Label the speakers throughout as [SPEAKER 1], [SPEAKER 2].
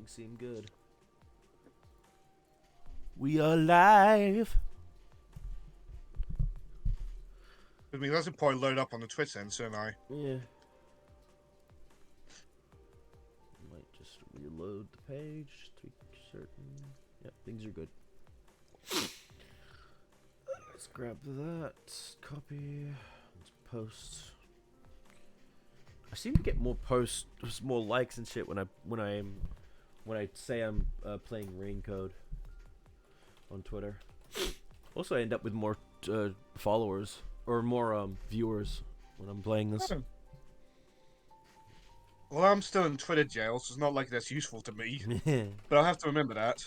[SPEAKER 1] Things seem good. We are live.
[SPEAKER 2] I mean, that's probably load up on the Twitch end, shouldn't I?
[SPEAKER 1] Yeah. Might just reload the page to be certain. Yep, things are good. Let's grab that. Copy. Let's post. I seem to get more posts, more likes and shit when I say I'm playing Rain Code on Twitter. Also, I end up with more followers or more viewers when I'm playing this.
[SPEAKER 2] Well, I'm still in Twitter jail, so it's not like that's useful to me. But I'll have to remember that.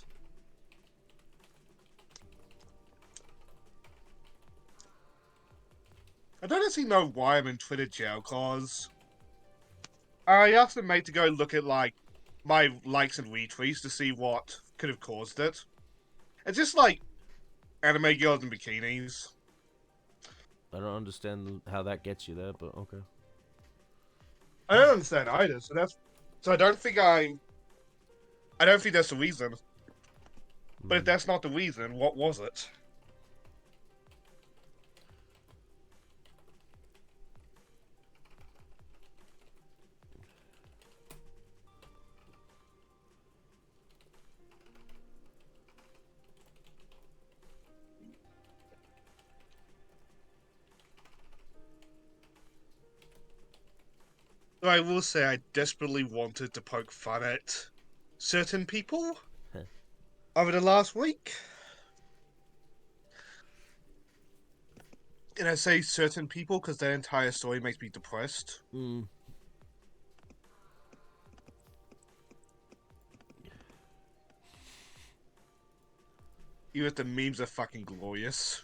[SPEAKER 2] I don't actually know why I'm in Twitter jail, cause I asked the mate to go look at like my likes and retweets to see what could have caused it. It's just like anime girls in bikinis.
[SPEAKER 1] I don't understand how that gets you there, but okay.
[SPEAKER 2] I don't understand either, so I don't think I don't think that's the reason. But if that's not the reason, what was it? I will say I desperately wanted to poke fun at certain people over the last week. And I say certain people because their entire story makes me depressed. Even if the memes are fucking glorious.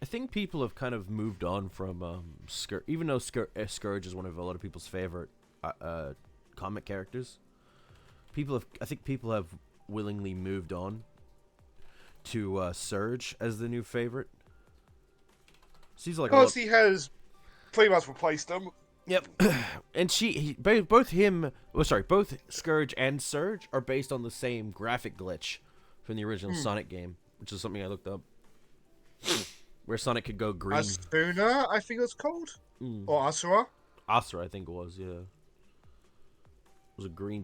[SPEAKER 1] I think people have kind of moved on from Scourge, even though Scourge is one of a lot of people's favorite comic characters. I think people have willingly moved on to Surge as the new favorite. Seems like
[SPEAKER 2] Because he has pretty much replaced them.
[SPEAKER 1] Yep, and both Scourge and Surge are based on the same graphic glitch from the original Sonic game, which is something I looked up. Where Sonic could go green.
[SPEAKER 2] Asuna, I think it's called? Or Asura?
[SPEAKER 1] Asura, I think it was, yeah. It was a green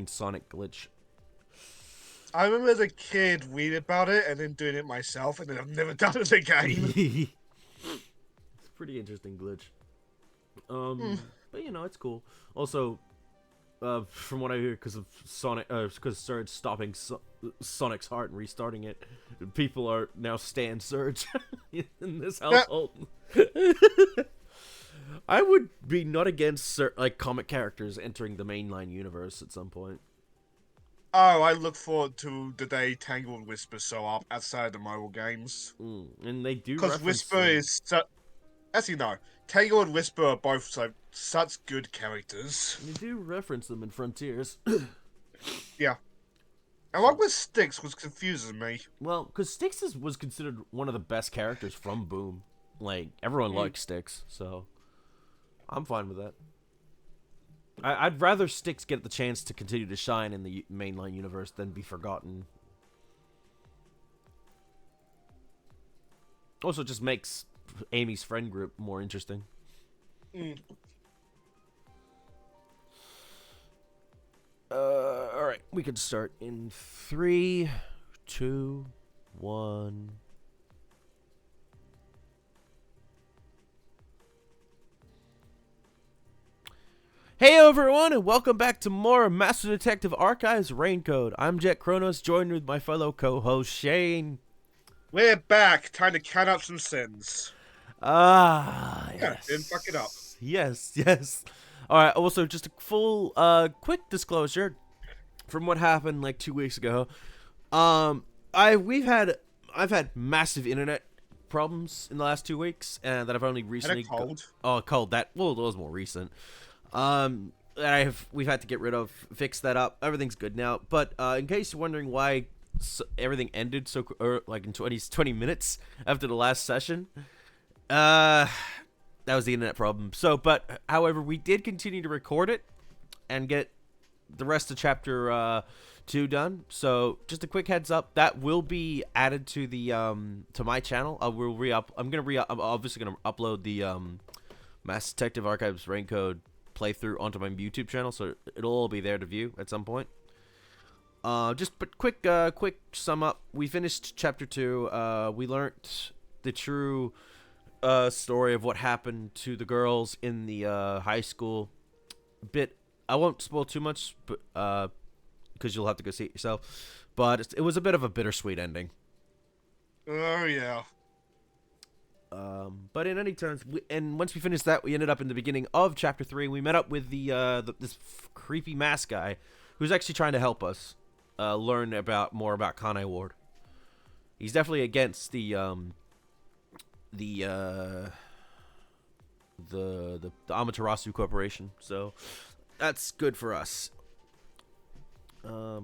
[SPEAKER 1] Sonic glitch.
[SPEAKER 2] I remember as a kid reading about it and then doing it myself, and then I've never done it again.
[SPEAKER 1] It's a pretty interesting glitch. But you know, it's cool. Also, from what I hear, because of Surge stopping Sonic's heart and restarting it, people are now stan Surge in this household. I would be not against comic characters entering the mainline universe at some point.
[SPEAKER 2] Oh, I look forward to the day Tangle and Whisper show up outside the mobile games.
[SPEAKER 1] And they do
[SPEAKER 2] because Whisper is as you know, Tangle and Whisper are both such good characters.
[SPEAKER 1] They do reference them in Frontiers.
[SPEAKER 2] Yeah. And what with Styx was confusing me.
[SPEAKER 1] Well, because Styx was considered one of the best characters from Boom. Like, everyone likes Styx, so I'm fine with that. I'd rather Styx get the chance to continue to shine in the mainline universe than be forgotten. Also, it just makes Amy's friend group more interesting. Alright, we can start in 3, 2, 1. Hey everyone, and welcome back to more Master Detective Archives Rain Code. I'm Jet Kronos, joined with my fellow co-host Shane.
[SPEAKER 2] We're back, time to count up some sins.
[SPEAKER 1] Yes.
[SPEAKER 2] Didn't fuck it up.
[SPEAKER 1] Yes. Alright, also just a full quick disclosure from what happened like 2 weeks ago. I've had massive internet problems in the last 2 weeks, and that I've only recently
[SPEAKER 2] cold.
[SPEAKER 1] That was more recent. We've had to get rid of, fix that up. Everything's good now. But in case you're wondering why everything ended like in 20 minutes after the last session. That was the internet problem. So, but however, we did continue to record it and get the rest of chapter 2 done. So, just a quick heads up, that will be added to the to my channel. I'm obviously gonna upload the Mass Detective Archives Raincode playthrough onto my YouTube channel, so it'll all be there to view at some point. But quick sum up. We finished chapter 2. We learnt the true story of what happened to the girls in the high school. I won't spoil too much, but because you'll have to go see it yourself. But it was a bit of a bittersweet ending.
[SPEAKER 2] Oh yeah.
[SPEAKER 1] But in any terms, once we finished that, we ended up in the beginning of chapter 3. We met up with this creepy mask guy, who's actually trying to help us learn more about Kanai Ward. He's definitely against the Amaterasu Corporation, so that's good for us. So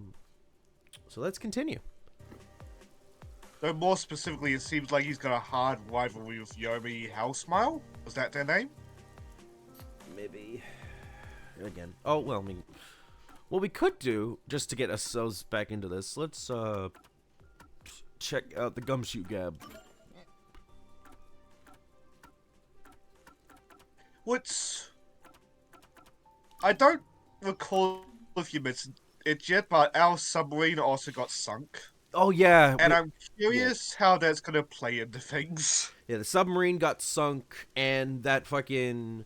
[SPEAKER 1] let's continue.
[SPEAKER 2] So more specifically, it seems like he's got a hard rivalry with Yomi Hellsmile. Was that their name?
[SPEAKER 1] Maybe. Again. Oh, well, I mean, what we could do, just to get ourselves back into this, let's check out the Gumshoe Gab.
[SPEAKER 2] I don't recall if you mentioned it yet, but our submarine also got sunk.
[SPEAKER 1] Oh, yeah.
[SPEAKER 2] And I'm curious how that's going to play into things.
[SPEAKER 1] Yeah, the submarine got sunk, and that fucking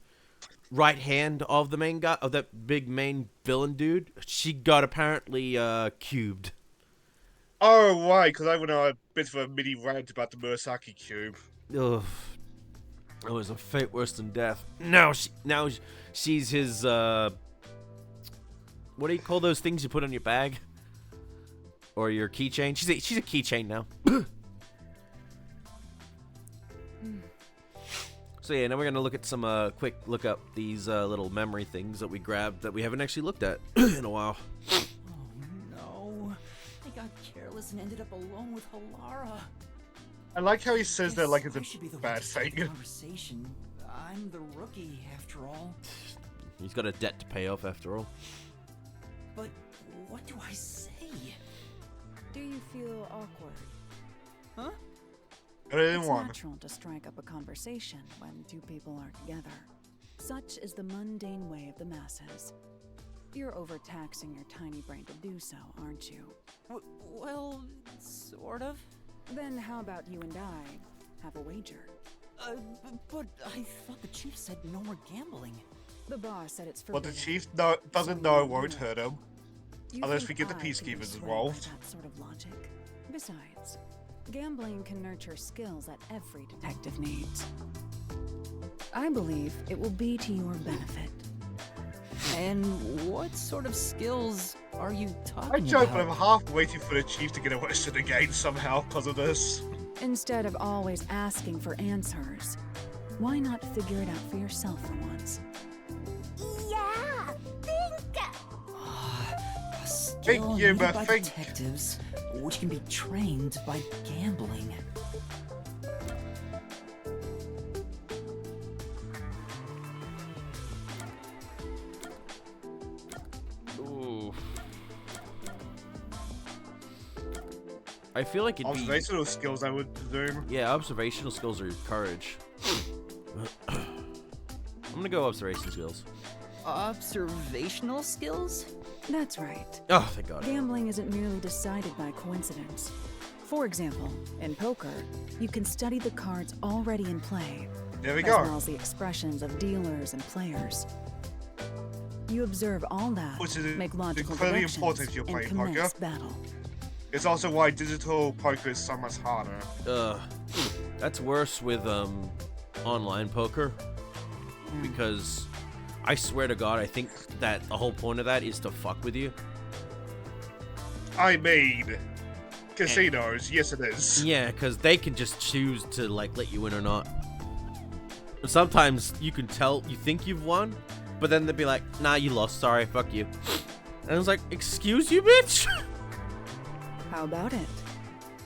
[SPEAKER 1] right hand of the main guy, of that big main villain dude, she got apparently cubed.
[SPEAKER 2] Oh, right, because I went on a bit of a mini rant about the Murasaki Cube.
[SPEAKER 1] Ugh. It was a fate worse than death. Now she's his, what do you call those things you put on your bag? Or your keychain? She's a keychain now. So yeah, now we're gonna look at some quick look up these little memory things that we grabbed that we haven't actually looked at in a while.
[SPEAKER 3] Oh no, I got careless and ended up alone with Halara.
[SPEAKER 2] I like how he says that like it's
[SPEAKER 3] I should be the
[SPEAKER 2] a
[SPEAKER 3] one
[SPEAKER 2] bad
[SPEAKER 3] to start the
[SPEAKER 2] thing.
[SPEAKER 3] Conversation. I'm the rookie after all.
[SPEAKER 1] He's got a debt to pay off after all.
[SPEAKER 3] But what do I say?
[SPEAKER 4] Do you feel awkward?
[SPEAKER 3] Huh?
[SPEAKER 4] It's
[SPEAKER 2] One.
[SPEAKER 4] natural to strike up a conversation when two people are together. Such is the mundane way of the masses. You're overtaxing your tiny brain to do so, aren't you?
[SPEAKER 3] Well, sort of.
[SPEAKER 4] Then how about you and I have a wager?
[SPEAKER 3] But I thought the chief said no more gambling.
[SPEAKER 4] The boss said it's
[SPEAKER 2] What
[SPEAKER 4] forbidden.
[SPEAKER 2] the chief doesn't know won't hurt him.
[SPEAKER 4] You
[SPEAKER 2] Unless
[SPEAKER 4] think
[SPEAKER 2] we get the
[SPEAKER 4] I can be
[SPEAKER 2] peacekeepers
[SPEAKER 4] swayed by
[SPEAKER 2] involved.
[SPEAKER 4] That sort of logic. Besides, gambling can nurture skills that every detective needs. I believe it will be to your benefit.
[SPEAKER 3] And what sort of skills are you talking
[SPEAKER 2] I joke, but I'm
[SPEAKER 3] about?
[SPEAKER 2] half waiting for the chief to get arrested again somehow because of this.
[SPEAKER 4] Instead of always asking for answers, why not figure it out for yourself for once?
[SPEAKER 5] Yeah, think.
[SPEAKER 3] A skill
[SPEAKER 2] you,
[SPEAKER 3] needed
[SPEAKER 2] but
[SPEAKER 3] by
[SPEAKER 2] think.
[SPEAKER 3] detectives, which can be trained by gambling.
[SPEAKER 1] Ooh. I feel like it'd be...
[SPEAKER 2] Observational skills, I would presume.
[SPEAKER 1] Yeah, observational skills are courage. I'm gonna go observation skills.
[SPEAKER 3] Observational skills?
[SPEAKER 4] That's right.
[SPEAKER 1] Oh, thank God.
[SPEAKER 4] Gambling isn't merely decided by coincidence. For example, in poker, you can study the cards already in play,
[SPEAKER 2] There we
[SPEAKER 4] as
[SPEAKER 2] go.
[SPEAKER 4] well as the expressions of dealers and players. You observe all that,
[SPEAKER 2] Which is
[SPEAKER 4] make logical
[SPEAKER 2] incredibly
[SPEAKER 4] deductions,
[SPEAKER 2] important if you're
[SPEAKER 4] and
[SPEAKER 2] playing
[SPEAKER 4] commence
[SPEAKER 2] poker.
[SPEAKER 4] battle.
[SPEAKER 2] It's also why digital poker is so much harder.
[SPEAKER 1] That's worse with online poker, because I swear to God, I think that the whole point of that is to fuck with you.
[SPEAKER 2] I mean, casinos, yes it is.
[SPEAKER 1] Yeah, because they can just choose to like let you in or not. Sometimes you can tell you think you've won, but then they'll be like, "Nah, you lost. Sorry, fuck you." And I was like, "Excuse you, bitch."
[SPEAKER 4] How about it?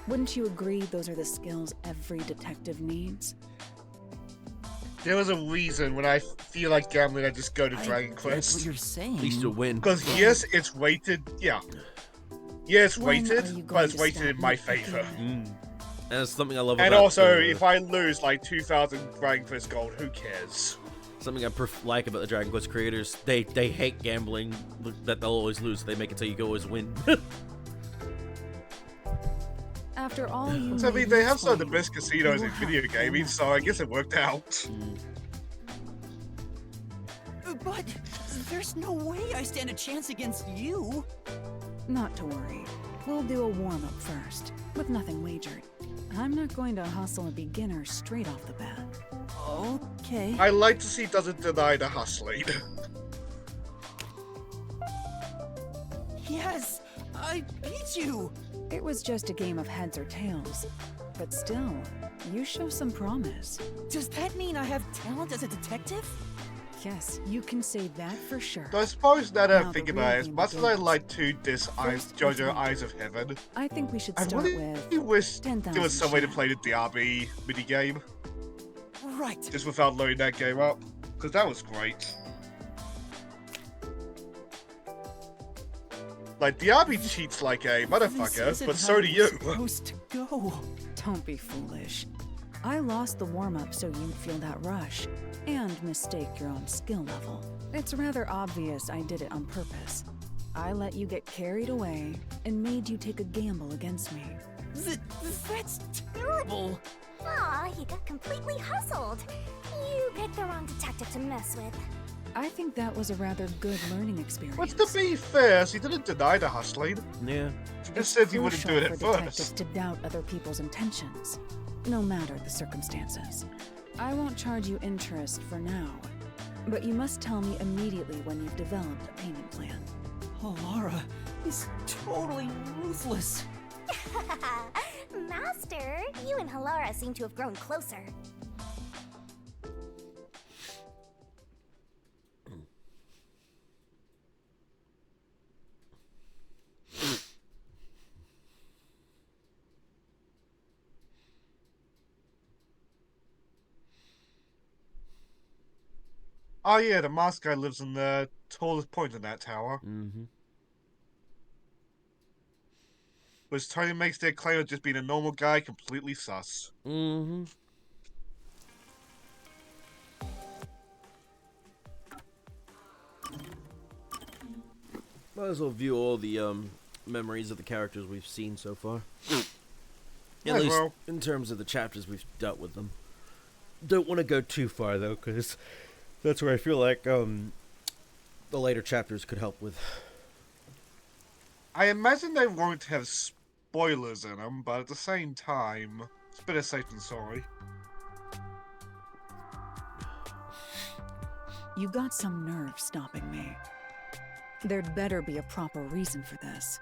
[SPEAKER 4] Wouldn't you agree those are the skills every detective needs?
[SPEAKER 2] There was a reason when I feel like gambling, I just go to Dragon
[SPEAKER 3] That's
[SPEAKER 2] Quest.
[SPEAKER 3] what you're saying.
[SPEAKER 1] At least you'll win.
[SPEAKER 2] Because yes, it's weighted. Yeah. Yeah, it's
[SPEAKER 4] When are
[SPEAKER 2] weighted,
[SPEAKER 4] you
[SPEAKER 2] but
[SPEAKER 4] going
[SPEAKER 2] it's
[SPEAKER 4] to
[SPEAKER 2] weighted
[SPEAKER 4] stop
[SPEAKER 2] in my
[SPEAKER 4] nitpicking?
[SPEAKER 2] favor.
[SPEAKER 1] And that's something I love
[SPEAKER 2] And
[SPEAKER 1] about
[SPEAKER 2] also,
[SPEAKER 1] the-
[SPEAKER 2] if I lose like 2,000 Dragon Quest gold, who cares?
[SPEAKER 1] something I like about the Dragon Quest creators, they hate gambling, that they'll always lose. They make it so you can always win.
[SPEAKER 4] After all you
[SPEAKER 2] So, I mean, they have some of the
[SPEAKER 4] explained,
[SPEAKER 2] best casinos
[SPEAKER 4] you
[SPEAKER 2] in
[SPEAKER 4] will
[SPEAKER 2] video
[SPEAKER 4] have
[SPEAKER 2] gaming,
[SPEAKER 4] enough.
[SPEAKER 2] so I guess it worked out.
[SPEAKER 3] But there's no way I stand a chance against you.
[SPEAKER 4] Not to worry. We'll do a warm-up first, with nothing wagered. I'm not going to hustle a beginner straight off the bat.
[SPEAKER 3] Okay.
[SPEAKER 2] I like to see doesn't deny the hustling.
[SPEAKER 3] Yes, I beat you.
[SPEAKER 4] It was just a game of heads or tails. But still, you show some promise.
[SPEAKER 3] Does that mean I have talent as a detective?
[SPEAKER 4] Yes, you can say that for sure.
[SPEAKER 2] So I suppose now that
[SPEAKER 4] Now
[SPEAKER 2] I
[SPEAKER 4] the
[SPEAKER 2] think
[SPEAKER 4] real
[SPEAKER 2] about it, as
[SPEAKER 4] game
[SPEAKER 2] much as I
[SPEAKER 4] begins.
[SPEAKER 2] like to diss
[SPEAKER 4] First, let's
[SPEAKER 2] JoJo
[SPEAKER 4] make
[SPEAKER 2] Eyes of Heaven,
[SPEAKER 4] I think we should
[SPEAKER 2] I
[SPEAKER 4] start
[SPEAKER 2] really
[SPEAKER 4] with
[SPEAKER 2] wish there
[SPEAKER 4] 10,000
[SPEAKER 2] was some way to
[SPEAKER 4] yen.
[SPEAKER 2] play the Diaby minigame,
[SPEAKER 3] Right.
[SPEAKER 2] just without loading that game up, because that was great. Like, Diaby cheats like a
[SPEAKER 3] This
[SPEAKER 2] motherfucker,
[SPEAKER 3] isn't
[SPEAKER 2] but
[SPEAKER 3] how
[SPEAKER 2] so do
[SPEAKER 3] it's
[SPEAKER 2] you.
[SPEAKER 3] supposed to go.
[SPEAKER 4] Don't be foolish. I lost the warm-up so you'd feel that rush, and mistake your own skill level. It's rather obvious I did it on purpose. I let you get carried away, and made you take a gamble against me.
[SPEAKER 3] That's terrible.
[SPEAKER 5] Aw, you got completely hustled. You picked the wrong detective to mess with.
[SPEAKER 4] I think that was a rather good learning experience.
[SPEAKER 2] But to be fair, she didn't deny the hustling.
[SPEAKER 1] Yeah.
[SPEAKER 2] She just
[SPEAKER 4] It's
[SPEAKER 2] said he wouldn't do
[SPEAKER 4] crucial
[SPEAKER 2] it at
[SPEAKER 4] for detectives
[SPEAKER 2] first.
[SPEAKER 4] to doubt other people's intentions, no matter the circumstances. I won't charge you interest for now, but you must tell me immediately when you've developed a payment plan.
[SPEAKER 3] Alara is totally ruthless.
[SPEAKER 5] Master, you and Halara seem to have grown closer.
[SPEAKER 2] Oh yeah, the mask guy lives in the tallest point in that tower.
[SPEAKER 1] Mm-hmm.
[SPEAKER 2] Which totally makes their claim of just being a normal guy completely sus.
[SPEAKER 1] Mm-hmm. Might as well view all the memories of the characters we've seen so far. At
[SPEAKER 2] Might as
[SPEAKER 1] least
[SPEAKER 2] well.
[SPEAKER 1] in terms of the chapters we've dealt with them. Don't want to go too far though, because that's where I feel like the later chapters could help with.
[SPEAKER 2] I imagine they won't have spoilers in them, but at the same time, it's better safe than sorry.
[SPEAKER 4] You got some nerve stopping me. There'd better be a proper reason for this.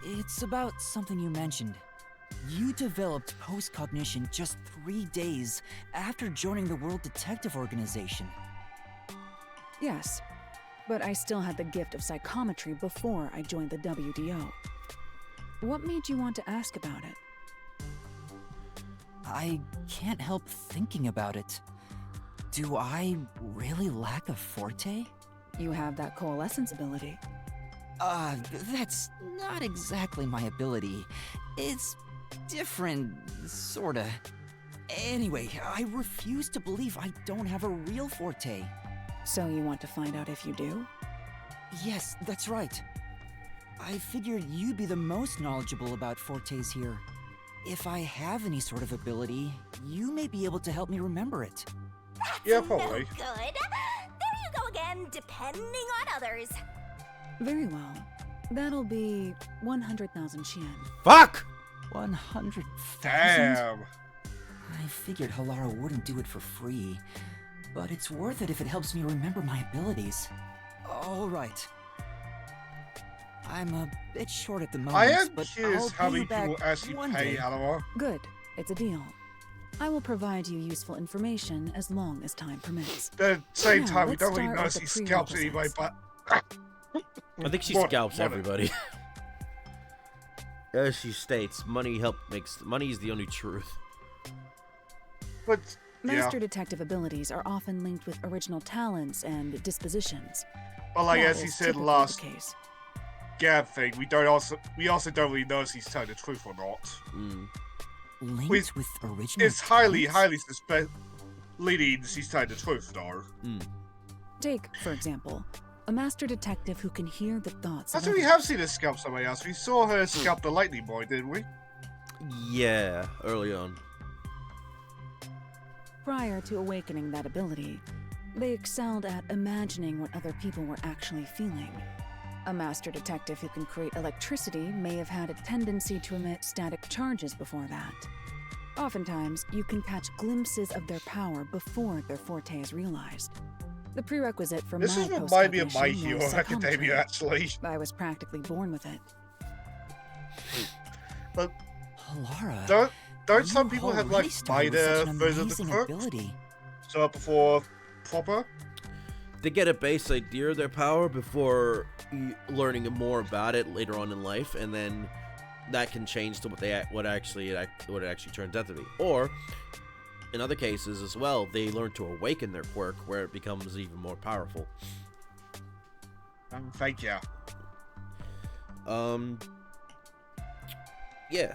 [SPEAKER 3] It's about something you mentioned. You developed post-cognition just 3 days after joining the World Detective Organization.
[SPEAKER 4] Yes, but I still had the gift of psychometry before I joined the WDO. What made you want to ask about it?
[SPEAKER 3] I can't help thinking about it. Do I really lack a forte?
[SPEAKER 4] You have that coalescence ability.
[SPEAKER 3] That's not exactly my ability. It's different, sorta. Anyway, I refuse to believe I don't have a real forte.
[SPEAKER 4] So you want to find out if you do?
[SPEAKER 3] Yes, that's right. I figured you'd be the most knowledgeable about fortes here. If I have any sort of ability, you may be able to help me remember it.
[SPEAKER 5] That's
[SPEAKER 2] Yeah,
[SPEAKER 5] no
[SPEAKER 2] probably.
[SPEAKER 5] good. There you go again, depending on others.
[SPEAKER 4] Very well. That'll be 100,000 yen.
[SPEAKER 1] Fuck!
[SPEAKER 3] 100,000?
[SPEAKER 2] Damn.
[SPEAKER 3] I figured Halara wouldn't do it for free, but it's worth it if it helps me remember my abilities. All right. I'm a bit short at the moment,
[SPEAKER 2] I am
[SPEAKER 3] but
[SPEAKER 2] curious
[SPEAKER 3] I'll
[SPEAKER 2] how
[SPEAKER 3] pay
[SPEAKER 2] many
[SPEAKER 3] you back
[SPEAKER 2] people actually
[SPEAKER 3] one
[SPEAKER 2] pay
[SPEAKER 3] day.
[SPEAKER 2] Alara.
[SPEAKER 4] Good. It's a deal. I will provide you useful information as long as time permits.
[SPEAKER 2] At the same
[SPEAKER 4] Now,
[SPEAKER 2] time, we
[SPEAKER 4] let's
[SPEAKER 2] don't really
[SPEAKER 4] start
[SPEAKER 2] know
[SPEAKER 4] with
[SPEAKER 2] if
[SPEAKER 4] the
[SPEAKER 2] she scalps anybody,
[SPEAKER 4] prerequisites.
[SPEAKER 2] but...
[SPEAKER 1] I think she
[SPEAKER 2] What-
[SPEAKER 1] scalps
[SPEAKER 2] what-
[SPEAKER 1] everybody. As she states, money is the only truth.
[SPEAKER 2] But yeah,
[SPEAKER 4] Master detective abilities are often linked with original talents and dispositions.
[SPEAKER 2] but like
[SPEAKER 4] That
[SPEAKER 2] as he
[SPEAKER 4] is
[SPEAKER 2] said
[SPEAKER 4] typically
[SPEAKER 2] last
[SPEAKER 4] the case.
[SPEAKER 2] Gab thing, we also don't really know if he's telling the truth or not.
[SPEAKER 3] Linked
[SPEAKER 2] Wait,
[SPEAKER 3] with original
[SPEAKER 2] It's highly
[SPEAKER 3] talents?
[SPEAKER 2] leading he's telling the truth, though.
[SPEAKER 4] Take, for example, a master detective who can hear the thoughts of
[SPEAKER 2] Actually, we
[SPEAKER 4] others.
[SPEAKER 2] have seen her scalp somebody else. We saw her scalp the lightning boy, didn't we?
[SPEAKER 1] Yeah, early on.
[SPEAKER 4] Prior to awakening that ability, they excelled at imagining what other people were actually feeling. A master detective who can create electricity may have had a tendency to emit static charges before that. Oftentimes, you can catch glimpses of their power before their forte is realized. The prerequisite for
[SPEAKER 2] This
[SPEAKER 4] my
[SPEAKER 2] is remind me of My
[SPEAKER 4] post-cognition
[SPEAKER 2] Hero
[SPEAKER 4] was
[SPEAKER 2] Academia,
[SPEAKER 4] psychometry.
[SPEAKER 2] actually.
[SPEAKER 4] I was practically born with it.
[SPEAKER 2] But
[SPEAKER 3] Lara,
[SPEAKER 2] don't some
[SPEAKER 3] you
[SPEAKER 2] people have
[SPEAKER 3] already
[SPEAKER 2] like
[SPEAKER 3] started with such
[SPEAKER 2] minor
[SPEAKER 3] an
[SPEAKER 2] versions of the
[SPEAKER 3] amazing
[SPEAKER 2] quirk?
[SPEAKER 3] ability.
[SPEAKER 2] So before proper?
[SPEAKER 1] They get a base idea of their power before learning more about it later on in life, and then that can change to what it actually turns out to be. Or in other cases as well, they learn to awaken their quirk where it becomes even more powerful.
[SPEAKER 2] Thank you.
[SPEAKER 1] Yeah.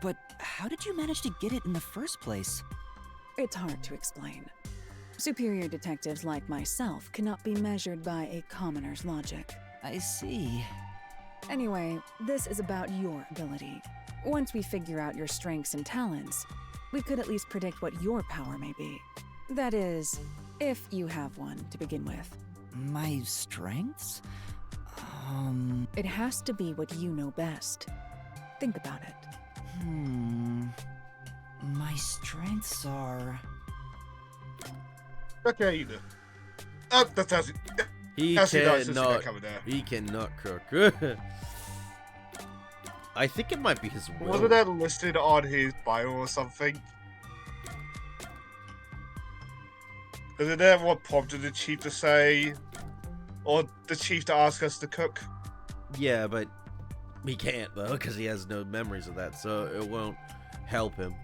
[SPEAKER 3] But how did you manage to get it in the first place?
[SPEAKER 4] It's hard to explain. Superior detectives like myself cannot be measured by a commoner's logic.
[SPEAKER 3] I see.
[SPEAKER 4] Anyway, this is about your ability. Once we figure out your strengths and talents, we could at least predict what your power may be. That is, if you have one to begin with.
[SPEAKER 3] My strengths?
[SPEAKER 4] It has to be what you know best. Think about it.
[SPEAKER 3] My strengths are...
[SPEAKER 2] Okay, either. That's as
[SPEAKER 1] He
[SPEAKER 2] As he does, it's
[SPEAKER 1] cannot.
[SPEAKER 2] covered there.
[SPEAKER 1] He cannot cook. I think it might be his will.
[SPEAKER 2] Wasn't that listed on his bio or something? Isn't that what prompted the chief to say, or the chief to ask us to cook?
[SPEAKER 1] Yeah, but he can't though because he has no memories of that, so it won't help him.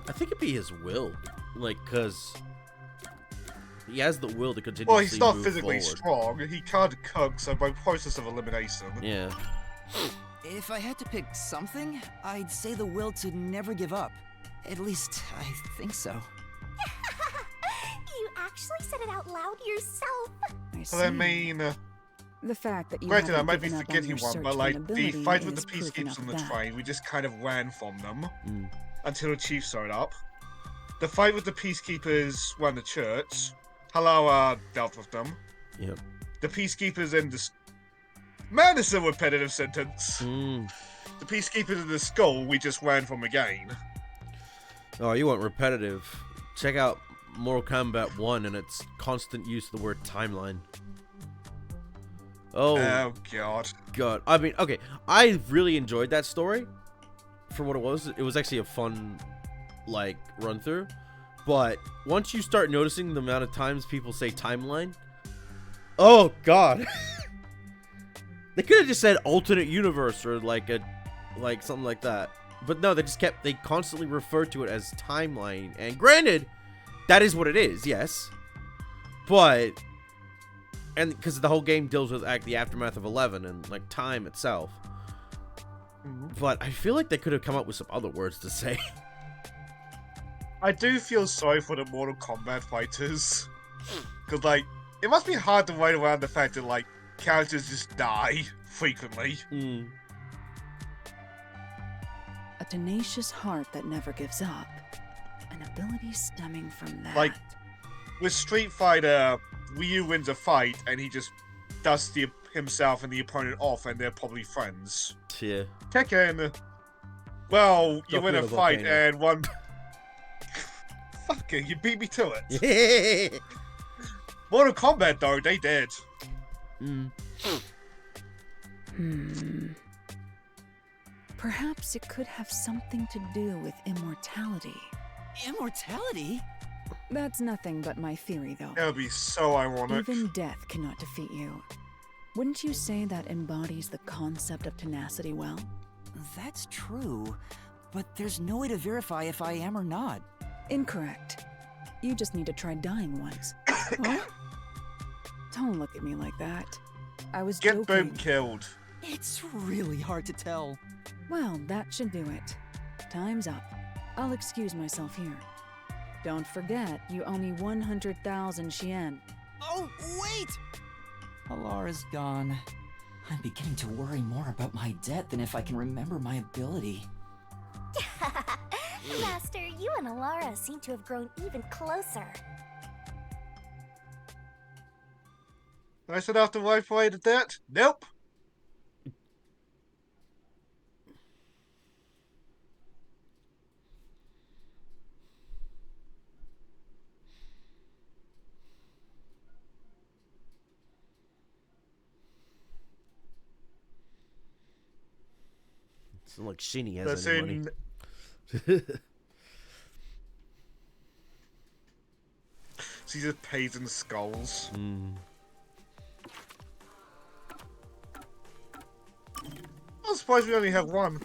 [SPEAKER 1] I think it'd be his will, like, cause he has the will to continuously
[SPEAKER 2] Well, he's not
[SPEAKER 1] move
[SPEAKER 2] physically
[SPEAKER 1] forward.
[SPEAKER 2] strong. He can't cook, so by process of elimination.
[SPEAKER 1] Yeah.
[SPEAKER 3] If I had to pick something, I'd say the will to never give up. At least, I think so.
[SPEAKER 5] You actually said it out loud yourself.
[SPEAKER 4] I see.
[SPEAKER 2] But I mean,
[SPEAKER 4] The fact that you
[SPEAKER 2] granted, I
[SPEAKER 4] haven't
[SPEAKER 2] might be
[SPEAKER 4] given up on
[SPEAKER 2] forgetting
[SPEAKER 4] your
[SPEAKER 2] one,
[SPEAKER 4] search
[SPEAKER 2] but
[SPEAKER 4] for
[SPEAKER 2] like
[SPEAKER 4] an
[SPEAKER 2] the
[SPEAKER 4] ability
[SPEAKER 2] fight with
[SPEAKER 4] is
[SPEAKER 2] the
[SPEAKER 4] proof
[SPEAKER 2] peacekeepers
[SPEAKER 4] enough
[SPEAKER 2] on
[SPEAKER 4] of
[SPEAKER 2] the
[SPEAKER 4] that.
[SPEAKER 2] train, we just kind of ran from them
[SPEAKER 1] Mm.
[SPEAKER 2] until the chief showed up. The fight with the peacekeepers around the church, Halawa dealt with them.
[SPEAKER 1] Yep.
[SPEAKER 2] The peacekeepers in the... Man, it's a repetitive sentence.
[SPEAKER 1] Mm.
[SPEAKER 2] The peacekeepers in the skull, we just ran from again.
[SPEAKER 1] Oh, you want repetitive? Check out Mortal Kombat 1 and its constant use of the word timeline. Oh,
[SPEAKER 2] Oh, God.
[SPEAKER 1] God. I mean, okay, I really enjoyed that story for what it was. It was actually a fun, like, run through. But once you start noticing the amount of times people say timeline, oh, God. They could have just said alternate universe or like something like that. But no, they constantly referred to it as timeline. And granted, that is what it is, yes. But, and because the whole game deals with the aftermath of 11 and like time itself. But I feel like they could have come up with some other words to say.
[SPEAKER 2] I do feel sorry for the Mortal Kombat fighters. Because, like, it must be hard to write around the fact that, like, characters just die frequently.
[SPEAKER 1] Mm.
[SPEAKER 4] A tenacious heart that never gives up. An ability stemming from that.
[SPEAKER 2] Like, with Street Fighter, Ryu wins a fight and he just dusts himself and the opponent off and they're probably friends.
[SPEAKER 1] Yeah.
[SPEAKER 2] Tekken, well, you
[SPEAKER 1] Don't
[SPEAKER 2] win a
[SPEAKER 1] feel the
[SPEAKER 2] fight
[SPEAKER 1] volcano.
[SPEAKER 2] and one... Fuck it, you beat me to it. Mortal Kombat, though, they did.
[SPEAKER 1] Mm.
[SPEAKER 4] Perhaps it could have something to do with immortality.
[SPEAKER 3] Immortality?
[SPEAKER 4] That's nothing but my theory, though.
[SPEAKER 2] That would be so ironic.
[SPEAKER 4] Even death cannot defeat you. Wouldn't you say that embodies the concept of tenacity well?
[SPEAKER 3] That's true, but there's no way to verify if I am or not.
[SPEAKER 4] Incorrect. You just need to try dying once. Huh? Don't look at me like that. I was
[SPEAKER 2] Get
[SPEAKER 4] joking.
[SPEAKER 2] boom killed.
[SPEAKER 3] It's really hard to tell.
[SPEAKER 4] Well, that should do it. Time's up. I'll excuse myself here. Don't forget, you owe me 100,000 Xian.
[SPEAKER 3] Oh, wait! Alara's gone. I'm beginning to worry more about my debt than if I can remember my ability.
[SPEAKER 5] Master, you and Alara seem to have grown even closer.
[SPEAKER 2] Nice enough to wipe away the debt? Nope.
[SPEAKER 1] It's not like Shinny has
[SPEAKER 2] That's
[SPEAKER 1] any money.
[SPEAKER 2] She just pays in skulls. I'm surprised we only have one.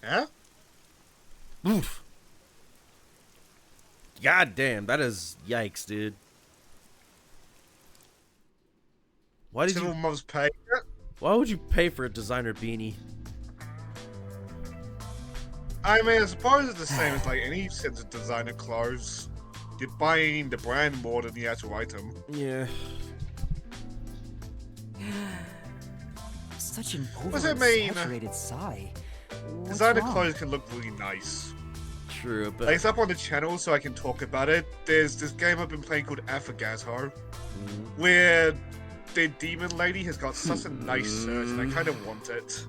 [SPEAKER 2] Yeah?
[SPEAKER 1] Oof. God damn, that is yikes, dude. Why did
[SPEAKER 2] Single
[SPEAKER 1] you?
[SPEAKER 2] mother's pay.
[SPEAKER 1] Why would you pay for a designer beanie?
[SPEAKER 2] I mean, I suppose it's the same as like any sense of designer clothes. You're buying the brand more than the actual item.
[SPEAKER 1] Yeah.
[SPEAKER 3] Such an
[SPEAKER 2] does it mean?
[SPEAKER 3] over-exaggerated sigh. What's
[SPEAKER 2] Designer
[SPEAKER 3] wrong?
[SPEAKER 2] clothes can look really nice.
[SPEAKER 1] True, but
[SPEAKER 2] Like, it's up on the channel so I can talk about it. There's this game I've been playing called Afagazho, where the demon lady has got such a nice shirt, and I kind of want it.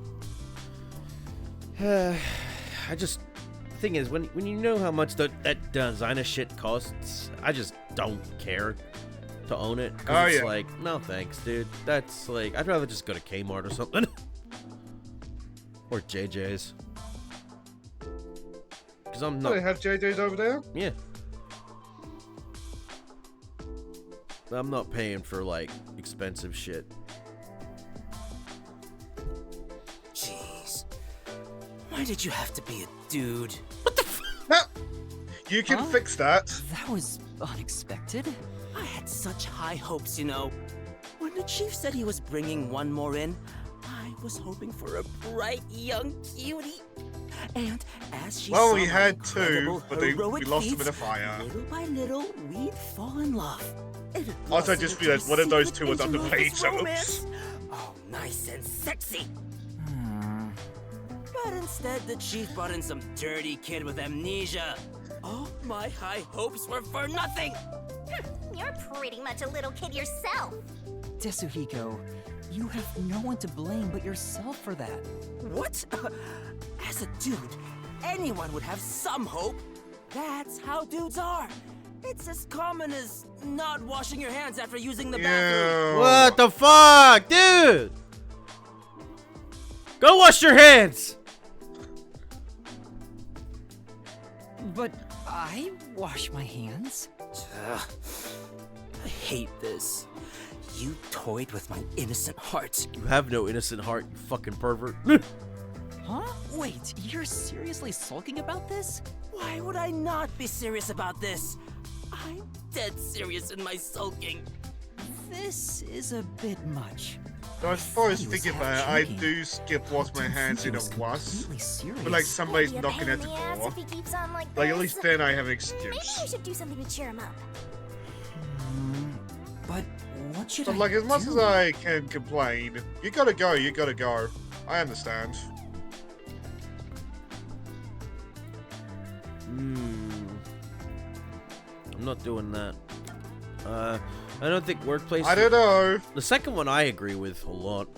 [SPEAKER 1] I just thing is when you know how much that designer shit costs, I just don't care to own it. 'Cause
[SPEAKER 2] Oh,
[SPEAKER 1] it's
[SPEAKER 2] yeah.
[SPEAKER 1] like, no thanks, dude. That's like, I'd rather just go to Kmart or something. Or JJ's. Because I'm
[SPEAKER 2] Do they
[SPEAKER 1] not,
[SPEAKER 2] have JJ's over there?
[SPEAKER 1] yeah. I'm not paying for like expensive shit.
[SPEAKER 6] Jeez. Why did you have to be a dude?
[SPEAKER 2] No! You can
[SPEAKER 3] Huh?
[SPEAKER 2] fix that.
[SPEAKER 3] That was unexpected.
[SPEAKER 6] I had such high hopes, you know. When the chief said he was bringing one more in, I was hoping for a bright young cutie. And as she
[SPEAKER 2] Well,
[SPEAKER 6] saw
[SPEAKER 2] we
[SPEAKER 6] my
[SPEAKER 2] had two,
[SPEAKER 6] incredible
[SPEAKER 2] but we
[SPEAKER 6] heroic
[SPEAKER 2] lost them in
[SPEAKER 6] feats,
[SPEAKER 2] a fire.
[SPEAKER 6] Little by little, we'd fall in love. It
[SPEAKER 2] Also, I
[SPEAKER 6] blossomed
[SPEAKER 2] just
[SPEAKER 6] into
[SPEAKER 2] realized
[SPEAKER 6] a
[SPEAKER 2] one of those
[SPEAKER 6] secret
[SPEAKER 2] two was
[SPEAKER 6] into
[SPEAKER 2] underpaid,
[SPEAKER 6] this
[SPEAKER 2] so oops.
[SPEAKER 6] romance. Oh, nice and sexy. But instead, the chief brought in some dirty kid with amnesia. All my high hopes were for nothing.
[SPEAKER 5] You're pretty much a little kid yourself.
[SPEAKER 3] Tetsuhiko, you have no one to blame but yourself for that.
[SPEAKER 6] What? As a dude, anyone would have some hope. That's how dudes are. It's as common as not washing your hands after using the bathroom.
[SPEAKER 2] Yeah.
[SPEAKER 1] What the fuck, dude? Go wash your hands.
[SPEAKER 3] But I wash my hands.
[SPEAKER 6] Ugh. I hate this. You toyed with my innocent heart.
[SPEAKER 1] You have no innocent heart, you fucking pervert.
[SPEAKER 3] Huh? Wait, you're seriously sulking about this?
[SPEAKER 6] Why would I not be serious about this? I'm dead serious in my sulking.
[SPEAKER 3] This is a bit much.
[SPEAKER 2] So I suppose,
[SPEAKER 3] He was
[SPEAKER 2] thinking about it, I
[SPEAKER 3] half-joking.
[SPEAKER 2] do skip wash my
[SPEAKER 3] Didn't
[SPEAKER 2] hands
[SPEAKER 3] think
[SPEAKER 2] in
[SPEAKER 3] he
[SPEAKER 2] a
[SPEAKER 3] was
[SPEAKER 2] wash.
[SPEAKER 3] completely serious.
[SPEAKER 2] But like somebody's
[SPEAKER 5] Maybe a
[SPEAKER 2] knocking
[SPEAKER 5] pain
[SPEAKER 2] at
[SPEAKER 5] in
[SPEAKER 2] the
[SPEAKER 5] the ass
[SPEAKER 2] door.
[SPEAKER 5] if he keeps on like
[SPEAKER 2] Like, at
[SPEAKER 5] this.
[SPEAKER 2] least then I have an
[SPEAKER 5] Maybe
[SPEAKER 2] excuse.
[SPEAKER 5] we should do something to cheer him up.
[SPEAKER 3] But what should
[SPEAKER 2] But
[SPEAKER 3] I
[SPEAKER 2] like, as much
[SPEAKER 3] do?
[SPEAKER 2] as I can complain, you gotta go, you gotta go. I understand.
[SPEAKER 1] I'm not doing that. I don't think workplace.
[SPEAKER 2] I don't know.
[SPEAKER 1] The second one I agree with a lot.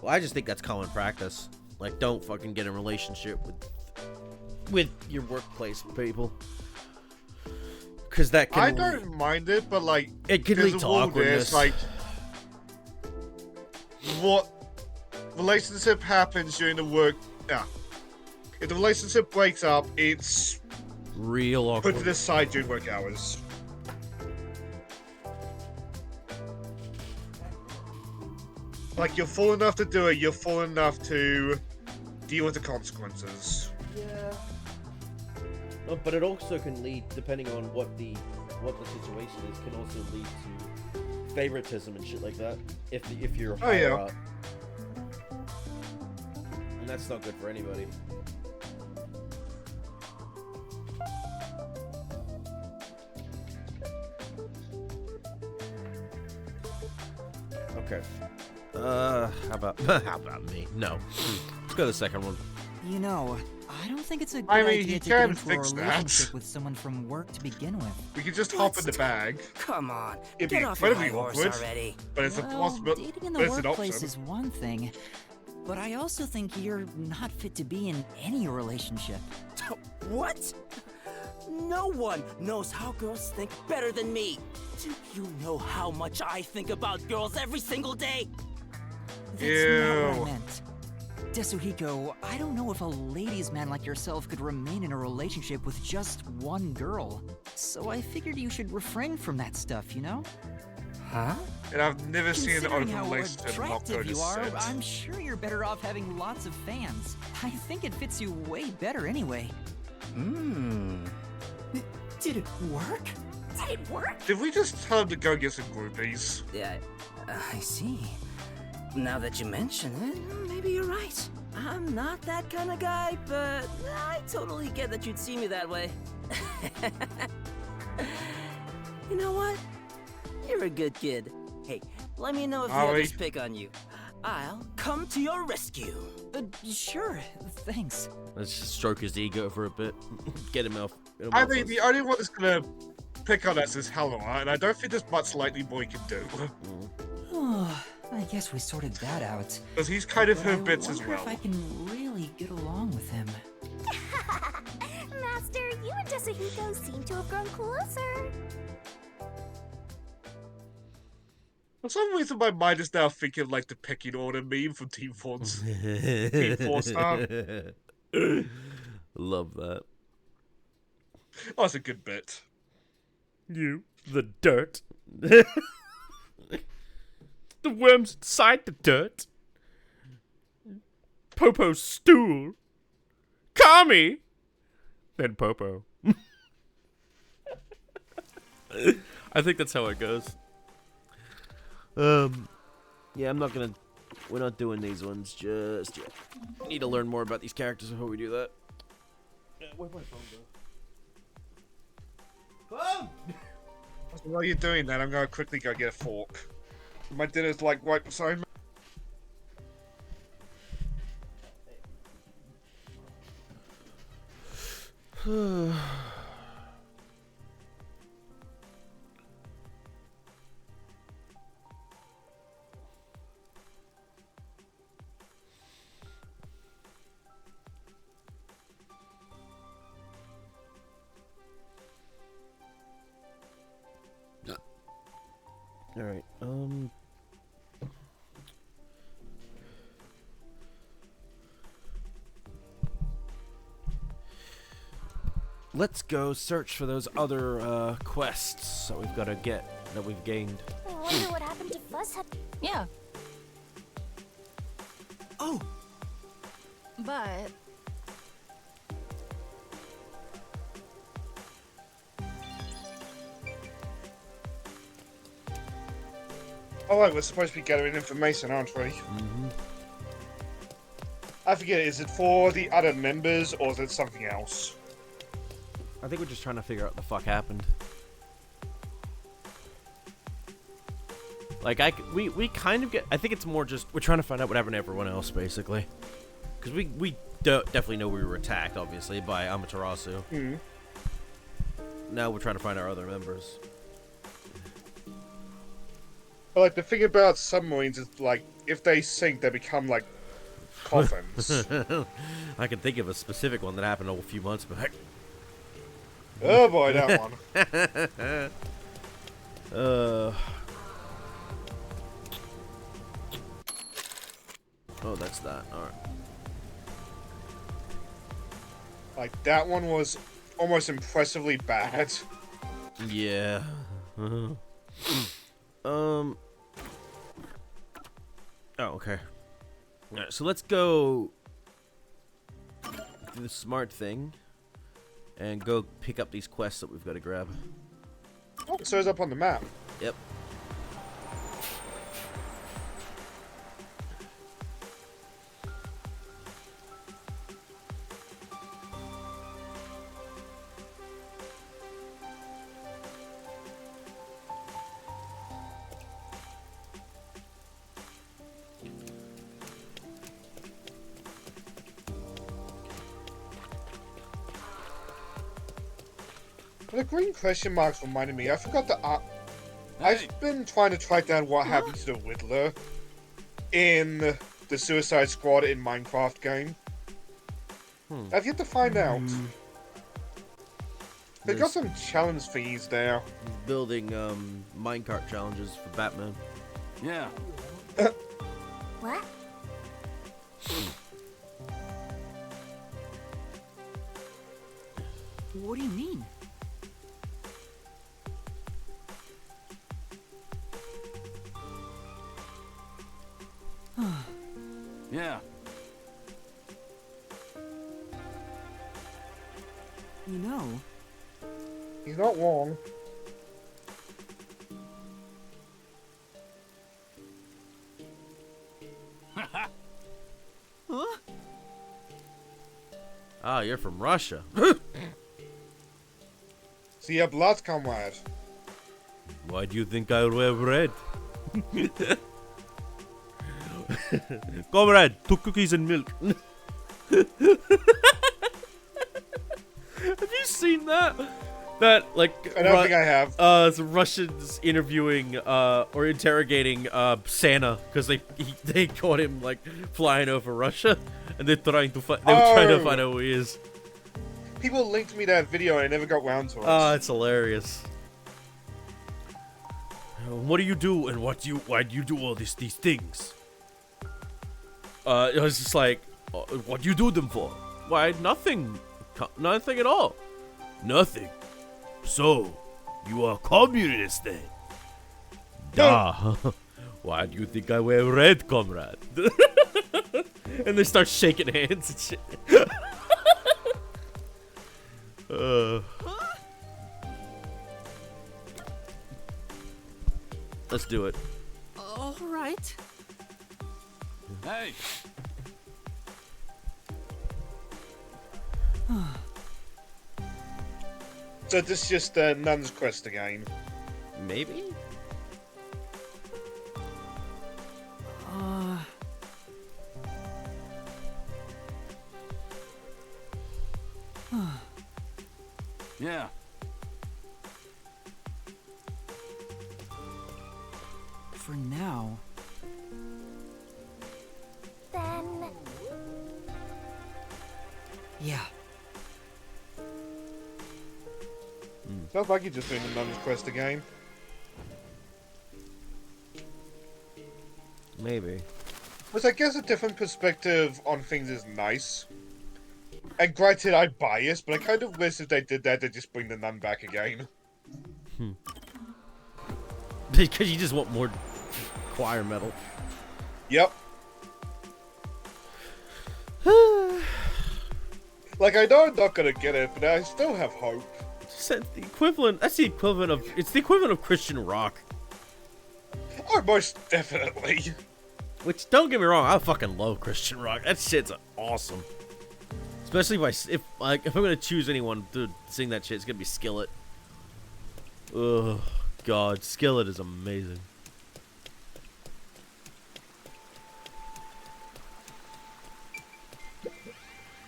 [SPEAKER 1] Well, I just think that's common practice. Like, don't fucking get in a relationship with your workplace people. Because that can
[SPEAKER 2] I don't mind it, but like,
[SPEAKER 1] it could
[SPEAKER 2] there's
[SPEAKER 1] lead
[SPEAKER 2] a
[SPEAKER 1] to
[SPEAKER 2] rule there.
[SPEAKER 1] awkwardness.
[SPEAKER 2] It's like, what relationship happens during the work? Yeah, If the relationship breaks up, it's
[SPEAKER 1] Real
[SPEAKER 2] put
[SPEAKER 1] awkward.
[SPEAKER 2] to the side during work hours. Like, you're full enough to do it, you're full enough to deal with the consequences.
[SPEAKER 1] Yeah. No, but it also can lead, depending on what the situation is, can also lead to favoritism and shit like that. If you're higher up, and that's not good for anybody. Okay. How about me? No. Let's go to the second one.
[SPEAKER 3] You know, I don't think it's a good
[SPEAKER 2] I mean,
[SPEAKER 3] idea
[SPEAKER 2] he
[SPEAKER 3] to get
[SPEAKER 2] can
[SPEAKER 3] into a
[SPEAKER 2] fix that.
[SPEAKER 3] relationship with someone from work to begin with.
[SPEAKER 2] We could just hop in the bag,
[SPEAKER 6] Come on,
[SPEAKER 2] It'd
[SPEAKER 6] get
[SPEAKER 2] be
[SPEAKER 6] off your high
[SPEAKER 2] incredibly
[SPEAKER 6] horse
[SPEAKER 2] awkward.
[SPEAKER 6] already.
[SPEAKER 2] but it's a
[SPEAKER 3] Well,
[SPEAKER 2] possibility.
[SPEAKER 3] dating in the
[SPEAKER 2] But it's an
[SPEAKER 3] workplace
[SPEAKER 2] option.
[SPEAKER 3] is one thing, but I also think you're not fit to be in any relationship.
[SPEAKER 6] What? No one knows how girls think better than me. Do you know how much I think about girls every single day?
[SPEAKER 3] That's not what
[SPEAKER 2] Ew.
[SPEAKER 3] I meant. Tetsuhiko, I don't know if a ladies' man like yourself could remain in a relationship with just one girl. So I figured you should refrain from that stuff, you know?
[SPEAKER 6] Huh?
[SPEAKER 2] And I've never seen an
[SPEAKER 3] Considering
[SPEAKER 2] open
[SPEAKER 3] how
[SPEAKER 2] relationship not
[SPEAKER 3] attractive
[SPEAKER 2] go to
[SPEAKER 3] you are,
[SPEAKER 2] set.
[SPEAKER 3] I'm sure you're better off having lots of fans. I think it fits you way better anyway. Did it work?
[SPEAKER 5] Did it work?
[SPEAKER 2] Did we just tell him to go get some groupies?
[SPEAKER 6] Yeah, I see. Now that you mention it, maybe you're right. I'm not that kind of guy, but I totally get that you'd see me that way. You know what? You're a good kid. Hey, let me know if the
[SPEAKER 2] Are we?
[SPEAKER 6] others pick on you. I'll come to your rescue.
[SPEAKER 3] Sure, thanks.
[SPEAKER 1] Let's just stroke his ego for a bit. Get him off. Get him
[SPEAKER 2] I
[SPEAKER 1] off
[SPEAKER 2] mean,
[SPEAKER 1] us.
[SPEAKER 2] the only one that's gonna pick on us is Helena, and I don't think there's much lightly boy can do.
[SPEAKER 3] Oh, I guess we sorted that out.
[SPEAKER 2] Because he's kind of
[SPEAKER 3] But
[SPEAKER 2] her
[SPEAKER 3] I
[SPEAKER 2] bits as
[SPEAKER 3] wonder
[SPEAKER 2] well.
[SPEAKER 3] if I can really get along with him.
[SPEAKER 5] Master, you and Tetsuhiko seem to have grown closer.
[SPEAKER 2] For some reason, my mind is now thinking like the pecking order meme from Team Force. Team 4-Star.
[SPEAKER 1] Love that.
[SPEAKER 2] Oh, that's a good bit.
[SPEAKER 1] You, the dirt. The worms inside the dirt. Popo's stool. Kami. Then Popo. I think that's how it goes. Yeah, I'm not gonna. We're not doing these ones just yet. We need to learn more about these characters before we do that. Where'd my phone go? Phone!
[SPEAKER 2] So while you're doing that, I'm gonna quickly go get a fork. My dinner's like right beside me.
[SPEAKER 1] All right. Let's go search for those other quests that we've got to get, that we've gained.
[SPEAKER 5] I wonder what happened to Fuzzhead.
[SPEAKER 4] Yeah,
[SPEAKER 3] Oh,
[SPEAKER 4] but
[SPEAKER 2] Oh, right, we're supposed to be gathering information, aren't we?
[SPEAKER 1] Mm-hmm.
[SPEAKER 2] I forget, is it for the other members or is it something else?
[SPEAKER 1] I think we're just trying to figure out what the fuck happened. Like, we kind of get... I think it's more just... We're trying to find out what happened to everyone else, basically. Because we definitely know we were attacked, obviously, by Amaterasu.
[SPEAKER 2] Hmm.
[SPEAKER 1] Now we're trying to find our other members.
[SPEAKER 2] But like the thing about submarines is like if they sink, they become like coffins.
[SPEAKER 1] I can think of a specific one that happened a few months back.
[SPEAKER 2] Oh boy, that one.
[SPEAKER 1] Oh, that's that. Alright.
[SPEAKER 2] Like, that one was almost impressively bad.
[SPEAKER 1] Yeah. Oh, okay. Alright, so let's go do the smart thing and go pick up these quests that we've got to grab.
[SPEAKER 2] Oh, it shows up on the map.
[SPEAKER 1] Yep.
[SPEAKER 2] The green question marks reminded me, I forgot to I've been trying to track down what happened to the Riddler in the Suicide Squad in Minecraft game. I've yet to find out. They got some challenge fees there.
[SPEAKER 1] Building minecart challenges for Batman.
[SPEAKER 6] Yeah.
[SPEAKER 5] What?
[SPEAKER 3] What do you mean?
[SPEAKER 6] Yeah.
[SPEAKER 3] You know,
[SPEAKER 2] He's not wrong.
[SPEAKER 3] huh?
[SPEAKER 1] Ah, you're from Russia.
[SPEAKER 2] So you have lots, comrade.
[SPEAKER 1] Why do you think I wear red? Comrade, 2 cookies and milk. Have you seen that? That, like...
[SPEAKER 2] I don't think I have.
[SPEAKER 1] The Russians interviewing, or interrogating, Santa, because they caught him, like, flying over Russia, and they're trying to find out who he is.
[SPEAKER 2] People linked me that video and I never got round to it.
[SPEAKER 1] It's hilarious. What do you do, and why do you do all these things? It was just like, what do you do them for? Why, nothing. Nothing at all. Nothing. So, you are communist then? Duh. Why do you think I wear red, comrade? And they start shaking hands and shit. Let's do it.
[SPEAKER 3] All right.
[SPEAKER 6] Hey.
[SPEAKER 2] So this is just Nun's Quest again.
[SPEAKER 1] Maybe?
[SPEAKER 6] Yeah.
[SPEAKER 3] For now.
[SPEAKER 5] Then...
[SPEAKER 3] Yeah.
[SPEAKER 2] Sounds like you're just doing the Nun's Quest again.
[SPEAKER 1] Maybe.
[SPEAKER 2] Which I guess a different perspective on things is nice. And granted, I bias, but I kind of wish if they did that, they'd just bring the Nun back again.
[SPEAKER 1] Because you just want more choir metal.
[SPEAKER 2] Yep. Like, I know I'm not gonna get it, but I still have hope.
[SPEAKER 1] The equivalent. That's the equivalent of. It's the equivalent of Christian rock.
[SPEAKER 2] Oh, most definitely.
[SPEAKER 1] Which, don't get me wrong, I fucking love Christian rock. That shit's awesome. Especially if I'm gonna choose anyone to sing that shit, it's gonna be Skillet. Oh God, Skillet is amazing.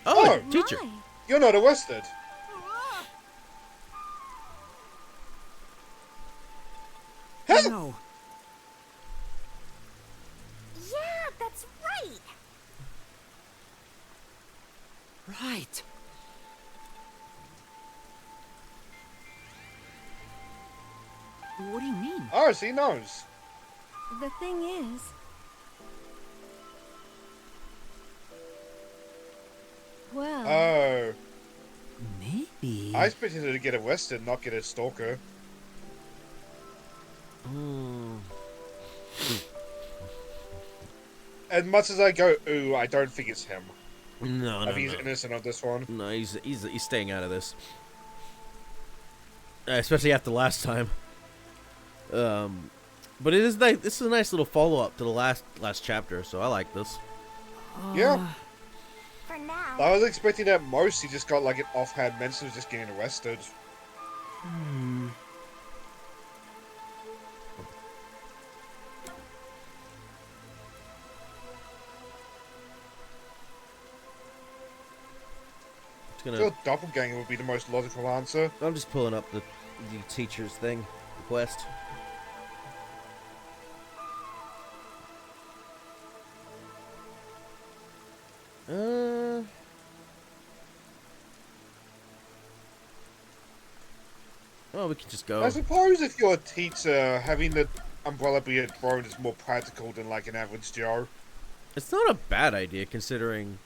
[SPEAKER 1] Oh, teacher.
[SPEAKER 5] My.
[SPEAKER 2] You're not arrested.
[SPEAKER 3] No.
[SPEAKER 5] Yeah, that's right.
[SPEAKER 3] Right. What do you mean?
[SPEAKER 2] Oh, so he knows.
[SPEAKER 5] The thing is... Well...
[SPEAKER 2] Oh. I expected her to get arrested, not get a stalker. As much as I go, ooh, I don't think it's him.
[SPEAKER 1] No,
[SPEAKER 2] I
[SPEAKER 1] no,
[SPEAKER 2] think he's
[SPEAKER 1] no.
[SPEAKER 2] innocent on this one.
[SPEAKER 1] No, he's staying out of this. Especially after last time. But it is nice. This is a nice little follow up to the last chapter, so I like this.
[SPEAKER 2] Yeah.
[SPEAKER 5] For now.
[SPEAKER 2] I was expecting at most he just got like an offhand mention of just getting arrested.
[SPEAKER 1] It's
[SPEAKER 2] I
[SPEAKER 1] gonna.
[SPEAKER 2] feel doppelganger would be the most logical answer.
[SPEAKER 1] I'm just pulling up the teacher's thing, the quest. Oh, we can just go.
[SPEAKER 2] I suppose if you're a teacher, having the umbrella be a drone is more practical than like an average Joe.
[SPEAKER 1] It's not a bad idea considering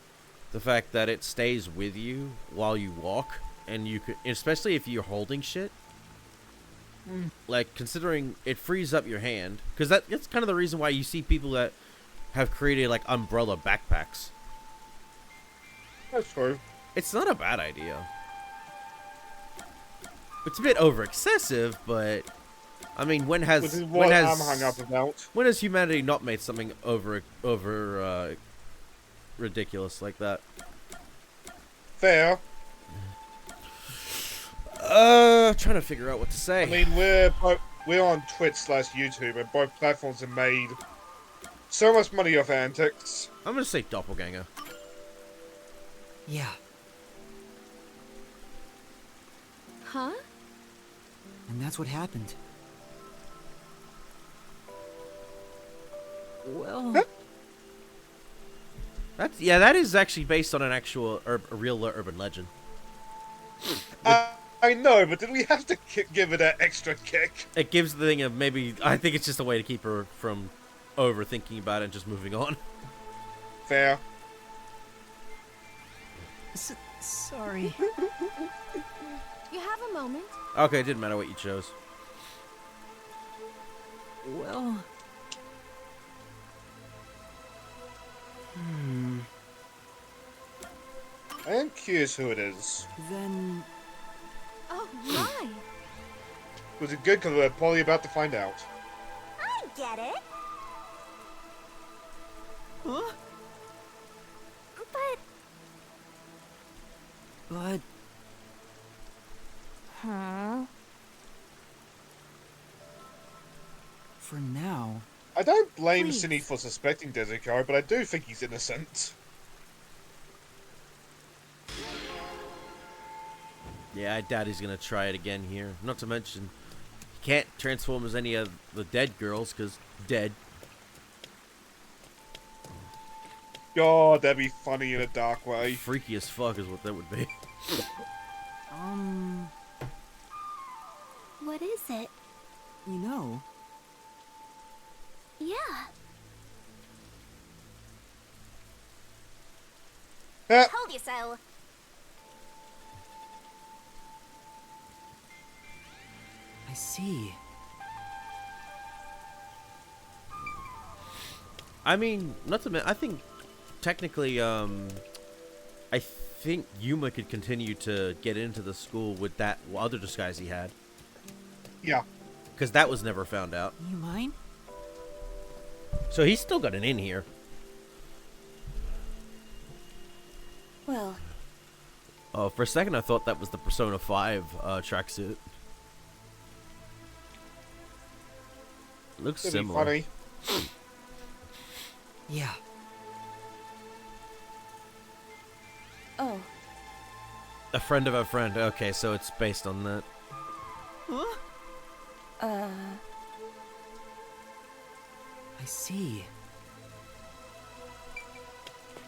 [SPEAKER 1] the fact that it stays with you while you walk, and you could, especially if you're holding shit. Like considering it frees up your hand, because that's kind of the reason why you see people that have created like umbrella backpacks.
[SPEAKER 2] That's true.
[SPEAKER 1] It's not a bad idea. It's a bit over excessive, but I mean, when
[SPEAKER 2] Which is what I'm hung up about.
[SPEAKER 1] when has humanity not made something over ridiculous like that?
[SPEAKER 2] Fair.
[SPEAKER 1] Trying to figure out what to say.
[SPEAKER 2] I mean, we're on Twitch/YouTube, and both platforms have made so much money off antics.
[SPEAKER 1] I'm gonna say doppelganger.
[SPEAKER 3] Yeah.
[SPEAKER 4] Huh?
[SPEAKER 3] And that's what happened. Well,
[SPEAKER 1] That is actually based on an actual a real urban legend.
[SPEAKER 2] I know, but did we have to give it an extra kick?
[SPEAKER 1] It gives the thing of maybe I think it's just a way to keep her from overthinking about it and just moving on.
[SPEAKER 2] Fair.
[SPEAKER 3] sorry.
[SPEAKER 5] You have a moment.
[SPEAKER 1] Okay, it didn't matter what you chose.
[SPEAKER 3] Well...
[SPEAKER 2] I am curious who it is.
[SPEAKER 3] Then...
[SPEAKER 5] Oh my!
[SPEAKER 2] Was it good? Because we're probably about to find out.
[SPEAKER 5] I get it.
[SPEAKER 3] Huh?
[SPEAKER 5] But
[SPEAKER 3] But... For now...
[SPEAKER 2] I don't blame
[SPEAKER 5] Please.
[SPEAKER 2] Cindy for suspecting Dezuko, but I do think he's innocent.
[SPEAKER 1] Yeah, I doubt he's gonna try it again here. Not to mention, he can't transform as any of the dead girls because dead.
[SPEAKER 2] God, that'd be funny in a dark way.
[SPEAKER 1] Freaky as fuck is what that would be.
[SPEAKER 5] what is it?
[SPEAKER 3] You know...
[SPEAKER 5] Yeah.
[SPEAKER 2] Eh,
[SPEAKER 5] Told you so.
[SPEAKER 3] I see.
[SPEAKER 1] I mean, not to mention, I think technically, I think Yuma could continue to get into the school with that other disguise he had,
[SPEAKER 2] yeah.
[SPEAKER 1] because that was never found out.
[SPEAKER 3] You mind?
[SPEAKER 1] So he's still got an in here.
[SPEAKER 5] Well,
[SPEAKER 1] Oh, for a second I thought that was the Persona 5 tracksuit. Looks
[SPEAKER 2] That'd be
[SPEAKER 1] similar.
[SPEAKER 2] funny.
[SPEAKER 3] Yeah.
[SPEAKER 5] oh,
[SPEAKER 1] A friend of a friend. Okay, so it's based on that.
[SPEAKER 3] Huh? I see.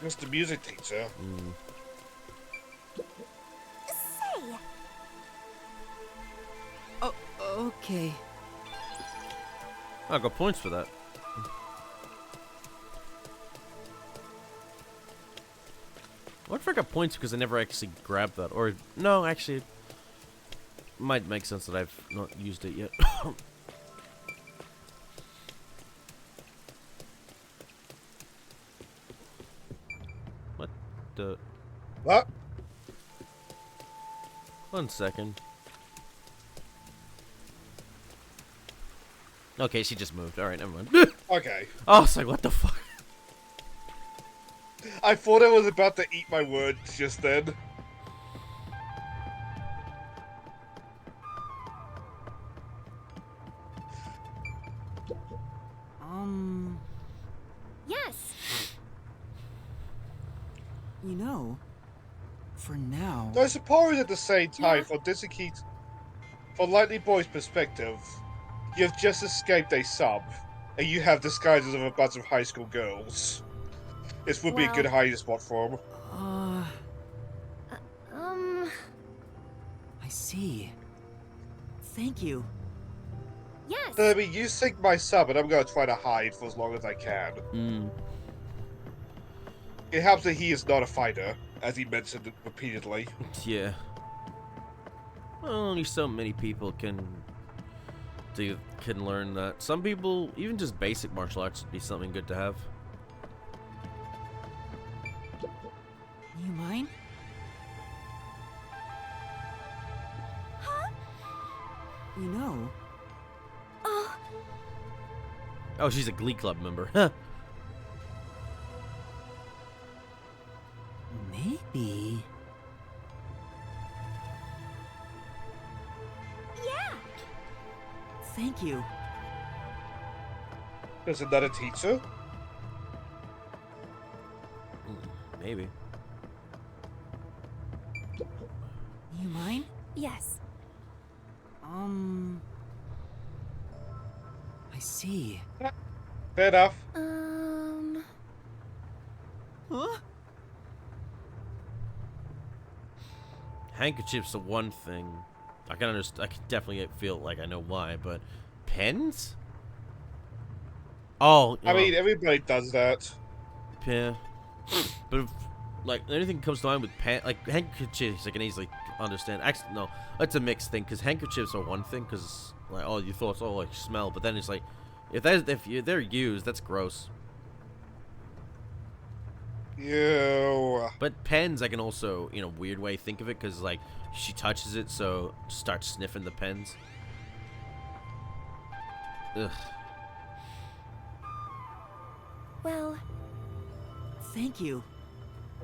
[SPEAKER 2] Just the music teacher.
[SPEAKER 5] say.
[SPEAKER 3] Oh, okay.
[SPEAKER 1] I got points for that. What if I got points because I never actually grabbed that? Or, no, actually, might make sense that I've not used it yet. What the?
[SPEAKER 2] What?
[SPEAKER 1] 1 second. Okay, she just moved. Alright, never mind.
[SPEAKER 2] Okay.
[SPEAKER 1] Oh, it's like, what the fuck?
[SPEAKER 2] I thought I was about to eat my words just then.
[SPEAKER 5] Yes.
[SPEAKER 3] You know, for now.
[SPEAKER 2] I suppose at the same time,
[SPEAKER 5] Yeah.
[SPEAKER 2] from Lightning Boy's perspective, you've just escaped a sub, and you have disguises of a bunch of high school girls. This would be a good
[SPEAKER 5] Well-
[SPEAKER 2] hiding spot for him.
[SPEAKER 3] I see. Thank you.
[SPEAKER 5] Yes.
[SPEAKER 2] Derby, you sink my sub, and I'm gonna try to hide for as long as I can.
[SPEAKER 1] Mm.
[SPEAKER 2] It helps that he is not a fighter, as he mentioned repeatedly.
[SPEAKER 1] Yeah. Well, only so many people can learn that. Some people, even just basic martial arts would be something good to have.
[SPEAKER 3] You mind?
[SPEAKER 5] Huh?
[SPEAKER 3] You know,
[SPEAKER 1] Oh, she's a Glee Club member. Huh.
[SPEAKER 3] maybe.
[SPEAKER 5] Yeah.
[SPEAKER 3] Thank you.
[SPEAKER 2] There's another teacher?
[SPEAKER 1] Maybe.
[SPEAKER 3] You mind?
[SPEAKER 5] Yes.
[SPEAKER 3] I see.
[SPEAKER 2] Fair enough.
[SPEAKER 3] Huh?
[SPEAKER 1] Handkerchief's the one thing. I can understand. I can definitely feel like I know why, but pens? Oh,
[SPEAKER 2] I mean, everybody does that.
[SPEAKER 1] yeah. But if, like, anything comes to mind with like handkerchiefs, I can easily understand. Actually, no, it's a mixed thing because handkerchiefs are one thing because like, oh, you thought, oh, like smell, but then it's like, if they're used, that's gross.
[SPEAKER 2] Ew.
[SPEAKER 1] But pens, I can also, in a weird way, think of it because like she touches it, so starts sniffing the pens. Ugh.
[SPEAKER 5] Well,
[SPEAKER 3] Thank you.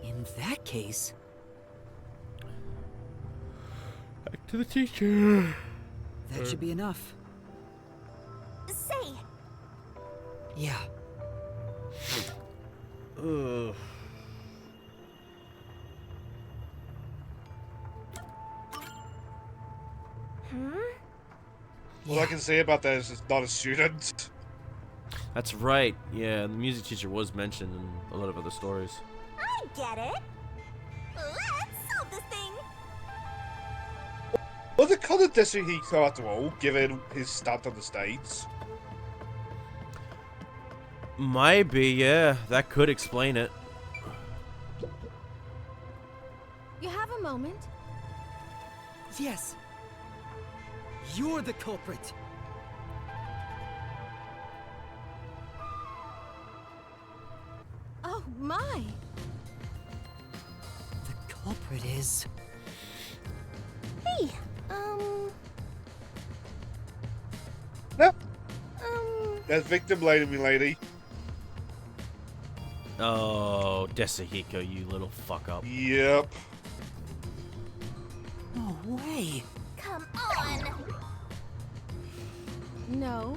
[SPEAKER 3] In that case,
[SPEAKER 1] Back to the teacher.
[SPEAKER 3] that should be enough.
[SPEAKER 5] say.
[SPEAKER 3] Yeah.
[SPEAKER 1] Ugh.
[SPEAKER 2] All I can say about that is it's not a student.
[SPEAKER 1] That's right. Yeah, the music teacher was mentioned in a lot of other stories.
[SPEAKER 5] I get it. Let's solve this thing.
[SPEAKER 2] Was it kind of Tetsuhiko after all, given his stunt on the stage?
[SPEAKER 1] Might be, yeah. That could explain it.
[SPEAKER 5] You have a moment?
[SPEAKER 3] Yes. You're the culprit.
[SPEAKER 5] Oh my.
[SPEAKER 3] The culprit is.
[SPEAKER 5] Hey,
[SPEAKER 2] Nope. That's victim blaming me, lady.
[SPEAKER 1] Oh, Desahiko, you little fuck up.
[SPEAKER 2] Yep.
[SPEAKER 3] No way.
[SPEAKER 5] come on. No.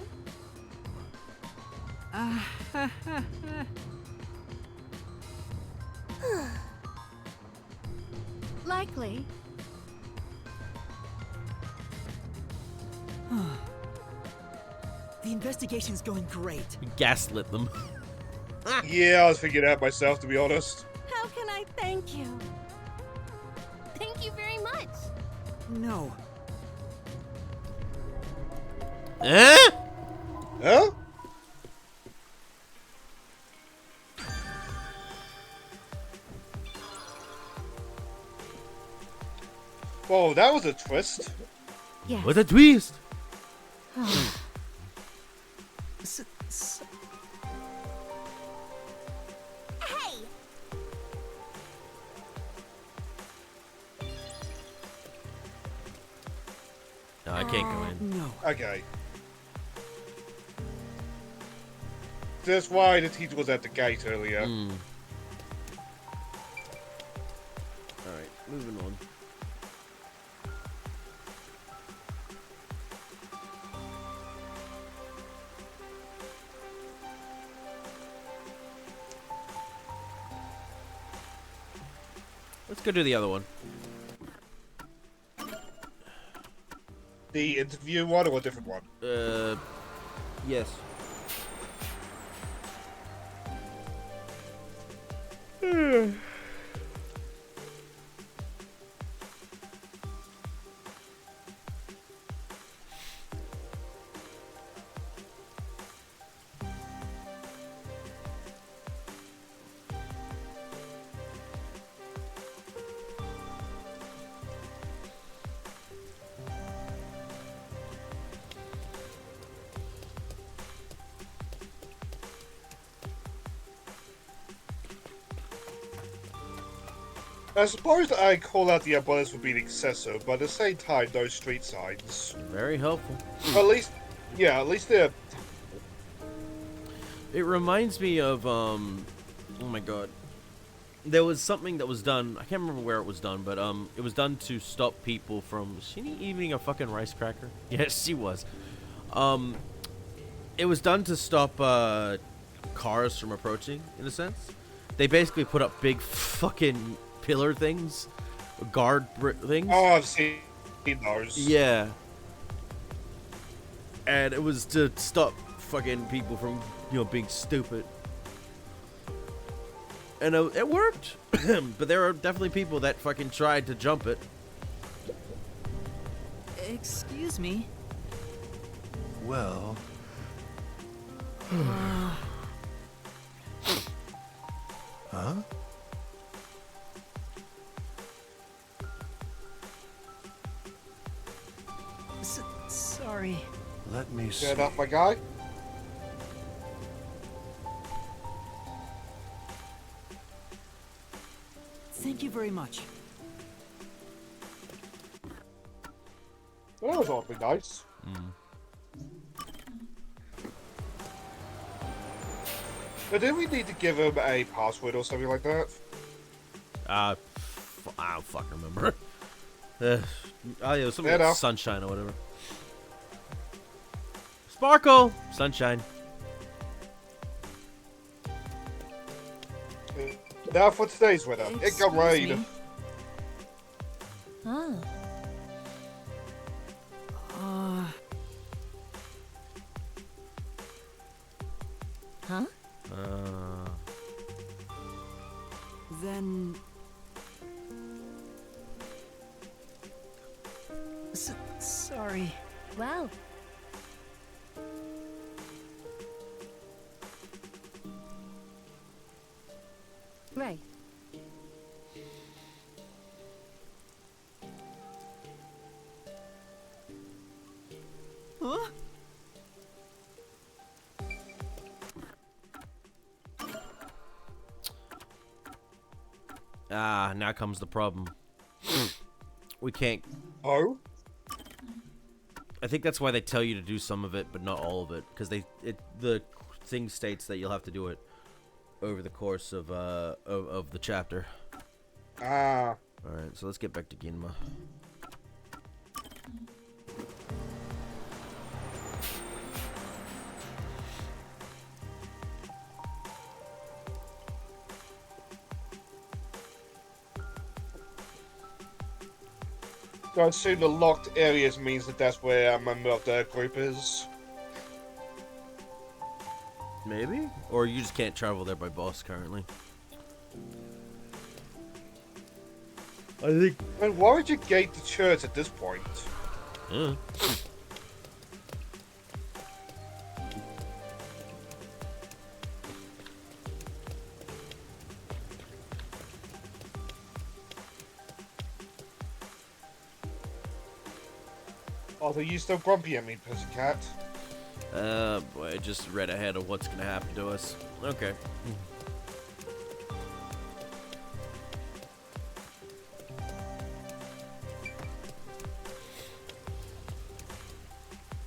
[SPEAKER 5] Likely.
[SPEAKER 3] The investigation's going great.
[SPEAKER 1] You gaslit them.
[SPEAKER 2] Yeah, I was figuring it out myself, to be honest.
[SPEAKER 5] How can I thank you? Thank you very much.
[SPEAKER 3] No.
[SPEAKER 1] Eh?
[SPEAKER 2] Huh? Whoa, that was a twist.
[SPEAKER 5] Yes.
[SPEAKER 1] What a twist!
[SPEAKER 5] Hey!
[SPEAKER 1] No, I can't go in.
[SPEAKER 6] No.
[SPEAKER 2] Okay. That's why the teacher was at the gate earlier.
[SPEAKER 1] Mm. Alright, moving on. Let's go do the other one.
[SPEAKER 2] The interview one or a different one?
[SPEAKER 1] Yes.
[SPEAKER 2] I suppose that I call out the umbrellas for being excessive, but at the same time, those street signs.
[SPEAKER 1] Very helpful.
[SPEAKER 2] At least, yeah, at least they're.
[SPEAKER 1] It reminds me of, oh my god. There was something that was done, I can't remember where it was done, but, it was done to stop people from, was she eating a fucking rice cracker? Yes, she was. It was done to stop, cars from approaching, in a sense. They basically put up big fucking pillar things, things.
[SPEAKER 2] Oh, I've seen those.
[SPEAKER 1] Yeah. And it was to stop fucking people from, being stupid. And it worked. But there are definitely people that fucking tried to jump it.
[SPEAKER 3] Excuse me.
[SPEAKER 7] Well, huh?
[SPEAKER 3] Sorry.
[SPEAKER 7] Let me see.
[SPEAKER 2] Get off, my guy.
[SPEAKER 3] Thank you very much.
[SPEAKER 2] That was awfully nice. But did we need to give him a password or something like that?
[SPEAKER 1] I don't fucking remember. Oh, yeah, it was something
[SPEAKER 2] Yeah,
[SPEAKER 1] like
[SPEAKER 2] no.
[SPEAKER 1] Sunshine or whatever. Sparkle! Sunshine.
[SPEAKER 2] Now for today's winner. Income raid.
[SPEAKER 3] me.
[SPEAKER 5] Oh. Huh?
[SPEAKER 3] Then... sorry.
[SPEAKER 5] Wow. Right.
[SPEAKER 3] Huh?
[SPEAKER 1] Ah, now comes the problem. We can't.
[SPEAKER 2] Oh?
[SPEAKER 1] I think that's why they tell you to do some of it, but not all of it, because the thing states that you'll have to do it over the course of the chapter.
[SPEAKER 2] Ah.
[SPEAKER 1] All right, so let's get back to Ginma.
[SPEAKER 2] So I assume the locked areas means that that's where a member of the group is.
[SPEAKER 1] Maybe, or you just can't travel there by bus currently. I think.
[SPEAKER 2] And why would you gate the church at this point? Are you still grumpy at me, Pussycat?
[SPEAKER 1] Boy, I just read ahead of what's gonna happen to us. Okay.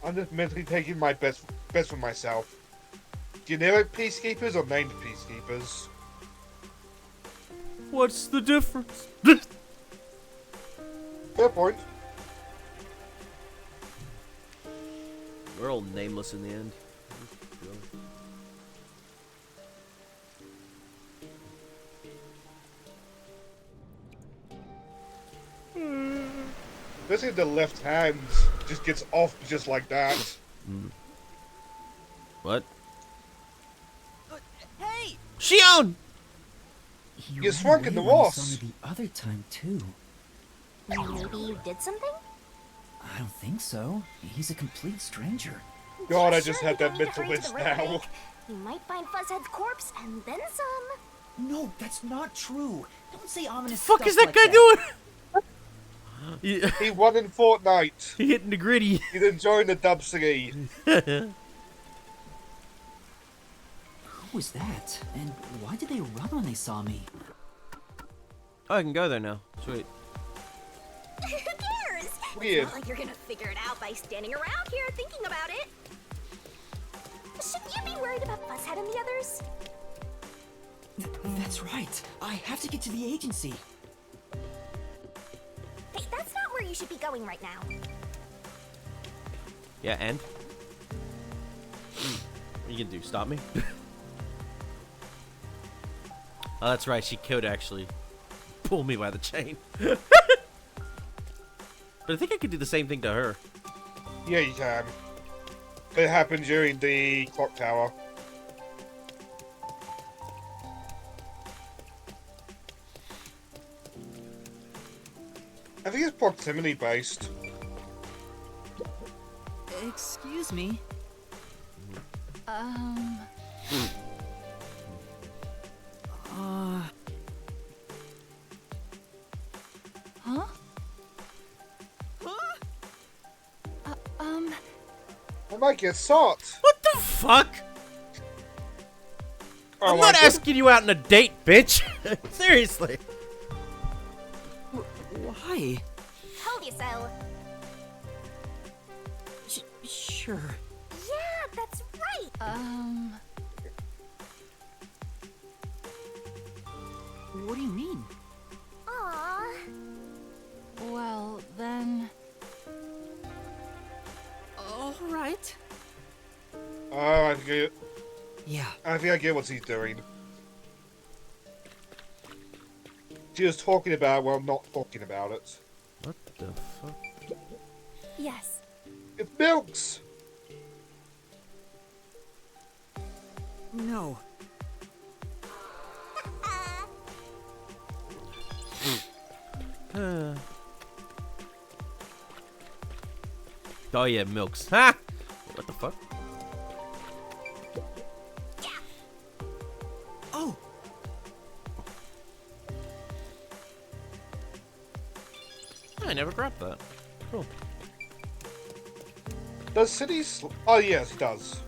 [SPEAKER 2] I'm just mentally taking my best for myself. Generic peacekeepers or named peacekeepers?
[SPEAKER 1] What's the difference?
[SPEAKER 2] Fair point.
[SPEAKER 1] We're all nameless in the end.
[SPEAKER 2] Basically, the left hand just gets off just like that.
[SPEAKER 1] What?
[SPEAKER 3] Hey!
[SPEAKER 1] Shion!
[SPEAKER 2] You swung in the walls.
[SPEAKER 3] The other time too.
[SPEAKER 5] Maybe you did something?
[SPEAKER 3] I don't think so. He's a complete stranger.
[SPEAKER 2] God, I
[SPEAKER 5] Sure,
[SPEAKER 2] just
[SPEAKER 5] you
[SPEAKER 2] had
[SPEAKER 5] don't
[SPEAKER 2] that
[SPEAKER 5] need to
[SPEAKER 2] mental
[SPEAKER 5] hurry to
[SPEAKER 2] list
[SPEAKER 5] the river
[SPEAKER 2] now.
[SPEAKER 5] lake. You might find Fuzzhead's corpse and then some.
[SPEAKER 3] No, that's not true. Don't say ominous
[SPEAKER 1] Fuck
[SPEAKER 3] stuff
[SPEAKER 1] is that
[SPEAKER 3] like
[SPEAKER 1] guy doing? he,
[SPEAKER 2] He won in Fortnite.
[SPEAKER 1] he hitting the gritty.
[SPEAKER 2] He didn't join the Dub City.
[SPEAKER 3] Who was that? And why did they run when they saw me?
[SPEAKER 1] Oh, I can go there now. Sweet.
[SPEAKER 5] Who cares?
[SPEAKER 2] Weird.
[SPEAKER 5] It's not like you're gonna figure it out by standing around here thinking about it. Shouldn't you be worried about Fuzzhead and the others?
[SPEAKER 3] That's right. I have to get to the agency.
[SPEAKER 5] Hey, that's not where you should be going right now.
[SPEAKER 1] Yeah, and? What are you gonna do? Stop me? Oh, that's right. She could actually pull me by the chain. But I think I could do the same thing to her.
[SPEAKER 2] Yeah, you can. It happened during the clock tower. I think it's proximity based.
[SPEAKER 3] Excuse me.
[SPEAKER 4] Huh?
[SPEAKER 2] I might get sought.
[SPEAKER 1] What the fuck?
[SPEAKER 2] Oh,
[SPEAKER 1] I'm not
[SPEAKER 2] I did-
[SPEAKER 1] asking you out on a date, bitch. Seriously.
[SPEAKER 3] Why?
[SPEAKER 5] Told you so.
[SPEAKER 3] Sure.
[SPEAKER 5] Yeah, that's right.
[SPEAKER 3] What do you mean?
[SPEAKER 5] Aww.
[SPEAKER 4] Well, then.
[SPEAKER 3] All right.
[SPEAKER 2] Oh,
[SPEAKER 3] Yeah.
[SPEAKER 2] I think I get what he's doing. She was talking about it while not talking about it.
[SPEAKER 1] What the fuck?
[SPEAKER 5] Yes.
[SPEAKER 2] It's Milks!
[SPEAKER 3] No.
[SPEAKER 1] Oh yeah, Milks. Ha! What the fuck?
[SPEAKER 3] Oh.
[SPEAKER 1] I never grabbed that. Cool.
[SPEAKER 2] Does City Oh, yes, he does.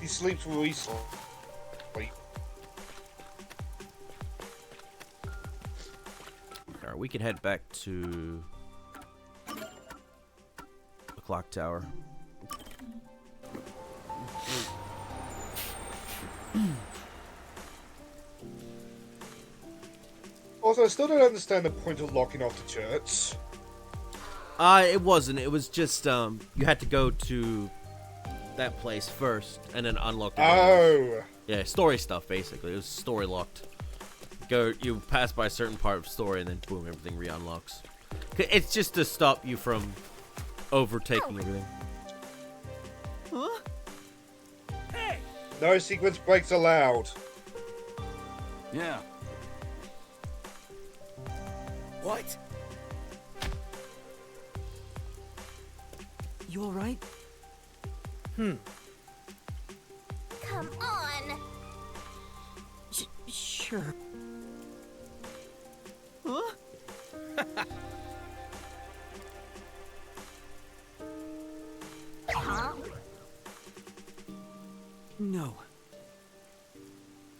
[SPEAKER 2] He sleeps when we sleep.
[SPEAKER 1] Alright, we can head back to the clock tower.
[SPEAKER 2] Also, I still don't understand the point of locking off the church.
[SPEAKER 1] It wasn't. It was just, you had to go to that place first and then unlock the doors.
[SPEAKER 2] Oh!
[SPEAKER 1] Yeah, story stuff, basically. It was story locked. You pass by a certain part of story and then boom, everything re-unlocks. It's just to stop you from overtaking everything.
[SPEAKER 3] Huh?
[SPEAKER 2] No sequence breaks allowed.
[SPEAKER 7] Yeah.
[SPEAKER 6] What?
[SPEAKER 3] You all right?
[SPEAKER 5] Come on.
[SPEAKER 3] Sure. Huh?
[SPEAKER 6] No.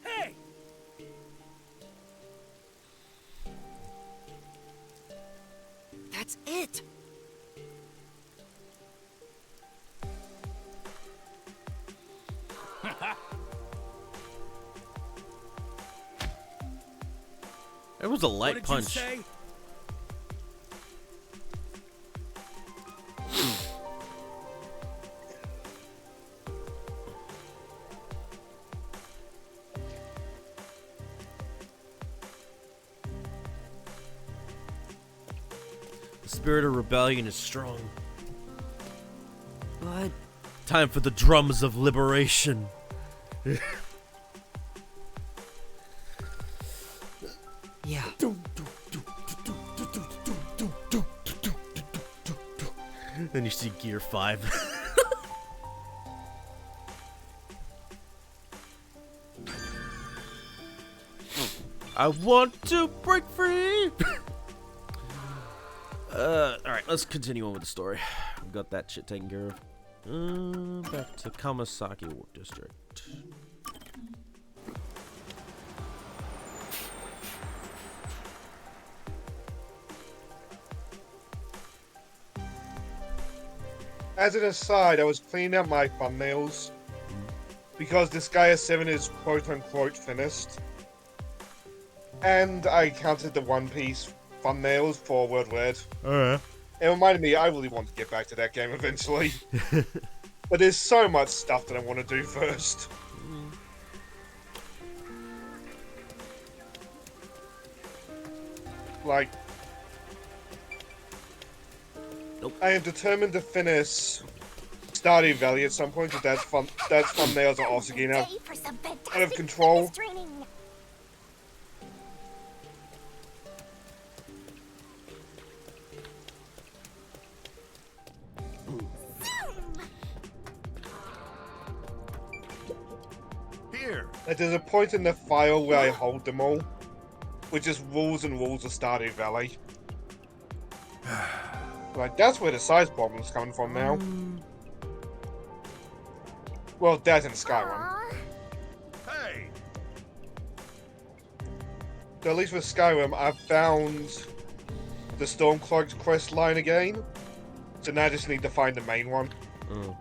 [SPEAKER 7] Hey!
[SPEAKER 6] That's it!
[SPEAKER 1] It was a
[SPEAKER 7] What
[SPEAKER 1] light
[SPEAKER 7] did
[SPEAKER 1] punch.
[SPEAKER 7] you say?
[SPEAKER 1] The spirit of rebellion is strong.
[SPEAKER 6] But
[SPEAKER 1] Time for the drums of liberation.
[SPEAKER 3] Yeah.
[SPEAKER 1] Then you see Gear 5. I want to break free. Alright, let's continue on with the story. We've got that shit taken care of. Back to Kamasaki Work District.
[SPEAKER 2] As an aside, I was cleaning up my thumbnails because Disgaea 7 is quote-unquote finished. And I counted the One Piece thumbnails for World Red.
[SPEAKER 1] Alright.
[SPEAKER 2] It reminded me I really want to get back to that game eventually. But there's so much stuff that I want to do first. Like...
[SPEAKER 1] Nope.
[SPEAKER 2] I am determined to finish Stardew Valley at some point, because that thumbnails are also getting out
[SPEAKER 5] Day for some
[SPEAKER 2] of
[SPEAKER 5] fantastic
[SPEAKER 2] control.
[SPEAKER 5] fitness training.
[SPEAKER 7] Here.
[SPEAKER 2] Like, there's a point in the file where I hold them all, which is rules and rules of Stardew Valley. Like, that's where the size problem's coming from now. Well, that and Skyrim.
[SPEAKER 5] Aw,
[SPEAKER 7] Hey!
[SPEAKER 2] So at least with Skyrim, I've found the Stormcloaked quest line again. So now I just need to find the main one.
[SPEAKER 1] Oh.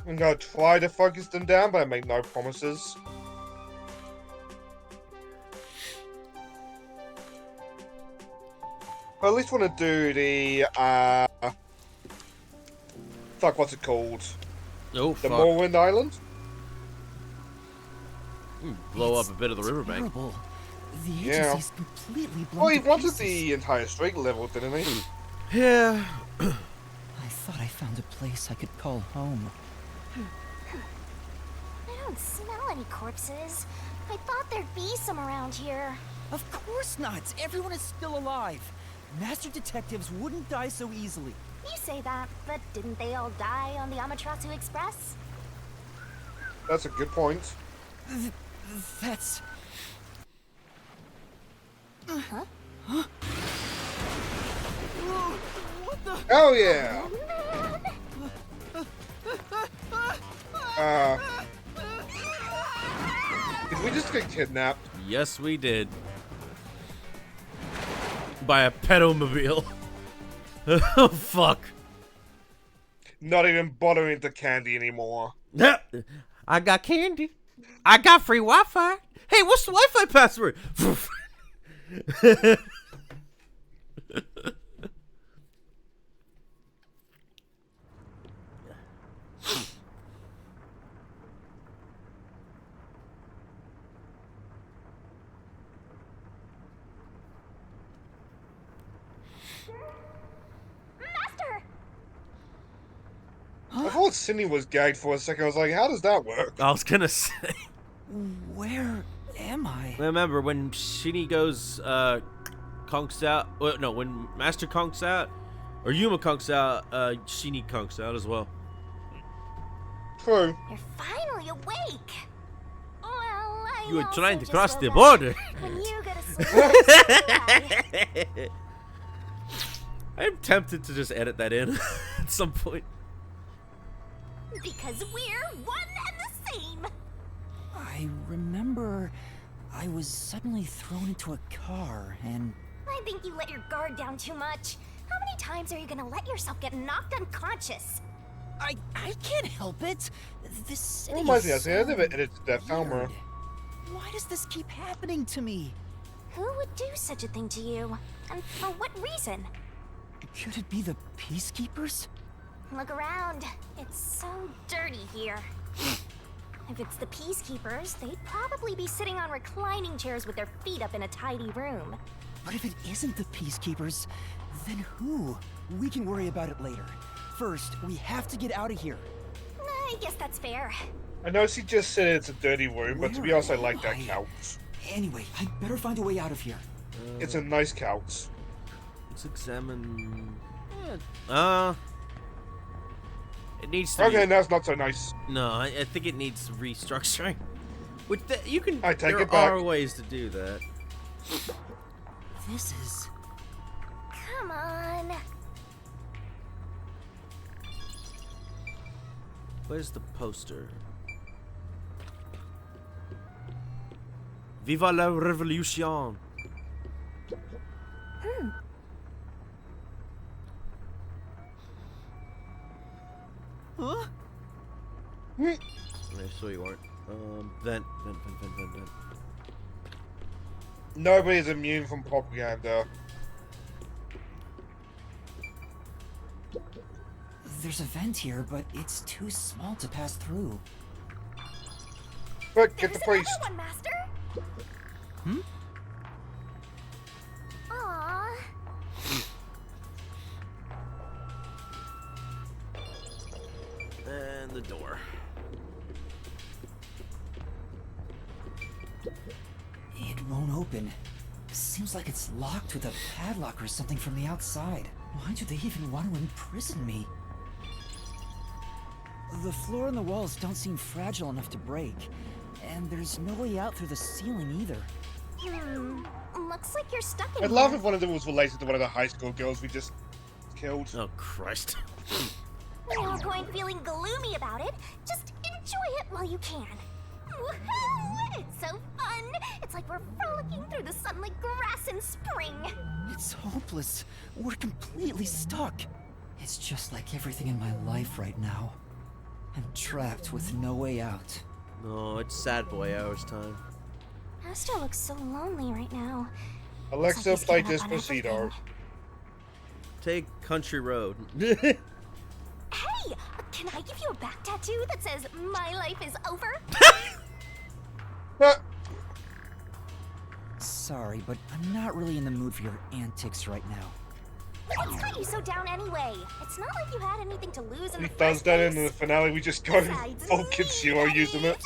[SPEAKER 2] I'm gonna try to focus them down, but I make no promises. I at least want to do the, fuck, what's it called?
[SPEAKER 1] Oh,
[SPEAKER 2] The
[SPEAKER 1] fuck.
[SPEAKER 2] Morrowind Island?
[SPEAKER 1] Blow
[SPEAKER 3] It's
[SPEAKER 1] up a bit of the riverbank.
[SPEAKER 3] Terrible. The
[SPEAKER 2] Yeah.
[SPEAKER 3] agency's completely blown
[SPEAKER 2] Well, he
[SPEAKER 3] to
[SPEAKER 2] wanted
[SPEAKER 3] pieces.
[SPEAKER 2] the entire street leveled, didn't he?
[SPEAKER 1] Yeah.
[SPEAKER 3] I thought I found a place I could call home.
[SPEAKER 5] I don't smell any corpses. I thought there'd be some around here.
[SPEAKER 6] Of course not! Everyone is still alive! Master detectives wouldn't die so easily.
[SPEAKER 5] You say that, but didn't they all die on the Amaterasu Express?
[SPEAKER 2] That's a good point.
[SPEAKER 6] That's...
[SPEAKER 2] Oh yeah! Did we just get kidnapped?
[SPEAKER 1] Yes, we did. By a pedomobile. Oh, fuck.
[SPEAKER 2] Not even bothering the candy anymore.
[SPEAKER 1] I got candy. I got free Wi-Fi. Hey, what's the Wi-Fi password?
[SPEAKER 5] Master!
[SPEAKER 2] I thought Cindy was gagged for a second. I was like, how does that work?
[SPEAKER 1] I was gonna say.
[SPEAKER 6] Where am I?
[SPEAKER 1] Remember when Shinny goes, conks out? Well, no, when Master conks out, or Yuma conks out, Shinny conks out as well.
[SPEAKER 2] True.
[SPEAKER 5] You're finally awake! Well, I
[SPEAKER 1] You were
[SPEAKER 5] also
[SPEAKER 1] trying to
[SPEAKER 5] just
[SPEAKER 1] cross
[SPEAKER 5] woke
[SPEAKER 1] the
[SPEAKER 5] up.
[SPEAKER 1] border.
[SPEAKER 5] When you go to sleep, I-
[SPEAKER 1] I'm tempted to just edit that in at some point.
[SPEAKER 5] Because we're one and the same.
[SPEAKER 3] I remember I was suddenly thrown into a car and...
[SPEAKER 5] I think you let your guard down too much. How many times are you gonna let yourself get knocked unconscious?
[SPEAKER 3] I can't help it. This city
[SPEAKER 2] Reminds me,
[SPEAKER 3] is
[SPEAKER 2] I never
[SPEAKER 3] so
[SPEAKER 2] edited that camera.
[SPEAKER 3] weird. Why does this keep happening to me?
[SPEAKER 5] Who would do such a thing to you? And for what reason?
[SPEAKER 3] Could it be the Peacekeepers?
[SPEAKER 5] Look around. It's so dirty here. If it's the Peacekeepers, they'd probably be sitting on reclining chairs with their feet up in a tidy room.
[SPEAKER 3] But if it isn't the Peacekeepers, then who? We can worry about it later. First, we have to get out of here.
[SPEAKER 5] I guess that's fair.
[SPEAKER 2] I know she just said it's a dirty room, but to be
[SPEAKER 3] Where
[SPEAKER 2] honest, I
[SPEAKER 3] am
[SPEAKER 2] like that
[SPEAKER 3] I?
[SPEAKER 2] couch.
[SPEAKER 3] Anyway, I'd better find a way out of here.
[SPEAKER 2] It's a nice couch.
[SPEAKER 1] Let's examine. It needs to.
[SPEAKER 2] Okay,
[SPEAKER 1] Be...
[SPEAKER 2] that's not so nice.
[SPEAKER 1] No, I think it needs restructuring. Which you can.
[SPEAKER 2] I take
[SPEAKER 1] there
[SPEAKER 2] it back.
[SPEAKER 1] are ways to do that.
[SPEAKER 3] This is...
[SPEAKER 5] Come on.
[SPEAKER 1] Where's the poster? Viva la Revolution!
[SPEAKER 3] Huh?
[SPEAKER 1] I saw you weren't. Vent.
[SPEAKER 2] Nobody is immune from propaganda.
[SPEAKER 3] There's a vent here, but it's too small to pass through.
[SPEAKER 2] But get the
[SPEAKER 5] There's
[SPEAKER 2] priest.
[SPEAKER 5] another one, Master.
[SPEAKER 3] Hmm?
[SPEAKER 5] Aww.
[SPEAKER 1] And the door.
[SPEAKER 3] It won't open. Seems like it's locked with a padlock or something from the outside. Why do they even want to imprison me? The floor and the walls don't seem fragile enough to break. And there's no way out through the ceiling either.
[SPEAKER 5] Looks like you're stuck in
[SPEAKER 2] I'd love
[SPEAKER 5] here.
[SPEAKER 2] if one of them was related to one of the high school girls we just killed.
[SPEAKER 1] Oh Christ!
[SPEAKER 5] No point feeling gloomy about it. Just enjoy it while you can. Woohoo! It's so fun! It's like we're frolicking through the sun like grass in spring.
[SPEAKER 3] It's hopeless. We're completely stuck. It's just like everything in my life right now. I'm trapped with no way out.
[SPEAKER 1] No, it's sad boy hours time.
[SPEAKER 5] Astro looks so lonely right now.
[SPEAKER 2] Alexa,
[SPEAKER 5] Looks
[SPEAKER 2] play
[SPEAKER 5] like he's given up on
[SPEAKER 2] Despacito.
[SPEAKER 5] everything.
[SPEAKER 1] Take Country Road.
[SPEAKER 5] Hey! Can I give you a back tattoo that says, "My life is over"?
[SPEAKER 2] Ah,
[SPEAKER 3] Sorry, but I'm not really in the mood for your antics right now.
[SPEAKER 5] What's got you so down anyway? It's not like you had anything to lose in
[SPEAKER 2] he
[SPEAKER 5] the
[SPEAKER 2] does
[SPEAKER 5] first
[SPEAKER 2] that
[SPEAKER 5] place.
[SPEAKER 2] in the finale, we just go
[SPEAKER 5] Besides,
[SPEAKER 2] full Kitsuro using it.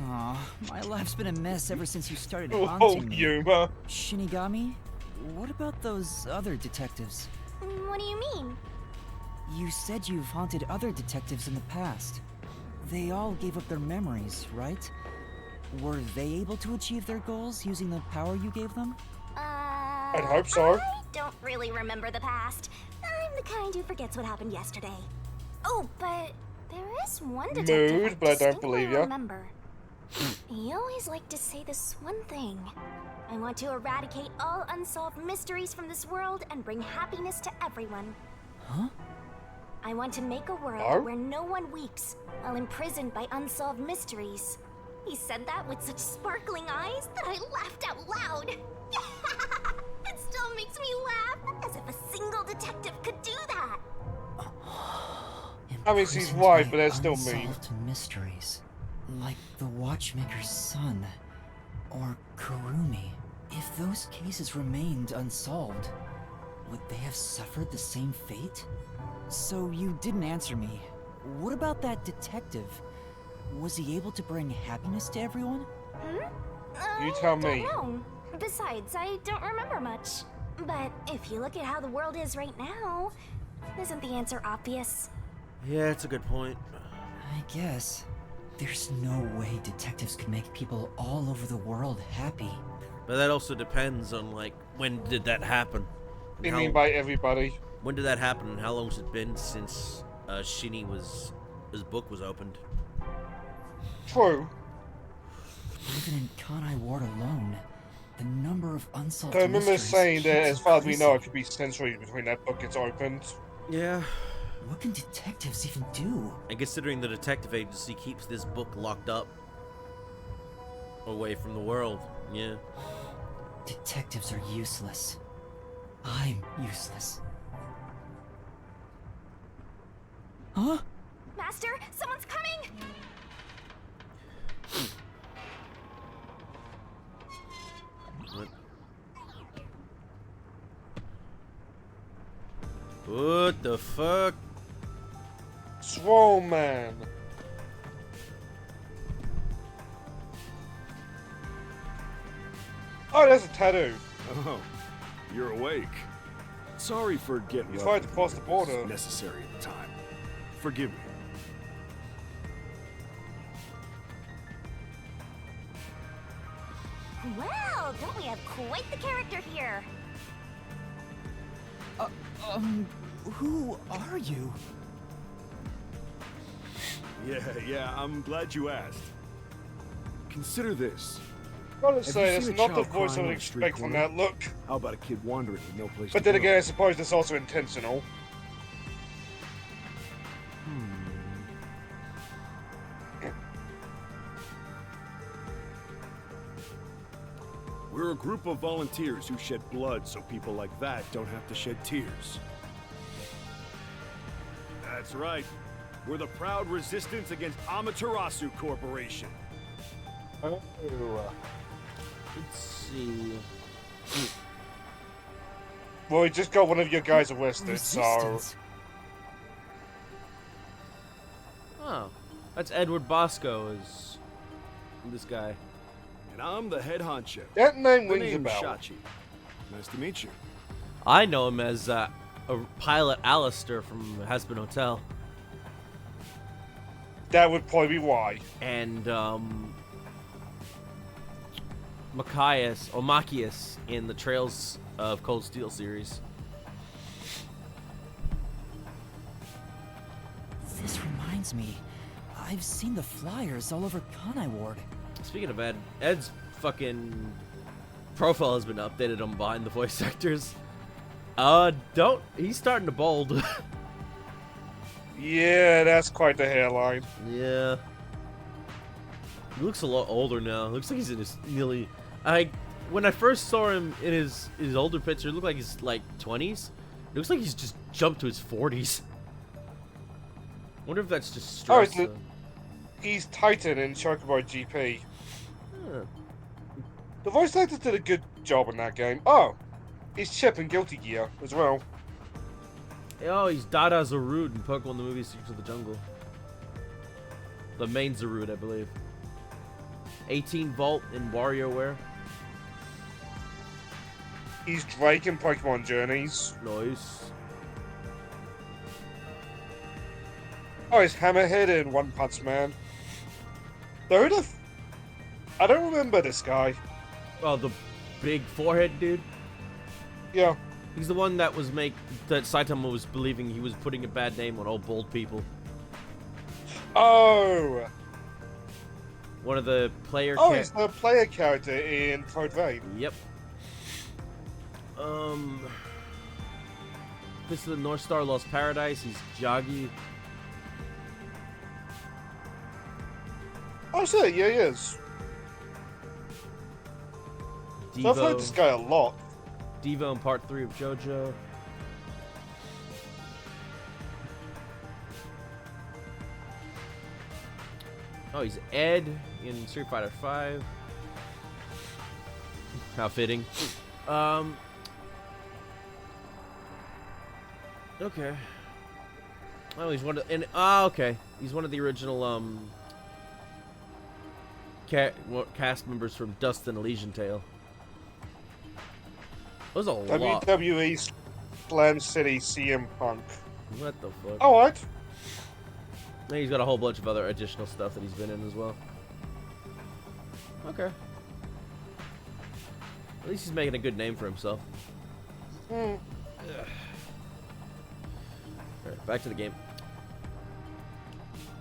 [SPEAKER 3] Aw, my life's been a mess ever since you started
[SPEAKER 2] Oh,
[SPEAKER 3] haunting me.
[SPEAKER 2] humor.
[SPEAKER 3] Shinigami, what about those other detectives?
[SPEAKER 5] What do you mean?
[SPEAKER 3] You said you've haunted other detectives in the past. They all gave up their memories, right? Were they able to achieve their goals using the power you gave them?
[SPEAKER 2] I'd hope so.
[SPEAKER 5] I don't really remember the past. I'm the kind who forgets what happened yesterday. Oh, but there is one detective
[SPEAKER 2] Mood, but I don't
[SPEAKER 5] distinctly
[SPEAKER 2] believe ya.
[SPEAKER 5] remember. He always liked to say this one thing. I want to eradicate all unsolved mysteries from this world and bring happiness to everyone.
[SPEAKER 3] Huh?
[SPEAKER 5] I want to make a world
[SPEAKER 2] Oh?
[SPEAKER 5] where no one weeps while imprisoned by unsolved mysteries. He said that with such sparkling eyes that I laughed out loud. It still makes me laugh, as if a single detective could do that.
[SPEAKER 2] I mean, she's
[SPEAKER 3] Imprisoned
[SPEAKER 2] white,
[SPEAKER 3] by
[SPEAKER 2] but that's still mean.
[SPEAKER 3] unsolved mysteries. Like the Watchmaker's son. Or Kurumi. If those cases remained unsolved, would they have suffered the same fate? So you didn't answer me. What about that detective? Was he able to bring happiness to everyone?
[SPEAKER 2] You tell
[SPEAKER 5] I don't
[SPEAKER 2] me.
[SPEAKER 5] know. Besides, I don't remember much. But if you look at how the world is right now, isn't the answer obvious?
[SPEAKER 1] Yeah, it's a good point.
[SPEAKER 3] I guess. There's no way detectives could make people all over the world happy.
[SPEAKER 1] But that also depends on like when did that happen? And
[SPEAKER 2] You
[SPEAKER 1] how-
[SPEAKER 2] mean by everybody?
[SPEAKER 1] when did that happen and how long has it been since his book was opened.
[SPEAKER 2] True.
[SPEAKER 3] Even in Kanai Ward alone, the number of unsolved
[SPEAKER 2] I remember
[SPEAKER 3] mysteries
[SPEAKER 2] saying that,
[SPEAKER 3] keeps
[SPEAKER 2] as far as we know, it
[SPEAKER 3] increasing.
[SPEAKER 2] could be centuries between that book gets opened.
[SPEAKER 1] Yeah.
[SPEAKER 3] What can detectives even do?
[SPEAKER 1] And considering the detective agency keeps this book locked up away from the world, yeah.
[SPEAKER 3] Detectives are useless. I'm useless. Huh?
[SPEAKER 5] Master, someone's coming!
[SPEAKER 1] What the fuck?
[SPEAKER 2] Swole man. Oh, there's a tattoo.
[SPEAKER 8] Oh, you're awake. Sorry for getting
[SPEAKER 2] You
[SPEAKER 8] rough
[SPEAKER 2] tried to
[SPEAKER 8] with
[SPEAKER 2] cross
[SPEAKER 8] you.
[SPEAKER 2] the
[SPEAKER 8] It was
[SPEAKER 2] border.
[SPEAKER 8] necessary at the time. Forgive me.
[SPEAKER 5] Well, don't we have quite the character here?
[SPEAKER 3] Who are you?
[SPEAKER 8] Yeah, I'm glad you asked. Consider this.
[SPEAKER 2] Gotta
[SPEAKER 8] Have
[SPEAKER 2] say,
[SPEAKER 8] you
[SPEAKER 2] it's
[SPEAKER 8] seen a
[SPEAKER 2] not the
[SPEAKER 8] child
[SPEAKER 2] voice I
[SPEAKER 8] crying
[SPEAKER 2] would
[SPEAKER 8] on a street
[SPEAKER 2] expect from
[SPEAKER 8] corner?
[SPEAKER 2] that look.
[SPEAKER 8] How about a kid wandering with no place
[SPEAKER 2] But
[SPEAKER 8] to
[SPEAKER 2] then
[SPEAKER 8] go?
[SPEAKER 2] again, I suppose it's also intentional.
[SPEAKER 8] We're a group of volunteers who shed blood so people like that don't have to shed tears. That's right. We're the proud resistance against Amaterasu Corporation.
[SPEAKER 2] Oh.
[SPEAKER 1] Let's see.
[SPEAKER 2] Well, we just got one of your guys arrested, so...
[SPEAKER 3] Resistance.
[SPEAKER 1] Oh, that's Edward Bosco is this guy.
[SPEAKER 8] And I'm the head honcho.
[SPEAKER 2] That name
[SPEAKER 8] The
[SPEAKER 2] rings a
[SPEAKER 8] name's
[SPEAKER 2] bell.
[SPEAKER 8] Shachi. Nice to meet you.
[SPEAKER 1] I know him as a pilot Alistair from Hazbin Hotel,
[SPEAKER 2] That would probably be why.
[SPEAKER 1] and Machias in the Trails of Cold Steel series.
[SPEAKER 3] This reminds me. I've seen the flyers all over Kanai Ward.
[SPEAKER 1] Speaking of Ed, Ed's fucking profile has been updated on behind the voice actors. He's starting to bald.
[SPEAKER 2] Yeah, that's quite the hairline.
[SPEAKER 1] Yeah. He looks a lot older now. Looks like he's in his when I first saw him in his older picture, it looked like he's like 20s. It looks like he's just jumped to his 40s. Wonder if that's just
[SPEAKER 2] Oh,
[SPEAKER 1] stress.
[SPEAKER 2] He's Titan in Chocobo GP.
[SPEAKER 1] Huh.
[SPEAKER 2] The voice actor did a good job in that game. Oh, he's Chip in Guilty Gear as well.
[SPEAKER 1] Oh, he's Dada Zarud in Pokemon the movie Secrets of the Jungle. The main Zarud, I believe. 18 Volt in WarioWare.
[SPEAKER 2] He's Drake in Pokemon Journeys.
[SPEAKER 1] Nice.
[SPEAKER 2] Oh, he's Hammerhead in One Punch Man. I don't remember this guy.
[SPEAKER 1] Oh, the big forehead dude.
[SPEAKER 2] Yeah.
[SPEAKER 1] He's the one that that Saitama was believing he was putting a bad name on all bald people.
[SPEAKER 2] Oh!
[SPEAKER 1] One of the player.
[SPEAKER 2] Oh, he's the player character in Code Vein.
[SPEAKER 1] Yep. This is the North Star Lost Paradise. He's Jaggi.
[SPEAKER 2] Oh, so yeah, he is. So I've heard this
[SPEAKER 1] Devo.
[SPEAKER 2] guy a lot.
[SPEAKER 1] Devo in Part 3 of JoJo. Oh, he's Ed in Street Fighter 5. How fitting. Okay. Oh, he's one of okay. He's one of the original cast members from Dust and Elysian Tale. That was a lot.
[SPEAKER 2] WWE Slam City CM Punk.
[SPEAKER 1] What the fuck?
[SPEAKER 2] Alright.
[SPEAKER 1] And he's got a whole bunch of other additional stuff that he's been in as well. Okay. At least he's making a good name for himself.
[SPEAKER 2] Hmm.
[SPEAKER 1] Alright, back to the game.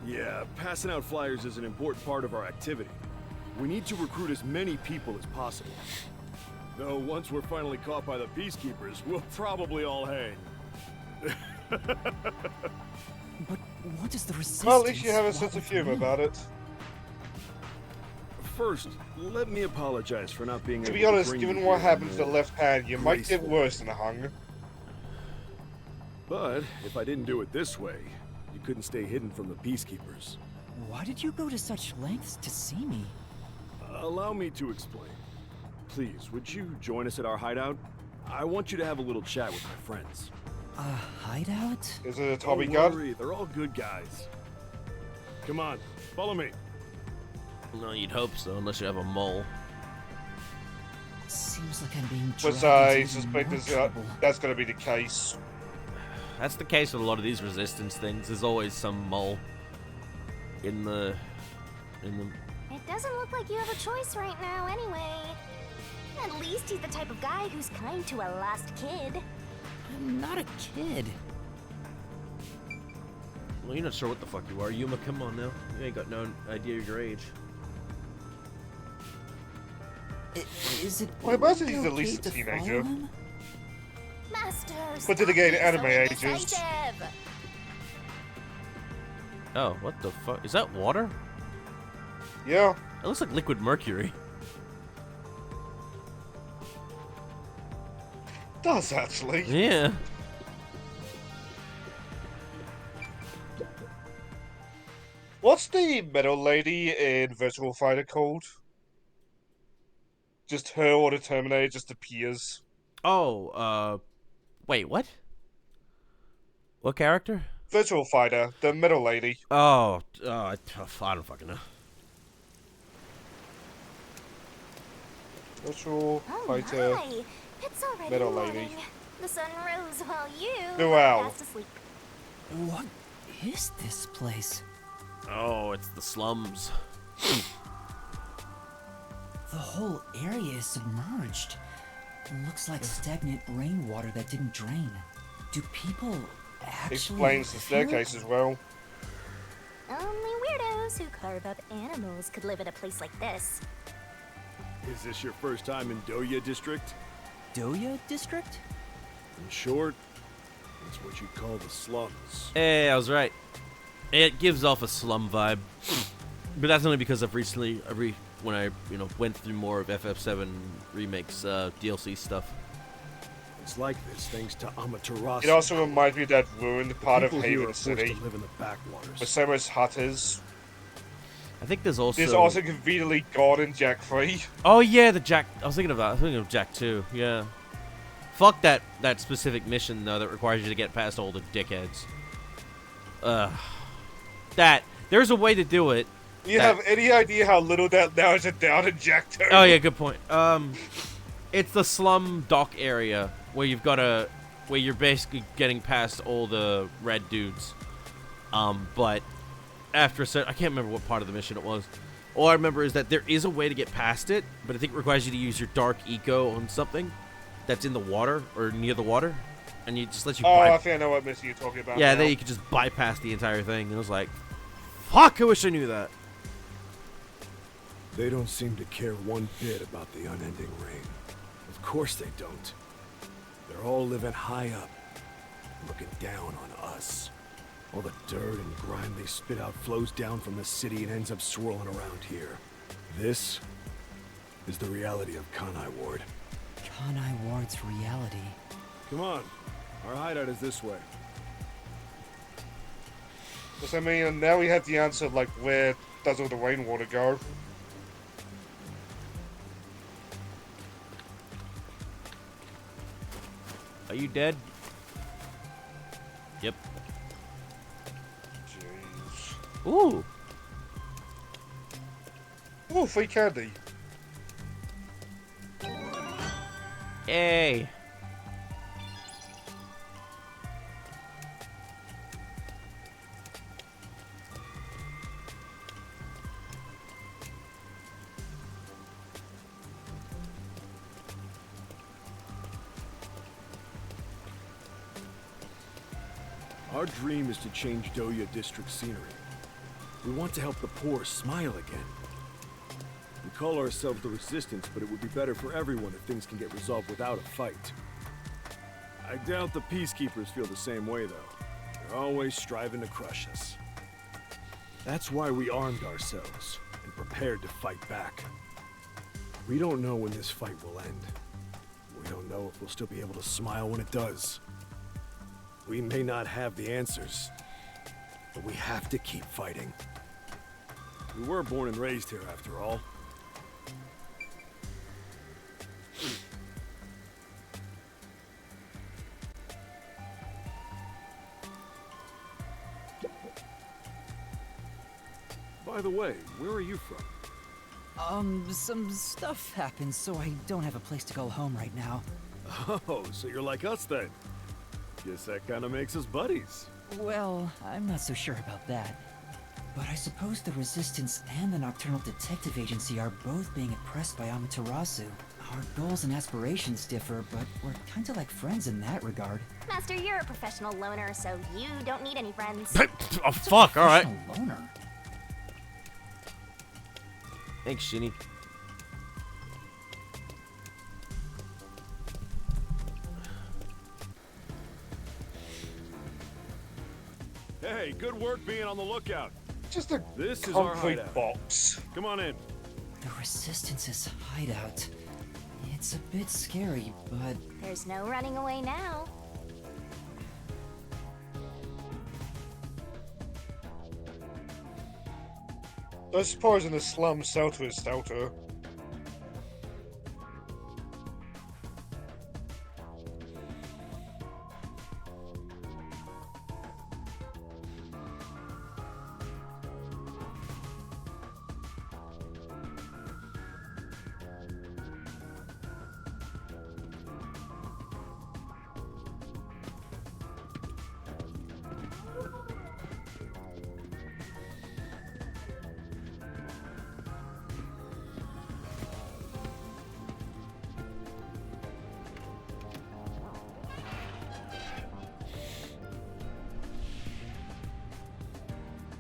[SPEAKER 8] Yeah, passing out flyers is an important part of our activity. We need to recruit as many people as possible. Though once we're finally caught by the Peacekeepers, we'll probably all hang.
[SPEAKER 3] But what is the resistance?
[SPEAKER 2] Well, at least you have a
[SPEAKER 3] want
[SPEAKER 2] sense of
[SPEAKER 3] with
[SPEAKER 2] humor
[SPEAKER 3] me?
[SPEAKER 2] about it.
[SPEAKER 8] First, let me apologize for not being
[SPEAKER 2] To
[SPEAKER 8] able
[SPEAKER 2] be honest,
[SPEAKER 8] bring
[SPEAKER 2] given
[SPEAKER 8] you
[SPEAKER 2] what
[SPEAKER 8] here
[SPEAKER 2] happened to the
[SPEAKER 8] more
[SPEAKER 2] left hand, you might get
[SPEAKER 8] graceful.
[SPEAKER 2] worse than a hung.
[SPEAKER 8] But if I didn't do it this way, you couldn't stay hidden from the Peacekeepers.
[SPEAKER 3] Why did you go to such lengths to see me?
[SPEAKER 8] Allow me to explain. Please, would you join us at our hideout? I want you to have a little chat with my friends.
[SPEAKER 3] A hideout?
[SPEAKER 2] Is it a Tommy
[SPEAKER 8] Don't
[SPEAKER 2] gun?
[SPEAKER 8] worry, they're all good guys. Come on, follow me.
[SPEAKER 1] No, you'd hope so, unless you have a mole.
[SPEAKER 3] Seems like I'm being
[SPEAKER 2] But
[SPEAKER 3] dragged
[SPEAKER 2] I
[SPEAKER 3] into
[SPEAKER 2] suspect
[SPEAKER 3] more
[SPEAKER 2] that's,
[SPEAKER 3] trouble.
[SPEAKER 2] that's going to be the case.
[SPEAKER 1] That's the case with a lot of these resistance things. There's always some mole in the
[SPEAKER 5] It doesn't look like you have a choice right now, anyway. At least he's the type of guy who's kind to a lost kid.
[SPEAKER 3] I'm not a kid.
[SPEAKER 1] Well, you're not sure what the fuck you are. Yuma, come on now. You ain't got no idea of your age.
[SPEAKER 3] Is it
[SPEAKER 2] Well, I imagine he's at
[SPEAKER 3] okay
[SPEAKER 2] least a
[SPEAKER 3] to
[SPEAKER 2] teenager.
[SPEAKER 3] follow him?
[SPEAKER 5] Master,
[SPEAKER 2] But then
[SPEAKER 5] stop
[SPEAKER 2] again,
[SPEAKER 5] being
[SPEAKER 2] anime
[SPEAKER 5] so
[SPEAKER 2] ages.
[SPEAKER 5] indecisive.
[SPEAKER 1] Oh, what the fuck? Is that water?
[SPEAKER 2] Yeah.
[SPEAKER 1] It looks like liquid mercury.
[SPEAKER 2] Does actually.
[SPEAKER 1] Yeah.
[SPEAKER 2] What's the metal lady in Virtual Fighter called? Just her or the Terminator just appears.
[SPEAKER 1] Oh, wait, what? What character?
[SPEAKER 2] Virtual Fighter, the metal lady.
[SPEAKER 1] Oh, I don't fucking know.
[SPEAKER 2] Virtual
[SPEAKER 5] Oh
[SPEAKER 2] Fighter.
[SPEAKER 5] my! It's already
[SPEAKER 2] Metal
[SPEAKER 5] morning.
[SPEAKER 2] lady.
[SPEAKER 5] The sun rose while you
[SPEAKER 2] Go
[SPEAKER 5] were
[SPEAKER 2] out.
[SPEAKER 5] fast asleep.
[SPEAKER 3] What is this place?
[SPEAKER 1] Oh, it's the slums.
[SPEAKER 3] The whole area is submerged. It looks like stagnant rainwater that didn't drain. Do people actually
[SPEAKER 2] Explains the
[SPEAKER 3] live here?
[SPEAKER 2] staircase as well.
[SPEAKER 5] Only weirdos who carve up animals could live in a place like this.
[SPEAKER 8] Is this your first time in Doya District?
[SPEAKER 3] Doya District?
[SPEAKER 8] In short, it's what you'd call the slums.
[SPEAKER 1] Hey, I was right. It gives off a slum vibe, but that's only because I've recently, when I went through more of FF7 remakes DLC stuff.
[SPEAKER 8] It's like this thanks to Amaterasu.
[SPEAKER 2] It also reminds me of that ruined part of
[SPEAKER 8] People here are
[SPEAKER 2] Haven
[SPEAKER 8] forced
[SPEAKER 2] City,
[SPEAKER 8] to live in the backwaters.
[SPEAKER 2] where Samuel's hut is.
[SPEAKER 1] I think there's also.
[SPEAKER 2] There's also conveniently gone in Jack 3.
[SPEAKER 1] Oh yeah, the Jack. I was thinking of that. I was thinking of Jack 2. Yeah. Fuck that specific mission though that requires you to get past all the dickheads. There's a way to do it.
[SPEAKER 2] Do you have any idea how little that narrows it down in Jack 2?
[SPEAKER 1] Oh yeah, good point. It's the slum dock area where where you're basically getting past all the red dudes. But after a certain, I can't remember what part of the mission it was. All I remember is that there is a way to get past it, but I think it requires you to use your dark eco on something that's in the water or near the water, and it just lets you.
[SPEAKER 2] Oh, I think I know what mission you're talking about.
[SPEAKER 1] Yeah,
[SPEAKER 2] now.
[SPEAKER 1] then you could just bypass the entire thing. And it was like, fuck! I wish I knew that.
[SPEAKER 8] They don't seem to care one bit about the unending rain. Of course they don't. They're all living high up, looking down on us. All the dirt and grime they spit out flows down from the city and ends up swirling around here. This is the reality of Kanai Ward.
[SPEAKER 3] Kanai Ward's reality.
[SPEAKER 8] Come on, our hideout is this way.
[SPEAKER 2] Because, I mean, now we have the answer of, like, where does all the rainwater go?
[SPEAKER 1] Are you dead? Yep.
[SPEAKER 2] Jeez.
[SPEAKER 1] Ooh.
[SPEAKER 2] Ooh, free candy.
[SPEAKER 1] Hey.
[SPEAKER 8] Our dream is to change Doya District scenery. We want to help the poor smile again. We call ourselves the Resistance, but it would be better for everyone if things can get resolved without a fight. I doubt the Peacekeepers feel the same way, though. They're always striving to crush us. That's why we armed ourselves and prepared to fight back. We don't know when this fight will end. We don't know if we'll still be able to smile when it does. We may not have the answers, but we have to keep fighting. We were born and raised here, after all. By the way, where are you from?
[SPEAKER 3] Some stuff happened, so I don't have a place to go home right now.
[SPEAKER 8] Oh, so you're like us then. Guess that kind of makes us buddies.
[SPEAKER 3] Well, I'm not so sure about that. But I suppose the Resistance and the Nocturnal Detective Agency are both being oppressed by Amaterasu. Our goals and aspirations differ, but we're kinda like friends in that regard.
[SPEAKER 5] Master, you're a professional loner, so you don't need any friends.
[SPEAKER 1] Oh fuck! All right.
[SPEAKER 3] Professional loner.
[SPEAKER 1] Thanks, Shinny.
[SPEAKER 8] Hey, good work being on the lookout.
[SPEAKER 2] Just a
[SPEAKER 8] This is our
[SPEAKER 2] concrete
[SPEAKER 8] hideout.
[SPEAKER 2] box.
[SPEAKER 8] Come on in.
[SPEAKER 3] The Resistance's hideout. It's a bit scary, but
[SPEAKER 5] There's no running away now.
[SPEAKER 2] I suppose in the slums, Celta is Celta.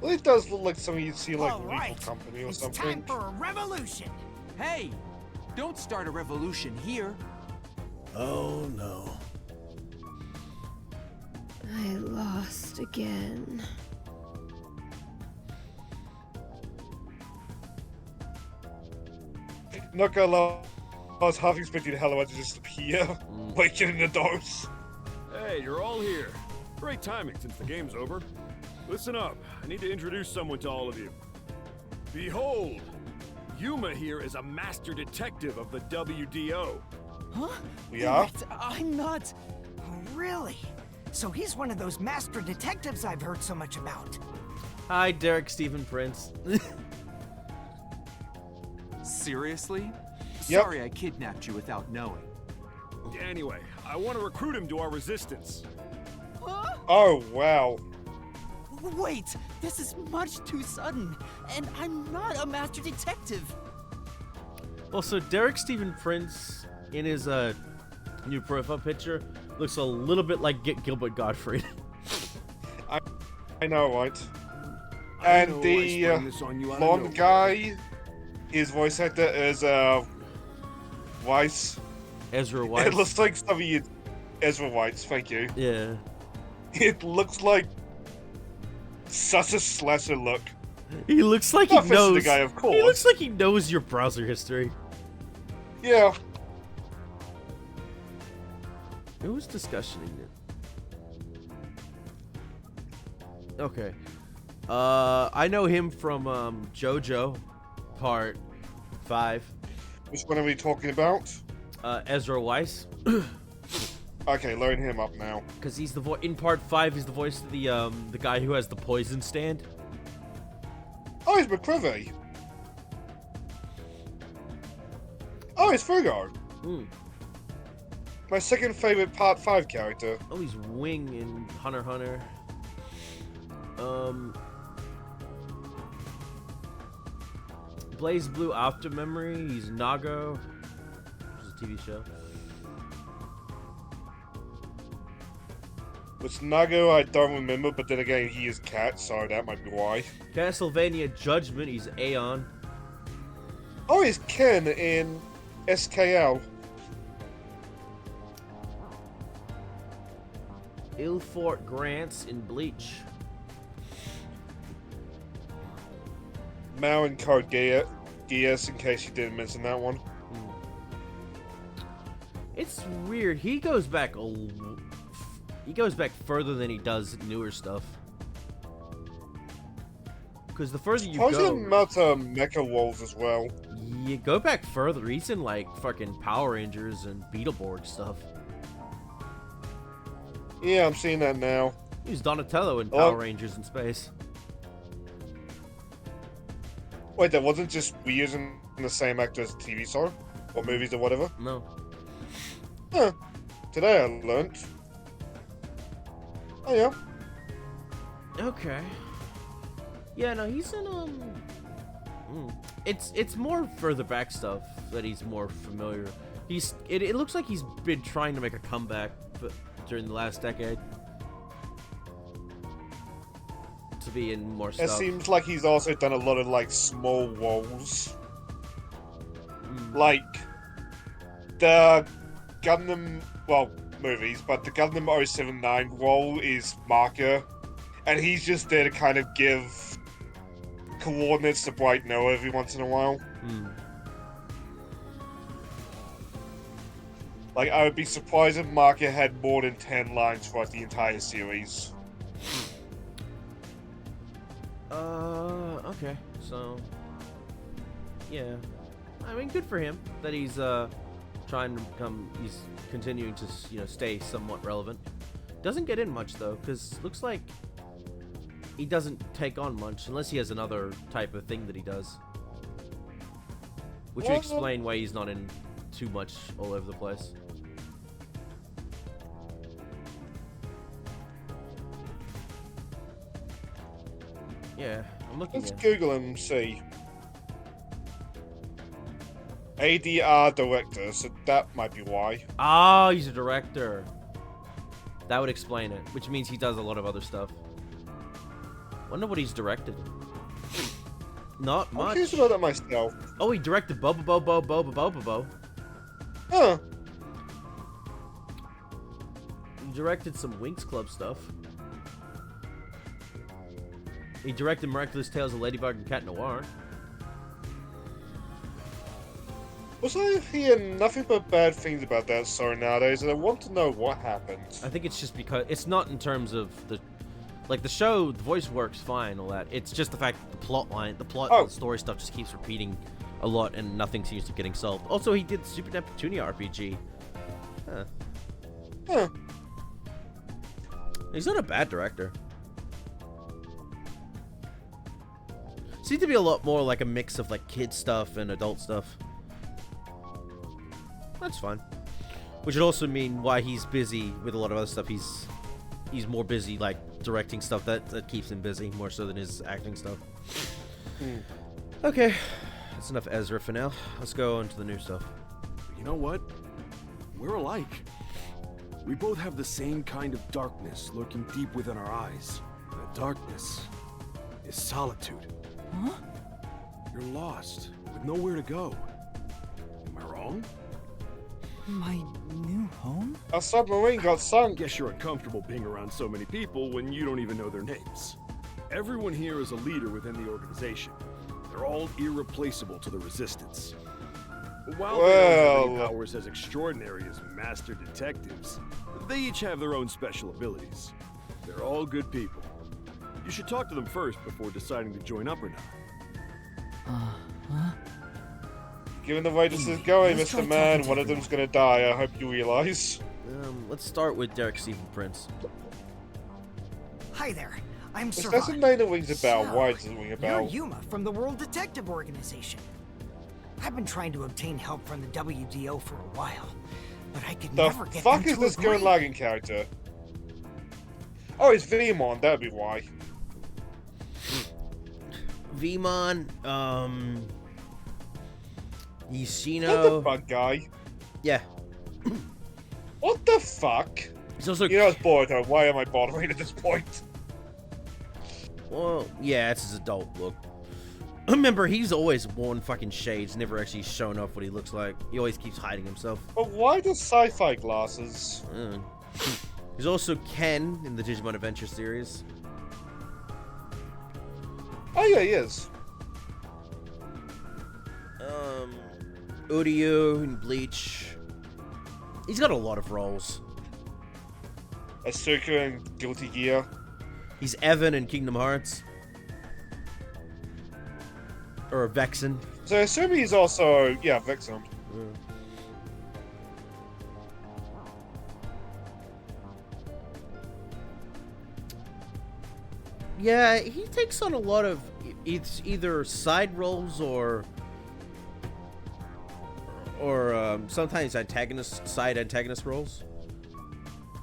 [SPEAKER 2] Well, it does look like something you'd see like Lethal Company or something.
[SPEAKER 6] a revolution. Hey, don't start a revolution here.
[SPEAKER 9] Oh no.
[SPEAKER 10] I lost again.
[SPEAKER 2] Not gonna lie, I was half expecting Hello to just appear, waking in the doors.
[SPEAKER 8] Hey, you're all here. Great timing since the game's over. Listen up, I need to introduce someone to all of you. Behold, Yuma here is a master detective of the WDO.
[SPEAKER 6] Huh?
[SPEAKER 2] We are?
[SPEAKER 6] Wait, I'm not. Really? So he's one of those master detectives I've heard so much about.
[SPEAKER 1] Hi, Derek Stephen Prince.
[SPEAKER 11] Seriously?
[SPEAKER 2] Yep.
[SPEAKER 11] Sorry I kidnapped you without knowing.
[SPEAKER 8] Anyway, I want to recruit him to our resistance.
[SPEAKER 6] Huh?
[SPEAKER 2] Oh, wow.
[SPEAKER 6] Wait, this is much too sudden, and I'm not a master detective.
[SPEAKER 1] Also, Derek Stephen Prince in his new profile picture looks a little bit like Gilbert Gottfried.
[SPEAKER 2] I know, right?
[SPEAKER 8] I
[SPEAKER 2] And
[SPEAKER 8] know I
[SPEAKER 2] the
[SPEAKER 8] sprung this on you out of
[SPEAKER 2] blonde
[SPEAKER 8] nowhere.
[SPEAKER 2] guy, his voice actor is Weiss.
[SPEAKER 1] Ezra Weiss.
[SPEAKER 2] It looks like something you'd... Ezra Weiss, thank you.
[SPEAKER 1] Yeah.
[SPEAKER 2] It looks like such a slasher look.
[SPEAKER 1] He looks like
[SPEAKER 2] Not
[SPEAKER 1] he
[SPEAKER 2] offensive to
[SPEAKER 1] knows.
[SPEAKER 2] the guy, of course.
[SPEAKER 1] He looks like he knows your browser history.
[SPEAKER 2] Yeah.
[SPEAKER 1] Who's discussioning it? Okay. I know him from JoJo Part 5.
[SPEAKER 2] Which one are we talking about?
[SPEAKER 1] Ezra Weiss.
[SPEAKER 2] Okay, load him up now.
[SPEAKER 1] Because he's the in Part 5, he's the voice of the guy who has the poison stand.
[SPEAKER 2] Oh, it's McCrivey. Oh, it's Fugo.
[SPEAKER 1] Hmm.
[SPEAKER 2] My second favorite Part 5 character.
[SPEAKER 1] Oh, he's Wing in Hunter x Hunter. Blaze Blue After Memory, he's Nago. Which is a TV show.
[SPEAKER 2] With Nago, I don't remember, but then again, he is Cat, so that might be why.
[SPEAKER 1] Castlevania Judgment, he's Aeon.
[SPEAKER 2] Oh, he's Ken in SKL.
[SPEAKER 1] Ilfort Grants in Bleach.
[SPEAKER 2] Mao and Code Geass, in case you didn't mention that one.
[SPEAKER 1] It's weird. He goes back further than he does newer stuff. Because the further you
[SPEAKER 2] I was
[SPEAKER 1] go,
[SPEAKER 2] about Mecha Wolves as well.
[SPEAKER 1] you go back further. He's in like fucking Power Rangers and Beetleborg stuff.
[SPEAKER 2] Yeah, I'm seeing that now.
[SPEAKER 1] He's Donatello in Power Rangers in space.
[SPEAKER 2] Wait, that wasn't just reusing the same actor as TV show? Or movies or whatever?
[SPEAKER 1] No.
[SPEAKER 2] Huh. Today I learned. Oh yeah.
[SPEAKER 1] Okay. Yeah, no, he's in It's more further back stuff that he's more familiar. It looks like he's been trying to make a comeback during the last decade. To be in more stuff.
[SPEAKER 2] It seems like he's also done a lot of like small roles. Like the Gundam, well, movies, but the Gundam 079 role is Marker, and he's just there to kind of give coordinates to Bright Noah every once in a while. Like, I would be surprised if Marker had more than 10 lines throughout the entire series.
[SPEAKER 1] Okay, so yeah, I mean, good for him that he's trying to he's continuing to stay somewhat relevant. Doesn't get in much though, because looks like he doesn't take on much unless he has another type of thing that he does, which would explain why he's not in too much all over the place. Yeah, I'm looking.
[SPEAKER 2] Let's Google him, see. ADR director, so that might be why.
[SPEAKER 1] Oh, he's a director. That would explain it, which means he does a lot of other stuff. Wonder what he's directed. Not much.
[SPEAKER 2] I'm curious about that myself.
[SPEAKER 1] Oh, he directed Bobo.
[SPEAKER 2] Huh.
[SPEAKER 1] He directed some Winx Club stuff. He directed Miraculous Tales of Ladybug and Cat Noir.
[SPEAKER 2] Was I hearing nothing but bad things about that story nowadays, and I want to know what happened.
[SPEAKER 1] I think it's just because it's not in terms of the show, the voice works fine, all that. It's just the fact that the plot and the story stuff just keeps repeating a lot, and nothing seems to be getting solved. Also, he did Super Neptunia RPG. Huh. He's not a bad director. Seems to be a lot more like a mix of like kid stuff and adult stuff. That's fine. Which would also mean why he's busy with a lot of other stuff. He's more busy like directing stuff that keeps him busy more so than his acting stuff. Okay, that's enough Ezra for now. Let's go on to the new stuff.
[SPEAKER 8] You know what? We're alike. We both have the same kind of darkness lurking deep within our eyes. That darkness is solitude.
[SPEAKER 3] Huh?
[SPEAKER 8] You're lost, with nowhere to go. Am I wrong?
[SPEAKER 3] My new home?
[SPEAKER 2] Our submarine got sunk.
[SPEAKER 8] Guess you're uncomfortable being around so many people when you don't even know their names. Everyone here is a leader within the organization. They're all irreplaceable to the Resistance. But while they don't have any powers as extraordinary as master detectives, they each have their own special abilities. They're all good people. You should talk to them first before deciding to join up or not.
[SPEAKER 3] Huh?
[SPEAKER 2] Given the way this is going, Mr. Man, one of them's gonna die, I hope you realize.
[SPEAKER 1] Let's start with Derek Stephen Prince.
[SPEAKER 12] Hi there, I'm
[SPEAKER 2] This
[SPEAKER 12] Servant.
[SPEAKER 2] doesn't name that rings a bell. Why does it ring a
[SPEAKER 12] You're
[SPEAKER 2] bell?
[SPEAKER 12] Yuma from the World Detective Organization. I've been trying to obtain help from the WDO for a while, but I could never
[SPEAKER 2] The
[SPEAKER 12] get
[SPEAKER 2] fuck
[SPEAKER 12] them
[SPEAKER 2] is
[SPEAKER 12] to
[SPEAKER 2] this
[SPEAKER 12] agree.
[SPEAKER 2] Gurren Lagann character? Oh, it's Vimon, that'd be why.
[SPEAKER 1] Vimon,
[SPEAKER 2] What the
[SPEAKER 1] Ishino.
[SPEAKER 2] fuck, guy?
[SPEAKER 1] Yeah.
[SPEAKER 2] What the fuck?
[SPEAKER 1] He's also...
[SPEAKER 2] You know it's Boruto, why am I bothering at this point?
[SPEAKER 1] Well, yeah, it's his adult look. Remember, he's always worn fucking shades, never actually shown off what he looks like. He always keeps hiding himself.
[SPEAKER 2] But why the sci-fi glasses?
[SPEAKER 1] He's also Ken in the Digimon Adventure series.
[SPEAKER 2] Oh yeah, he is.
[SPEAKER 1] Uryu in Bleach. He's got a lot of roles.
[SPEAKER 2] Asuka in Guilty Gear.
[SPEAKER 1] He's Evan in Kingdom Hearts. Or Vexen.
[SPEAKER 2] So I assume he's also, yeah, Vexen.
[SPEAKER 1] Yeah, he takes on a lot of either side roles or sometimes side antagonist roles.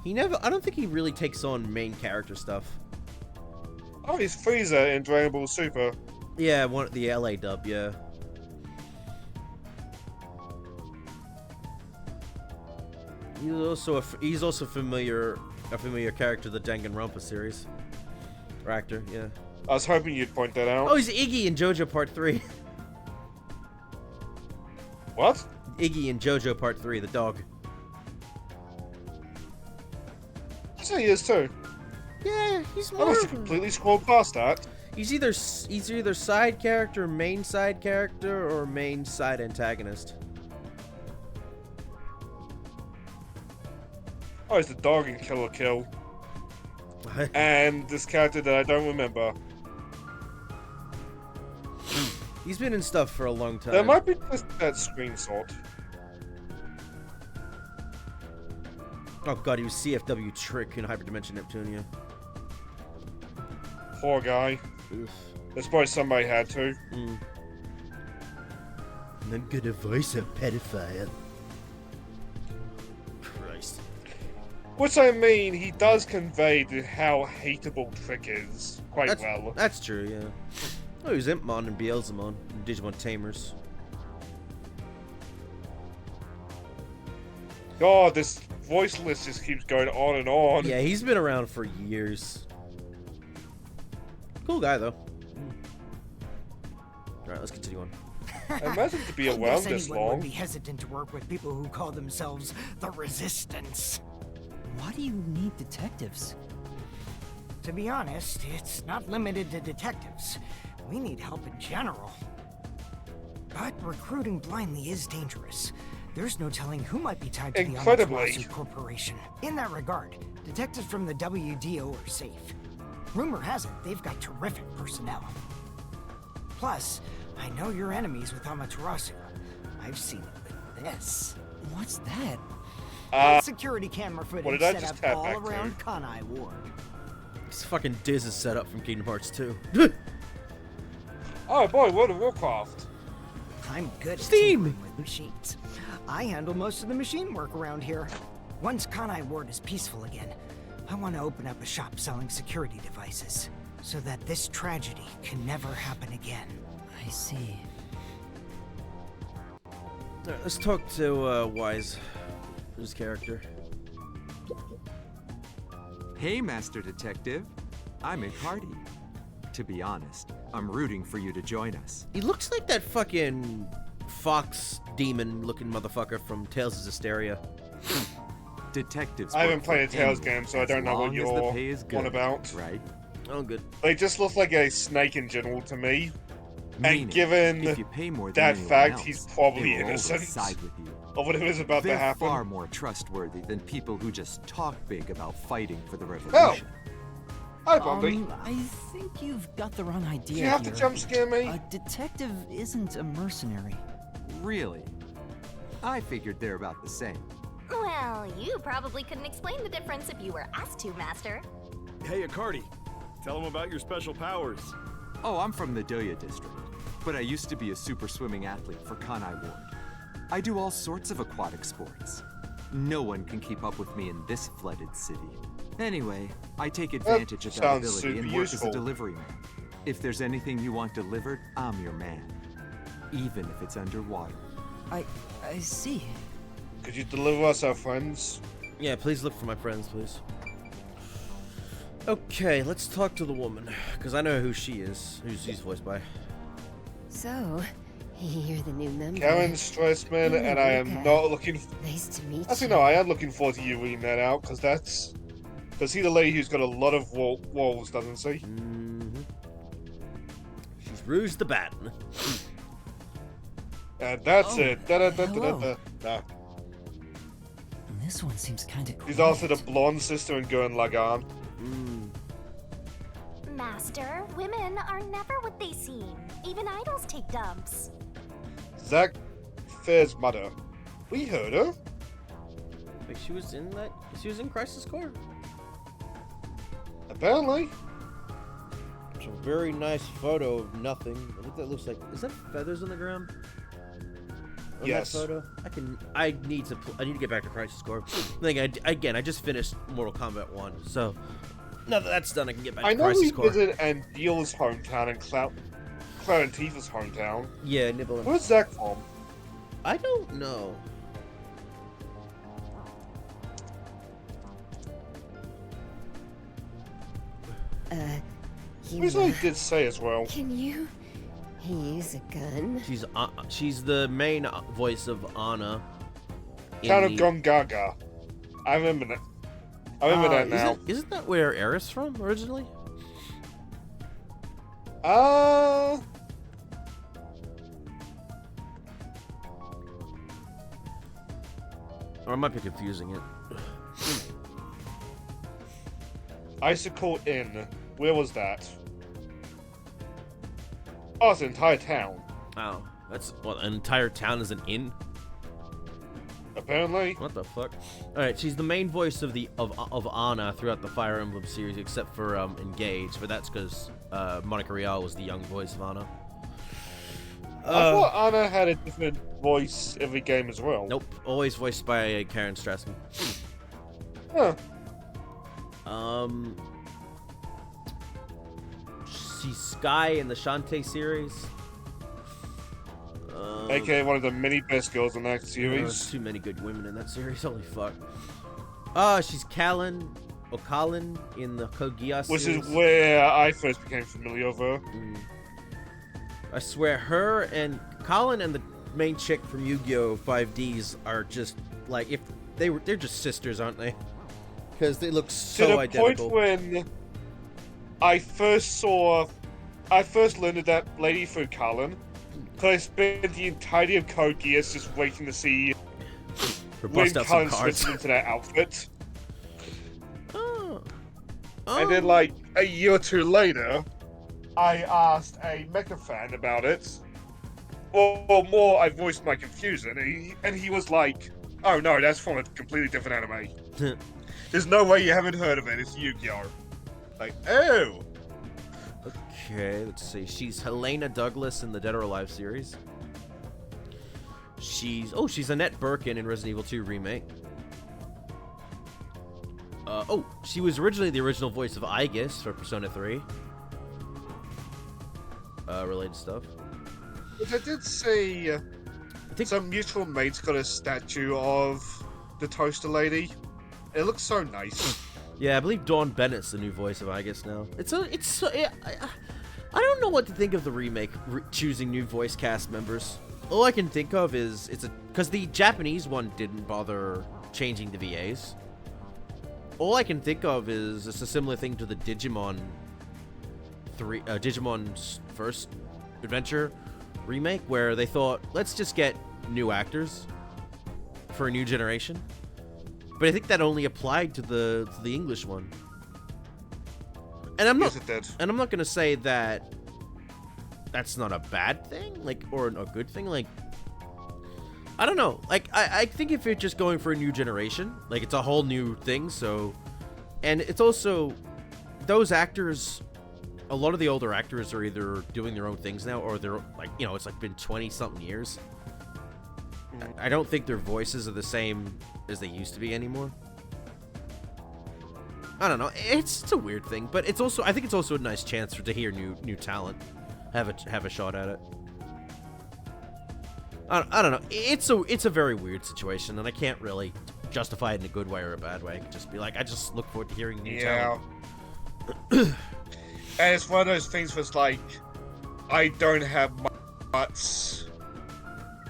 [SPEAKER 1] I don't think he really takes on main character stuff.
[SPEAKER 2] Oh, he's Frieza in Dragon Ball Super.
[SPEAKER 1] Yeah, the LA dub, yeah. He's also a familiar character of the Danganronpa series. Or actor, yeah.
[SPEAKER 2] I was hoping you'd point that out.
[SPEAKER 1] Oh, he's Iggy in JoJo Part 3.
[SPEAKER 2] What?
[SPEAKER 1] Iggy in JoJo Part 3, the dog.
[SPEAKER 2] So he is too.
[SPEAKER 1] Yeah, he's
[SPEAKER 2] I
[SPEAKER 1] more.
[SPEAKER 2] must have completely scrolled past that.
[SPEAKER 1] He's either side character, main side character, or main side antagonist.
[SPEAKER 2] Oh, he's the dog in Kill la Kill. And this character that I don't remember.
[SPEAKER 1] He's been in stuff for a long time.
[SPEAKER 2] There might be just that screenshot.
[SPEAKER 1] Oh god, he was CFW Trick in Hyperdimension Neptunia.
[SPEAKER 2] Poor guy.
[SPEAKER 1] Oof.
[SPEAKER 2] That's probably somebody had to.
[SPEAKER 1] I'm gonna voice a pedophile. Christ.
[SPEAKER 2] Which I mean, he does convey how hateable Trick is quite well.
[SPEAKER 1] That's true, yeah. Oh, he was Impmon and Beelzemon in Digimon Tamers.
[SPEAKER 2] God, this voice list just keeps going on and on.
[SPEAKER 1] Yeah, he's been around for years. Cool guy, though. Alright, let's continue on.
[SPEAKER 2] I imagine to be
[SPEAKER 12] I
[SPEAKER 2] around
[SPEAKER 12] guess
[SPEAKER 2] this
[SPEAKER 12] anyone
[SPEAKER 2] long.
[SPEAKER 12] would be hesitant to work with people who call themselves the Resistance.
[SPEAKER 3] Why do you need detectives?
[SPEAKER 12] To be honest, it's not limited to detectives. We need help in general. But recruiting blindly is dangerous. There's no telling who might be tied to the
[SPEAKER 2] Incredibly.
[SPEAKER 12] Amaterasu Corporation. In that regard, detectives from the WDO are safe. Rumor has it they've got terrific personnel. Plus, I know your enemies with Amaterasu. I've seen it with this.
[SPEAKER 3] What's that?
[SPEAKER 12] Security camera
[SPEAKER 2] what
[SPEAKER 12] footage
[SPEAKER 2] did I
[SPEAKER 12] set
[SPEAKER 2] just
[SPEAKER 12] up
[SPEAKER 2] tap
[SPEAKER 12] all
[SPEAKER 2] back to?
[SPEAKER 12] around Kanai Ward.
[SPEAKER 1] This fucking Diz is set up from Kingdom Hearts 2.
[SPEAKER 2] Oh boy, World of Warcraft.
[SPEAKER 12] I'm good at
[SPEAKER 1] Steam!
[SPEAKER 12] tinkering with machines. I handle most of the machine work around here. Once Kanai Ward is peaceful again, I want to open up a shop selling security devices, so that this tragedy can never happen again.
[SPEAKER 3] I see.
[SPEAKER 1] Alright, let's talk to Wise, his character.
[SPEAKER 11] Hey, Master Detective. I'm Icardi. To be honest, I'm rooting for you to join us.
[SPEAKER 1] He looks like that fucking fox demon looking motherfucker from Tales of Zestiria.
[SPEAKER 11] Detectives.
[SPEAKER 2] I haven't
[SPEAKER 11] work
[SPEAKER 2] played a
[SPEAKER 11] for
[SPEAKER 2] Tales
[SPEAKER 11] anyone
[SPEAKER 2] game, so I don't
[SPEAKER 11] as
[SPEAKER 2] know what
[SPEAKER 11] long as the
[SPEAKER 2] you're
[SPEAKER 11] pay is good,
[SPEAKER 2] on about.
[SPEAKER 11] Right?
[SPEAKER 1] Oh, good.
[SPEAKER 2] They just look like a snake in general to me.
[SPEAKER 11] Meaning,
[SPEAKER 2] And given
[SPEAKER 11] if you pay more than
[SPEAKER 2] that
[SPEAKER 11] anyone
[SPEAKER 2] fact,
[SPEAKER 11] else,
[SPEAKER 2] he's probably
[SPEAKER 11] they will always
[SPEAKER 2] innocent
[SPEAKER 11] side with you.
[SPEAKER 2] of whatever is about
[SPEAKER 11] They're
[SPEAKER 2] to happen.
[SPEAKER 11] far more trustworthy than people who just talk big about fighting for the
[SPEAKER 2] Oh!
[SPEAKER 11] revolution.
[SPEAKER 2] Hi, Bumpy.
[SPEAKER 3] I think you've got the wrong idea.
[SPEAKER 2] Did you have to
[SPEAKER 3] here.
[SPEAKER 2] jump scare me?
[SPEAKER 3] A detective isn't a mercenary.
[SPEAKER 11] Really? I figured they're about the same.
[SPEAKER 5] Well, you probably couldn't explain the difference if you were asked to, Master.
[SPEAKER 13] Hey, Icardi. Tell them about your special powers.
[SPEAKER 11] Oh, I'm from the Doya district, but I used to be a super swimming athlete for Kanai Ward. I do all sorts of aquatic sports. No one can keep up with me in this flooded city. Anyway, I take advantage of that
[SPEAKER 2] sounds
[SPEAKER 11] ability and
[SPEAKER 2] super
[SPEAKER 11] work as a
[SPEAKER 2] useful.
[SPEAKER 11] delivery man. If there's anything you want delivered, I'm your man. Even if it's underwater.
[SPEAKER 3] I see.
[SPEAKER 2] Could you deliver us our friends?
[SPEAKER 1] Yeah, please look for my friends, please. Okay, let's talk to the woman, because I know who she is, who she's voiced by.
[SPEAKER 10] So, you're the new member.
[SPEAKER 2] Karen Stressman, and I am not looking.
[SPEAKER 10] Nice to meet
[SPEAKER 2] Actually,
[SPEAKER 10] you.
[SPEAKER 2] no, I am looking forward to you reading that out, because that's. Because he's the lady who's got a lot of walls, doesn't she?
[SPEAKER 1] Mm-hmm. She's Rouge the Bat.
[SPEAKER 2] And that's it.
[SPEAKER 3] hello.
[SPEAKER 2] Nah.
[SPEAKER 3] This one seems kind of.
[SPEAKER 2] She's also the blonde sister in Gurren Lagann.
[SPEAKER 5] Master, women are never what they seem. Even idols take dumps.
[SPEAKER 2] Zack Fair's mother. We heard her.
[SPEAKER 1] Wait, she was in that? She was in Crisis Core?
[SPEAKER 2] Apparently.
[SPEAKER 1] It's a very nice photo of nothing. I think that looks like. Is that feathers on the ground? On
[SPEAKER 2] Yes.
[SPEAKER 1] That photo? I need to get back to Crisis Core. I just finished Mortal Kombat 1, so now that that's done, I can get back to Crisis Core.
[SPEAKER 2] I know we visit Andiel's hometown and Cloud and Tifa's hometown.
[SPEAKER 1] Yeah, Nibble.
[SPEAKER 2] Where's Zack from?
[SPEAKER 1] I don't know.
[SPEAKER 10] You,
[SPEAKER 2] Usually did say as well.
[SPEAKER 10] Can you use a gun?
[SPEAKER 1] She's the main voice of Anna.
[SPEAKER 2] Town of Gongaga. I remember that. I remember that now.
[SPEAKER 1] Isn't that where Aerith's from originally?
[SPEAKER 2] Or
[SPEAKER 1] I might be confusing it.
[SPEAKER 2] Icicle Inn. Where was that? Oh, it's an entire town.
[SPEAKER 1] Oh, that's what, an entire town is an inn?
[SPEAKER 2] Apparently.
[SPEAKER 1] What the fuck? Alright, she's the main voice of Anna throughout the Fire Emblem series, except for Engage, but that's because Monica Rial was the young voice of Anna.
[SPEAKER 2] I thought Anna had a different voice every game as well.
[SPEAKER 1] Nope, always voiced by Karen Strassman.
[SPEAKER 2] Huh.
[SPEAKER 1] She's Sky in the Shantae series.
[SPEAKER 2] AKA one of the many best girls in that series.
[SPEAKER 1] There's too many good women in that series, holy fuck. She's Kalin in the Kogia series.
[SPEAKER 2] Which is where I first became familiar with her.
[SPEAKER 1] I swear, her and Colin and the main chick from Yu-Gi-Oh! 5Ds are just like, if they're just sisters, aren't they? Because they look so identical.
[SPEAKER 2] To the point when I first learned of that lady through Colin, because I spent the entirety of Code Geass just waiting to see when Colin switched into that outfit. And then, like, a year or two later, I asked a Mecha fan about it. Or more, I voiced my confusion, and he was like, oh no, that's from a completely different anime. There's no way you haven't heard of it, it's Yu-Gi-Oh! Like, oh!
[SPEAKER 1] Okay, let's see. She's Helena Douglas in the Dead or Alive series. She's Annette Birkin in Resident Evil 2 Remake. She was originally the original voice of Aegis for Persona 3. Related stuff.
[SPEAKER 2] Which I did see some mutual mates got a statue of the toaster lady. It looks so nice.
[SPEAKER 1] Yeah, I believe Dawn Bennett's the new voice of Aegis now. I don't know what to think of the remake, choosing new voice cast members. All I can think of is because the Japanese one didn't bother changing the VAs. All I can think of is it's a similar thing to the Digimon's first adventure remake, where they thought, let's just get new actors for a new generation. But I think that only applied to the English one. And I'm not going to say that that's not a bad thing, like, or a good thing. Like, I don't know. Like, I think if you're just going for a new generation, like, it's a whole new thing. So, and it's also those actors. A lot of the older actors are either doing their own things now, or they're like, it's like been 20-something years. I don't think their voices are the same as they used to be anymore. I don't know. It's a weird thing, but it's also, I think it's also a nice chance to hear new talent have a shot at it. I don't know. It's a very weird situation, and I can't really justify it in a good way or a bad way. Just be like, I just look forward to hearing new
[SPEAKER 2] Yeah.
[SPEAKER 1] talent.
[SPEAKER 2] And it's one of those things where it's like, I don't have much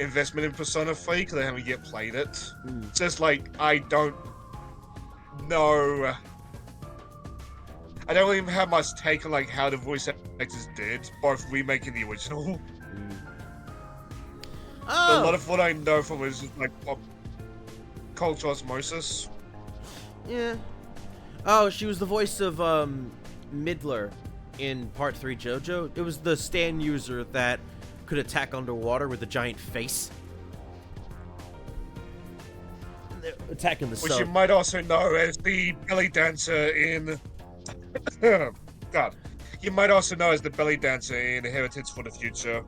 [SPEAKER 2] investment in Persona 3 because I haven't yet played it. It's just like, I don't know. I don't even have much take on like how the voice actors did, both remake and the original. A lot of what I know from it is just like pop culture osmosis.
[SPEAKER 1] Yeah. Oh, she was the voice of Midler in Part 3 JoJo. It was the stand user that could attack underwater with a giant face. And they're attacking the
[SPEAKER 2] Which
[SPEAKER 1] sun.
[SPEAKER 2] you might also know as the belly dancer in... God. You might also know as the belly dancer in Heritage for the Future.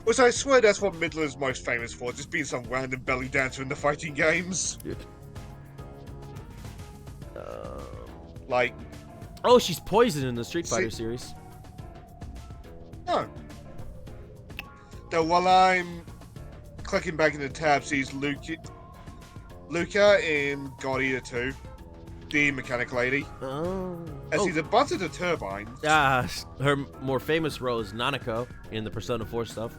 [SPEAKER 2] Which I swear that's what Midler is most famous for, just being some random belly dancer in the fighting games. Like...
[SPEAKER 1] Oh, she's Poison in the Street Fighter
[SPEAKER 2] See-
[SPEAKER 1] series.
[SPEAKER 2] No. Though while I'm clicking back in the tab, she's Luca in God Eater 2, the mechanic lady. And she's a butt of the turbine.
[SPEAKER 1] Her more famous role is Nanako in the Persona 4 stuff.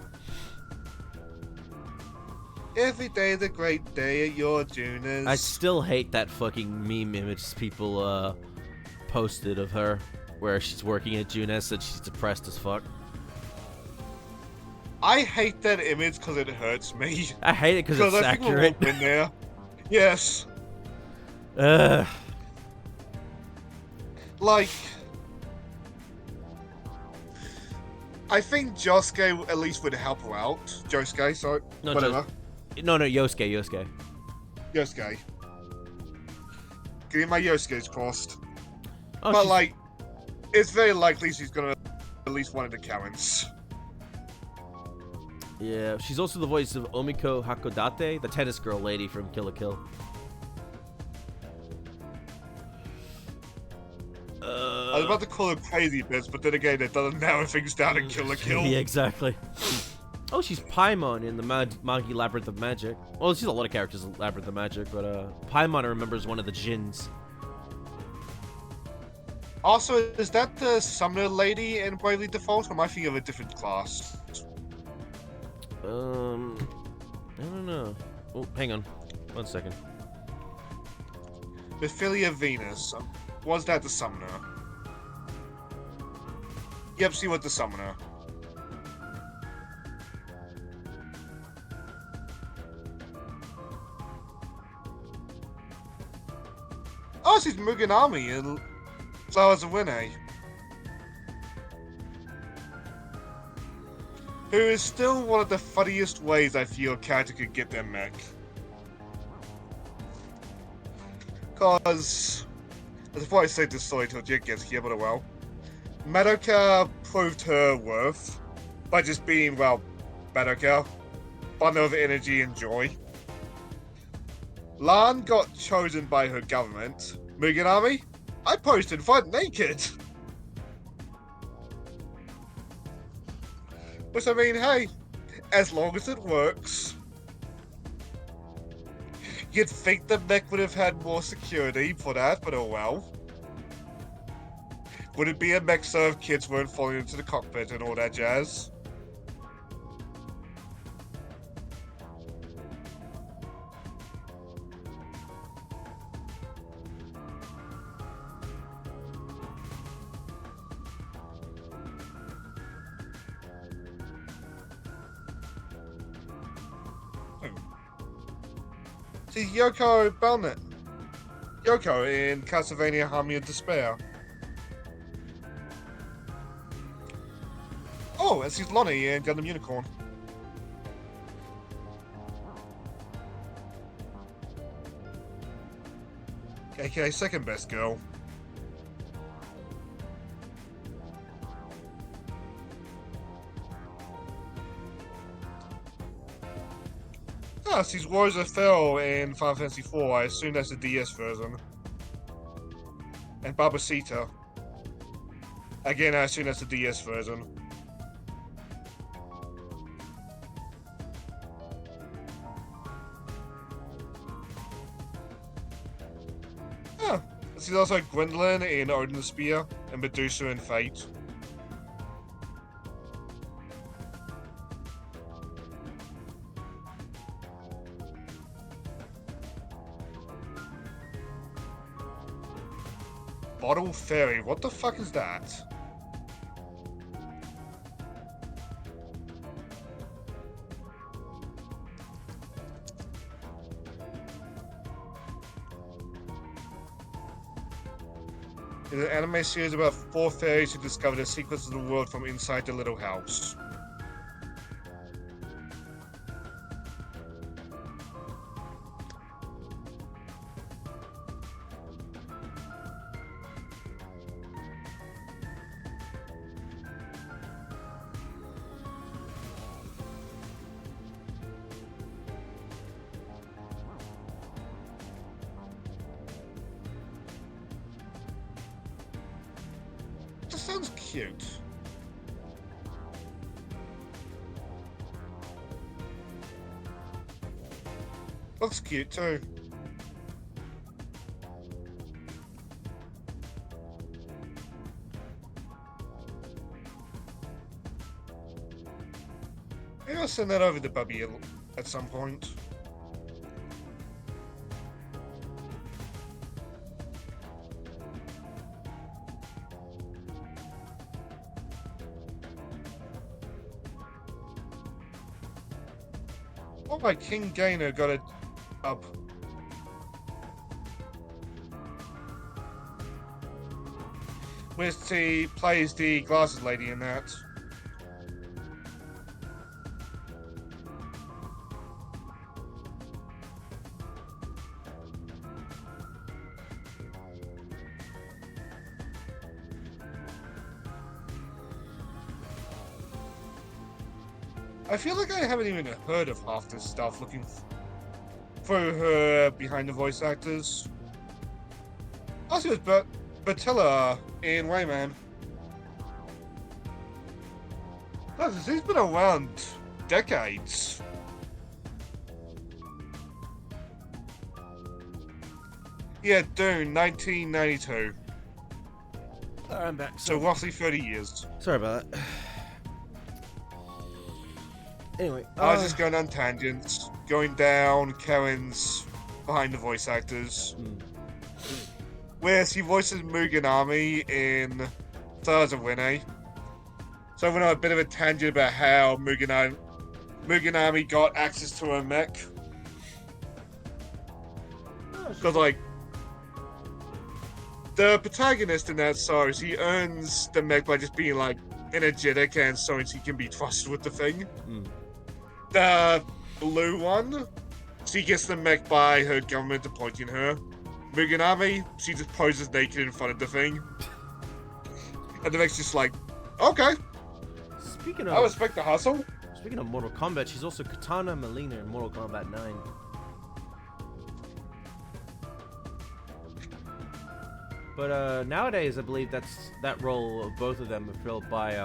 [SPEAKER 2] Every day's a great day at your Junas.
[SPEAKER 1] I still hate that fucking meme image people posted of her where she's working at Junes and she's depressed as fuck.
[SPEAKER 2] I hate that image because it hurts me.
[SPEAKER 1] I hate it because it's
[SPEAKER 2] I think we've all
[SPEAKER 1] accurate.
[SPEAKER 2] been there. Yes. Like, I think Josuke at least would help her out. Josuke, sorry.
[SPEAKER 1] No,
[SPEAKER 2] Whatever.
[SPEAKER 1] No, Yosuke.
[SPEAKER 2] Yosuke. Getting my Yosuke's crossed.
[SPEAKER 1] Oh,
[SPEAKER 2] but,
[SPEAKER 1] she's-
[SPEAKER 2] like, it's very likely she's gonna at least one of the Karens.
[SPEAKER 1] Yeah, she's also the voice of Omiko Hakodate, the tennis girl lady from Kill la Kill.
[SPEAKER 2] I was about to call her crazy bitch, but then again, it doesn't narrow things down in Kill la Kill.
[SPEAKER 1] Yeah, exactly. Oh, she's Paimon in the Magi Labyrinth of Magic. Well, she's a lot of characters in Labyrinth of Magic, but Paimon I remember is one of the Djinns.
[SPEAKER 2] Also, is that the Summoner lady in Bravely Default, or am I thinking of a different class?
[SPEAKER 1] I don't know. Oh, hang on. 1 second.
[SPEAKER 2] Ophelia Venus. Was that the Summoner? Yep, she was the Summoner. Oh, she's Muganami in Flowers of Winnie. Who is still one of the funniest ways I feel a character could get their mech. Cause, before I say this story till Jake gets here, but oh well. Madoka proved her worth by just being, well, Madoka. Bundle of energy and joy. Lan got chosen by her government. Muganami, I posed in front naked. Which I mean, hey, as long as it works. You'd think the mech would have had more security for that, but oh well. Would it be a mech so if kids weren't falling into the cockpit and all that jazz? See Yoko Belnet. Yoko in Castlevania Harmony of Despair. Oh, and she's Lonnie in Gundam Unicorn. AKA second best girl. Ah, she's Rosa Farrell in Final Fantasy IV. I assume that's the DS version. And Babasita. Again, I assume that's the DS version. She's also Gwendolyn in Odin's Spear and Medusa in Fate. Bottle Fairy, what the fuck is that? It's an anime series about 4 fairies who discover the secrets of the world from inside the little house. That sounds cute. Looks cute too. Maybe I'll send that over to Bubby at some point. Oh my, King Gainer got a up. Where's he plays the glasses lady in that? I feel like I haven't even heard of half this stuff looking through her behind the voice actors. Also, it was Bertilla in Rayman. He's been around decades. Yeah, Dune, 1992.
[SPEAKER 1] I'm back.
[SPEAKER 2] So roughly 30 years.
[SPEAKER 1] Sorry about that. Anyway,
[SPEAKER 2] I was just going on tangents, going down Karen's behind the voice actors. Where she voices Muganami in Stars of Winnie. So I went on a bit of a tangent about how Muganami got access to her mech. Because, like, the protagonist in that story, she earns the mech by just being, like, energetic and so she can be trusted with the thing. The blue one, she gets the mech by her government appointing her. Muganami, she just poses naked in front of the thing. And the mech's just like, okay.
[SPEAKER 1] Speaking of,
[SPEAKER 2] I respect the hustle.
[SPEAKER 1] Speaking of Mortal Kombat, she's also Katana Melina in Mortal Kombat 9. But nowadays, I believe that role of both of them are filled by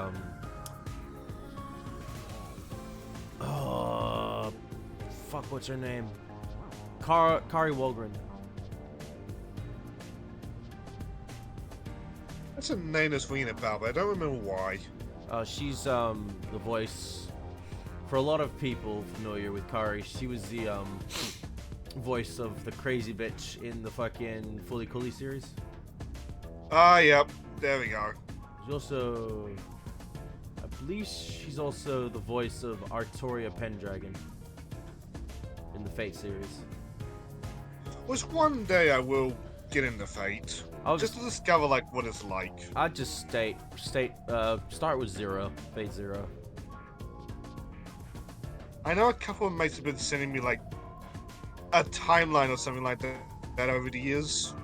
[SPEAKER 1] fuck, what's her name? Kari Walgren.
[SPEAKER 2] That's a name that's ringing a bell, but I don't remember why.
[SPEAKER 1] She's the voice for a lot of people familiar with Kari. She was the voice of the crazy bitch in the fucking Fully Cooley series.
[SPEAKER 2] Yep. There we go.
[SPEAKER 1] She's also, I believe she's also the voice of Artoria Pendragon in the Fate series.
[SPEAKER 2] Which one day I will get into Fate. Just to discover, like, what it's like.
[SPEAKER 1] I'd just start with Zero, Fate Zero.
[SPEAKER 2] I know a couple of mates have been sending me, like, a timeline or something like that over the years.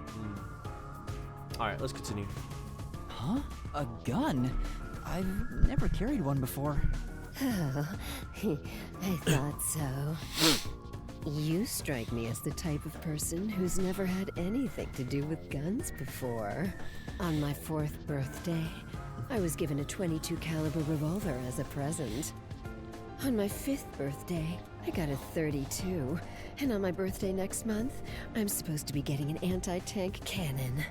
[SPEAKER 1] Alright, let's continue.
[SPEAKER 3] Huh? A gun? I've never carried one before.
[SPEAKER 10] Oh, I thought so. You strike me as the type of person who's never had anything to do with guns before. On my 4th birthday, I was given a .22 caliber revolver as a present. On my 5th birthday, I got a 32. And on my birthday next month, I'm supposed to be getting an anti-tank cannon.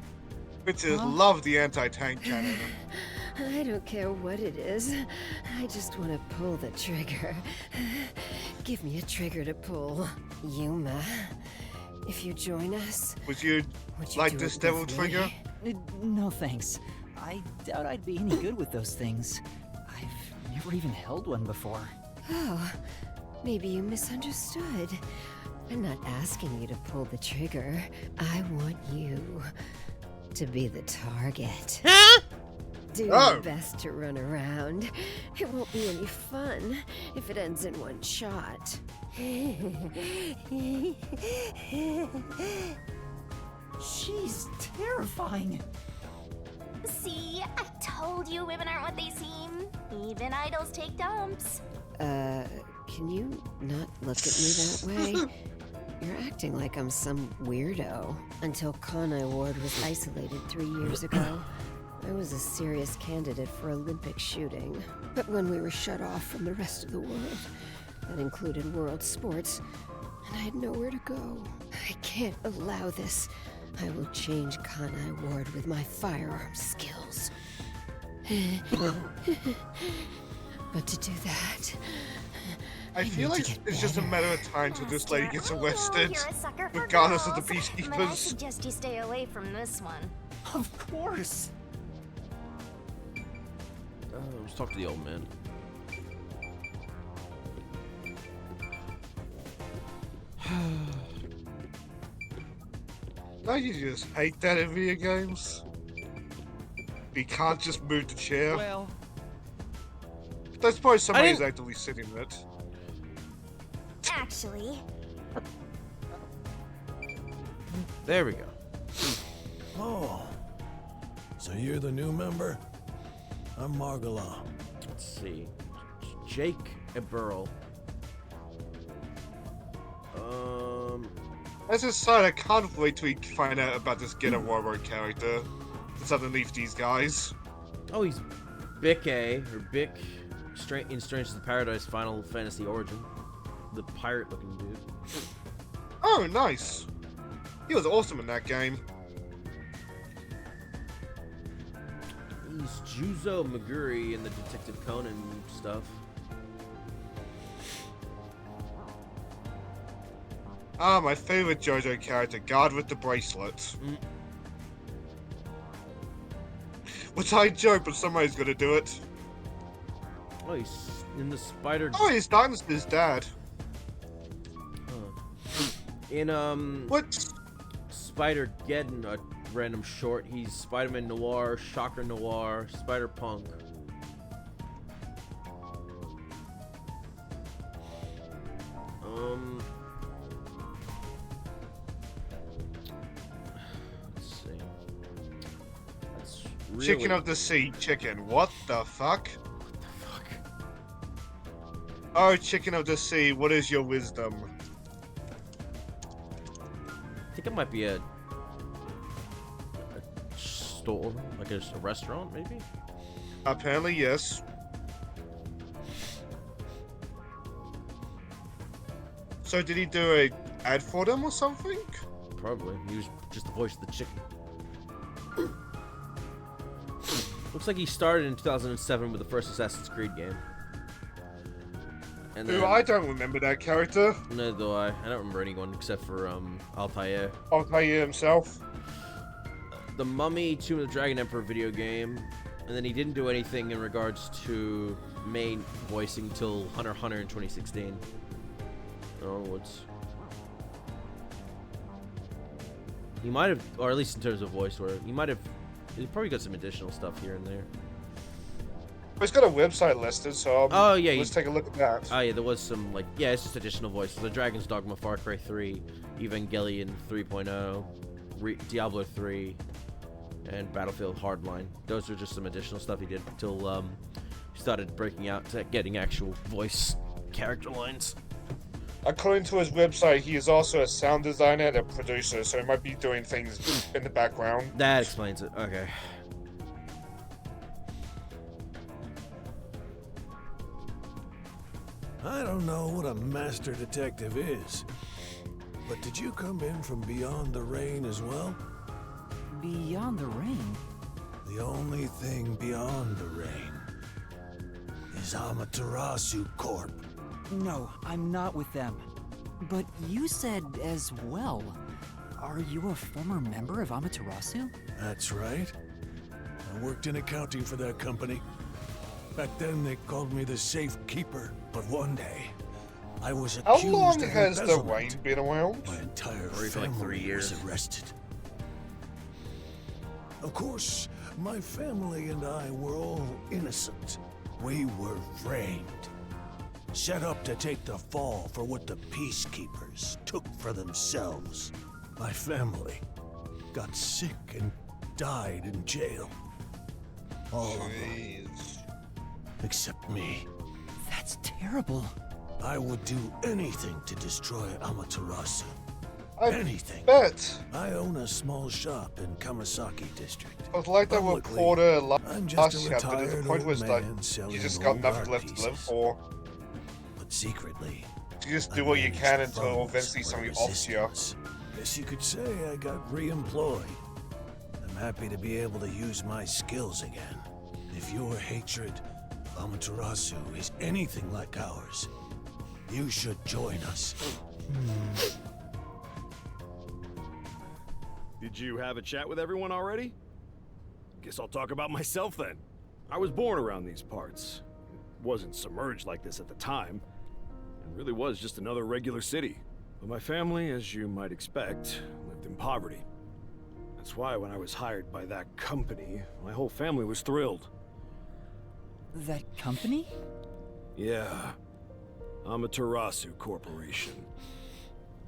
[SPEAKER 2] Bitches love the anti-tank cannon.
[SPEAKER 10] I don't care what it is. I just want to pull the trigger. Give me a trigger to pull. Yuma, if you join us...
[SPEAKER 2] Would you like
[SPEAKER 10] do
[SPEAKER 2] this
[SPEAKER 10] it
[SPEAKER 2] devil
[SPEAKER 10] with me?
[SPEAKER 2] trigger?
[SPEAKER 3] No thanks. I doubt I'd be any good with those things. I've never even held one before.
[SPEAKER 10] Oh, maybe you misunderstood. I'm not asking you to pull the trigger. I want you to be the target. Do your best to run around. It won't be any fun if it ends in one shot.
[SPEAKER 3] She's terrifying.
[SPEAKER 5] See, I told you women aren't what they seem. Even idols take dumps.
[SPEAKER 10] Can you not look at me that way? You're acting like I'm some weirdo. Until Kanai Ward was isolated 3 years ago, I was a serious candidate for Olympic shooting. But when we were shut off from the rest of the world, that included world sports, and I had nowhere to go. I can't allow this. I will change Kanai Ward with my firearm skills. But to do that,
[SPEAKER 2] I feel like it's just a matter of time till this lady gets arrested,
[SPEAKER 5] You're a sucker for
[SPEAKER 2] regardless of the
[SPEAKER 5] girls, But I
[SPEAKER 2] peacekeepers.
[SPEAKER 5] suggest you stay away from this one.
[SPEAKER 3] Of course.
[SPEAKER 1] Let's talk to the old man.
[SPEAKER 2] Don't you just hate that in video games? You can't just move the chair.
[SPEAKER 3] Well,
[SPEAKER 2] I suppose somebody's
[SPEAKER 1] didn't-
[SPEAKER 2] actively sitting in it.
[SPEAKER 5] Actually,
[SPEAKER 1] There we go.
[SPEAKER 9] Oh, so you're the new member? I'm Margala.
[SPEAKER 1] Let's see. Jake Eberl.
[SPEAKER 2] As a side, I can't wait till we find out about this Get a Warlord character that's underneath these guys.
[SPEAKER 1] Oh, he's Bick A, or Bick in Strange to the Paradise Final Fantasy Origin. The pirate-looking dude.
[SPEAKER 2] Oh, nice. He was awesome in that game.
[SPEAKER 1] He's Juzo Meguri in the Detective Conan stuff.
[SPEAKER 2] Ah, my favorite JoJo character, Guard with the Bracelet. Which I joke, but somebody's gonna do it.
[SPEAKER 1] Oh, he's in the Spider...
[SPEAKER 2] Oh, he's Dinosaur's dad.
[SPEAKER 1] In,
[SPEAKER 2] What?
[SPEAKER 1] Spider-Geddon, a random short, he's Spider-Man Noir, Shocker Noir, Spider-Punk. Let's see. That's really...
[SPEAKER 2] Chicken of the Sea, chicken. What the fuck? Oh, Chicken of the Sea, what is your wisdom?
[SPEAKER 1] I think it might be a store, like a restaurant, maybe?
[SPEAKER 2] Apparently, yes. So did he do a ad for them or something?
[SPEAKER 1] Probably. He was just the voice of the chicken. Looks like he started in 2007 with the first Assassin's Creed game. And
[SPEAKER 2] Ooh, I don't remember that character.
[SPEAKER 1] Neither do I. I don't remember anyone except for Altair.
[SPEAKER 2] Altair himself.
[SPEAKER 1] The Mummy, Tomb of the Dragon Emperor video game, and then he didn't do anything in regards to main voicing till Hunter x Hunter in 2016. Oh, what's... He might have, or at least in terms of voice work, he might have... He probably got some additional stuff here and there.
[SPEAKER 2] He's got a website listed, so
[SPEAKER 1] Oh, yeah,
[SPEAKER 2] let's take a look at that.
[SPEAKER 1] Oh yeah, there was some, like, yeah, it's just additional voices. The Dragon's Dogma, Far Cry 3, Evangelion 3.0, Diablo 3, and Battlefield Hardline. Those are just some additional stuff he did until he started breaking out to getting actual voice character lines.
[SPEAKER 2] According to his website, he is also a sound designer and a producer, so he might be doing things in the background.
[SPEAKER 1] That explains it. Okay.
[SPEAKER 9] I don't know what a master detective is, but did you come in from beyond the rain as well?
[SPEAKER 3] Beyond the rain?
[SPEAKER 9] The only thing beyond the rain is Amaterasu Corp.
[SPEAKER 3] No, I'm not with them. But you said as well. Are you a former member of Amaterasu?
[SPEAKER 9] That's right. I worked in accounting for that company. Back then they called me the safe keeper, but one day I was accused
[SPEAKER 2] How long
[SPEAKER 9] of
[SPEAKER 2] has the
[SPEAKER 9] embezzlement.
[SPEAKER 2] rain been around?
[SPEAKER 9] My entire
[SPEAKER 1] For like
[SPEAKER 9] family
[SPEAKER 1] 3 years.
[SPEAKER 9] was arrested. Of course, my family and I were all innocent. We were framed. Set up to take the fall for what the peacekeepers took for themselves. My family got sick and died in jail. All of them. Except me.
[SPEAKER 3] That's terrible.
[SPEAKER 9] I would do anything to destroy Amaterasu.
[SPEAKER 2] I
[SPEAKER 9] Anything.
[SPEAKER 2] bet.
[SPEAKER 9] I own a small shop in Kamasaki district.
[SPEAKER 2] I was like the
[SPEAKER 9] Publicly,
[SPEAKER 2] reporter
[SPEAKER 9] I'm
[SPEAKER 2] last
[SPEAKER 9] just a
[SPEAKER 2] chapter. The
[SPEAKER 9] retired
[SPEAKER 2] point
[SPEAKER 9] old
[SPEAKER 2] was like,
[SPEAKER 9] man selling
[SPEAKER 2] you just got
[SPEAKER 9] old
[SPEAKER 2] nothing
[SPEAKER 9] art
[SPEAKER 2] left to live
[SPEAKER 9] pieces.
[SPEAKER 2] for.
[SPEAKER 9] But secretly,
[SPEAKER 2] You just
[SPEAKER 9] I
[SPEAKER 2] do what you
[SPEAKER 9] managed
[SPEAKER 2] can
[SPEAKER 9] the
[SPEAKER 2] until
[SPEAKER 9] funds
[SPEAKER 2] eventually
[SPEAKER 9] for
[SPEAKER 2] somebody offs you.
[SPEAKER 9] resistance. Guess you could say I got re-employed. I'm happy to be able to use my skills again. If your hatred of Amaterasu is anything like ours, you should join us.
[SPEAKER 13] Did you have a chat with everyone already? Guess I'll talk about myself then. I was born around these parts. Wasn't submerged like this at the time. It really was just another regular city. But my family, as you might expect, lived in poverty. That's why when I was hired by that company, my whole family was thrilled.
[SPEAKER 3] That company?
[SPEAKER 13] Yeah. Amaterasu Corporation.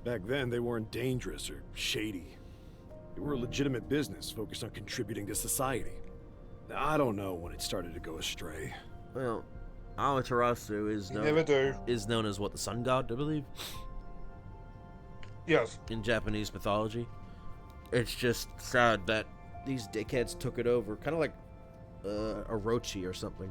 [SPEAKER 13] Back then, they weren't dangerous or shady. They were a legitimate business focused on contributing to society. Now, I don't know when it started to go astray.
[SPEAKER 1] Well, Amaterasu is
[SPEAKER 2] You never do.
[SPEAKER 1] is known as what, the sun god, I believe?
[SPEAKER 2] Yes.
[SPEAKER 1] In Japanese mythology. It's just sad that these dickheads took it over, kind of like Orochi or something.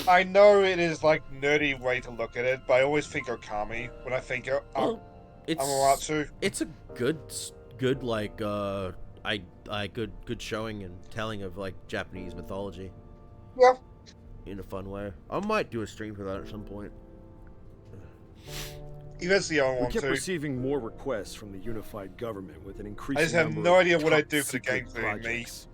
[SPEAKER 2] I know it is like nerdy way to look at it, but I always think Okami when I think of
[SPEAKER 1] Well, it's
[SPEAKER 2] Amaterasu.
[SPEAKER 1] It's a good like good showing and telling of like Japanese mythology.
[SPEAKER 2] Yeah.
[SPEAKER 1] In a fun way. I might do a stream for that at some point.
[SPEAKER 2] Eventually I
[SPEAKER 13] We
[SPEAKER 2] want
[SPEAKER 13] kept
[SPEAKER 2] to.
[SPEAKER 13] receiving more requests from the unified government with an
[SPEAKER 2] I
[SPEAKER 13] increasing
[SPEAKER 2] just have
[SPEAKER 13] number
[SPEAKER 2] no
[SPEAKER 13] of
[SPEAKER 2] idea what I'd
[SPEAKER 13] top
[SPEAKER 2] do for the game
[SPEAKER 13] secret
[SPEAKER 2] for me.
[SPEAKER 13] projects.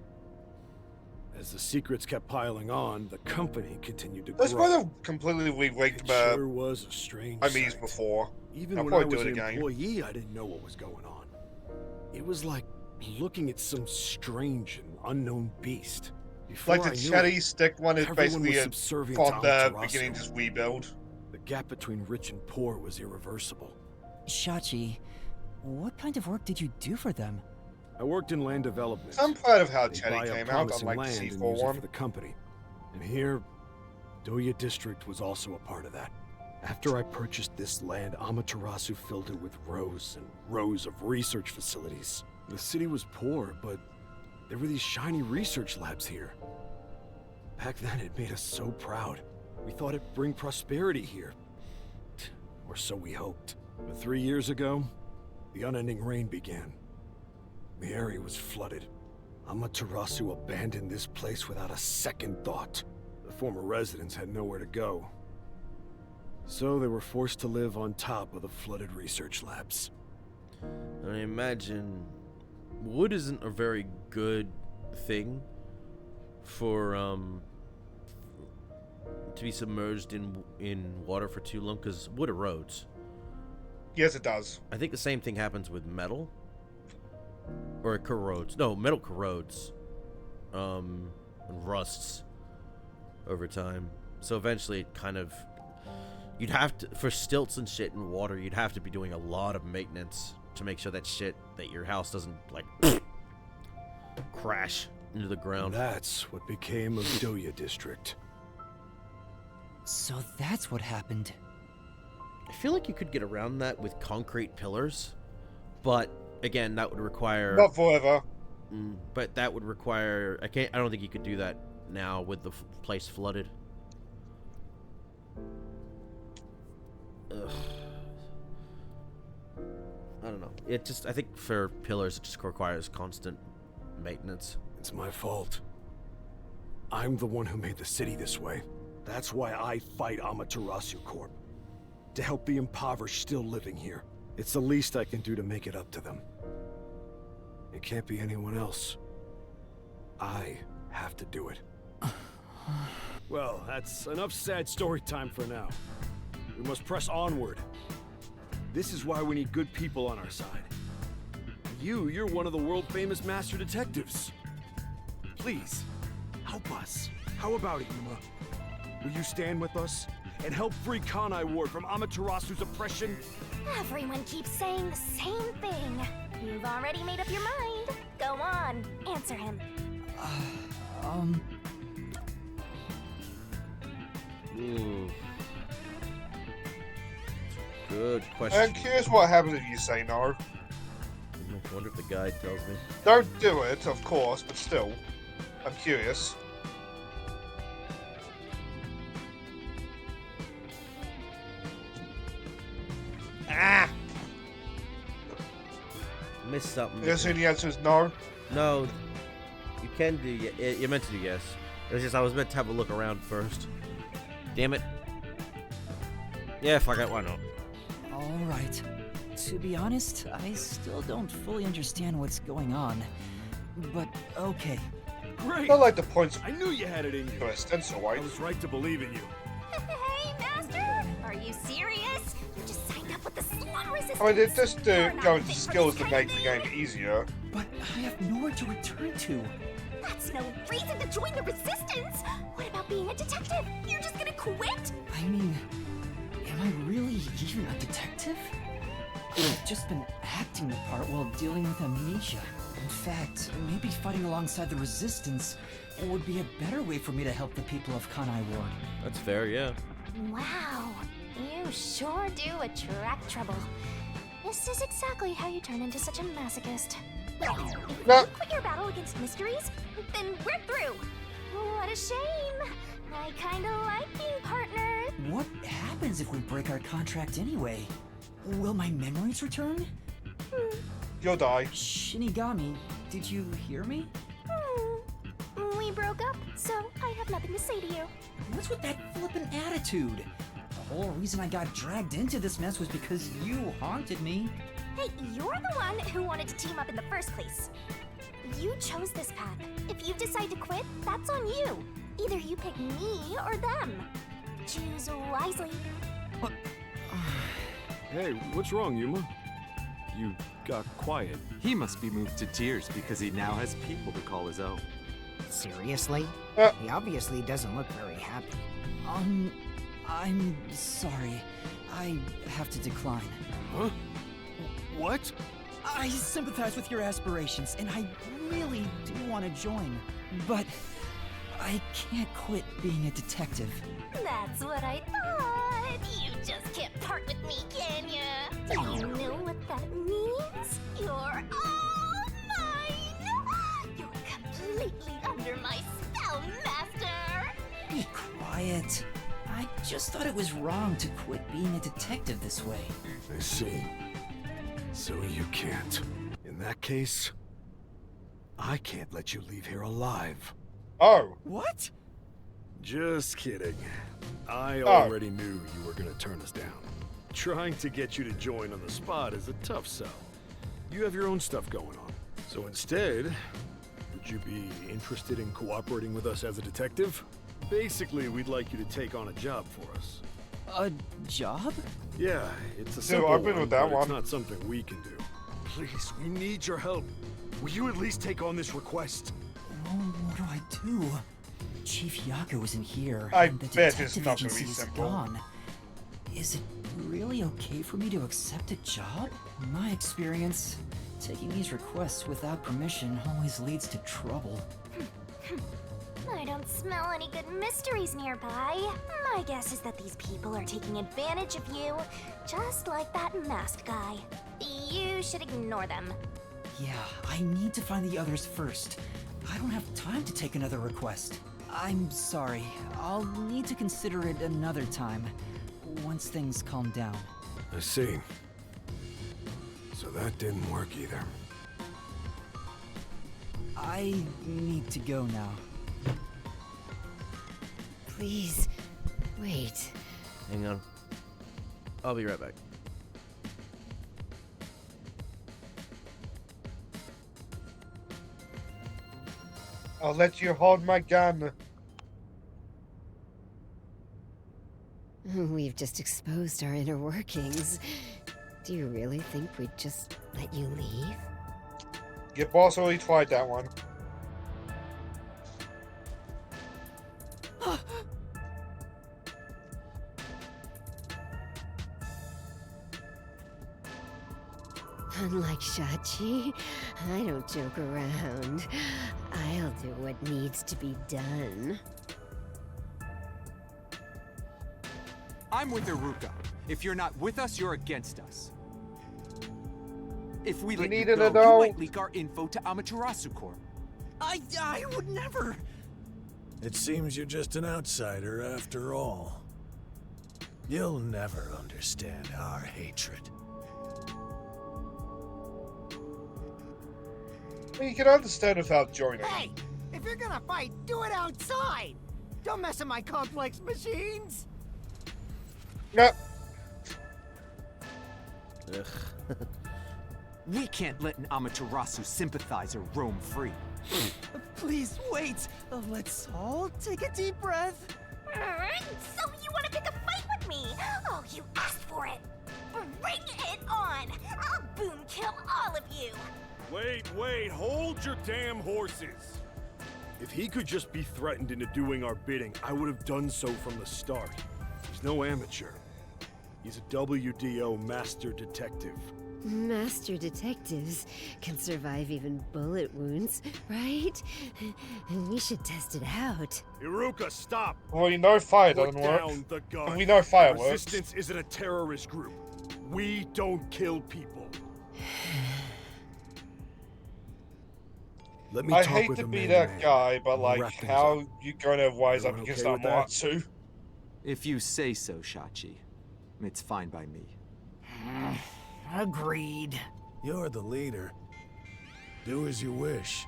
[SPEAKER 13] As the secrets kept piling on, the company continued to
[SPEAKER 2] That's
[SPEAKER 13] grow.
[SPEAKER 2] why I've completely re-linked
[SPEAKER 13] It
[SPEAKER 2] my
[SPEAKER 13] sure was a strange
[SPEAKER 2] enemies
[SPEAKER 13] sight.
[SPEAKER 2] before.
[SPEAKER 13] Even
[SPEAKER 2] I'll
[SPEAKER 13] when I
[SPEAKER 2] probably do
[SPEAKER 13] was
[SPEAKER 2] it
[SPEAKER 13] an
[SPEAKER 2] again.
[SPEAKER 13] employee, I didn't know what was going on. It was like looking at some strange and unknown beast. Before
[SPEAKER 2] Like the
[SPEAKER 13] I knew
[SPEAKER 2] chatty
[SPEAKER 13] it,
[SPEAKER 2] stick one is
[SPEAKER 13] everyone
[SPEAKER 2] basically
[SPEAKER 13] was
[SPEAKER 2] a,
[SPEAKER 13] subservient
[SPEAKER 2] from
[SPEAKER 13] to
[SPEAKER 2] the
[SPEAKER 13] Amaterasu.
[SPEAKER 2] beginning just rebuild.
[SPEAKER 13] The gap between rich and poor was irreversible.
[SPEAKER 3] Shachi, what kind of work did you do for them?
[SPEAKER 13] I worked in land development.
[SPEAKER 2] I'm proud of how
[SPEAKER 13] They
[SPEAKER 2] Chatty
[SPEAKER 13] buy up
[SPEAKER 2] came out,
[SPEAKER 13] promising
[SPEAKER 2] unlike the
[SPEAKER 13] land and
[SPEAKER 2] C4
[SPEAKER 13] use it
[SPEAKER 2] one.
[SPEAKER 13] for the company. And here, Doya District was also a part of that. After I purchased this land, Amaterasu filled it with rows and rows of research facilities. The city was poor, but there were these shiny research labs here. Back then, it made us so proud. We thought it'd bring prosperity here. Or so we hoped. But 3 years ago, the unending rain began. The area was flooded. Amaterasu abandoned this place without a second thought. The former residents had nowhere to go. So they were forced to live on top of the flooded research labs.
[SPEAKER 1] I imagine wood isn't a very good thing for to be submerged in water for too long, because wood erodes.
[SPEAKER 2] Yes, it does.
[SPEAKER 1] I think the same thing happens with metal, or it corrodes. No, metal corrodes, and rusts over time. So eventually, it kind of, you'd have to, for stilts and shit in water, you'd have to be doing a lot of maintenance to make sure that shit, that your house doesn't like crash into the ground.
[SPEAKER 13] That's what became of Doya District.
[SPEAKER 3] So that's what happened.
[SPEAKER 1] I feel like you could get around that with concrete pillars, but again, that would require.
[SPEAKER 2] Not forever.
[SPEAKER 1] But that would require. I don't think you could do that now with the place flooded. it just, I think for pillars, it just requires constant maintenance.
[SPEAKER 13] It's my fault. I'm the one who made the city this way. That's why I fight Amaterasu Corp. To help the impoverished still living here. It's the least I can do to make it up to them. It can't be anyone else. I have to do it. Well, that's enough sad story time for now. We must press onward. This is why we need good people on our side. You're one of the world-famous master detectives. Please, help us. How about it, Yuma? Will you stand with us and help free Kanai Ward from Amaterasu's oppression?
[SPEAKER 5] Everyone keeps saying the same thing. You've already made up your mind. Go on, answer him.
[SPEAKER 1] Ooh. Good question.
[SPEAKER 2] I'm curious what happens if you say no.
[SPEAKER 1] I wonder if the guide tells me.
[SPEAKER 2] Don't do it, of course, but still. I'm curious.
[SPEAKER 1] Ah! Missed something.
[SPEAKER 2] You're assuming the answer is no?
[SPEAKER 1] No. You can do, you're meant to do yes. It was just, I was meant to have a look around first. Damn it. Yeah, fuck it, why not?
[SPEAKER 3] Alright. To be honest, I still don't fully understand what's going on. But okay.
[SPEAKER 13] Great!
[SPEAKER 2] I like the points.
[SPEAKER 13] I knew you had it in you.
[SPEAKER 2] To a stencil, right?
[SPEAKER 13] I was right to believe in you.
[SPEAKER 5] Hey, Master! Are you serious? You just signed up with the Swarm Resistance!
[SPEAKER 2] I mean, they just go into skills to make the game easier.
[SPEAKER 3] But I have nowhere to return to.
[SPEAKER 5] That's no reason to join the Resistance! What about being a detective? You're just gonna quit?
[SPEAKER 3] I mean, am I really even a detective? I've just been acting the part while dealing with amnesia. In fact, maybe fighting alongside the Resistance would be a better way for me to help the people of Kanai Ward.
[SPEAKER 1] That's fair, yeah.
[SPEAKER 5] Wow, you sure do attract trouble. This is exactly how you turn into such a masochist. Well, if you quit your battle against mysteries, then we're through. What a shame. I kinda like being partnered.
[SPEAKER 3] What happens if we break our contract anyway? Will my memories return?
[SPEAKER 2] You'll die.
[SPEAKER 3] Shinigami, did you hear me?
[SPEAKER 5] We broke up, so I have nothing to say to you.
[SPEAKER 3] What's with that flippant attitude? The whole reason I got dragged into this mess was because you haunted me.
[SPEAKER 5] Hey, you're the one who wanted to team up in the first place. You chose this path. If you decide to quit, that's on you. Either you pick me or them. Choose wisely.
[SPEAKER 13] Hey, what's wrong, Yuma? You got quiet.
[SPEAKER 11] He must be moved to tears because he now has people to call his own.
[SPEAKER 12] Seriously? He obviously doesn't look very happy.
[SPEAKER 3] I'm sorry. I have to decline.
[SPEAKER 13] Huh? What?
[SPEAKER 3] I sympathize with your aspirations, and I really do want to join. But I can't quit being a detective.
[SPEAKER 5] That's what I thought. You just can't part with me, can ya? Do you know what that means? You're all mine! You're completely under my spell, Master!
[SPEAKER 3] Be quiet. I just thought it was wrong to quit being a detective this way.
[SPEAKER 13] I see. So you can't. In that case, I can't let you leave here alive.
[SPEAKER 2] Oh.
[SPEAKER 3] What?
[SPEAKER 13] Just kidding. I already knew you were gonna turn us down. Trying to get you to join on the spot is a tough sell. You have your own stuff going on. So instead, would you be interested in cooperating with us as a detective? Basically, we'd like you to take on a job for us.
[SPEAKER 3] A job?
[SPEAKER 13] Yeah, it's a
[SPEAKER 2] Dude,
[SPEAKER 13] simple
[SPEAKER 2] I've been
[SPEAKER 13] one,
[SPEAKER 2] with that
[SPEAKER 13] but
[SPEAKER 2] one.
[SPEAKER 13] it's not something we can do. Please, we need your help. Will you at least take on this request?
[SPEAKER 3] Oh, what do I do? Chief Yaku isn't here,
[SPEAKER 2] I
[SPEAKER 3] and the
[SPEAKER 2] bet it's
[SPEAKER 3] detective
[SPEAKER 2] not gonna
[SPEAKER 3] agency
[SPEAKER 2] be
[SPEAKER 3] is
[SPEAKER 2] simple.
[SPEAKER 3] gone. Is it really okay for me to accept a job? In my experience, taking these requests without permission always leads to trouble.
[SPEAKER 5] I don't smell any good mysteries nearby. My guess is that these people are taking advantage of you, just like that masked guy. You should ignore them.
[SPEAKER 3] Yeah, I need to find the others first. I don't have time to take another request. I'm sorry. I'll need to consider it another time, once things calm down.
[SPEAKER 13] I see.
[SPEAKER 8] So that didn't work either.
[SPEAKER 3] I need to go now.
[SPEAKER 10] Please, wait.
[SPEAKER 1] Hang on. I'll be right back.
[SPEAKER 2] I'll let you hold my gun.
[SPEAKER 10] We've just exposed our inner workings. Do you really think we'd just let you leave?
[SPEAKER 2] Your boss already tried that one.
[SPEAKER 10] Unlike Shachi, I don't joke around. I'll do what needs to be done.
[SPEAKER 11] I'm with Iruka. If you're not with us, you're against us. If we let you
[SPEAKER 2] need
[SPEAKER 11] go,
[SPEAKER 2] an
[SPEAKER 11] you
[SPEAKER 2] adult.
[SPEAKER 11] might leak our info to Amaterasu Corp.
[SPEAKER 3] I would never.
[SPEAKER 9] It seems you're just an outsider after all. You'll never understand our hatred.
[SPEAKER 2] You can understand without joining.
[SPEAKER 12] Hey, if you're gonna fight, do it outside. Don't mess with my complex machines.
[SPEAKER 2] Yep.
[SPEAKER 1] Ugh.
[SPEAKER 11] We can't let an Amaterasu sympathizer roam free.
[SPEAKER 3] Please wait. Let's all take a deep breath.
[SPEAKER 5] So you want to pick a fight with me? Oh, you asked for it. Bring it on. I'll boom kill all of you.
[SPEAKER 14] Wait, hold your damn horses! If he could just be threatened into doing our bidding, I would have done so from the start. He's no amateur. He's a WDO master detective.
[SPEAKER 10] Master detectives can survive even bullet wounds, right? We should test it out.
[SPEAKER 14] Iruka, stop!
[SPEAKER 2] Well, you know fire
[SPEAKER 14] Put
[SPEAKER 2] doesn't work.
[SPEAKER 14] down the gun.
[SPEAKER 2] And we know fire
[SPEAKER 14] The
[SPEAKER 2] works.
[SPEAKER 14] Resistance isn't a terrorist group. We don't kill people.
[SPEAKER 8] Let me
[SPEAKER 2] I
[SPEAKER 8] talk
[SPEAKER 2] hate
[SPEAKER 8] with
[SPEAKER 2] to
[SPEAKER 8] the
[SPEAKER 2] be
[SPEAKER 8] man-to-man.
[SPEAKER 2] that guy, but
[SPEAKER 8] We'll
[SPEAKER 2] like,
[SPEAKER 8] wrap things
[SPEAKER 2] how
[SPEAKER 8] up.
[SPEAKER 2] you gonna wise up
[SPEAKER 8] Everyone
[SPEAKER 2] against
[SPEAKER 8] okay
[SPEAKER 2] that
[SPEAKER 8] with that?
[SPEAKER 2] Matsu?
[SPEAKER 11] If you say so, Shachi. It's fine by me.
[SPEAKER 12] Agreed.
[SPEAKER 9] You're the leader. Do as you wish.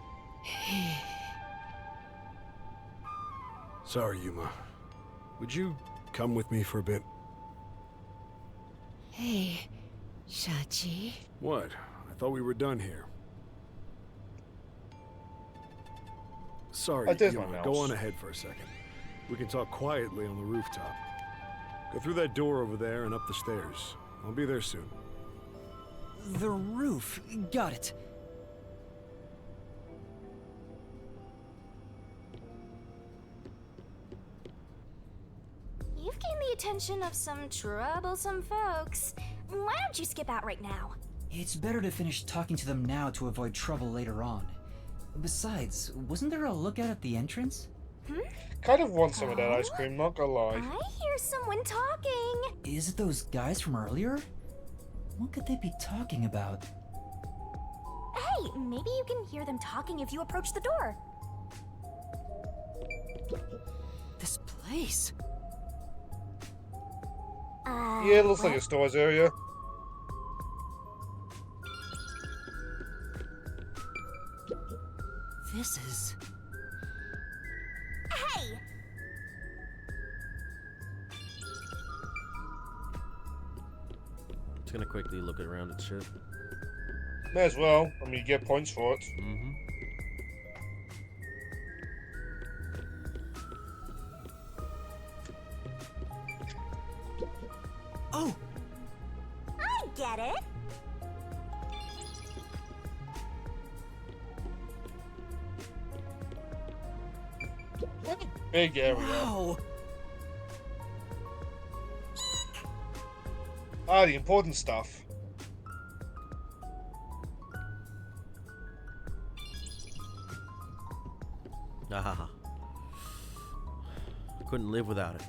[SPEAKER 8] Sorry, Yuma. Would you come with me for a bit?
[SPEAKER 10] Hey, Shachi.
[SPEAKER 8] What? I thought we were done here. Sorry,
[SPEAKER 2] I did my
[SPEAKER 8] Yuma.
[SPEAKER 2] mouse.
[SPEAKER 8] Go on ahead for a second. We can talk quietly on the rooftop. Go through that door over there and up the stairs. I'll be there soon.
[SPEAKER 3] The roof. Got it.
[SPEAKER 5] You've gained the attention of some troublesome folks. Why don't you skip out right now?
[SPEAKER 15] It's better to finish talking to them now to avoid trouble later on. Besides, wasn't there a lookout at the entrance?
[SPEAKER 2] Kind of want some of that ice cream, not gonna lie.
[SPEAKER 5] I hear someone talking.
[SPEAKER 15] Is it those guys from earlier? What could they be talking about?
[SPEAKER 5] Hey, maybe you can hear them talking if you approach the door.
[SPEAKER 3] This place.
[SPEAKER 2] Yeah, it looks like a stores area.
[SPEAKER 3] This is...
[SPEAKER 5] Hey!
[SPEAKER 1] Just gonna quickly look around at shit.
[SPEAKER 2] May as well. I mean, you get points for it.
[SPEAKER 1] Mm-hmm.
[SPEAKER 3] Oh!
[SPEAKER 5] I get it.
[SPEAKER 2] What a big area.
[SPEAKER 3] Wow!
[SPEAKER 2] Ah, the important stuff.
[SPEAKER 1] Ah, couldn't live without it.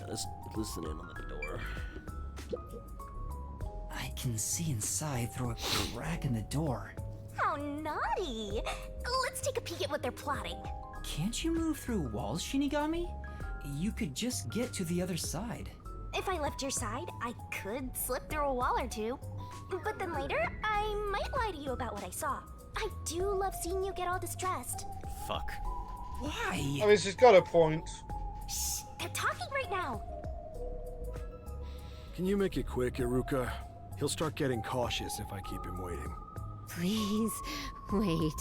[SPEAKER 1] Let's listen in on the door.
[SPEAKER 15] I can see inside through a crack in the door.
[SPEAKER 5] How naughty. Let's take a peek at what they're plotting.
[SPEAKER 15] Can't you move through walls, Shinigami? You could just get to the other side.
[SPEAKER 5] If I left your side, I could slip through a wall or two. But then later, I might lie to you about what I saw. I do love seeing you get all distressed.
[SPEAKER 1] Fuck.
[SPEAKER 15] Why?
[SPEAKER 2] I mean, she's got a point.
[SPEAKER 5] Shh, they're talking right now.
[SPEAKER 13] Can you make it quick, Iruka? He'll start getting cautious if I keep him waiting.
[SPEAKER 10] Please, wait.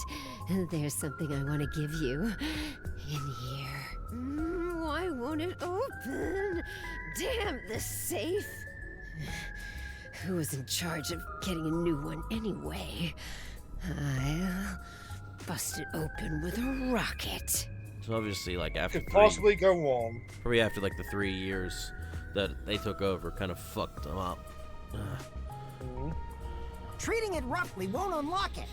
[SPEAKER 10] There's something I want to give you. In here. Why won't it open? Damn, the safe. Who was in charge of getting a new one anyway? I'll bust it open with a rocket.
[SPEAKER 1] So obviously, like after
[SPEAKER 2] Could possibly go on.
[SPEAKER 1] probably after like the 3 years that they took over, kind of fucked them up.
[SPEAKER 12] Treating it roughly won't unlock it.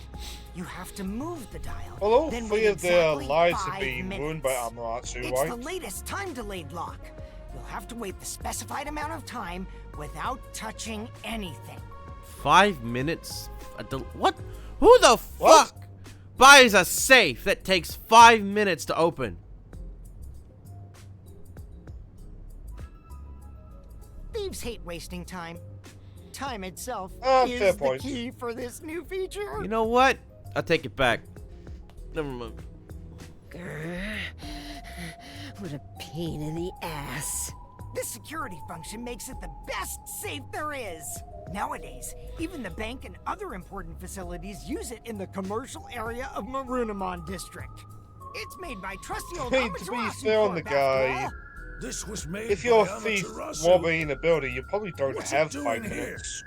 [SPEAKER 12] You have to move the dial.
[SPEAKER 2] Well, all
[SPEAKER 12] then
[SPEAKER 2] three
[SPEAKER 12] wait
[SPEAKER 2] of their
[SPEAKER 12] exactly
[SPEAKER 2] lives have
[SPEAKER 12] 5
[SPEAKER 2] been
[SPEAKER 12] minutes.
[SPEAKER 2] ruined by Amaterasu,
[SPEAKER 12] It's
[SPEAKER 2] right?
[SPEAKER 12] the latest time-delayed lock. You'll have to wait the specified amount of time without touching anything.
[SPEAKER 1] 5 minutes? What? Who the fuck buys a safe that takes 5 minutes to open?
[SPEAKER 12] Thieves hate wasting time. Time itself
[SPEAKER 2] fair
[SPEAKER 12] is the
[SPEAKER 2] point.
[SPEAKER 12] key for this new feature.
[SPEAKER 1] You know what? I'll take it back. Never mind.
[SPEAKER 10] What a pain in the ass.
[SPEAKER 12] This security function makes it the best safe there is. Nowadays, even the bank and other important facilities use it in the commercial area of Marunamon District. It's made by trusty old
[SPEAKER 2] Hey, to be
[SPEAKER 12] Amaterasu
[SPEAKER 2] fair on the
[SPEAKER 12] Corp, after
[SPEAKER 2] guy,
[SPEAKER 12] all.
[SPEAKER 9] This was made
[SPEAKER 2] if you're
[SPEAKER 9] by
[SPEAKER 2] a thief
[SPEAKER 9] Amaterasu.
[SPEAKER 2] robbing in a building, you probably don't
[SPEAKER 9] What's
[SPEAKER 2] have
[SPEAKER 9] it doing
[SPEAKER 2] 5
[SPEAKER 9] here?
[SPEAKER 2] minutes.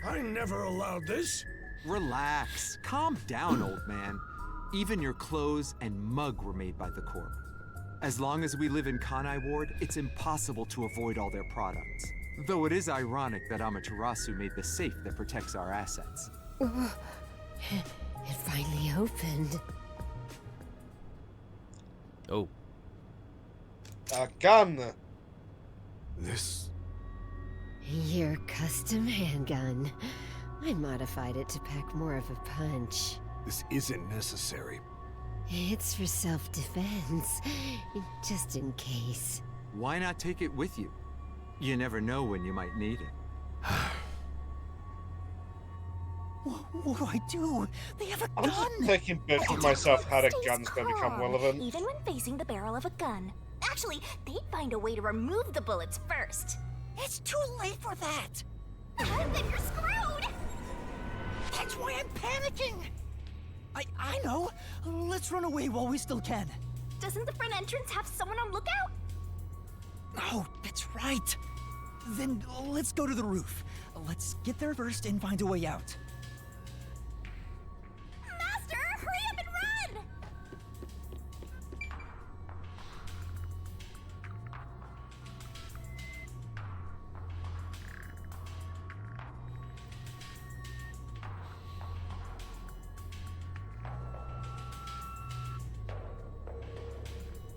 [SPEAKER 9] I never allowed this.
[SPEAKER 11] Relax. Calm down, old man. Even your clothes and mug were made by the Corp. As long as we live in Kanai Ward, it's impossible to avoid all their products. Though it is ironic that Amaterasu made the safe that protects our assets.
[SPEAKER 10] It finally opened.
[SPEAKER 1] Oh.
[SPEAKER 2] A gun.
[SPEAKER 13] This...
[SPEAKER 10] Your custom handgun. I modified it to pack more of a punch.
[SPEAKER 13] This isn't necessary.
[SPEAKER 10] It's for self-defense, just in case.
[SPEAKER 11] Why not take it with you? You never know when you might need it.
[SPEAKER 12] What do I do? They have a
[SPEAKER 2] I'm
[SPEAKER 12] gun!
[SPEAKER 2] just taking bits of myself how the gun's gonna become
[SPEAKER 5] Calm,
[SPEAKER 2] relevant.
[SPEAKER 5] even when facing the barrel of a gun. Actually, they'd find a way to remove the bullets first.
[SPEAKER 12] It's too late for that!
[SPEAKER 5] Then you're screwed!
[SPEAKER 12] That's why I'm panicking! I know! Let's run away while we still can.
[SPEAKER 5] Doesn't the front entrance have someone on lookout?
[SPEAKER 12] Oh, that's right! Then let's go to the roof. Let's get there first and find a way out.
[SPEAKER 5] Master, hurry up and run!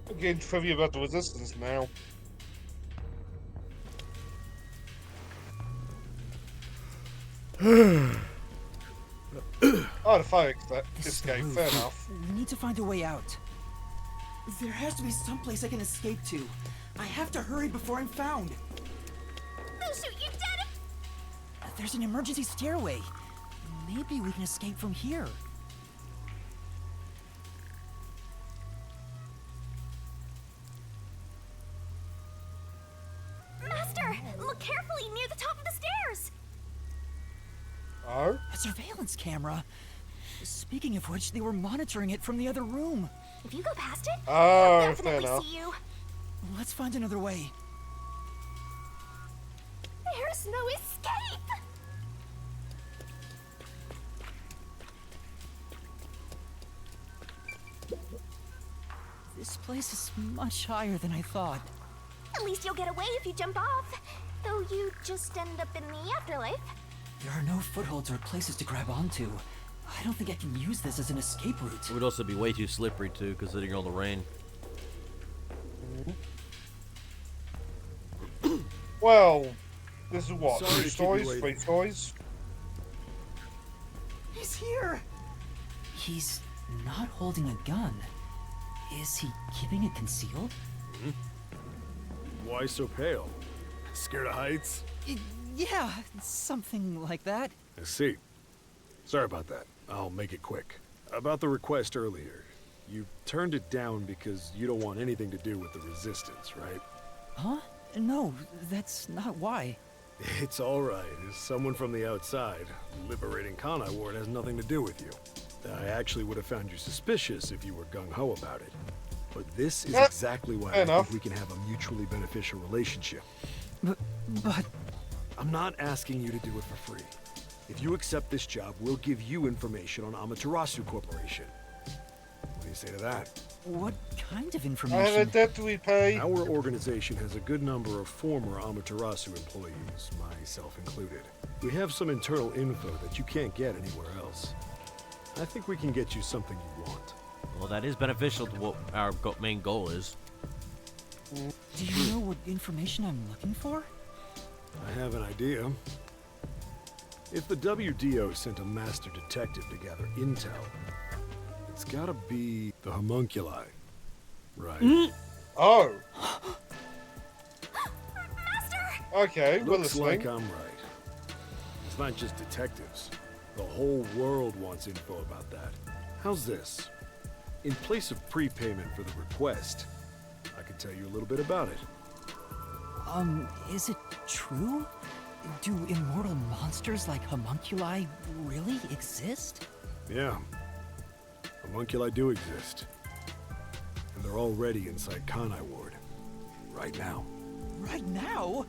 [SPEAKER 2] I'm getting trivia about the resistance now. Oh, the fire escape, fair enough.
[SPEAKER 12] We need to find a way out. There has to be some place I can escape to. I have to hurry before I'm found.
[SPEAKER 5] They'll shoot you dead!
[SPEAKER 12] There's an emergency stairway. Maybe we can escape from here.
[SPEAKER 5] Master, look carefully near the top of the stairs!
[SPEAKER 2] Oh?
[SPEAKER 12] A surveillance camera. Speaking of which, they were monitoring it from the other room.
[SPEAKER 5] If you go past it,
[SPEAKER 2] Oh,
[SPEAKER 5] they'll
[SPEAKER 2] fair
[SPEAKER 5] definitely
[SPEAKER 2] enough.
[SPEAKER 5] see you.
[SPEAKER 12] Let's find another way.
[SPEAKER 5] There's no escape!
[SPEAKER 12] This place is much higher than I thought.
[SPEAKER 5] At least you'll get away if you jump off. Though you just end up in the afterlife.
[SPEAKER 15] There are no footholds or places to grab onto. I don't think I can use this as an escape route.
[SPEAKER 1] It would also be way too slippery too, considering all the rain.
[SPEAKER 2] Well, this is what?
[SPEAKER 13] Sorry
[SPEAKER 2] 2
[SPEAKER 13] to keep you
[SPEAKER 2] stories?
[SPEAKER 13] waiting.
[SPEAKER 2] 3 stories?
[SPEAKER 12] He's here!
[SPEAKER 15] He's not holding a gun. Is he keeping it concealed?
[SPEAKER 13] Why so pale? Scared of heights?
[SPEAKER 3] Yeah, something like that.
[SPEAKER 13] I see. Sorry about that. I'll make it quick. About the request earlier. You turned it down because you don't want anything to do with the Resistance, right?
[SPEAKER 3] Huh? No, that's not why.
[SPEAKER 13] It's alright. As someone from the outside, liberating Kanai Ward has nothing to do with you. I actually would have found you suspicious if you were gung-ho about it. But this is exactly why I think we can have a mutually beneficial relationship.
[SPEAKER 3] But...
[SPEAKER 13] I'm not asking you to do it for free. If you accept this job, we'll give you information on Amaterasu Corporation. What do you say to that?
[SPEAKER 3] What kind of
[SPEAKER 2] I
[SPEAKER 3] information?
[SPEAKER 2] have a debt to repay.
[SPEAKER 13] Our organization has a good number of former Amaterasu employees, myself included. We have some internal info that you can't get anywhere else. I think we can get you something you want.
[SPEAKER 1] Well, that is beneficial to what our main goal is.
[SPEAKER 3] Do you know what information I'm looking for?
[SPEAKER 13] I have an idea. If the WDO sent a master detective to gather intel, it's gotta be the homunculi, right?
[SPEAKER 2] Oh. Okay, we're
[SPEAKER 13] Looks
[SPEAKER 2] listening.
[SPEAKER 13] like I'm right. It's not just detectives. The whole world wants info about that. How's this? In place of prepayment for the request, I can tell you a little bit about it.
[SPEAKER 3] Is it true? Do immortal monsters like homunculi really exist?
[SPEAKER 13] Yeah. Homunculi do exist. And they're already inside Kanai Ward. Right now.
[SPEAKER 3] Right now?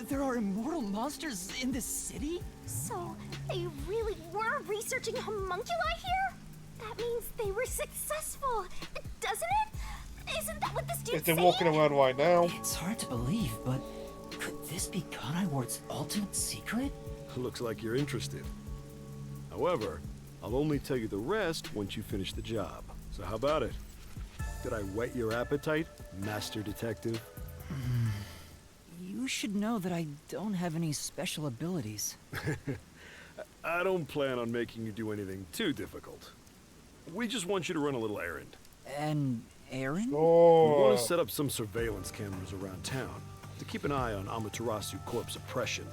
[SPEAKER 3] There are immortal monsters in this city?
[SPEAKER 5] So, they really were researching homunculi here? That means they were successful, doesn't it? Isn't that what this dude's
[SPEAKER 2] If they're
[SPEAKER 5] saying?
[SPEAKER 2] walking around right now.
[SPEAKER 3] It's hard to believe, but could this be Kanai Ward's ultimate secret?
[SPEAKER 13] Looks like you're interested. However, I'll only tell you the rest once you finish the job. So how about it? Did I whet your appetite, Master Detective?
[SPEAKER 3] You should know that I don't have any special abilities.
[SPEAKER 13] I don't plan on making you do anything too difficult. We just want you to run a little errand.
[SPEAKER 3] An errand?
[SPEAKER 13] We want to set up some surveillance cameras around town to keep an eye on Amaterasu Corp's oppression.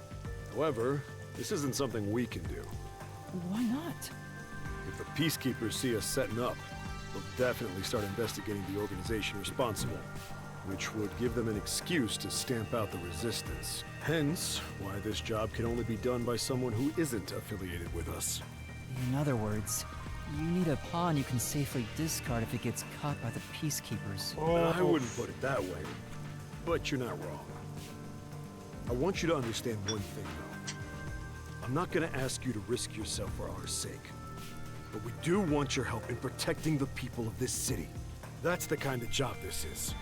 [SPEAKER 13] However, this isn't something we can do.
[SPEAKER 3] Why not?
[SPEAKER 13] If the Peacekeepers see us setting up, they'll definitely start investigating the organization responsible, which would give them an excuse to stamp out the Resistance. Hence, why this job can only be done by someone who isn't affiliated with us.
[SPEAKER 3] In other words, you need a pawn you can safely discard if it gets caught by the Peacekeepers.
[SPEAKER 13] I wouldn't put it that way, but you're not wrong. I want you to understand one thing, though. I'm not gonna ask you to risk yourself for our sake, but we do want your help in protecting the people of this city. That's the kind of job this is.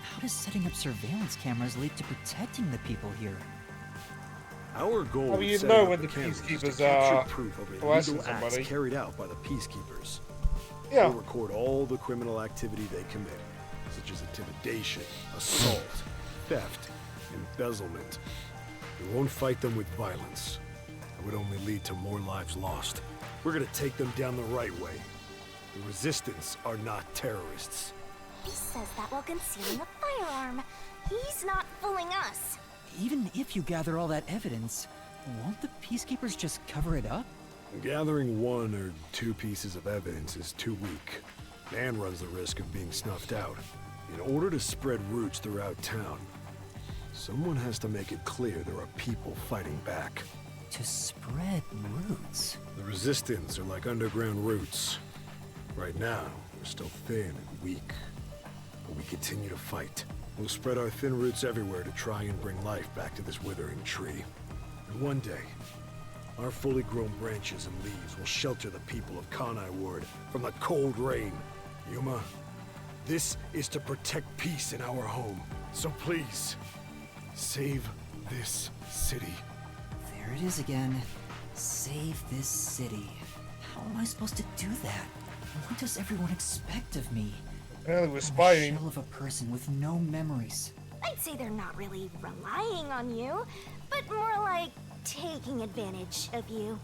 [SPEAKER 3] How does setting up surveillance cameras lead to protecting the people here?
[SPEAKER 13] Our goal
[SPEAKER 2] I mean, you
[SPEAKER 13] is setting
[SPEAKER 2] know
[SPEAKER 13] up
[SPEAKER 2] when
[SPEAKER 13] the
[SPEAKER 2] the
[SPEAKER 13] cameras is to
[SPEAKER 2] Peacekeepers
[SPEAKER 13] capture
[SPEAKER 2] are
[SPEAKER 13] proof of
[SPEAKER 2] harassing
[SPEAKER 13] illegal acts
[SPEAKER 2] somebody.
[SPEAKER 13] carried out by the Peacekeepers.
[SPEAKER 2] Yeah.
[SPEAKER 13] We'll record all the criminal activity they commit, such as intimidation, assault, theft, embezzlement. We won't fight them with violence. It would only lead to more lives lost. We're gonna take them down the right way. The Resistance are not terrorists.
[SPEAKER 5] He says that while concealing a firearm. He's not fooling us.
[SPEAKER 3] Even if you gather all that evidence, won't the Peacekeepers just cover it up?
[SPEAKER 13] Gathering 1 or 2 pieces of evidence is too weak, and runs the risk of being snuffed out. In order to spread roots throughout town, someone has to make it clear there are people fighting back.
[SPEAKER 3] To spread roots?
[SPEAKER 13] The Resistance are like underground roots. Right now, we're still thin and weak, but we continue to fight. We'll spread our thin roots everywhere to try and bring life back to this withering tree. And one day, our fully grown branches and leaves will shelter the people of Kanai Ward from the cold rain. Yuma, this is to protect peace in our home. So please, save this city.
[SPEAKER 3] There it is again. Save this city. How am I supposed to do that? What does everyone expect of me?
[SPEAKER 2] Well, we're
[SPEAKER 3] I'm
[SPEAKER 2] spying.
[SPEAKER 3] a shell of a person with no memories.
[SPEAKER 5] I'd say they're not really relying on you, but more like taking advantage of you.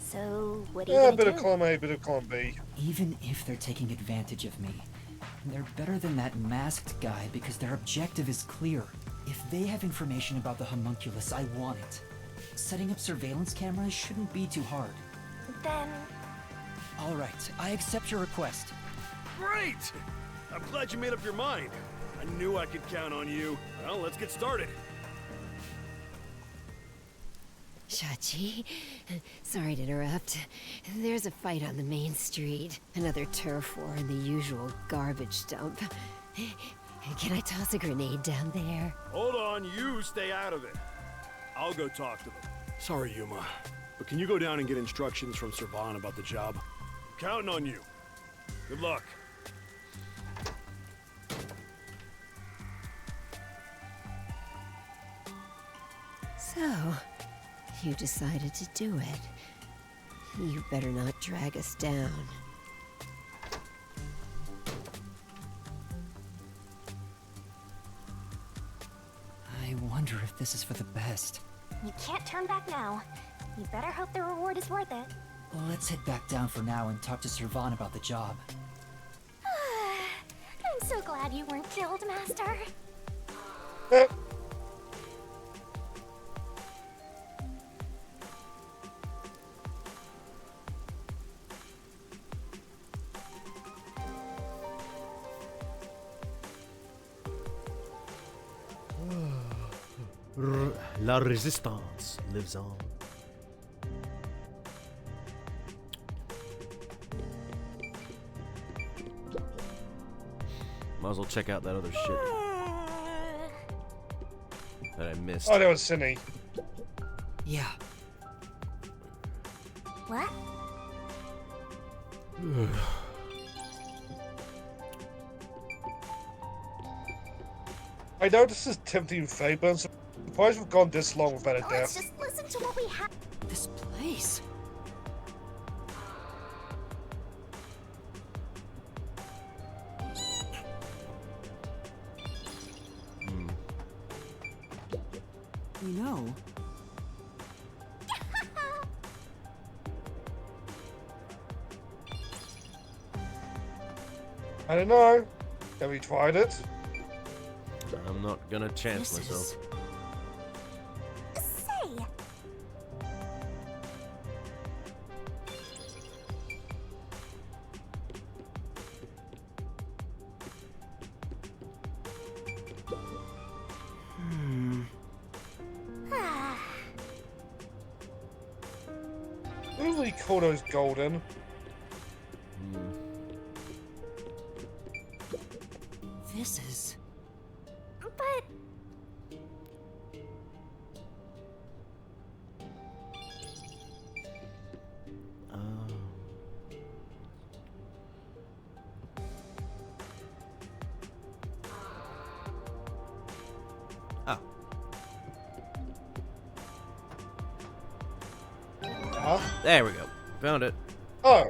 [SPEAKER 5] So, what are you
[SPEAKER 2] Yeah, a
[SPEAKER 5] gonna
[SPEAKER 2] bit
[SPEAKER 5] do?
[SPEAKER 2] of column A, bit of column B.
[SPEAKER 3] Even if they're taking advantage of me, they're better than that masked guy because their objective is clear.
[SPEAKER 15] If they have information about the homunculus, I want it. Setting up surveillance cameras shouldn't be too hard.
[SPEAKER 5] Then...
[SPEAKER 15] All right, I accept your request.
[SPEAKER 14] Great! I'm glad you made up your mind. I knew I could count on you. Well, let's get started.
[SPEAKER 10] Shachi, sorry to interrupt. There's a fight on the main street. Another turf war in the usual garbage dump. Can I toss a grenade down there?
[SPEAKER 14] Hold on, you stay out of it. I'll go talk to them.
[SPEAKER 13] Sorry, Yuma, but can you go down and get instructions from Servan about the job?
[SPEAKER 14] I'm counting on you. Good luck.
[SPEAKER 10] So, you decided to do it. You better not drag us down.
[SPEAKER 15] I wonder if this is for the best.
[SPEAKER 5] You can't turn back now. You better hope the reward is worth it.
[SPEAKER 15] Let's head back down for now and talk to Servan about the job.
[SPEAKER 5] I'm so glad you weren't killed, Master.
[SPEAKER 1] La Resistance lives on. Might as well check out that other shit that I missed.
[SPEAKER 2] Oh, that was Cinny.
[SPEAKER 15] Yeah.
[SPEAKER 5] What?
[SPEAKER 2] I know this is tempting fate, but I'm surprised we've gone this long without a
[SPEAKER 5] Let's
[SPEAKER 2] death.
[SPEAKER 5] just listen to what we have.
[SPEAKER 15] This place. You know,
[SPEAKER 2] I don't know. Have we tried it?
[SPEAKER 1] I'm not gonna chance myself.
[SPEAKER 5] Say,
[SPEAKER 2] Really cool those golden.
[SPEAKER 15] this is...
[SPEAKER 5] but
[SPEAKER 1] There we go. Found it.
[SPEAKER 2] Oh.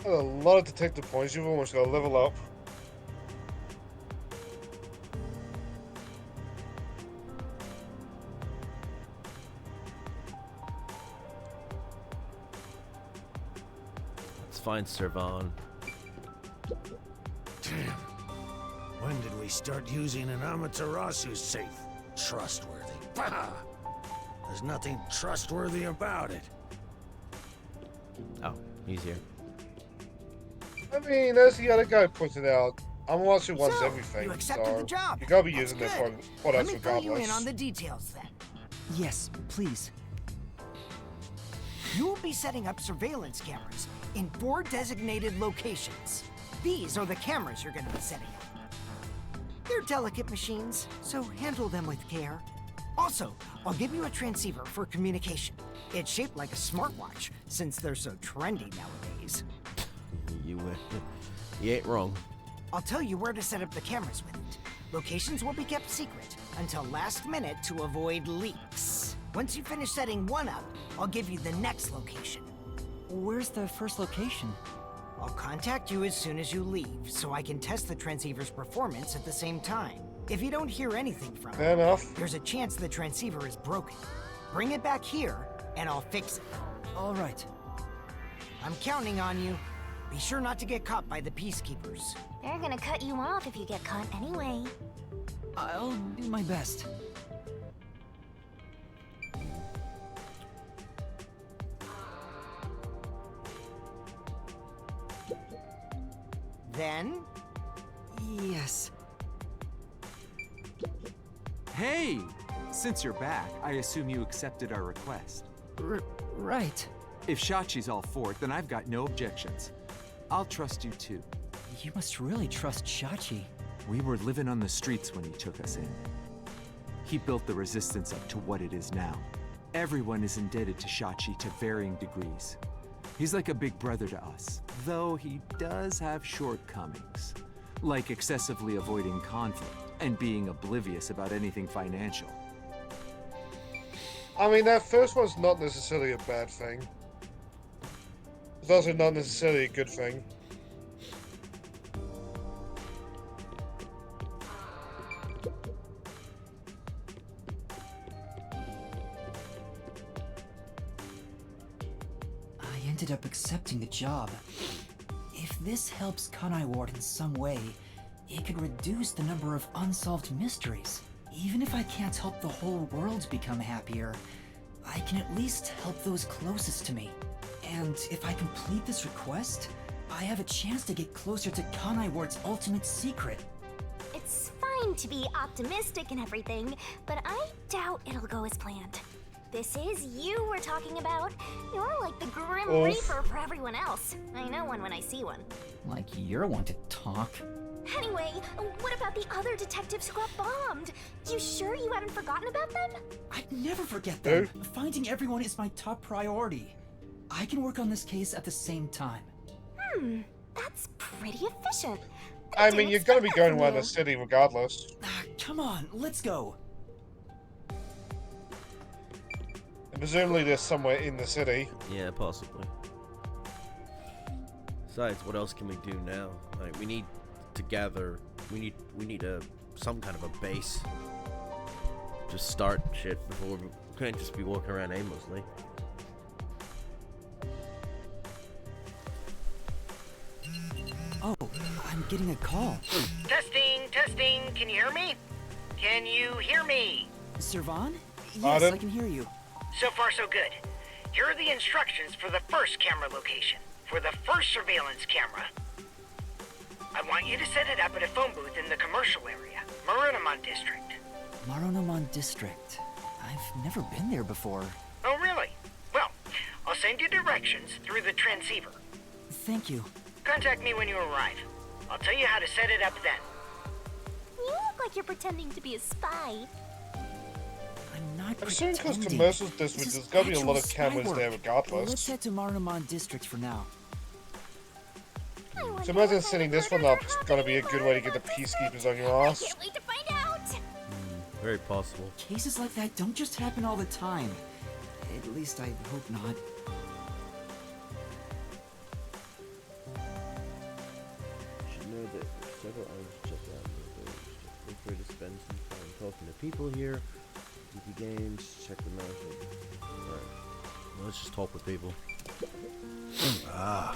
[SPEAKER 2] A lot of detective points. You've almost got to level up.
[SPEAKER 1] Let's find Servan.
[SPEAKER 9] Damn. When did we start using an Amaterasu safe? Trustworthy. Bah! There's nothing trustworthy about it.
[SPEAKER 1] Oh, he's here.
[SPEAKER 2] I mean, as the other guy pointed out, Amaterasu wants
[SPEAKER 12] So,
[SPEAKER 2] everything,
[SPEAKER 12] you accepted
[SPEAKER 2] so
[SPEAKER 12] the job.
[SPEAKER 2] you gotta be
[SPEAKER 12] That's
[SPEAKER 2] using their
[SPEAKER 12] good.
[SPEAKER 2] products
[SPEAKER 12] Let me fill you in
[SPEAKER 2] regardless.
[SPEAKER 12] on the details then.
[SPEAKER 15] Yes, please.
[SPEAKER 12] You will be setting up surveillance cameras in 4 designated locations. These are the cameras you're going to be setting up. They're delicate machines, so handle them with care. Also, I'll give you a transceiver for communication. It's shaped like a smartwatch, since they're so trendy nowadays.
[SPEAKER 1] You ain't wrong.
[SPEAKER 12] I'll tell you where to set up the cameras with it. Locations will be kept secret until last minute to avoid leaks. Once you finish setting one up, I'll give you the next location.
[SPEAKER 15] Where's the first location?
[SPEAKER 12] I'll contact you as soon as you leave, so I can test the transceiver's performance at the same time. If you don't hear anything from
[SPEAKER 2] Fair
[SPEAKER 12] it,
[SPEAKER 2] enough.
[SPEAKER 12] there's a chance the transceiver is broken. Bring it back here, and I'll fix it.
[SPEAKER 15] All right.
[SPEAKER 12] I'm counting on you. Be sure not to get caught by the Peacekeepers.
[SPEAKER 5] They're gonna cut you off if you get caught anyway.
[SPEAKER 15] I'll do my best.
[SPEAKER 12] Then?
[SPEAKER 15] Yes.
[SPEAKER 11] Hey! Since you're back, I assume you accepted our request.
[SPEAKER 15] Right.
[SPEAKER 11] If Shachi's all for it, then I've got no objections. I'll trust you too.
[SPEAKER 15] You must really trust Shachi.
[SPEAKER 11] We were living on the streets when he took us in. He built the resistance up to what it is now. Everyone is indebted to Shachi to varying degrees. He's like a big brother to us, though he does have shortcomings, like excessively avoiding conflict and being oblivious about anything financial.
[SPEAKER 2] I mean, that first one's not necessarily a bad thing. It's also not necessarily a good thing.
[SPEAKER 15] I ended up accepting the job. If this helps Kanai Ward in some way, it could reduce the number of unsolved mysteries. Even if I can't help the whole world become happier, I can at least help those closest to me. And if I complete this request, I have a chance to get closer to Kanai Ward's ultimate secret.
[SPEAKER 5] It's fine to be optimistic and everything, but I doubt it'll go as planned. This is you we're talking about. You're like the Grim
[SPEAKER 15] Oof.
[SPEAKER 5] Reaper for everyone else. I know one when I see one.
[SPEAKER 15] Like you're one to talk.
[SPEAKER 5] Anyway, what about the other detectives who got bombed? You sure you haven't forgotten about them?
[SPEAKER 15] I'd never forget them. Finding everyone is my top priority. I can work on this case at the same time.
[SPEAKER 5] That's pretty efficient.
[SPEAKER 2] I mean, you're gonna be going around the city regardless.
[SPEAKER 15] Come on, let's go.
[SPEAKER 2] And presumably there's somewhere in the city.
[SPEAKER 1] Yeah, possibly. Besides, what else can we do now? Like, we need to gather. We need some kind of a base. Just start shit before we can't just be walking around aimlessly.
[SPEAKER 15] Oh, I'm getting a call.
[SPEAKER 12] Testing, testing. Can you hear me? Can you hear me?
[SPEAKER 15] Servan? Yes,
[SPEAKER 12] Pardon?
[SPEAKER 15] I can hear you.
[SPEAKER 12] So far, so good. Here are the instructions for the first camera location. For the first surveillance camera, I want you to set it up at a phone booth in the commercial area, Marunamon District.
[SPEAKER 15] Marunamon District. I've never been there before.
[SPEAKER 12] Oh, really? Well, I'll send you directions through the transceiver.
[SPEAKER 15] Thank you.
[SPEAKER 12] Contact me when you arrive. I'll tell you how to set it up then.
[SPEAKER 5] You look like you're pretending to be a spy.
[SPEAKER 15] I'm not
[SPEAKER 2] I'm assuming because
[SPEAKER 15] pretending.
[SPEAKER 2] commercial district,
[SPEAKER 15] This is
[SPEAKER 2] there's gotta be a lot of
[SPEAKER 15] actual
[SPEAKER 2] cameras
[SPEAKER 15] spy
[SPEAKER 2] there
[SPEAKER 15] work.
[SPEAKER 2] regardless.
[SPEAKER 15] Let's head to Marunamon District for now.
[SPEAKER 2] So imagine setting this one up is gonna be a good way to get the peacekeepers on your ass.
[SPEAKER 5] Can't wait to find out.
[SPEAKER 1] Very possible.
[SPEAKER 15] Cases like that don't just happen all the time. At least I hope not.
[SPEAKER 1] You should know that several hours to check out the village. Feel free to spend some time talking to people here. DP games, check them out. Alright. Well, let's just talk with people.
[SPEAKER 9] Ah.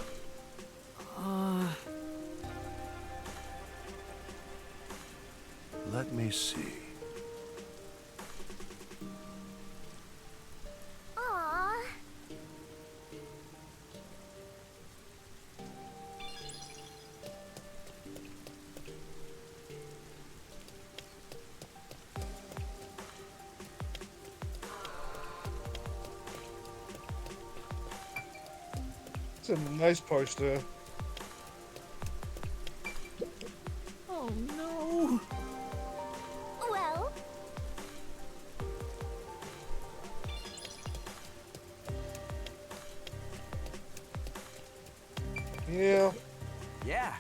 [SPEAKER 9] Let me see.
[SPEAKER 5] Aww.
[SPEAKER 2] It's a nice poster.
[SPEAKER 15] Oh no!
[SPEAKER 5] Well,
[SPEAKER 2] Yeah.
[SPEAKER 6] Yeah.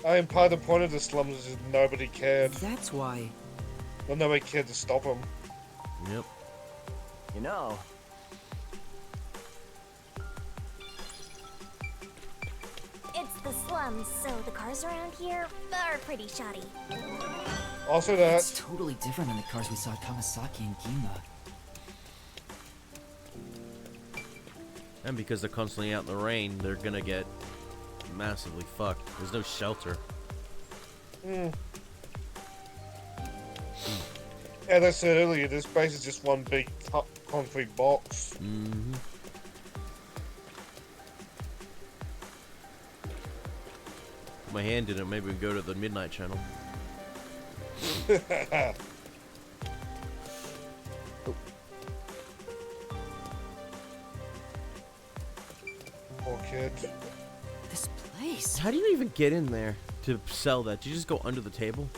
[SPEAKER 2] I mean, part of the point of the slums is nobody cared.
[SPEAKER 15] That's why.
[SPEAKER 2] Well, nobody cared to stop them.
[SPEAKER 1] Yep.
[SPEAKER 6] You know,
[SPEAKER 5] it's the slums, so the cars around here are pretty shoddy.
[SPEAKER 2] Also that.
[SPEAKER 15] It's totally different than the cars we saw at Kamasaki and Gima.
[SPEAKER 1] And because they're constantly out in the rain, they're gonna get massively fucked. There's no shelter.
[SPEAKER 2] As I said earlier, this base is just one big concrete box.
[SPEAKER 1] Mm-hmm. My hand in it. Maybe we can go to the Midnight Channel.
[SPEAKER 2] Poor kid.
[SPEAKER 3] This place.
[SPEAKER 1] How do you even get in there to sell that? Do you just go under the table?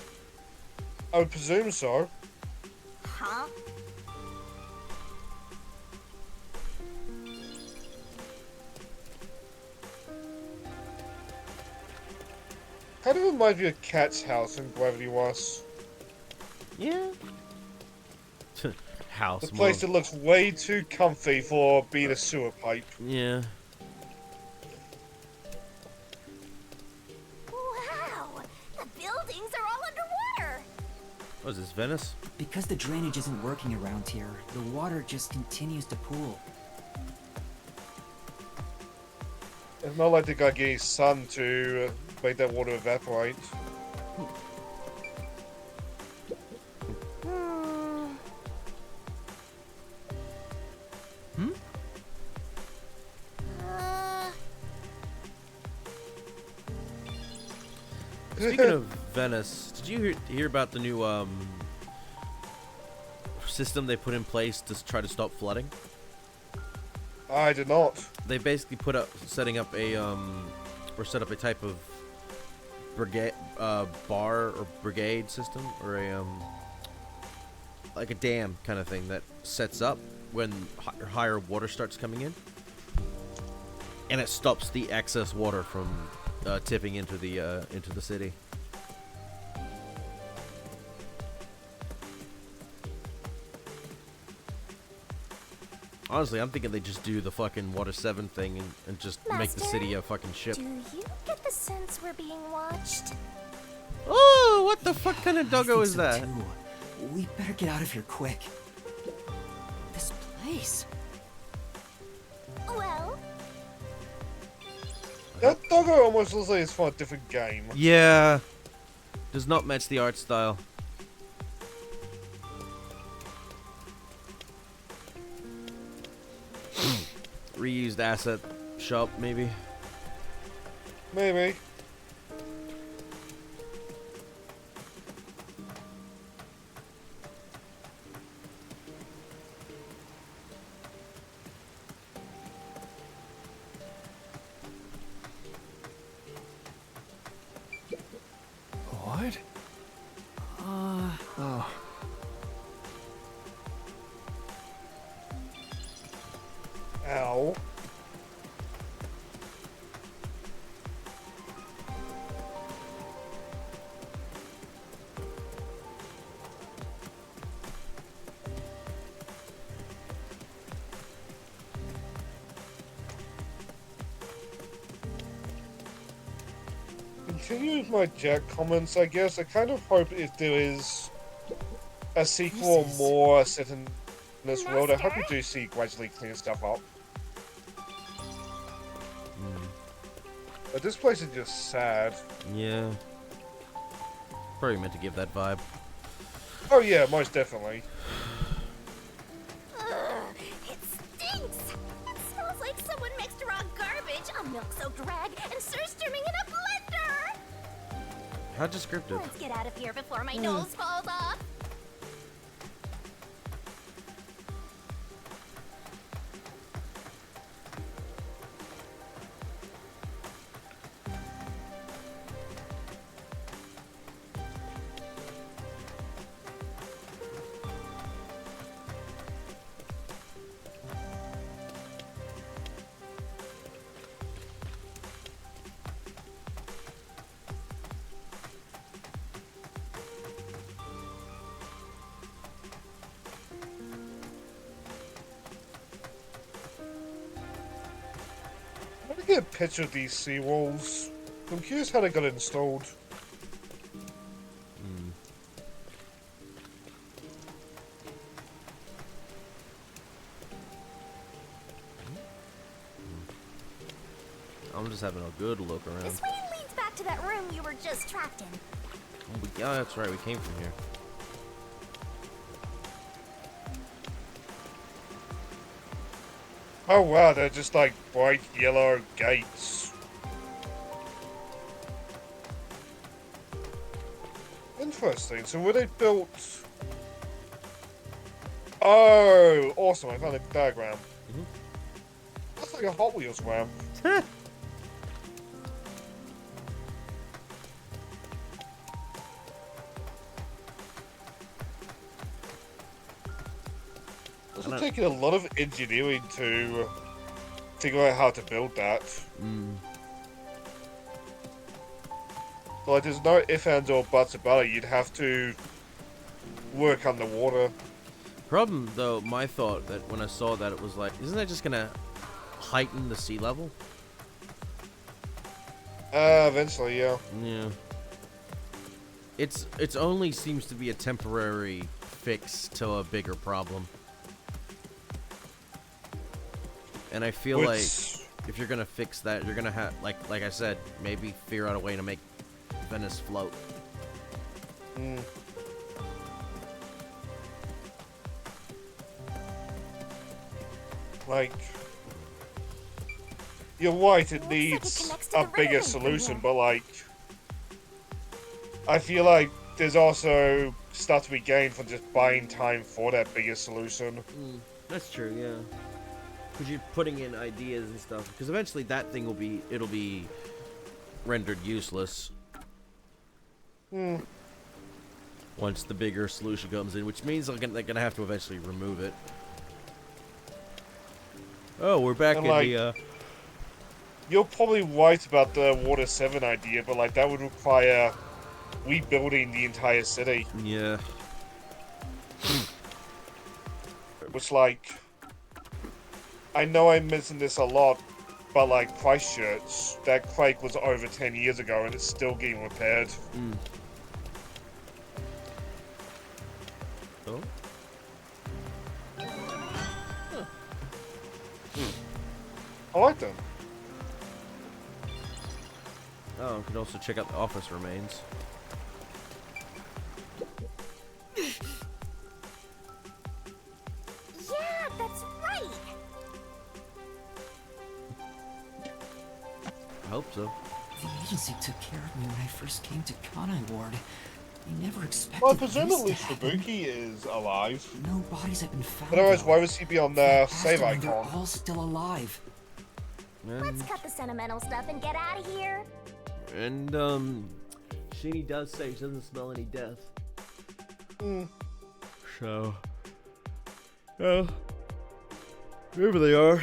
[SPEAKER 2] I would presume so.
[SPEAKER 5] Huh?
[SPEAKER 2] Kind of reminds me of Cat's house in Gravity Rush.
[SPEAKER 1] Yeah. House.
[SPEAKER 2] The place that looks way too comfy for being a sewer pipe.
[SPEAKER 1] Yeah.
[SPEAKER 5] Wow! The buildings are all underwater!
[SPEAKER 1] What is this, Venice?
[SPEAKER 15] Because the drainage isn't working around here, the water just continues to pool.
[SPEAKER 2] It's not like they got any sun to make that water evaporate.
[SPEAKER 1] Speaking of Venice, did you hear about the new system they put in place to try to stop flooding?
[SPEAKER 2] I did not.
[SPEAKER 1] They basically set up a type of brigade bar or brigade system, or a like a dam kind of thing that sets up when higher water starts coming in, and it stops the excess water from tipping into the city. Honestly, I'm thinking they just do the fucking Water 7 thing and just make the city a fucking ship.
[SPEAKER 5] Do you get the sense we're being watched?
[SPEAKER 1] Oh, what the fuck kind of doggo is that?
[SPEAKER 15] Too. We better get out of here quick. This place.
[SPEAKER 5] Well,
[SPEAKER 2] That doggo almost looks like it's from a different game.
[SPEAKER 1] Yeah. Does not match the art style. Reused asset shop, maybe.
[SPEAKER 2] Maybe.
[SPEAKER 8] What? Oh.
[SPEAKER 2] Ow. Continue with my Jack comments, I guess. I kind of hope if there is a sequel or more set in this world, I hope we do see gradually clean stuff up. But this place is just sad.
[SPEAKER 1] Yeah. Probably meant to give that vibe.
[SPEAKER 2] Oh yeah, most definitely.
[SPEAKER 5] ugh, it stinks! It smells like someone mixed raw garbage, a milk-soaked rag, and surströmming in a blender!
[SPEAKER 1] How descriptive.
[SPEAKER 5] Let's get out of here before my nose falls off!
[SPEAKER 2] I want to get a picture of these seawalls. I'm curious how they got installed.
[SPEAKER 1] I'm just having a good look around.
[SPEAKER 5] This way leads back to that room you were just trapped in.
[SPEAKER 1] Oh, yeah, that's right. We came from here.
[SPEAKER 2] Oh wow, they're just like bright yellow gates. Interesting. So were they built? Oh, awesome! I found a diagram. That's like a Hot Wheels ramp. It's taking a lot of engineering to figure out how to build that. Like, there's no ifs, ands, or buts about it. You'd have to work underwater.
[SPEAKER 1] Problem, though, my thought that when I saw that, it was like, isn't that just gonna heighten the sea level?
[SPEAKER 2] Eventually, yeah.
[SPEAKER 1] Yeah. It's only seems to be a temporary fix to a bigger problem. And I feel like if you're gonna fix that, you're gonna have, like I said, maybe figure out a way to make Venice float.
[SPEAKER 2] Like, you're right, it needs a bigger solution, but like, I feel like there's also stuff to be gained from just buying time for that bigger solution.
[SPEAKER 1] That's true, yeah. Because you're putting in ideas and stuff. Because eventually that thing it'll be rendered useless. Once the bigger solution comes in, which means they're gonna have to eventually remove it. Oh, we're back in the.
[SPEAKER 2] You're probably right about the Water 7 idea, but like that would require rebuilding the entire city.
[SPEAKER 1] Yeah.
[SPEAKER 2] Which, like, I know I mentioned this a lot, but like Christchurch, that quake was over 10 years ago and it's still getting repaired.
[SPEAKER 1] Oh.
[SPEAKER 2] I like them.
[SPEAKER 1] Oh, you can also check out the office remains.
[SPEAKER 5] Yeah, that's right.
[SPEAKER 1] I hope so.
[SPEAKER 15] The agency took care of me when I first came to Kanai Ward. I never expected
[SPEAKER 2] Well,
[SPEAKER 15] this
[SPEAKER 2] presumably
[SPEAKER 15] to happen.
[SPEAKER 2] Shibuki is alive.
[SPEAKER 15] No bodies have been found.
[SPEAKER 2] Otherwise,
[SPEAKER 15] though.
[SPEAKER 2] why was he be on the save
[SPEAKER 15] They're
[SPEAKER 2] icon?
[SPEAKER 15] all still alive.
[SPEAKER 5] Let's cut the sentimental stuff and get out of here.
[SPEAKER 1] And Sheeny does say she doesn't smell any death. So, well, wherever they are.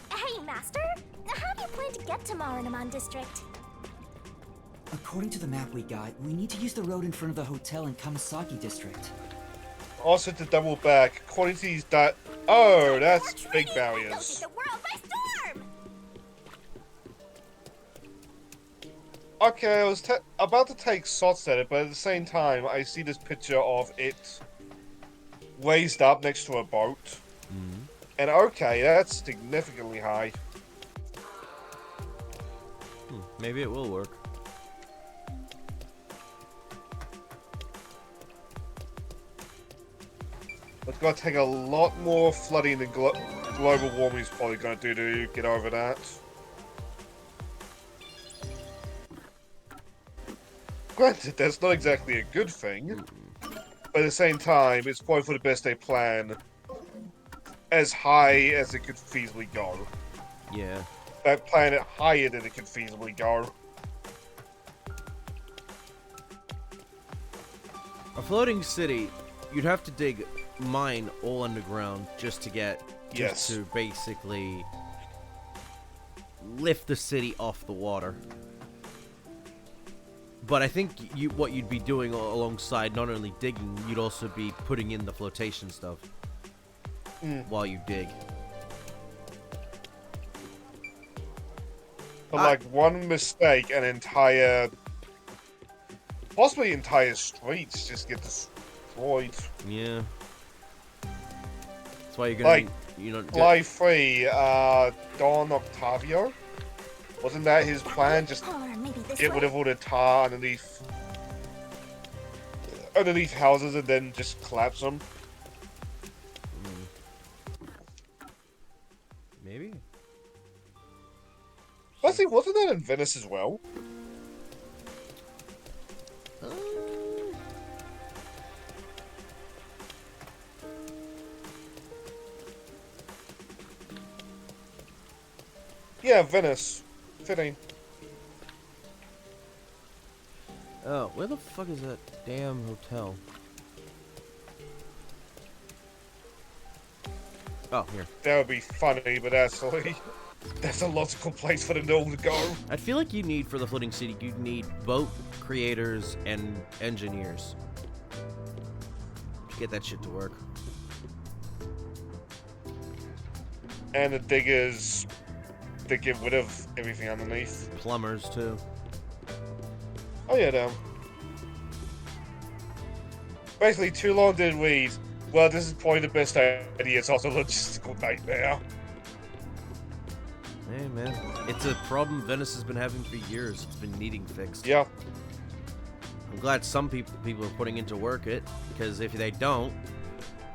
[SPEAKER 5] Hey, Master, how do you plan to get to Marinamon District?
[SPEAKER 15] According to the map we got, we need to use the road in front of the hotel in Kamasaki District.
[SPEAKER 2] Also, to double back, according to these oh, that's big barriers.
[SPEAKER 5] The world by storm!
[SPEAKER 2] Okay, I was about to take shots at it, but at the same time, I see this picture of it raised up next to a boat. And okay, that's significantly high.
[SPEAKER 1] Maybe it will work.
[SPEAKER 2] It's going to take a lot more flooding than global warming is probably going to do to get over that. Granted, that's not exactly a good thing, but at the same time, it's probably for the best they plan as high as it could feasibly go.
[SPEAKER 1] Yeah.
[SPEAKER 2] That planet higher than it could feasibly go.
[SPEAKER 1] A floating city, you'd have to mine all underground just to get to basically lift the city off the water. But I think what you'd be doing alongside not only digging, you'd also be putting in the flotation stuff while you dig.
[SPEAKER 2] But like one mistake, possibly entire streets just get destroyed.
[SPEAKER 1] Yeah. That's why you're gonna
[SPEAKER 2] Like,
[SPEAKER 1] get...
[SPEAKER 2] Fly Free, Don Octavio? Wasn't that his plan? Just get rid of all the tar underneath houses and then just collapse them?
[SPEAKER 1] Maybe.
[SPEAKER 2] Leslie, wasn't that in Venice as well? Yeah, Venice. Fitting.
[SPEAKER 1] Oh, where the fuck is that damn hotel? Oh, here.
[SPEAKER 2] That would be funny, but actually, that's a logical place for them all to go.
[SPEAKER 1] I feel like you need, for the floating city, you need boat creators and engineers to get that shit to work.
[SPEAKER 2] And the diggers to get rid of everything underneath.
[SPEAKER 1] Plumbers, too.
[SPEAKER 2] Oh, yeah, damn. Basically, too long did read. Well, this is probably the best idea. It's also a logistical nightmare.
[SPEAKER 1] Hey, man. It's a problem Venice has been having for years. It's been needing fixed.
[SPEAKER 2] Yeah.
[SPEAKER 1] I'm glad some people are putting into work it, because if they don't,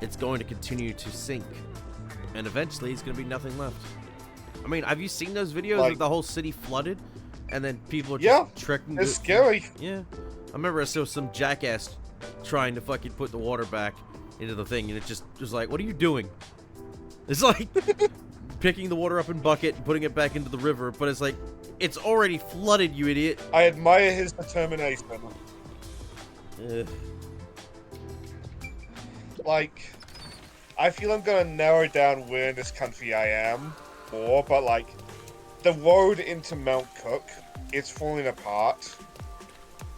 [SPEAKER 1] it's going to continue to sink. And eventually, it's going to be nothing left. I mean, have you seen those videos of the whole city flooded? And then people are just trekking.
[SPEAKER 2] It's scary.
[SPEAKER 1] Yeah. I remember I saw some jackass trying to fucking put the water back into the thing, and it just was like, what are you doing? It's like picking the water up in bucket and putting it back into the river, but it's like, it's already flooded, you idiot.
[SPEAKER 2] I admire his determination.
[SPEAKER 1] Ugh.
[SPEAKER 2] Like, I feel I'm gonna narrow down where in this country I am more, but like, the road into Mount Cook, it's falling apart.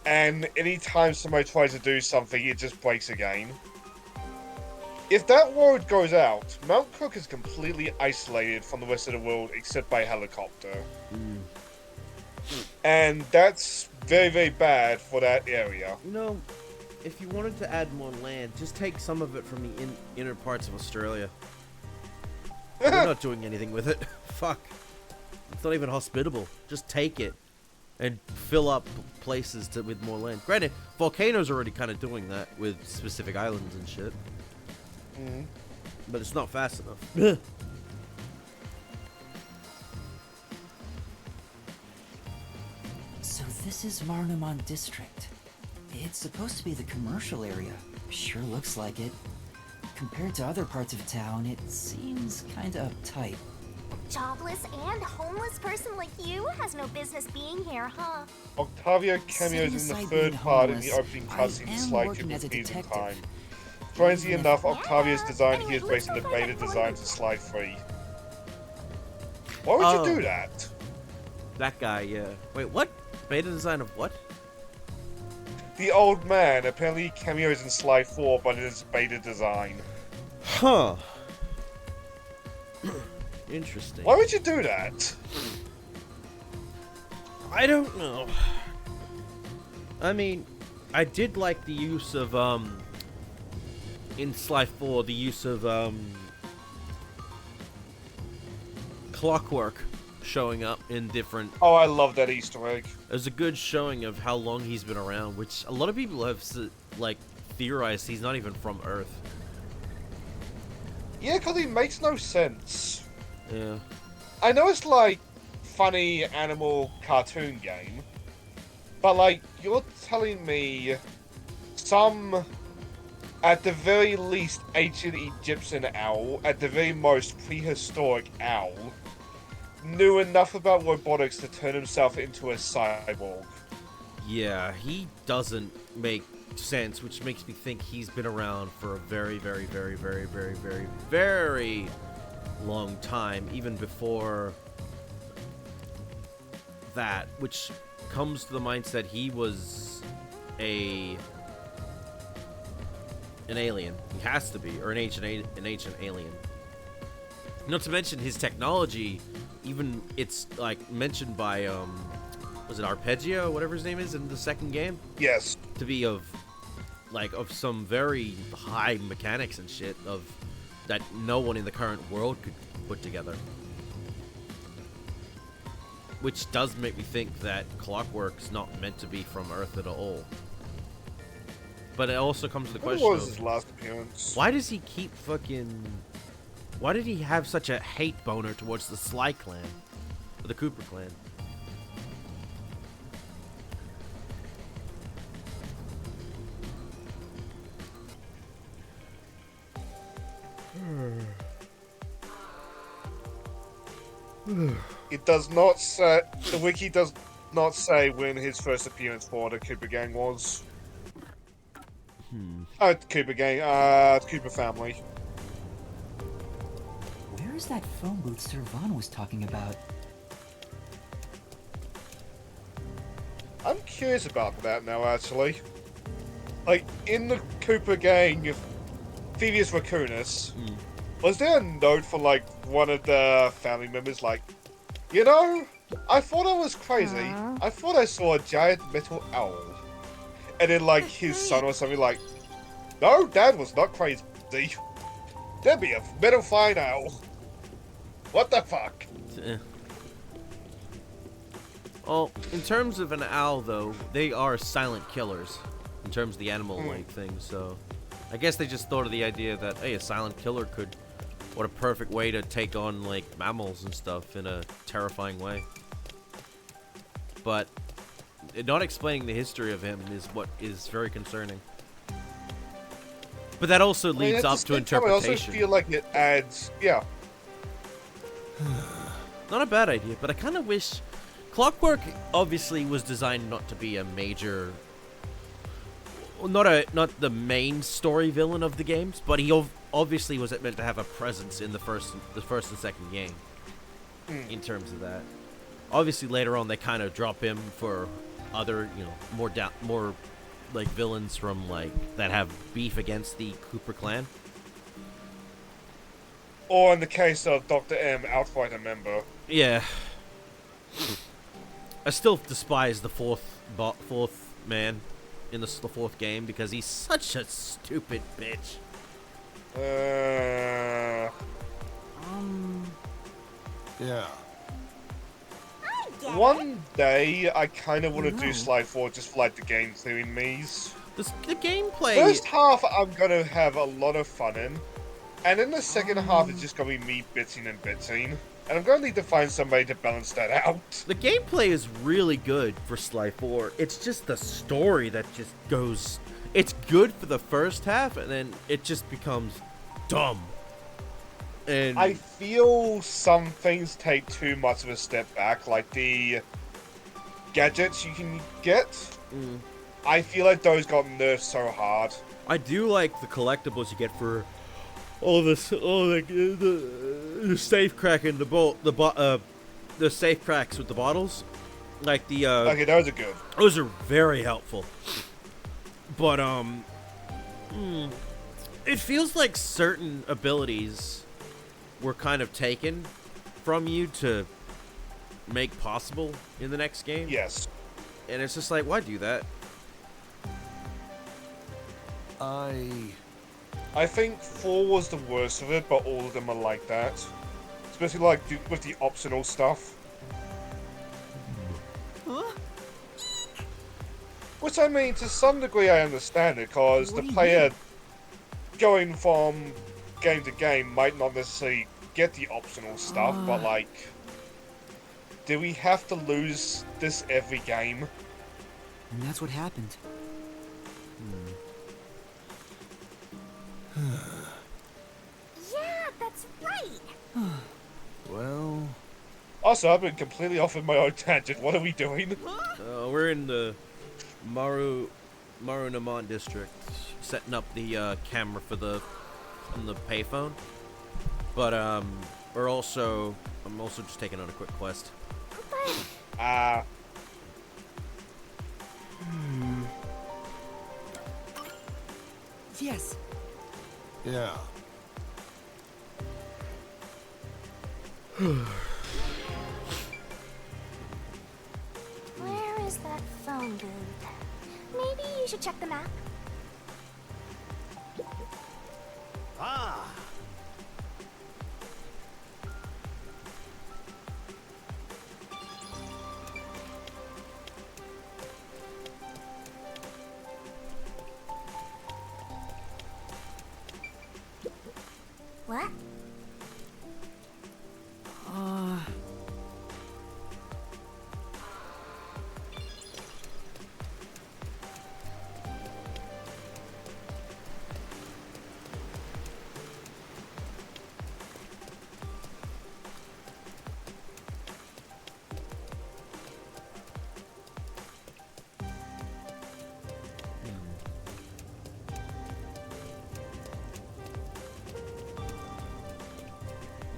[SPEAKER 2] And anytime somebody tries to do something, it just breaks again. If that road goes out, Mount Cook is completely isolated from the rest of the world except by helicopter. And that's very, very bad for that area.
[SPEAKER 1] You know, if you wanted to add more land, just take some of it from the inner parts of Australia. We're not doing anything with it. Fuck. It's not even hospitable. Just take it and fill up places with more land. Granted, Volcano's already kind of doing that with specific islands and shit. But it's not fast enough.
[SPEAKER 15] So this is Marnamon District. It's supposed to be the commercial area. Sure looks like it. Compared to other parts of town, it seems kinda uptight.
[SPEAKER 5] Jobless and homeless person like you has no business being here, huh?
[SPEAKER 2] Octavio cameos in the third part in the opening cutscene Slide to confusing time. Strangely enough, Octavio's design here is based on the beta designs of Slide 3. Why would you do that?
[SPEAKER 1] That guy, yeah. Wait, what? Beta design of what?
[SPEAKER 2] The old man apparently cameos in Slide 4, but it is beta design.
[SPEAKER 1] Huh. Interesting.
[SPEAKER 2] Why would you do that?
[SPEAKER 1] I don't know. I mean, I did like the use of, in Sly 4, the use of, Clockwork showing up in different...
[SPEAKER 2] Oh, I love that Easter egg.
[SPEAKER 1] There's a good showing of how long he's been around, which a lot of people have, like, theorized he's not even from Earth.
[SPEAKER 2] Yeah, because he makes no sense.
[SPEAKER 1] Yeah.
[SPEAKER 2] I know it's like funny animal cartoon game, but like you're telling me some, at the very least, ancient Egyptian owl, at the very most prehistoric owl, knew enough about robotics to turn himself into a cyborg.
[SPEAKER 1] Yeah, he doesn't make sense, which makes me think he's been around for a very, very, very, very, very, very, very long time, even before that, which comes to the mindset he was an alien. He has to be, or an ancient alien. Not to mention his technology even it's like mentioned by was it Arpeggio, whatever his name is, in the second game?
[SPEAKER 2] Yes.
[SPEAKER 1] To be of some very high mechanics and shit that no one in the current world could put together. Which does make me think that Clockwork's not meant to be from Earth at all. But it also comes to the question
[SPEAKER 2] What was
[SPEAKER 1] of,
[SPEAKER 2] his last appearance?
[SPEAKER 1] why does he keep why did he have such a hate boner towards the Sly clan? Or the Cooper clan?
[SPEAKER 2] It does not say. The wiki does not say when his first appearance for the Cooper Gang was. Cooper Gang. Cooper family.
[SPEAKER 15] Where is that phone booth Servan was talking about?
[SPEAKER 2] I'm curious about that now, actually. Like, in the Cooper Gang, Phoebus Raccoonus, was there a note for, like, one of the family members, like, you know, I thought I was crazy. I thought I saw a giant metal owl. And then, like, his son or something, like, no, Dad was not crazy. There'd be a metal flying owl. What the fuck?
[SPEAKER 1] Well, in terms of an owl, though, they are silent killers. In terms of the animal-like thing, so... I guess they just thought of the idea that, hey, a silent killer could... What a perfect way to take on, like, mammals and stuff in a terrifying way. But... not explaining the history of him is what is very concerning. But that also leads up to interpretation.
[SPEAKER 2] I also feel like it adds... Yeah.
[SPEAKER 1] Not a bad idea, but I kind of wish... Clockwork obviously was designed not to be a major... Not the main story villain of the games, but he obviously was meant to have a presence in the first and second game. In terms of that. Obviously later on they kind of drop him for other, you know, more like villains from like that have beef against the Cooper clan.
[SPEAKER 2] Or in the case of Dr. M, outright a member.
[SPEAKER 1] Yeah. I still despise the fourth man in the fourth game because he's such a stupid bitch.
[SPEAKER 9] Yeah.
[SPEAKER 2] One day, I kind of want to do Sly 4 just for like the game theory me's.
[SPEAKER 1] The gameplay...
[SPEAKER 2] First half, I'm going to have a lot of fun in. And then the second half is just going to be me bitsing and bitsing. And I'm going to need to find somebody to balance that out.
[SPEAKER 1] The gameplay is really good for Sly 4. It's just the story that just goes... It's good for the first half, and then it just becomes dumb. And
[SPEAKER 2] I feel some things take too much of a step back, like the gadgets you can get. I feel like those got nerfed so hard.
[SPEAKER 1] I do like the collectibles you get for the safe crack in the safe cracks with the bottles, like the
[SPEAKER 2] okay, those are good.
[SPEAKER 1] Those are very helpful. But it feels like certain abilities were kind of taken from you to make possible in the next game.
[SPEAKER 2] Yes.
[SPEAKER 1] And it's just like, why do that?
[SPEAKER 2] I think 4 was the worst of it, but all of them are like that. Especially like with the optional stuff.
[SPEAKER 6] Huh?
[SPEAKER 2] Which I mean, to some degree I understand it, because the player going from game to game might not necessarily get the optional stuff, but like, do we have to lose this every game?
[SPEAKER 15] And that's what happened.
[SPEAKER 5] Yeah, that's right.
[SPEAKER 1] Well...
[SPEAKER 2] Also, I've been completely off in my own tangent. What are we doing?
[SPEAKER 1] We're in the Marunamont district, setting up the camera for the payphone. But I'm also just taking on a quick quest.
[SPEAKER 6] Yes.
[SPEAKER 9] Yeah.
[SPEAKER 5] That phone booth. Maybe you should check the map.
[SPEAKER 9] Ah!
[SPEAKER 5] What?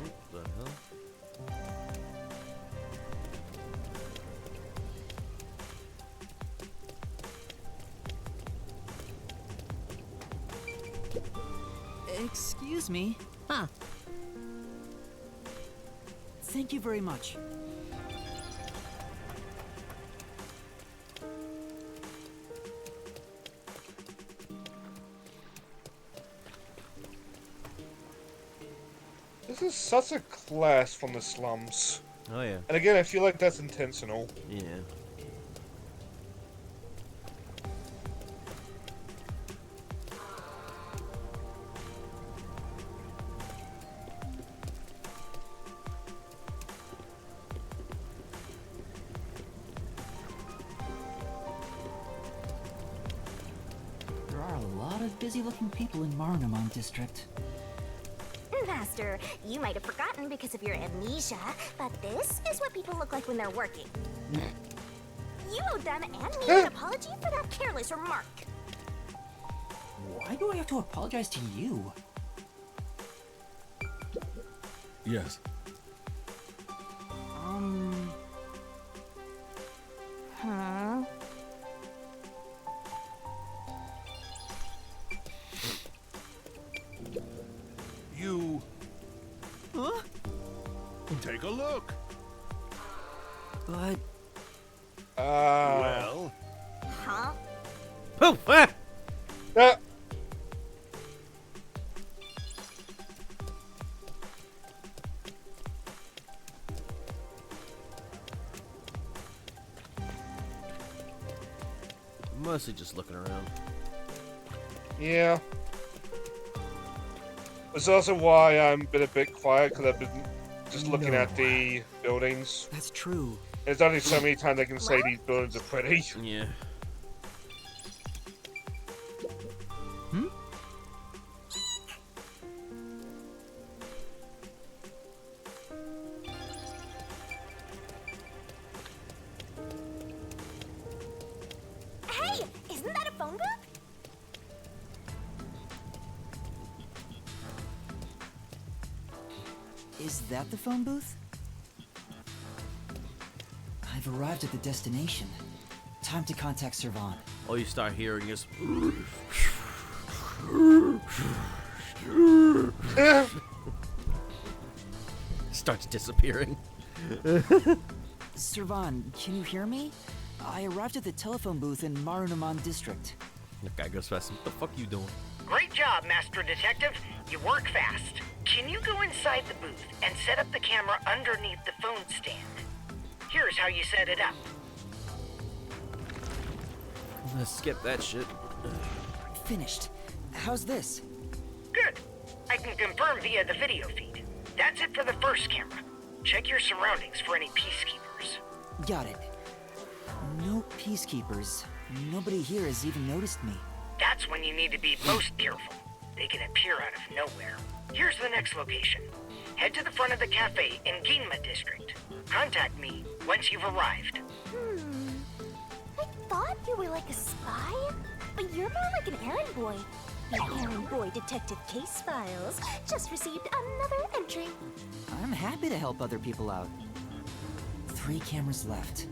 [SPEAKER 1] What the hell?
[SPEAKER 3] Excuse me. Huh. Thank you very much.
[SPEAKER 2] This is such a class from the slums.
[SPEAKER 1] Oh yeah.
[SPEAKER 2] And again, I feel like that's intentional.
[SPEAKER 1] Yeah.
[SPEAKER 15] There are a lot of busy-looking people in Marunamon District.
[SPEAKER 5] Master, you might have forgotten because of your amnesia, but this is what people look like when they're working. You owe them and me an apology for that careless remark.
[SPEAKER 15] Why do I have to apologize to you?
[SPEAKER 13] Yes.
[SPEAKER 5] Huh?
[SPEAKER 7] You...
[SPEAKER 3] Huh?
[SPEAKER 7] Take a look.
[SPEAKER 3] But...
[SPEAKER 7] Well...
[SPEAKER 5] Huh?
[SPEAKER 1] Oh, ah! Mostly just looking around.
[SPEAKER 2] Yeah. It's also why I'm been a bit quiet, because I've been just looking at the buildings.
[SPEAKER 3] That's true.
[SPEAKER 2] There's only so many times I can say these buildings are pretty.
[SPEAKER 1] Yeah.
[SPEAKER 3] Hmm?
[SPEAKER 5] Hey, isn't that a phone booth?
[SPEAKER 15] Is that the phone booth? I've arrived at the destination. Time to contact Servan.
[SPEAKER 1] All you start hearing is. Starts disappearing.
[SPEAKER 3] Servan, can you hear me? I arrived at the telephone booth in Marunamon District.
[SPEAKER 1] That guy goes fast. What the fuck you doing?
[SPEAKER 16] Great job, Master Detective. You work fast. Can you go inside the booth and set up the camera underneath the phone stand? Here's how you set it up.
[SPEAKER 1] Let's skip that shit.
[SPEAKER 3] Finished. How's this?
[SPEAKER 16] Good. I can confirm via the video feed. That's it for the first camera. Check your surroundings for any peacekeepers.
[SPEAKER 3] Got it. No peacekeepers. Nobody here has even noticed me.
[SPEAKER 16] That's when you need to be most careful. They can appear out of nowhere. Here's the next location. Head to the front of the cafe in Ginma District. Contact me once you've arrived.
[SPEAKER 5] I thought you were like a spy, but you're more like an errand boy. The errand boy detective case files just received another entry.
[SPEAKER 3] I'm happy to help other people out.
[SPEAKER 15] 3 cameras left.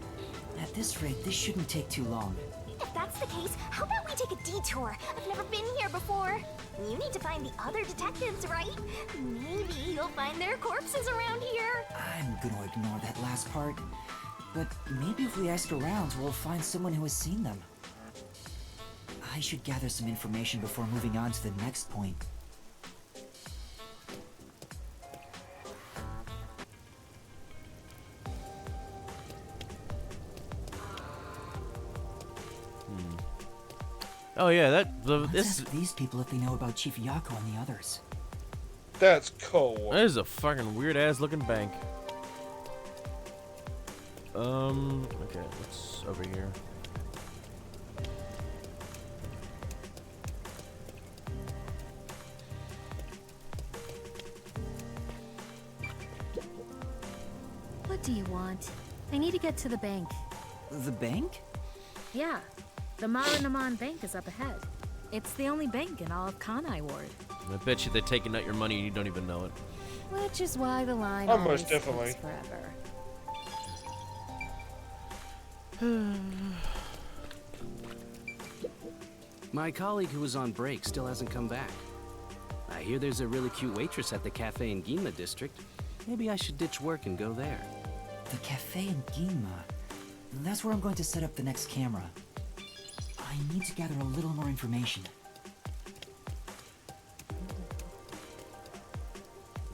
[SPEAKER 15] At this rate, this shouldn't take too long.
[SPEAKER 5] If that's the case, how about we take a detour? I've never been here before. You need to find the other detectives, right? Maybe you'll find their corpses around here.
[SPEAKER 15] I'm gonna ignore that last part. But maybe if we ask around, we'll find someone who has seen them. I should gather some information before moving on to the next point.
[SPEAKER 1] Oh yeah,
[SPEAKER 15] Let's ask these people if they know about Chief Yako and the others.
[SPEAKER 2] That's cool.
[SPEAKER 1] That is a fucking weird ass looking bank. Okay, what's over here?
[SPEAKER 17] What do you want? I need to get to the bank.
[SPEAKER 15] The bank?
[SPEAKER 17] Yeah, the Maranaman Bank is up ahead. It's the only bank in all of Kanai Ward.
[SPEAKER 1] I bet you they're taking out your money and you don't even know it.
[SPEAKER 17] Which is why the line
[SPEAKER 2] Oh,
[SPEAKER 17] always
[SPEAKER 2] most definitely.
[SPEAKER 17] takes forever.
[SPEAKER 18] My colleague who was on break still hasn't come back. I hear there's a really cute waitress at the cafe in Ginma district. Maybe I should ditch work and go there.
[SPEAKER 15] The cafe in Ginma. That's where I'm going to set up the next camera. I need to gather a little more information.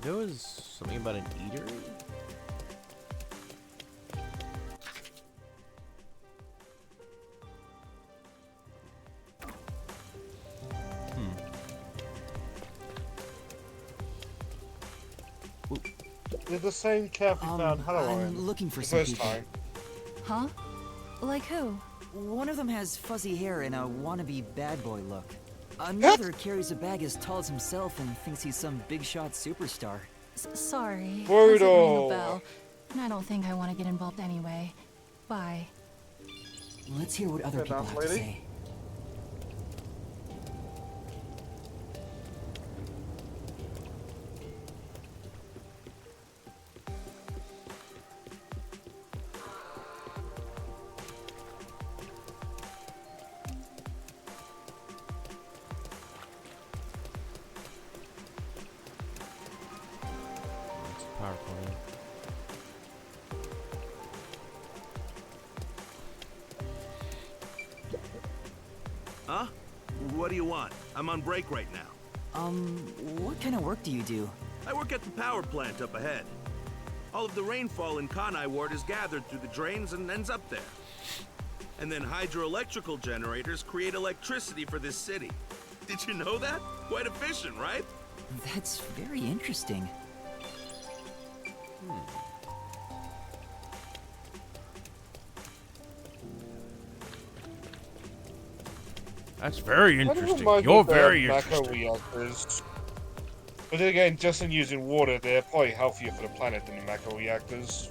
[SPEAKER 1] There was something about an eatery?
[SPEAKER 2] They're the same cafe found Halloween.
[SPEAKER 15] I'm looking for
[SPEAKER 2] the
[SPEAKER 15] some
[SPEAKER 2] first
[SPEAKER 15] people.
[SPEAKER 2] time.
[SPEAKER 4] Huh? Like who?
[SPEAKER 15] One of them has fuzzy hair and a wannabe bad boy look. Another carries a bag as tall as himself and thinks he's some big shot superstar.
[SPEAKER 4] Sorry.
[SPEAKER 2] Brutal.
[SPEAKER 4] Doesn't ring a bell. And I don't think I want to get involved anyway. Bye.
[SPEAKER 15] Let's hear what other people have to say.
[SPEAKER 1] PowerPoint.
[SPEAKER 7] Huh? What do you want? I'm on break right now.
[SPEAKER 15] What kind of work do you do?
[SPEAKER 7] I work at the power plant up ahead. All of the rainfall in Kanai Ward is gathered through the drains and ends up there. And then hydroelectrical generators create electricity for this city. Did you know that? Quite efficient, right?
[SPEAKER 15] That's very interesting.
[SPEAKER 1] That's very
[SPEAKER 2] Kind of
[SPEAKER 1] interesting.
[SPEAKER 2] reminds me
[SPEAKER 1] You're
[SPEAKER 2] of,
[SPEAKER 1] very
[SPEAKER 2] macro
[SPEAKER 1] interesting.
[SPEAKER 2] reactors. But then again, just in using water, they're probably healthier for the planet than the macro reactors.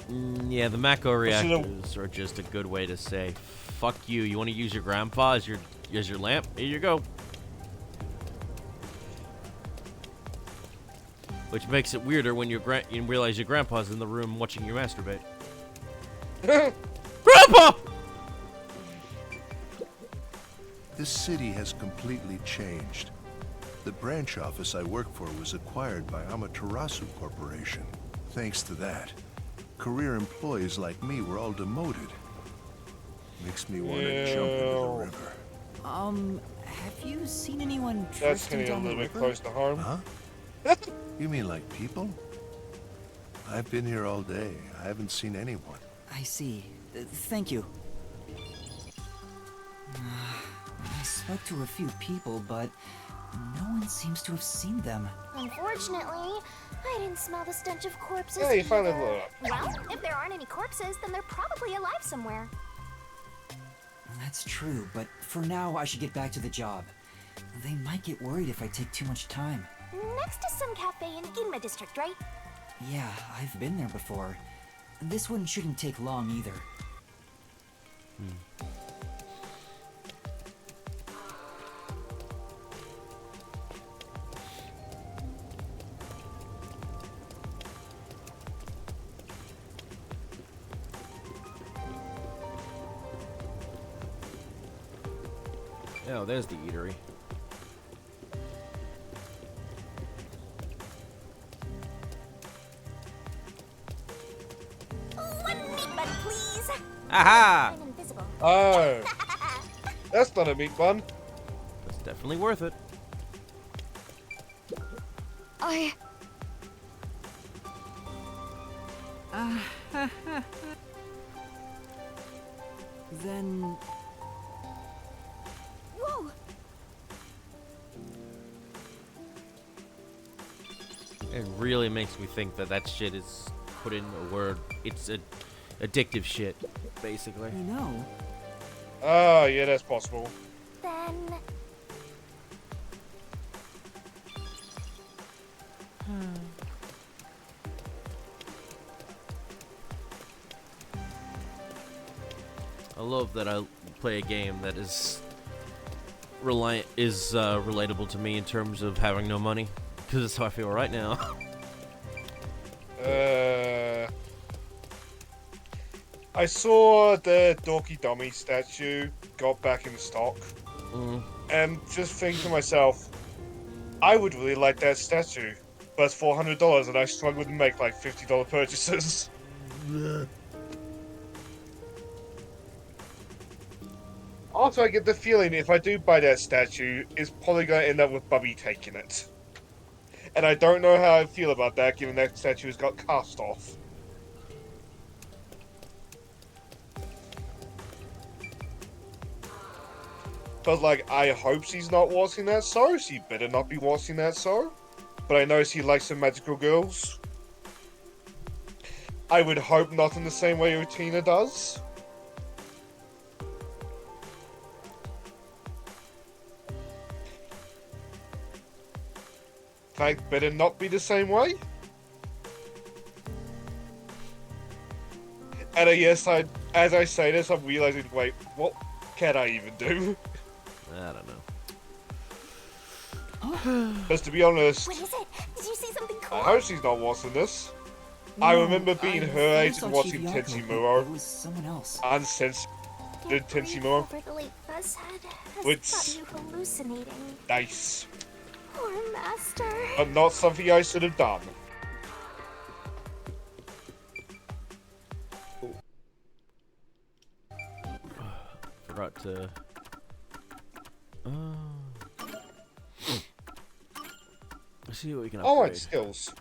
[SPEAKER 1] Yeah, the macro
[SPEAKER 2] Well, see, the-
[SPEAKER 1] reactors are just a good way to say, "Fuck you." You want to use your grandpa as your lamp? Here you go. Which makes it weirder when you realize your grandpa's in the room watching you masturbate. Grandpa!
[SPEAKER 9] This city has completely changed. The branch office I work for was acquired by Amaterasu Corporation. Thanks to that, career employees like me were all demoted. Makes me want to jump into the river.
[SPEAKER 15] Have you seen anyone
[SPEAKER 2] That's
[SPEAKER 15] drifting
[SPEAKER 2] getting a
[SPEAKER 15] down the
[SPEAKER 2] little bit
[SPEAKER 15] river?
[SPEAKER 2] close to home.
[SPEAKER 9] Huh? You mean like people? I've been here all day. I haven't seen anyone.
[SPEAKER 15] I see. Thank you. I spoke to a few people, but no one seems to have seen them.
[SPEAKER 5] Unfortunately, I didn't smell the stench of corpses.
[SPEAKER 2] Yeah, you finally
[SPEAKER 5] either.
[SPEAKER 2] blew it up.
[SPEAKER 5] Well, if there aren't any corpses, then they're probably alive somewhere.
[SPEAKER 15] That's true, but for now I should get back to the job. They might get worried if I take too much time.
[SPEAKER 5] Next to some cafe in Ginma district, right?
[SPEAKER 15] Yeah, I've been there before. This one shouldn't take long either.
[SPEAKER 1] Oh, there's the eatery.
[SPEAKER 5] One meat bun, please.
[SPEAKER 1] Aha!
[SPEAKER 5] I'm invisible.
[SPEAKER 2] Oh. That's not a meat bun.
[SPEAKER 1] That's definitely worth it.
[SPEAKER 3] Then
[SPEAKER 5] Whoa!
[SPEAKER 1] It really makes me think that that shit is put in a word. It's a addictive shit, basically.
[SPEAKER 3] you know,
[SPEAKER 2] Oh, yeah, that's possible.
[SPEAKER 5] Then
[SPEAKER 1] I love that I play a game that is relatable to me in terms of having no money, because that's how I feel right now.
[SPEAKER 2] I saw the Dorky Dummy statue got back in stock, and just think to myself, I would really like that statue, but it's $400 and I struggle to make like $50 purchases. Also, I get the feeling if I do buy that statue, it's probably going to end up with Bubby taking it. And I don't know how I feel about that, given that statue has got cast off. But, like, I hope she's not watching that, so she better not be watching that, so. But I know she likes some magical girls. I would hope not in the same way Utina does. In fact, better not be the same way. And yes, as I say this, I'm realizing, wait, what can I even do?
[SPEAKER 1] I don't know.
[SPEAKER 2] Because to be honest,
[SPEAKER 5] what is it? Did you see something cool?
[SPEAKER 2] I hope she's not watching this. I remember being her age and watching Tenshinmuro.
[SPEAKER 15] It was someone else.
[SPEAKER 2] Uncensored Tenshinmuro.
[SPEAKER 5] Over the late Buzzhead has
[SPEAKER 2] Which-
[SPEAKER 5] got you hallucinating.
[SPEAKER 2] Nice.
[SPEAKER 5] Poor master.
[SPEAKER 2] But not something I should have done.
[SPEAKER 1] Forgot to. Let's see what we can upgrade.
[SPEAKER 2] Alright, skills.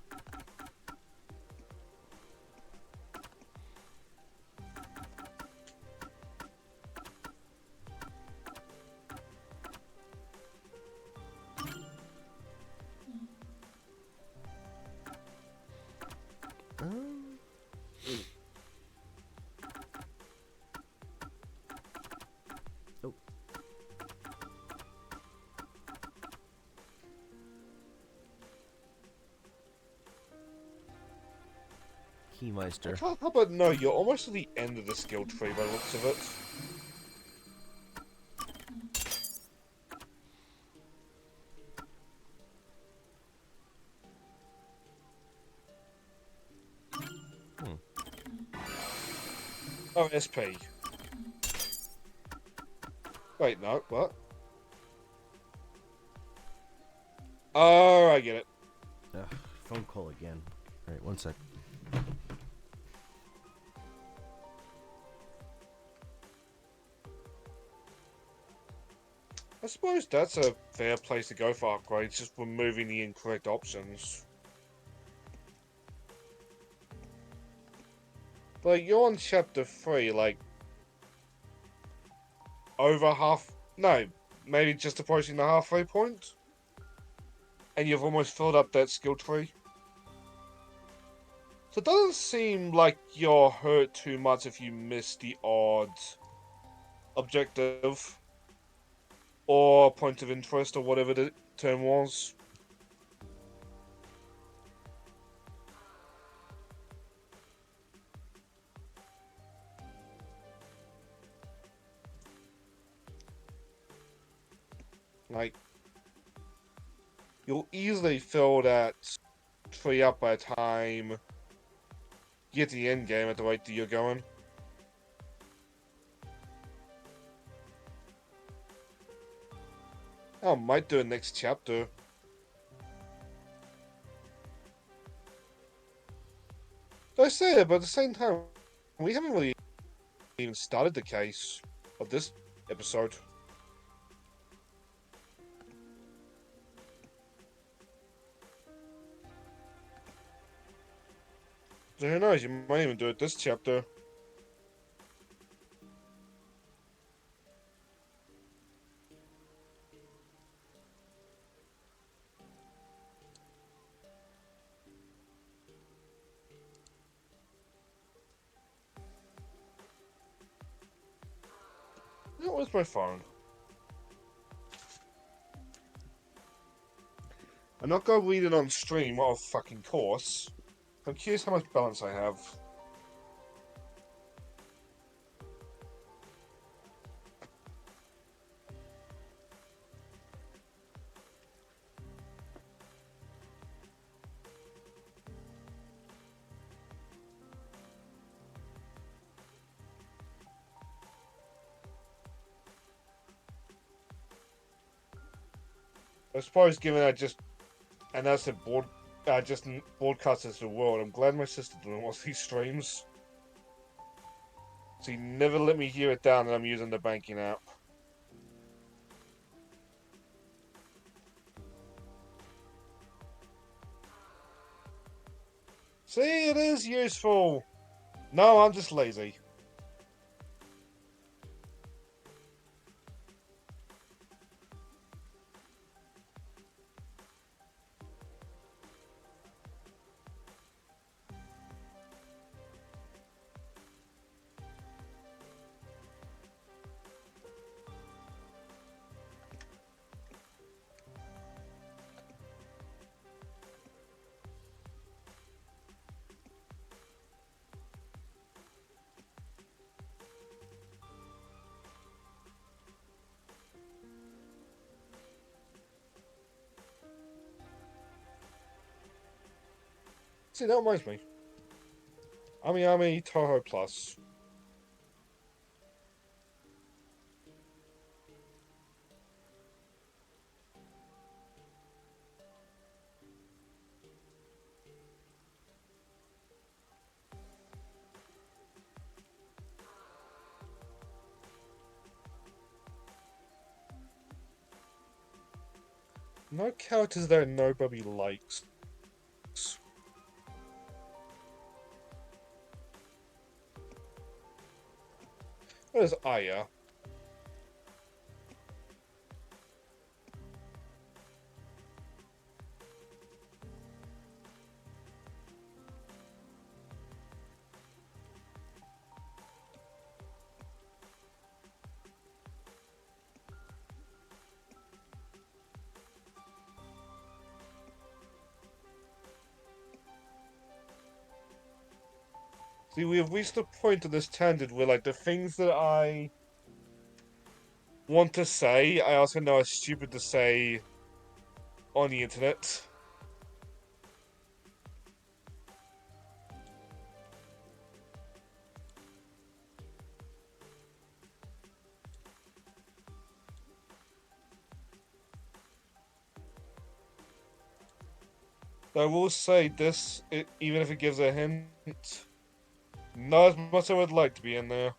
[SPEAKER 1] Oh. Keymeister.
[SPEAKER 2] I can't help but know you're almost at the end of the skill tree by the looks of it. Oh, SP. Wait, no, what? Oh, I get it.
[SPEAKER 1] Ugh, phone call again. Alright, one sec.
[SPEAKER 2] I suppose that's a fair place to go for upgrades, just removing the incorrect options. But you're on chapter 3, like... over half... no, maybe just approaching the halfway point? And you've almost filled up that skill tree? So it doesn't seem like you're hurt too much if you miss the odd objective. Or point of interest, or whatever the term was. Like, you'll easily fill that tree up by the time you get to the end game at the rate that you're going. I might do a next chapter. I say it, but at the same time, we haven't really even started the case of this episode. So who knows, you might even do it this chapter. Where's my phone? I'm not gonna read it on stream, of fucking course. I'm curious how much balance I have. I suppose, given I just announced it just broadcasted to the world, I'm glad my sister didn't watch these streams. So you never let me hear it down that I'm using the banking app. See, it is useful. No, I'm just lazy. See, that reminds me. Ami Toho Plus. No characters that nobody likes. Where's Aya? See, we have reached the point of this tangent where, like, the things that I want to say, I also know are stupid to say on the internet. I will say this, even if it gives a hint, not as much as I would like to be in there.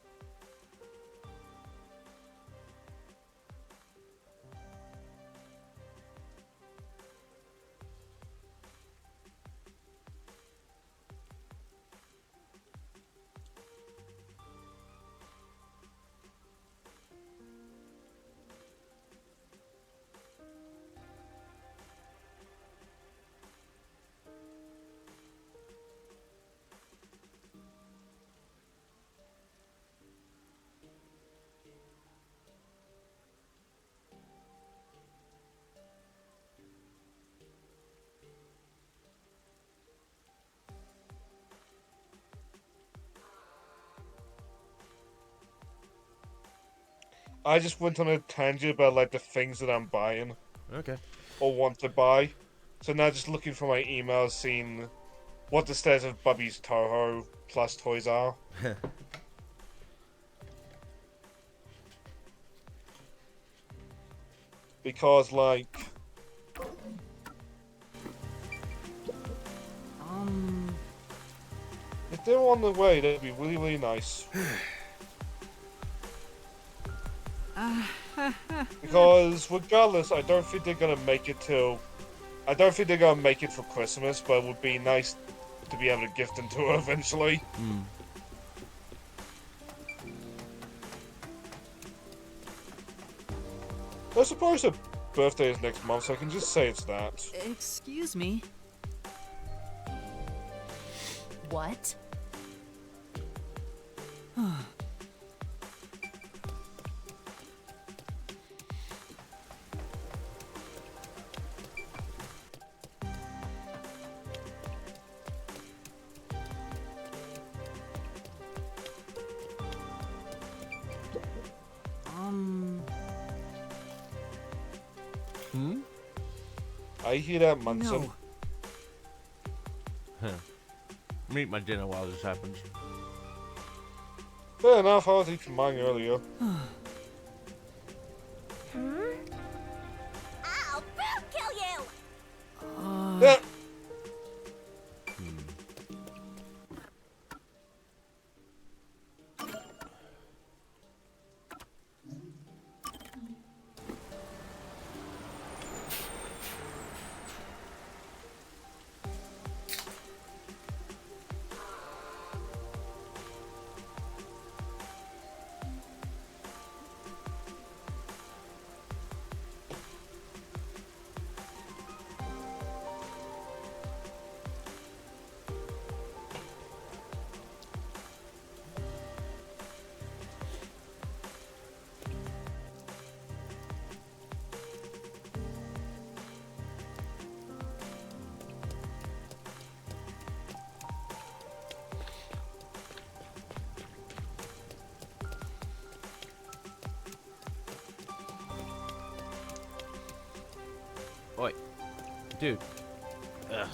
[SPEAKER 2] I just went on a tangent about, like, the things that I'm buying.
[SPEAKER 1] Okay.
[SPEAKER 2] Or want to buy. So now just looking for my emails, seeing what the status of Bubby's Toho Plus toys are. because, like... If they're on the way, that'd be really, really nice. Because, regardless, I don't think they're gonna make it till... I don't think they're gonna make it for Christmas, but it would be nice to be able to gift them to her eventually. I suppose her birthday is next month, so I can just say it's that.
[SPEAKER 3] Excuse me.
[SPEAKER 17] What?
[SPEAKER 2] I hear that, Munson.
[SPEAKER 3] No.
[SPEAKER 1] Huh. I'm eating my dinner while this happens.
[SPEAKER 2] Fair enough, I was eating mine earlier.
[SPEAKER 5] I'll kill you!
[SPEAKER 2] Yeah.
[SPEAKER 1] Oi. Dude. Ugh.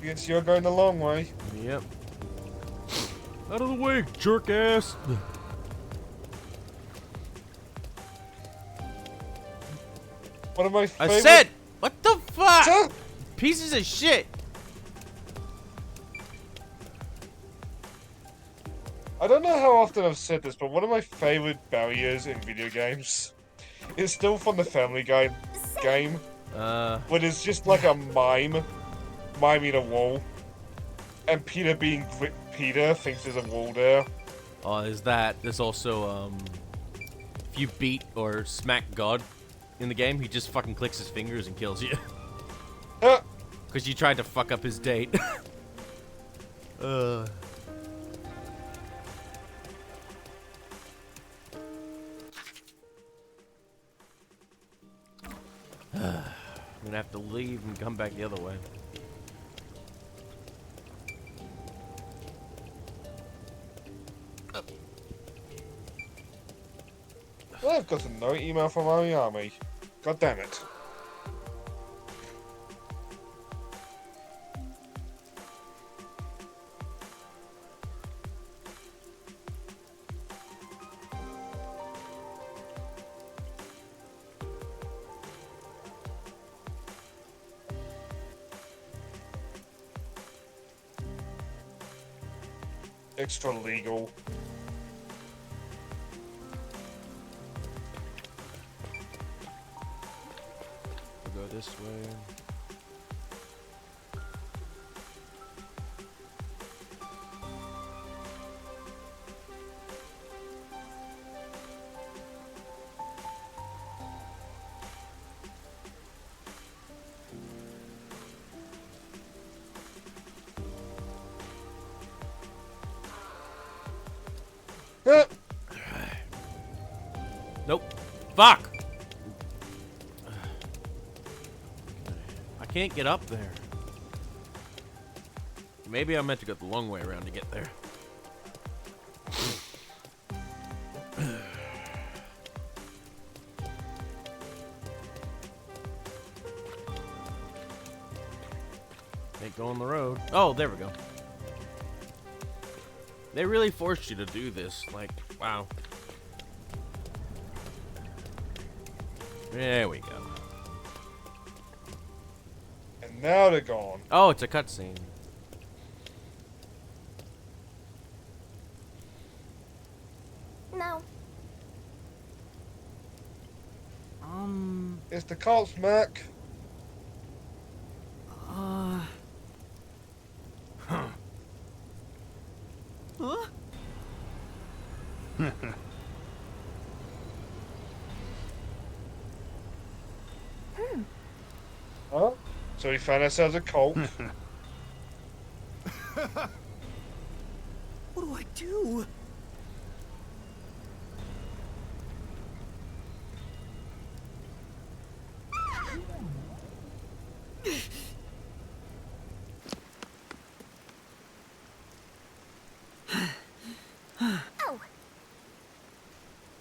[SPEAKER 2] Guess you're going the long way.
[SPEAKER 1] Yep. Out of the way, jerk ass.
[SPEAKER 2] One of my
[SPEAKER 1] I
[SPEAKER 2] favorite...
[SPEAKER 1] said, what the fuck? Pieces of shit.
[SPEAKER 2] I don't know how often I've said this, but one of my favorite barriers in video games is still from the Family Guy game. But it's just like a miming a wall. And Peter being Peter thinks there's a wall there.
[SPEAKER 1] Oh, there's that. There's also, if you beat or smack God in the game, he just fucking clicks his fingers and kills you. Because you tried to fuck up his date. I'm gonna have to leave and come back the other way.
[SPEAKER 2] Well, I've got no email from my army. God damn it. Extra legal.
[SPEAKER 1] We'll go this way. Nope. Fuck! I can't get up there. Maybe I meant to go the long way around to get there. Can't go on the road. Oh, there we go. They really forced you to do this. Like, Wow. There we go.
[SPEAKER 2] And now they're gone.
[SPEAKER 1] Oh, it's a cutscene.
[SPEAKER 5] No.
[SPEAKER 2] It's the cops, Mac.
[SPEAKER 6] Huh?
[SPEAKER 2] Huh? So we found ourselves a cult.
[SPEAKER 6] What do I do?
[SPEAKER 5] Oh.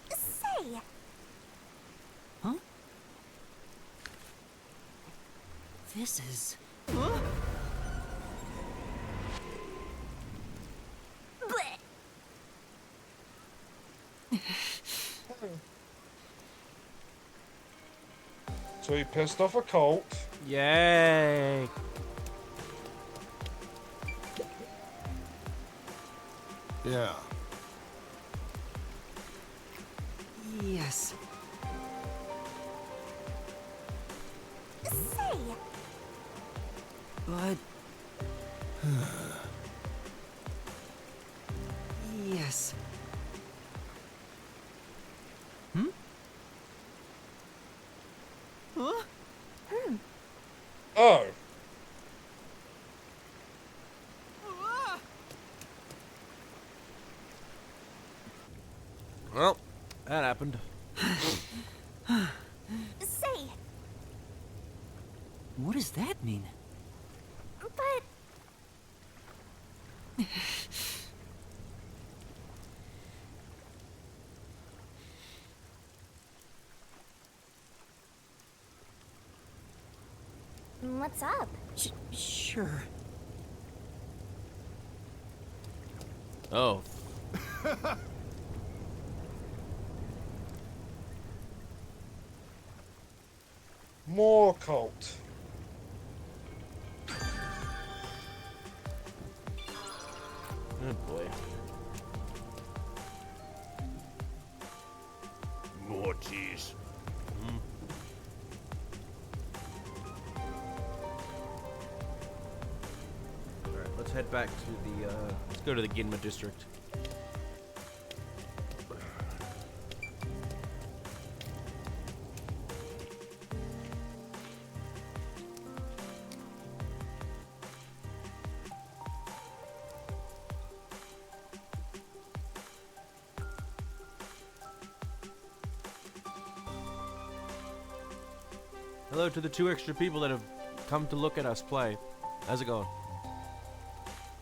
[SPEAKER 5] Say.
[SPEAKER 6] Huh? This is... Huh?
[SPEAKER 2] So he pissed off a cult.
[SPEAKER 1] Yay!
[SPEAKER 9] Yeah.
[SPEAKER 6] Yes.
[SPEAKER 5] Say.
[SPEAKER 6] But... yes. Hmm? Huh?
[SPEAKER 2] Oh.
[SPEAKER 1] Well, that happened.
[SPEAKER 5] Say.
[SPEAKER 6] What does that mean?
[SPEAKER 5] But... What's up?
[SPEAKER 6] Sure.
[SPEAKER 1] Oh.
[SPEAKER 2] More cult.
[SPEAKER 1] Oh boy.
[SPEAKER 14] More cheese.
[SPEAKER 1] Alright, let's head back to the, let's go to the Ginma district. Hello to the 2 extra people that have come to look at us play. How's it going?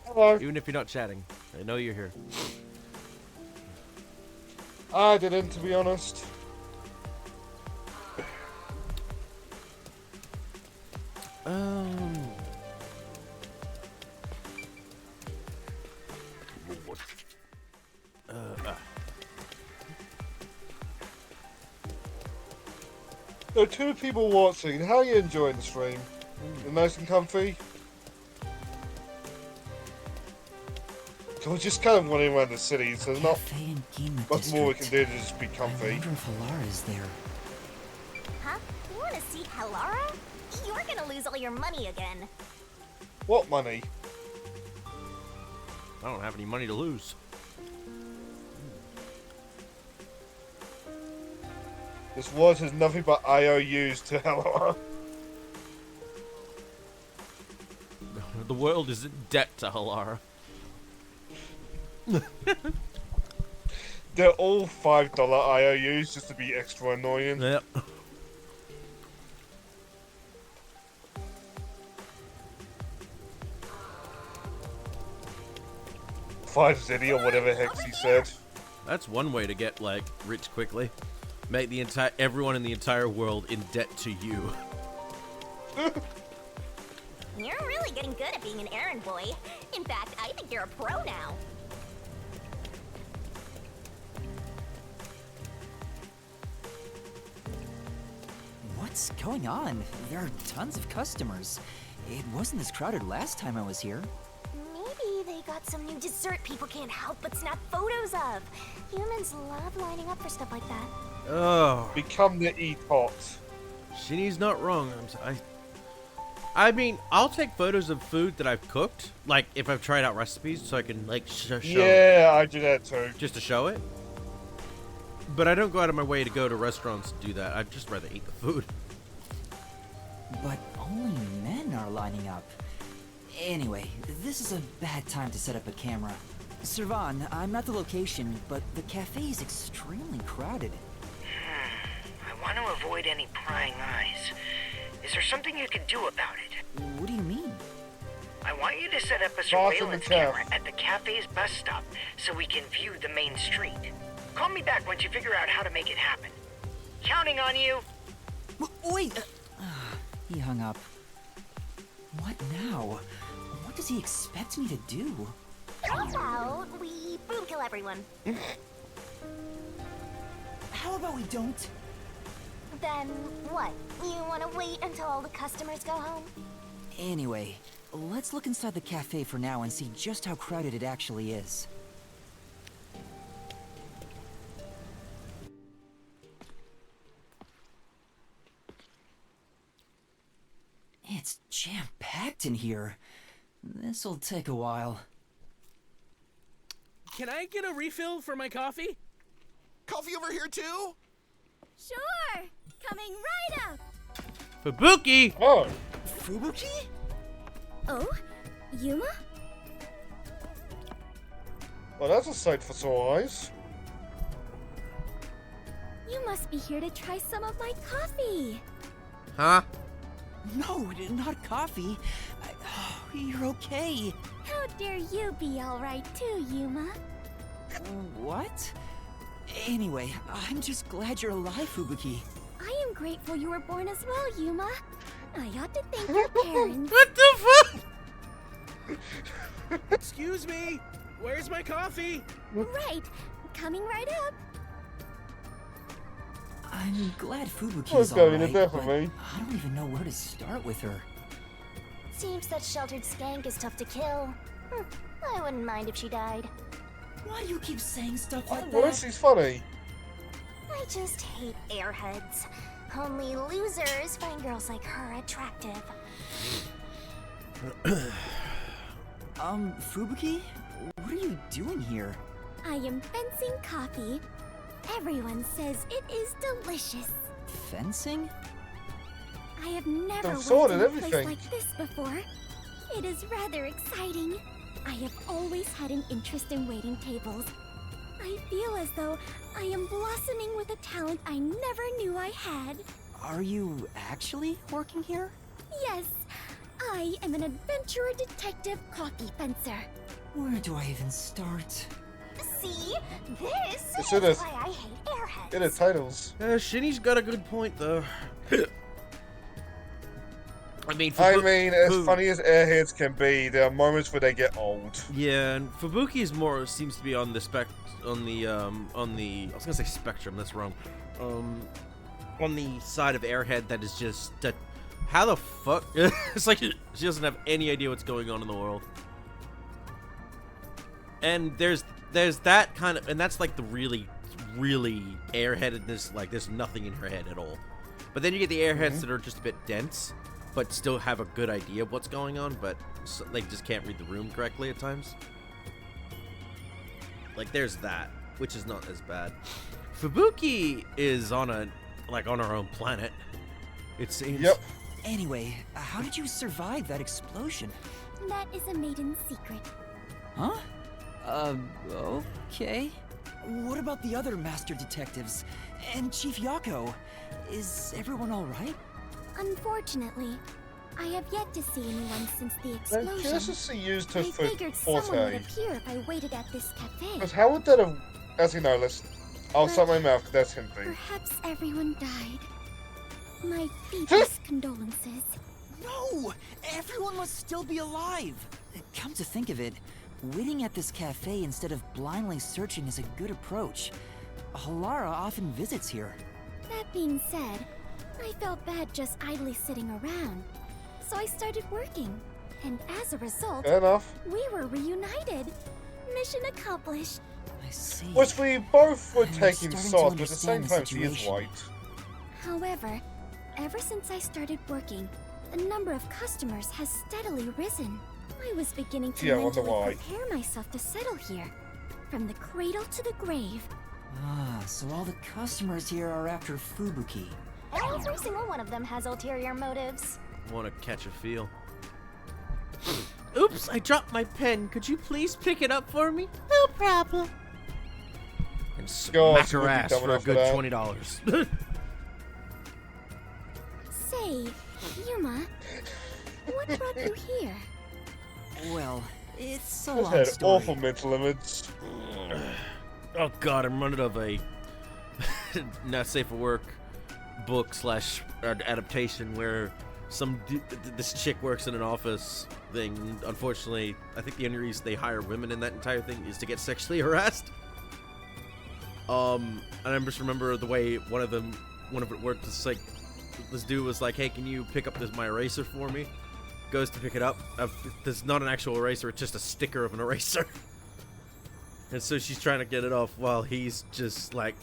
[SPEAKER 2] Hello.
[SPEAKER 1] Even if you're not chatting, I know you're here.
[SPEAKER 2] I didn't, to be honest. There are 2 people watching. How are you enjoying the stream? You nice and comfy? We're just kind of running around the city, so there's not much more we can do to just be
[SPEAKER 15] I
[SPEAKER 2] comfy.
[SPEAKER 15] wonder if Alara's there.
[SPEAKER 5] Huh? You want to see Helara? You're gonna lose all your money again.
[SPEAKER 2] What money?
[SPEAKER 1] I don't have any money to lose.
[SPEAKER 2] This world has nothing but IOUs to Helara.
[SPEAKER 1] The world is in debt to Helara.
[SPEAKER 2] They're all $5 IOUs just to be extra annoying.
[SPEAKER 1] Yep.
[SPEAKER 2] $5 or whatever the heck he said.
[SPEAKER 1] That's one way to get like rich quickly. Make the entire everyone in the entire world in debt to you.
[SPEAKER 5] You're really getting good at being an errand boy. In fact, I think you're a pro now.
[SPEAKER 3] What's going on? There are tons of customers. It wasn't this crowded last time I was here.
[SPEAKER 5] Maybe they got some new dessert people can't help but snap photos of. Humans love lining up for stuff like that.
[SPEAKER 1] Oh.
[SPEAKER 2] Become the e-pot.
[SPEAKER 1] Shinny's not wrong. I mean, I'll take photos of food that I've cooked, like if I've tried out recipes, so I can like show.
[SPEAKER 2] Yeah, I do that too.
[SPEAKER 1] Just to show it. But I don't go out of my way to go to restaurants to do that. I'd just rather eat the food.
[SPEAKER 3] But only men are lining up. Anyway, this is a bad time to set up a camera. Servan, I'm at the location, but the cafe is extremely crowded.
[SPEAKER 16] I want to avoid any prying eyes. Is there something you can do about it?
[SPEAKER 3] What do you mean?
[SPEAKER 16] I want you to set up a surveillance camera at the cafe's bus stop so we can view the main street. Call me back once you figure out how to make it happen. Counting on you.
[SPEAKER 3] Wait! He hung up. What now? What does he expect me to do?
[SPEAKER 5] How about we boom kill everyone?
[SPEAKER 3] How about we don't?
[SPEAKER 5] Then what? You want to wait until all the customers go home?
[SPEAKER 3] Anyway, let's look inside the cafe for now and see just how crowded it actually is. It's jam-packed in here. This'll take a while.
[SPEAKER 18] Can I get a refill for my coffee?
[SPEAKER 19] Coffee over here too?
[SPEAKER 20] Sure! Coming right up!
[SPEAKER 1] Fubuki!
[SPEAKER 2] Oh!
[SPEAKER 3] Fubuki?
[SPEAKER 20] Oh? Yuma?
[SPEAKER 2] Well, that's a sight for sore eyes.
[SPEAKER 20] You must be here to try some of my coffee!
[SPEAKER 1] Huh?
[SPEAKER 3] No, not coffee. You're okay.
[SPEAKER 20] How dare you be alright too, Yuma?
[SPEAKER 3] What? Anyway, I'm just glad you're alive, Fubuki.
[SPEAKER 20] I am grateful you were born as well, Yuma. I ought to thank your parents.
[SPEAKER 1] What the fuck?
[SPEAKER 18] Excuse me! Where's my coffee?
[SPEAKER 20] Right. Coming right up.
[SPEAKER 3] I'm glad Fubuki's
[SPEAKER 2] What's going
[SPEAKER 3] alright,
[SPEAKER 2] there for
[SPEAKER 3] but
[SPEAKER 2] me?
[SPEAKER 3] I don't even know where to start with her.
[SPEAKER 5] Seems that sheltered skank is tough to kill. I wouldn't mind if she died.
[SPEAKER 3] Why do you keep saying stuff like
[SPEAKER 2] Well,
[SPEAKER 3] that?
[SPEAKER 2] she's funny.
[SPEAKER 5] I just hate airheads. Only losers find girls like her attractive.
[SPEAKER 3] Fubuki? What are you doing here?
[SPEAKER 20] I am fencing coffee. Everyone says it is delicious.
[SPEAKER 3] Fencing?
[SPEAKER 20] I have never
[SPEAKER 2] Some
[SPEAKER 20] worked
[SPEAKER 2] sword
[SPEAKER 20] in
[SPEAKER 2] and
[SPEAKER 20] a place
[SPEAKER 2] everything.
[SPEAKER 20] like this before. It is rather exciting. I have always had an interest in waiting tables. I feel as though I am blossoming with a talent I never knew I had.
[SPEAKER 3] Are you actually working here?
[SPEAKER 20] Yes, I am an adventurer detective coffee fencer.
[SPEAKER 3] Where do I even start?
[SPEAKER 5] See? This
[SPEAKER 2] Yes,
[SPEAKER 5] is
[SPEAKER 2] it is.
[SPEAKER 5] why I hate airheads.
[SPEAKER 2] In the titles.
[SPEAKER 1] Shinny's got a good point, though. I mean,
[SPEAKER 2] as funny as airheads can be, there are moments where they get old.
[SPEAKER 1] Yeah, and Fubuki is more seems to be on the I was gonna say spectrum. That's wrong. On the side of airhead that is just that. How the fuck? It's like she doesn't have any idea what's going on in the world. And there's that kind of, and that's like the really airheadedness. Like there's nothing in her head at all. But then you get the airheads that are just a bit dense, but still have a good idea of what's going on, but they just can't read the room correctly at times. Like there's that, which is not as bad. Fubuki is on her own planet. It seems.
[SPEAKER 2] Yep.
[SPEAKER 3] Anyway, how did you survive that explosion?
[SPEAKER 20] That is a maiden secret.
[SPEAKER 3] Huh? Okay. What about the other master detectives? And Chief Yako? Is everyone alright?
[SPEAKER 20] Unfortunately, I have yet to see anyone since the explosion.
[SPEAKER 2] Curiously used her
[SPEAKER 20] I figured someone would
[SPEAKER 2] forte.
[SPEAKER 20] appear if I waited at this cafe.
[SPEAKER 2] Because how would that have... Actually, no, I'll stop my mouth because that's hinting.
[SPEAKER 20] Perhaps everyone died. My deepest condolences.
[SPEAKER 3] No! Everyone must still be alive! Come to think of it, waiting at this cafe instead of blindly searching is a good approach. Halara often visits here.
[SPEAKER 20] That being said, I felt bad just idly sitting around, so I started working. And as a result,
[SPEAKER 2] Fair enough.
[SPEAKER 20] we were reunited. Mission accomplished.
[SPEAKER 15] I see.
[SPEAKER 2] Which we both were
[SPEAKER 15] I'm
[SPEAKER 2] taking
[SPEAKER 15] starting to
[SPEAKER 2] swords, but at the same
[SPEAKER 15] understand
[SPEAKER 2] time
[SPEAKER 15] the
[SPEAKER 2] she is
[SPEAKER 15] situation.
[SPEAKER 2] white.
[SPEAKER 20] However, ever since I started working, the number of customers has steadily risen. I was beginning to
[SPEAKER 2] Yeah, I wonder
[SPEAKER 20] mentally
[SPEAKER 2] why.
[SPEAKER 20] prepare myself to settle here, from the cradle to the grave.
[SPEAKER 15] Ah, so all the customers here are after Fubuki.
[SPEAKER 5] Every single one of them has ulterior motives.
[SPEAKER 1] Want to catch a feel. Oops, I dropped my pen. Could you please pick it up for me? No problem. And
[SPEAKER 2] God,
[SPEAKER 1] smack her
[SPEAKER 2] would be
[SPEAKER 1] ass
[SPEAKER 2] dumb
[SPEAKER 1] for a
[SPEAKER 2] enough for
[SPEAKER 1] good
[SPEAKER 2] that.
[SPEAKER 1] $20.
[SPEAKER 20] Say, Yuma, what brought you here?
[SPEAKER 3] Well, it's a
[SPEAKER 2] I've
[SPEAKER 3] long
[SPEAKER 2] had
[SPEAKER 3] story.
[SPEAKER 2] awful mental image.
[SPEAKER 1] Oh god, I'm running of a not safe for work book slash adaptation where this chick works in an office thing. Unfortunately, I think the only reason they hire women in that entire thing is to get sexually harassed. And I just remember the way one of it worked. It's like this dude was like, "Hey, can you pick up my eraser for me?" Goes to pick it up. There's not an actual eraser; it's just a sticker of an eraser. And so she's trying to get it off while he's just like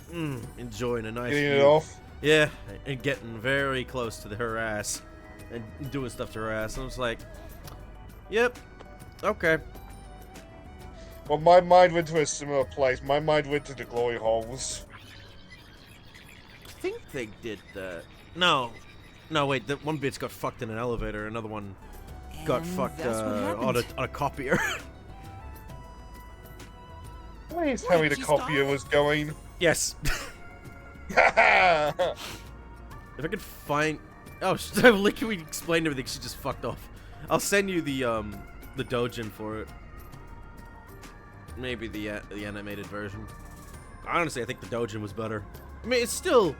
[SPEAKER 1] enjoying a nice
[SPEAKER 2] Getting it
[SPEAKER 1] view.
[SPEAKER 2] off?
[SPEAKER 1] Yeah, and getting very close to her ass and doing stuff to her ass. And I was like, "Yep, okay."
[SPEAKER 2] Well, my mind went to a similar place. My mind went to the glory holes.
[SPEAKER 1] I think they did that. No, wait. That one bitch got fucked in an elevator. Another one got
[SPEAKER 3] And
[SPEAKER 1] fucked
[SPEAKER 3] that's what
[SPEAKER 1] on
[SPEAKER 3] happened.
[SPEAKER 1] a copier.
[SPEAKER 2] Please tell me the copier was going.
[SPEAKER 1] Yes. If I could find, look, we explained everything. She just fucked off. I'll send you the doujin for it. Maybe the animated version. Honestly, I think the doujin was better. I mean, it's still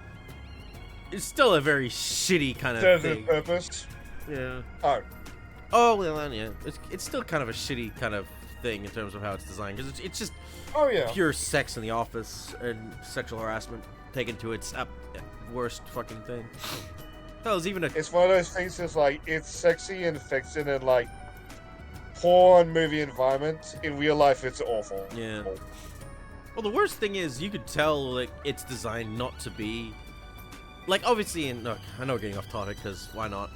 [SPEAKER 1] a very shitty kind of
[SPEAKER 2] Serves
[SPEAKER 1] thing.
[SPEAKER 2] its purpose.
[SPEAKER 1] Yeah.
[SPEAKER 2] Oh,
[SPEAKER 1] well, then, yeah. It's still kind of a shitty kind of thing in terms of how it's designed, because it's just pure sex in the office and sexual harassment taken to its worst fucking thing. That was even
[SPEAKER 2] it's one of those things that's like, it's sexy in fiction and like porn movie environment. In real life, it's awful.
[SPEAKER 1] Yeah. Well, the worst thing is you could tell like it's designed not to be like, obviously look, I know we're getting off topic because why not?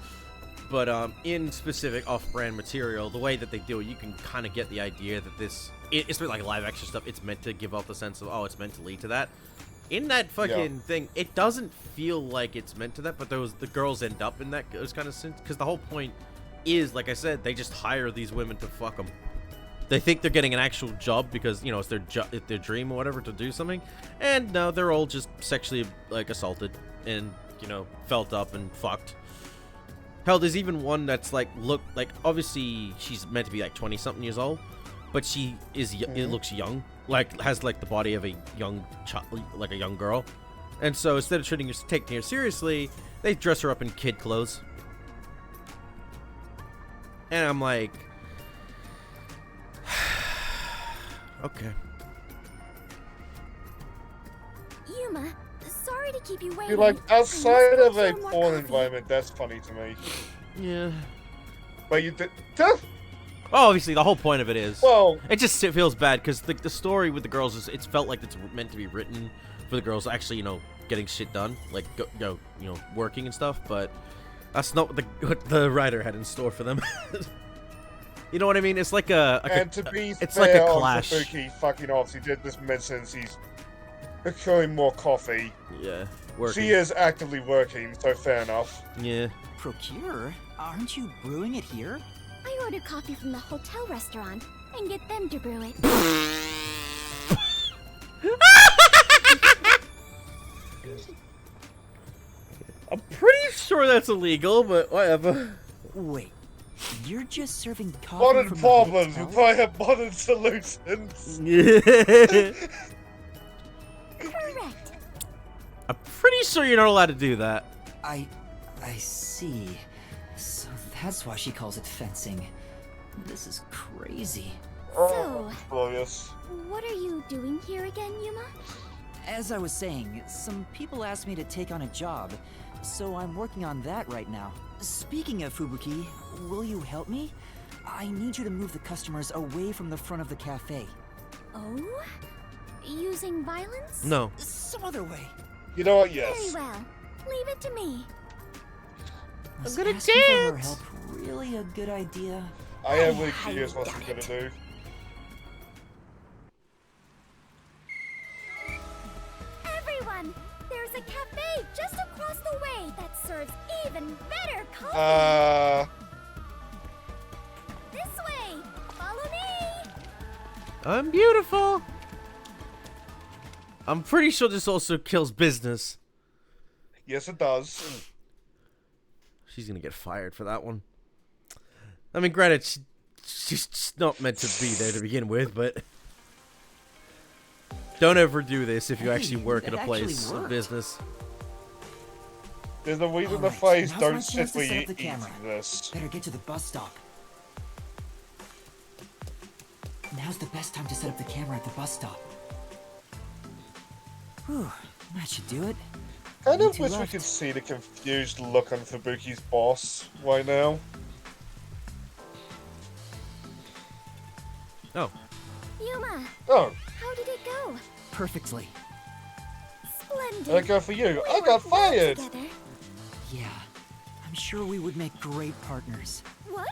[SPEAKER 1] But in specific off-brand material, the way that they do it, you can kind of get the idea that it's like live action stuff. It's meant to give off the sense of, it's meant to lead to that. In that fucking thing, it doesn't feel like it's meant to that, but the girls end up in that kind of sense, because the whole point is, like I said, they just hire these women to fuck them. They think they're getting an actual job because, it's their dream or whatever to do something, and no, they're all just sexually like assaulted and felt up and fucked. Hell, there's even one that's like, obviously she's meant to be like 20-something years old, but she is it looks young, like has like the body of a young child, like a young girl, and so instead of taking her seriously, they dress her up in kid clothes, and I'm like, okay.
[SPEAKER 20] Yuma, sorry to keep you waiting.
[SPEAKER 2] You're like, outside of a
[SPEAKER 20] some more
[SPEAKER 2] porn
[SPEAKER 20] coffee.
[SPEAKER 2] environment, that's funny to me.
[SPEAKER 1] Yeah.
[SPEAKER 2] But you did.
[SPEAKER 1] Oh, obviously, the whole point of it is,
[SPEAKER 2] well,
[SPEAKER 1] it feels bad because the story with the girls is, it's felt like it's meant to be written for the girls actually, getting shit done, like working and stuff. But that's not what the writer had in store for them. You know what I mean? It's like
[SPEAKER 2] and to be
[SPEAKER 1] it's
[SPEAKER 2] fair,
[SPEAKER 1] like a clash.
[SPEAKER 2] Fubuki fucking obviously did this mention he's procuring more coffee.
[SPEAKER 1] Yeah, working.
[SPEAKER 2] She is actively working, so fair enough.
[SPEAKER 1] Yeah.
[SPEAKER 3] Procure? Aren't you brewing it here?
[SPEAKER 20] I order coffee from the hotel restaurant and get them to brew it.
[SPEAKER 1] I'm pretty sure that's illegal, but whatever.
[SPEAKER 3] Wait, you're just serving coffee
[SPEAKER 2] Modern
[SPEAKER 3] from
[SPEAKER 2] problems
[SPEAKER 3] the hotel?
[SPEAKER 2] require have modern solutions.
[SPEAKER 20] Correct.
[SPEAKER 1] I'm pretty sure you're not allowed to do that.
[SPEAKER 15] I see. So that's why she calls it fencing. This is crazy.
[SPEAKER 20] So,
[SPEAKER 2] glorious.
[SPEAKER 20] what are you doing here again, Yuma?
[SPEAKER 15] As I was saying, some people asked me to take on a job,
[SPEAKER 3] so I'm working on that right now. Speaking of Fubuki, will you help me? I need you to move the customers away from the front of the cafe.
[SPEAKER 20] Oh? Using violence?
[SPEAKER 1] No.
[SPEAKER 3] Some other way.
[SPEAKER 2] You know what?
[SPEAKER 20] Very
[SPEAKER 2] Yes.
[SPEAKER 20] well. Leave it to me.
[SPEAKER 3] Was
[SPEAKER 1] gonna
[SPEAKER 3] asking for her
[SPEAKER 1] dance.
[SPEAKER 3] help really a good idea?
[SPEAKER 2] I am really curious what she's gonna do.
[SPEAKER 20] Everyone, there's a cafe just across the way that serves even better coffee. This way. Follow me.
[SPEAKER 1] I'm beautiful. I'm pretty sure this also kills business.
[SPEAKER 2] Yes, it does.
[SPEAKER 1] She's gonna get fired for that one. I mean, granted, she's not meant to be there to begin with, but don't ever do this if you actually work at a place of business.
[SPEAKER 2] There's a reason the
[SPEAKER 3] Alright,
[SPEAKER 2] phrase
[SPEAKER 3] now's
[SPEAKER 2] "don't
[SPEAKER 3] my
[SPEAKER 2] sit
[SPEAKER 3] chance
[SPEAKER 2] where
[SPEAKER 3] to set
[SPEAKER 2] you
[SPEAKER 3] up the
[SPEAKER 2] eat"
[SPEAKER 3] camera.
[SPEAKER 2] exists.
[SPEAKER 3] Better get to the bus stop. Now's the best time to set up the camera at the bus stop. Whew, that should do it.
[SPEAKER 2] Kind
[SPEAKER 3] Only
[SPEAKER 2] of
[SPEAKER 3] two
[SPEAKER 2] wish we
[SPEAKER 3] left.
[SPEAKER 2] could see the confused look on Fubuki's boss right now.
[SPEAKER 1] Oh.
[SPEAKER 20] Yuma,
[SPEAKER 2] Oh,
[SPEAKER 20] how did it go?
[SPEAKER 3] Perfectly.
[SPEAKER 20] Splendid.
[SPEAKER 2] how'd it go for you?
[SPEAKER 20] We
[SPEAKER 2] I got
[SPEAKER 20] worked well
[SPEAKER 2] fired!
[SPEAKER 20] together.
[SPEAKER 3] Yeah, I'm sure we would make great partners.
[SPEAKER 20] What?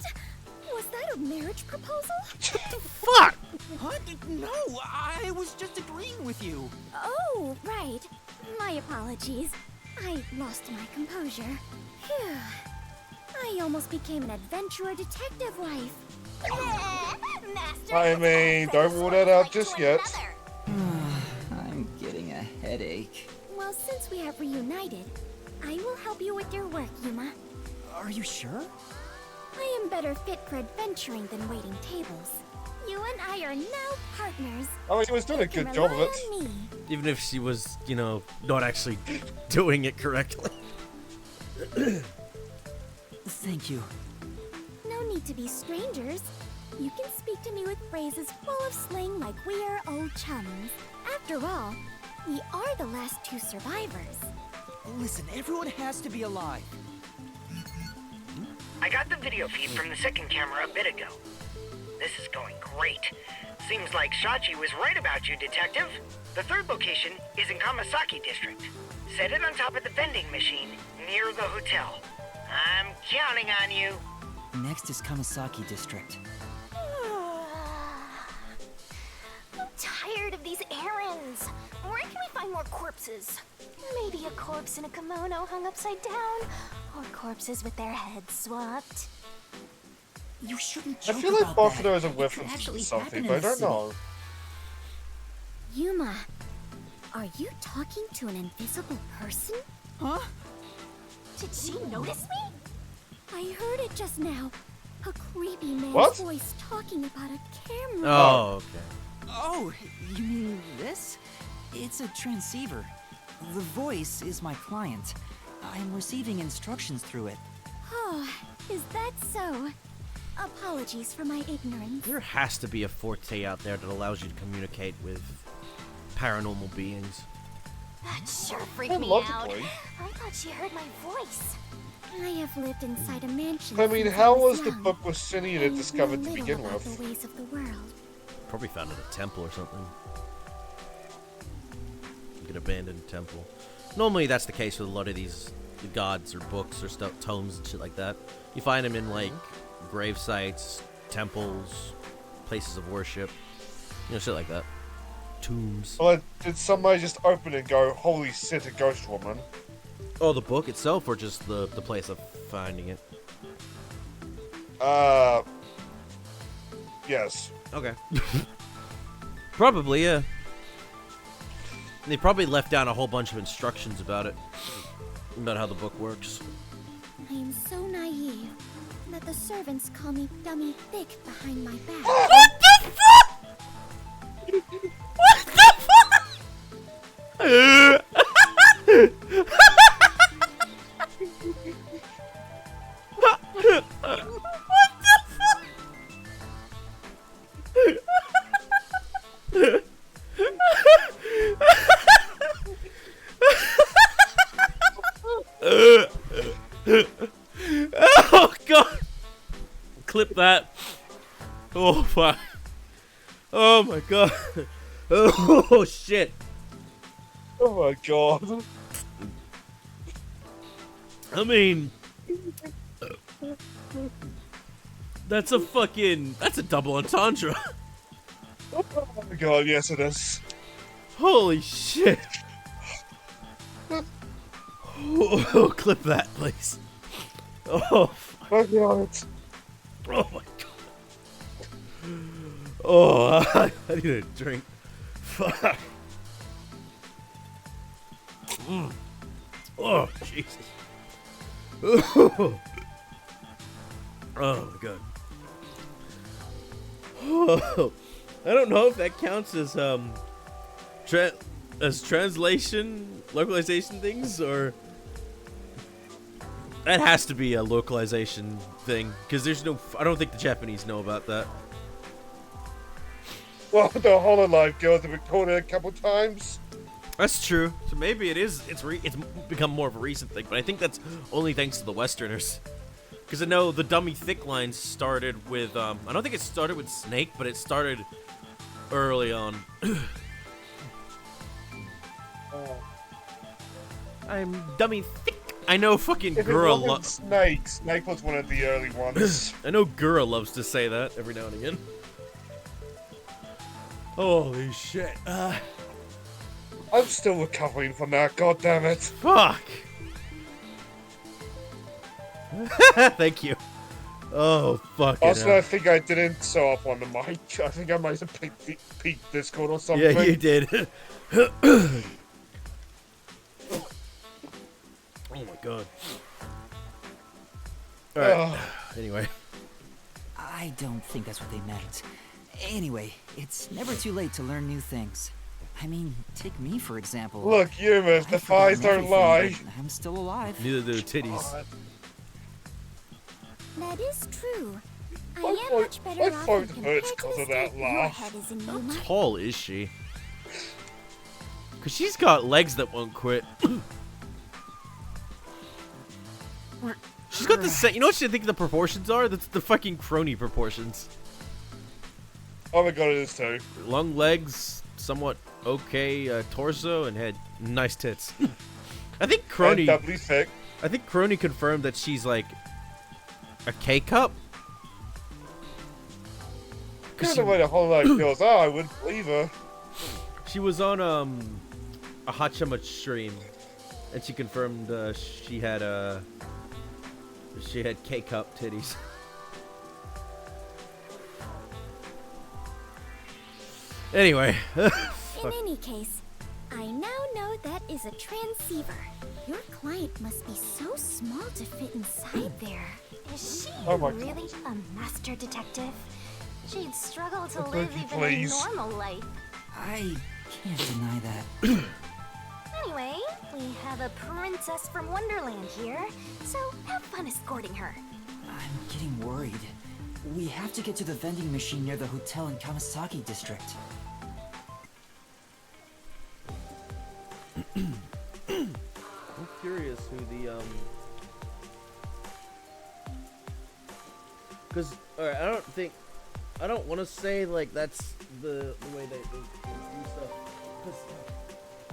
[SPEAKER 20] Was that a marriage proposal?
[SPEAKER 1] Fuck!
[SPEAKER 3] What? No, I was just agreeing with you.
[SPEAKER 20] Oh, right. My apologies. I lost my composure. Phew. I almost became an adventurer detective wife. Master,
[SPEAKER 2] I mean, don't rule that out just yet.
[SPEAKER 3] I'm getting a headache.
[SPEAKER 20] Well, since we have reunited, I will help you with your work, Yuma.
[SPEAKER 3] Are you sure?
[SPEAKER 20] I am better fit for adventuring than waiting tables. You and I are now partners.
[SPEAKER 2] I mean, he was doing a
[SPEAKER 20] You can
[SPEAKER 2] good job of
[SPEAKER 20] rely
[SPEAKER 2] it.
[SPEAKER 20] on me.
[SPEAKER 1] Even if she was, you know, not actually doing it correctly.
[SPEAKER 3] Thank you.
[SPEAKER 20] No need to be strangers. You can speak to me with phrases full of slang like we are old chums. After all, we are the last two survivors.
[SPEAKER 3] Listen, everyone has to be alive.
[SPEAKER 16] I got the video feed from the second camera a bit ago. This is going great. Seems like Shachi was right about you, Detective. The third location is in Kamasaki District. Set it on top of the vending machine near the hotel. I'm counting on you.
[SPEAKER 3] Next is Kamasaki District.
[SPEAKER 5] I'm tired of these errands. Where can we find more corpses? Maybe a corpse in a kimono hung upside down, or corpses with their heads swapped.
[SPEAKER 3] You shouldn't
[SPEAKER 2] I
[SPEAKER 3] joke
[SPEAKER 2] feel like
[SPEAKER 3] about
[SPEAKER 2] both
[SPEAKER 3] that.
[SPEAKER 2] of those are
[SPEAKER 3] It could
[SPEAKER 2] references to
[SPEAKER 3] actually
[SPEAKER 2] something,
[SPEAKER 3] happen in
[SPEAKER 2] but I
[SPEAKER 3] the
[SPEAKER 2] don't
[SPEAKER 3] city.
[SPEAKER 2] know.
[SPEAKER 20] Yuma, are you talking to an invisible person?
[SPEAKER 3] Huh?
[SPEAKER 5] Did she notice me?
[SPEAKER 20] I heard it just now. A creepy man's
[SPEAKER 2] What?
[SPEAKER 20] voice talking about a camera.
[SPEAKER 1] Oh, okay.
[SPEAKER 3] Oh, you mean this? It's a transceiver. The voice is my client. I'm receiving instructions through it.
[SPEAKER 20] Oh, is that so? Apologies for my ignorance.
[SPEAKER 1] There has to be a forte out there that allows you to communicate with paranormal beings.
[SPEAKER 5] That sure freaked me out. I thought she heard my voice.
[SPEAKER 20] I have lived inside a mansion.
[SPEAKER 2] I mean,
[SPEAKER 20] since
[SPEAKER 2] how
[SPEAKER 20] I
[SPEAKER 2] was the
[SPEAKER 20] young.
[SPEAKER 2] book with Cinia
[SPEAKER 20] I know
[SPEAKER 2] discovered to
[SPEAKER 20] little
[SPEAKER 2] begin
[SPEAKER 20] about
[SPEAKER 2] with?
[SPEAKER 20] the ways of the world.
[SPEAKER 1] Probably found in a temple or something. Like an abandoned temple. Normally that's the case with a lot of these gods or books or stuff, tomes and shit like that. You find them in like grave sites, temples, places of worship, you know, shit like that. Tombs.
[SPEAKER 2] Well, did somebody just open it and go, holy shit, a ghost woman?
[SPEAKER 1] Oh, the book itself, or just the place of finding it?
[SPEAKER 2] Yes.
[SPEAKER 1] Okay. Probably, yeah. They probably left down a whole bunch of instructions about it. About how the book works.
[SPEAKER 20] I am so naive that the servants call me Dummy Thick behind my back.
[SPEAKER 1] What the fuck? What the fuck? What the fuck? clip that. Oh fuck. Oh my god. Oh shit.
[SPEAKER 2] Oh my god.
[SPEAKER 1] I mean, that's a double entendre.
[SPEAKER 2] Oh my god, yes it is.
[SPEAKER 1] Holy shit. Oh, clip that, please. Oh,
[SPEAKER 2] my god.
[SPEAKER 1] Oh my god. Oh, I need a drink. Fuck. Oh, Jesus. Oh my god. Oh, I don't know if that counts as translation, localization things, or that has to be a localization thing because there's no. I don't think the Japanese know about that.
[SPEAKER 2] Well, the Hololive girls have been called it a couple times.
[SPEAKER 1] That's true. So maybe it is. It's become more of a recent thing, but I think that's only thanks to the Westerners. Because I know the Dummy Thick line started with. I don't think it started with Snake, but it started early on. I'm Dummy Thick. I know fucking
[SPEAKER 2] If
[SPEAKER 1] Gura
[SPEAKER 2] it wasn't Snake. Snake was one of the early ones.
[SPEAKER 1] I know Gura loves to say that every now and again. Holy shit.
[SPEAKER 2] I'm still recovering from that, god damn it.
[SPEAKER 1] Fuck. Thank you. Oh, fuck.
[SPEAKER 2] Also, I think I didn't show up on the mic. I think I might have peeked Discord or something.
[SPEAKER 1] Yeah, you did. Oh my god. Alright. Anyway.
[SPEAKER 3] I don't think that's what they meant. Anyway, it's never too late to learn new things. I mean, take me for example.
[SPEAKER 2] Look, humans, the thighs don't lie.
[SPEAKER 3] I'm still alive.
[SPEAKER 1] Neither do titties.
[SPEAKER 20] That is true. I
[SPEAKER 2] My
[SPEAKER 20] am
[SPEAKER 2] phone-
[SPEAKER 20] much better
[SPEAKER 2] my
[SPEAKER 20] off
[SPEAKER 2] phone
[SPEAKER 20] in compared
[SPEAKER 2] hurts
[SPEAKER 20] to
[SPEAKER 2] 'cause
[SPEAKER 20] the
[SPEAKER 2] of that
[SPEAKER 20] state your
[SPEAKER 2] laugh.
[SPEAKER 20] head is in,
[SPEAKER 1] How
[SPEAKER 20] Yuma.
[SPEAKER 1] tall is she? Because she's got legs that won't quit. She's got the same. You know what I think the proportions are? That's the fucking crony proportions.
[SPEAKER 2] Oh my god, it is too.
[SPEAKER 1] Long legs, somewhat okay torso, and head. Nice tits. I think crony.
[SPEAKER 2] And doubly thick.
[SPEAKER 1] I think crony confirmed that she's like a K cup.
[SPEAKER 2] Kind of way the Hololive girls are, I wouldn't believe her.
[SPEAKER 1] She was on a Hachama stream, and she confirmed she had K-cup titties. Anyway.
[SPEAKER 20] In any case, I now know that is a transceiver. Your client must be so small to fit inside there.
[SPEAKER 5] Is she
[SPEAKER 2] Oh my
[SPEAKER 5] really a master detective? She'd struggle to
[SPEAKER 2] Oh,
[SPEAKER 5] live
[SPEAKER 2] Cookie,
[SPEAKER 5] even
[SPEAKER 2] please.
[SPEAKER 5] a normal life.
[SPEAKER 3] I can't deny that.
[SPEAKER 5] Anyway, we have a princess from Wonderland here, so have fun escorting her.
[SPEAKER 15] I'm getting worried. We have to get to the vending machine near the hotel in Kamasaki district.
[SPEAKER 1] I'm curious who the because I don't want to say like that's the way they do stuff, because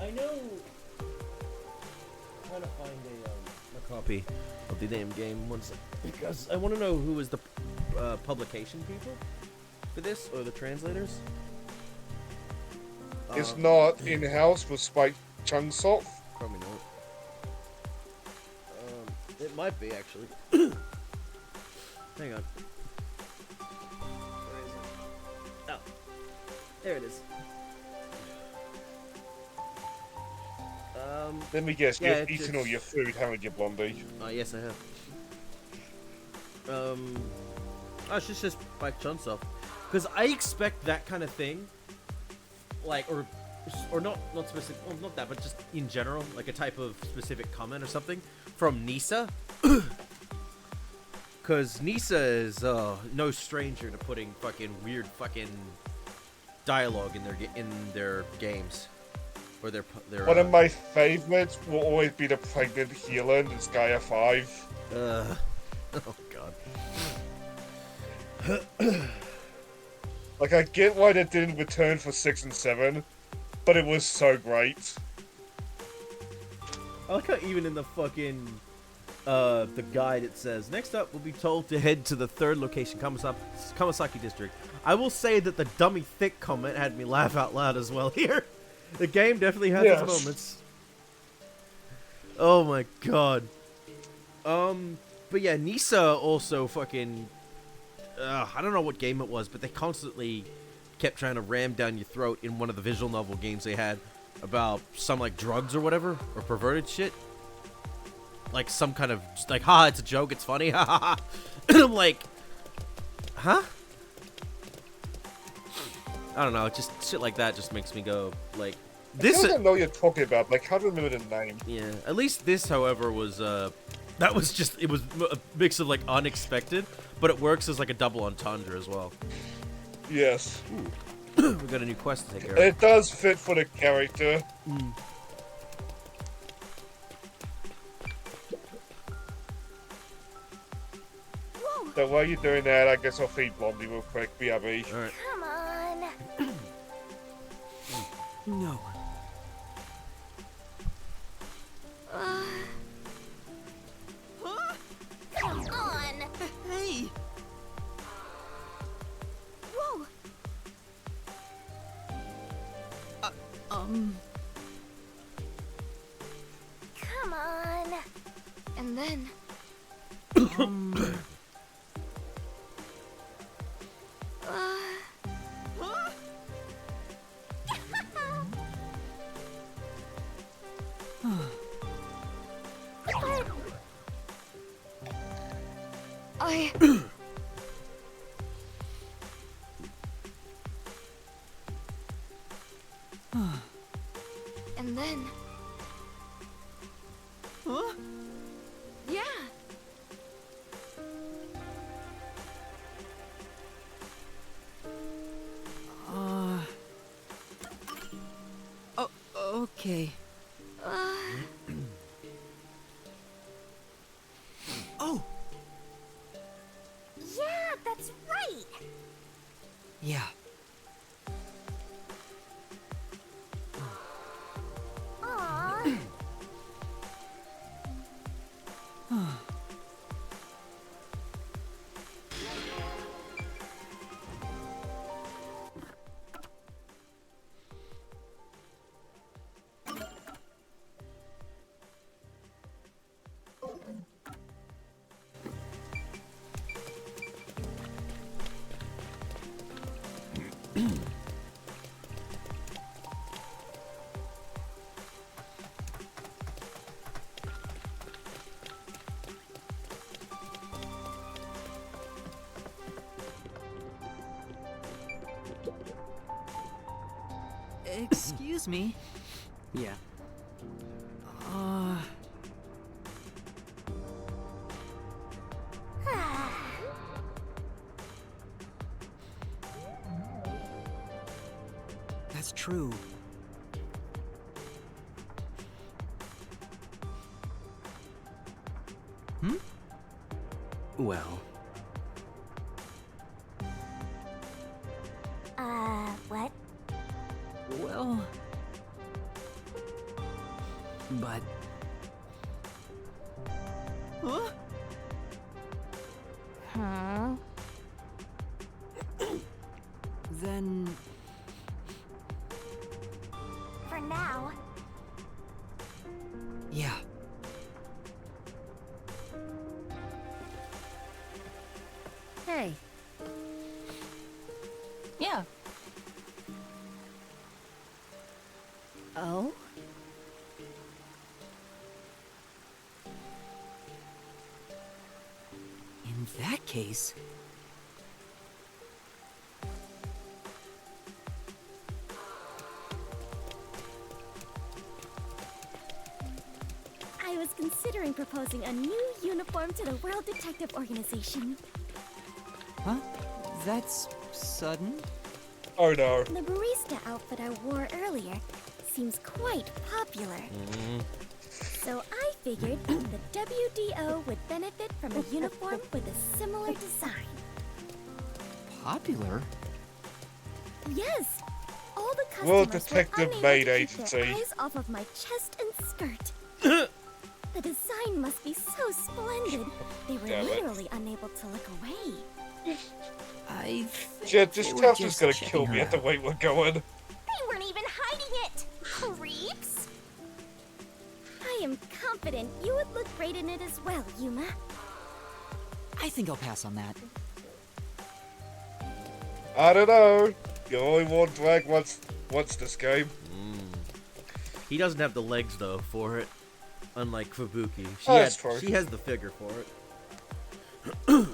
[SPEAKER 1] I know I'm trying to find a copy of the damn game once, because I want to know who is the publication people for this, or the translators.
[SPEAKER 2] It's not in-house with Spike Chunsoft.
[SPEAKER 1] Probably not. It might be, actually. Hang on. Where is it? Oh. There it is.
[SPEAKER 2] Let me guess,
[SPEAKER 1] yeah,
[SPEAKER 2] you've eaten all your food, haven't you, Blondie?
[SPEAKER 1] Yes, I have. Oh, it's just by Chunsoft. Because I expect that kind of thing, like, or not specific, well, not that, but just in general, like a type of specific comment or something from Nisa. Because Nisa is no stranger to putting fucking weird fucking dialogue in their games, or their
[SPEAKER 2] One of my favorites will always be the pregnant healer in Gaia 5.
[SPEAKER 1] Oh god.
[SPEAKER 2] Like, I get why they didn't return for 6 and 7, but it was so great.
[SPEAKER 1] I like how even in the fucking the guide it says, next up we'll be told to head to the third location, Kamasaki District. I will say that the dummy thick comment had me laugh out loud as well here. The game definitely has its moments. Oh my god. But yeah, Nisa also fucking I don't know what game it was, but they constantly kept trying to ram down your throat in one of the visual novel games they had about some like drugs or whatever, or perverted shit. Like some kind of like, ha, it's a joke, it's funny, ha ha ha. And I'm like, huh? I don't know, just shit like that just makes me go like this.
[SPEAKER 2] I don't know what you're talking about, like, I can't remember the name.
[SPEAKER 1] Yeah, at least this, however, was that was just, it was a mix of like unexpected, but it works as like a double entendre as well.
[SPEAKER 2] Yes.
[SPEAKER 1] We got a new quest to take care of.
[SPEAKER 2] It does fit for the character. So while you're doing that, I guess I'll feed Blondie real quick. BRB.
[SPEAKER 1] Alright.
[SPEAKER 5] Come on.
[SPEAKER 6] No.
[SPEAKER 5] Come on.
[SPEAKER 6] Hey.
[SPEAKER 5] Whoa. Come on. And then. And then.
[SPEAKER 6] Huh?
[SPEAKER 5] Yeah.
[SPEAKER 6] Okay. Oh!
[SPEAKER 5] Yeah, that's right.
[SPEAKER 6] Yeah.
[SPEAKER 5] Aww.
[SPEAKER 6] Excuse me.
[SPEAKER 18] Yeah.
[SPEAKER 6] That's true.
[SPEAKER 18] Well.
[SPEAKER 5] What?
[SPEAKER 6] Well.
[SPEAKER 18] But.
[SPEAKER 6] Huh?
[SPEAKER 5] Huh?
[SPEAKER 6] Then.
[SPEAKER 5] For now.
[SPEAKER 6] Yeah.
[SPEAKER 17] Hey. Yeah.
[SPEAKER 4] Oh?
[SPEAKER 6] In that case.
[SPEAKER 20] I was considering proposing a new uniform to the World Detective Organization.
[SPEAKER 6] Huh? That's sudden?
[SPEAKER 2] Oh no.
[SPEAKER 20] The barista outfit I wore earlier seems quite popular. So I figured the WDO would benefit from a uniform with a similar design.
[SPEAKER 3] Popular?
[SPEAKER 20] Yes. All the customers
[SPEAKER 2] World
[SPEAKER 20] were
[SPEAKER 2] Detective
[SPEAKER 20] unable
[SPEAKER 2] Maid
[SPEAKER 20] to keep their
[SPEAKER 2] Agency.
[SPEAKER 20] eyes off of my chest and skirt. The design must be so splendid. They were
[SPEAKER 2] Damn it.
[SPEAKER 20] literally unable to look away.
[SPEAKER 3] I
[SPEAKER 2] Jet, this
[SPEAKER 3] they were
[SPEAKER 2] town's
[SPEAKER 3] just
[SPEAKER 2] just gonna
[SPEAKER 3] checking
[SPEAKER 2] kill
[SPEAKER 3] her
[SPEAKER 2] me at the
[SPEAKER 3] out.
[SPEAKER 2] way we're going.
[SPEAKER 20] They weren't even hiding it! Creeps! I am confident you would look great in it as well, Yuma.
[SPEAKER 3] I think I'll pass on that.
[SPEAKER 2] I don't know. You only want drag once this game.
[SPEAKER 1] He doesn't have the legs though for it, unlike Fubuki.
[SPEAKER 2] That's true.
[SPEAKER 1] She has the figure for it.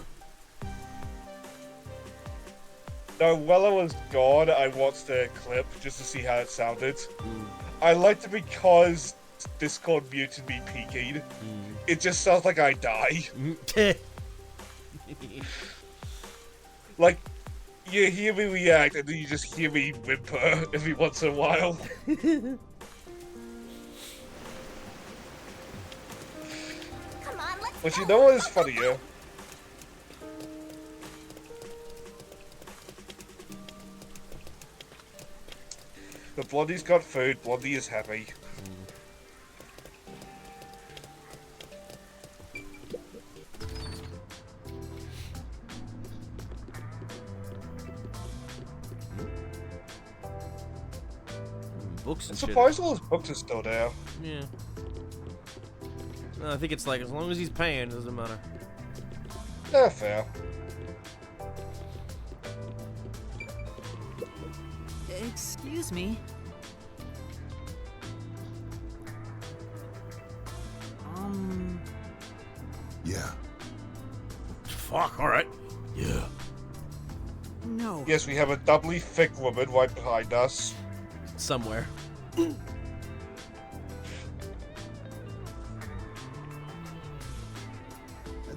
[SPEAKER 2] No, while I was gone, I watched a clip just to see how it sounded. I liked it because Discord muted me peeking. It just sounds like I die. Like, you hear me react and then you just hear me whimper every once in a while.
[SPEAKER 20] Come on, let's
[SPEAKER 2] But
[SPEAKER 20] go.
[SPEAKER 2] you know what is funnier? The Blondie's got food, Blondie is happy.
[SPEAKER 1] Books
[SPEAKER 2] I'm
[SPEAKER 1] and shit.
[SPEAKER 2] surprised all his books are still there.
[SPEAKER 1] Yeah. No, I think it's like as long as he's paying, it doesn't matter.
[SPEAKER 2] Yeah, fair.
[SPEAKER 3] Excuse me.
[SPEAKER 9] Yeah.
[SPEAKER 1] Fuck, alright.
[SPEAKER 9] Yeah.
[SPEAKER 3] No.
[SPEAKER 2] Yes, we have a doubly thick woman right behind us.
[SPEAKER 1] Somewhere.
[SPEAKER 9] And